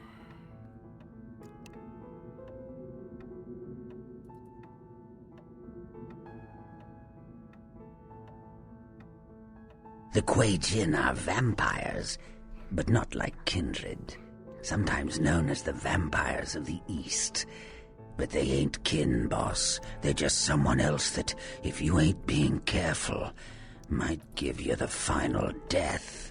The Kuei Jin are vampires, but not like kindred. Sometimes known as the vampires of the East. But they ain't kin, boss. They're just someone else that, if you ain't being careful, might give you the final death.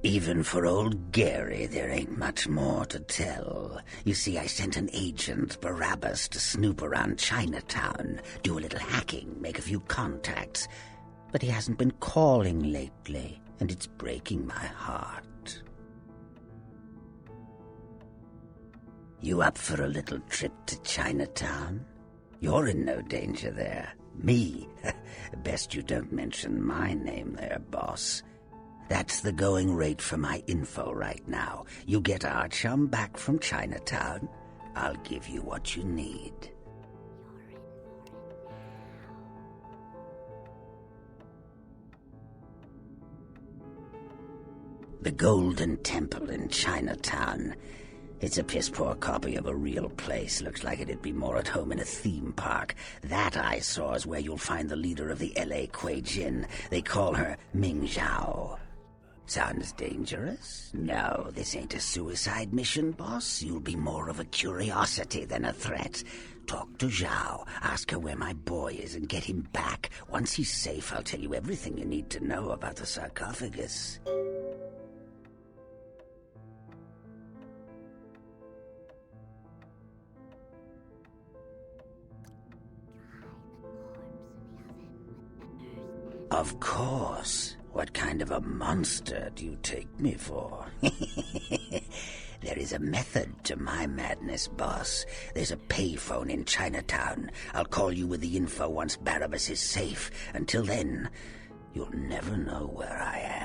Even for old Gary, there ain't much more to tell. You see, I sent an agent, Barabbas, to snoop around Chinatown, do a little hacking, make a few contacts. But he hasn't been calling lately, and it's breaking my heart. You up for a little trip to Chinatown? You're in no danger there. Me? Best you don't mention my name there, boss. That's the going rate for my info right now. You get our chum back from Chinatown, I'll give you what you need. The Golden Temple in Chinatown. It's a piss-poor copy of a real place. Looks like it'd be more at home in a theme park. That I saw is where you'll find the leader of the L.A. Kuei Jin. They call her Ming Zhao. Sounds dangerous? No, this ain't a suicide mission, boss. You'll be more of a curiosity than a threat. Talk to Zhao, ask her where my boy is, and get him back. Once he's safe, I'll tell you everything you need to know about the sarcophagus. Of course. What kind of a monster do you take me for? There is a method to my madness, boss. There's a payphone in Chinatown. I'll call you with the info once Barabbas is safe. Until then, you'll never know where I am.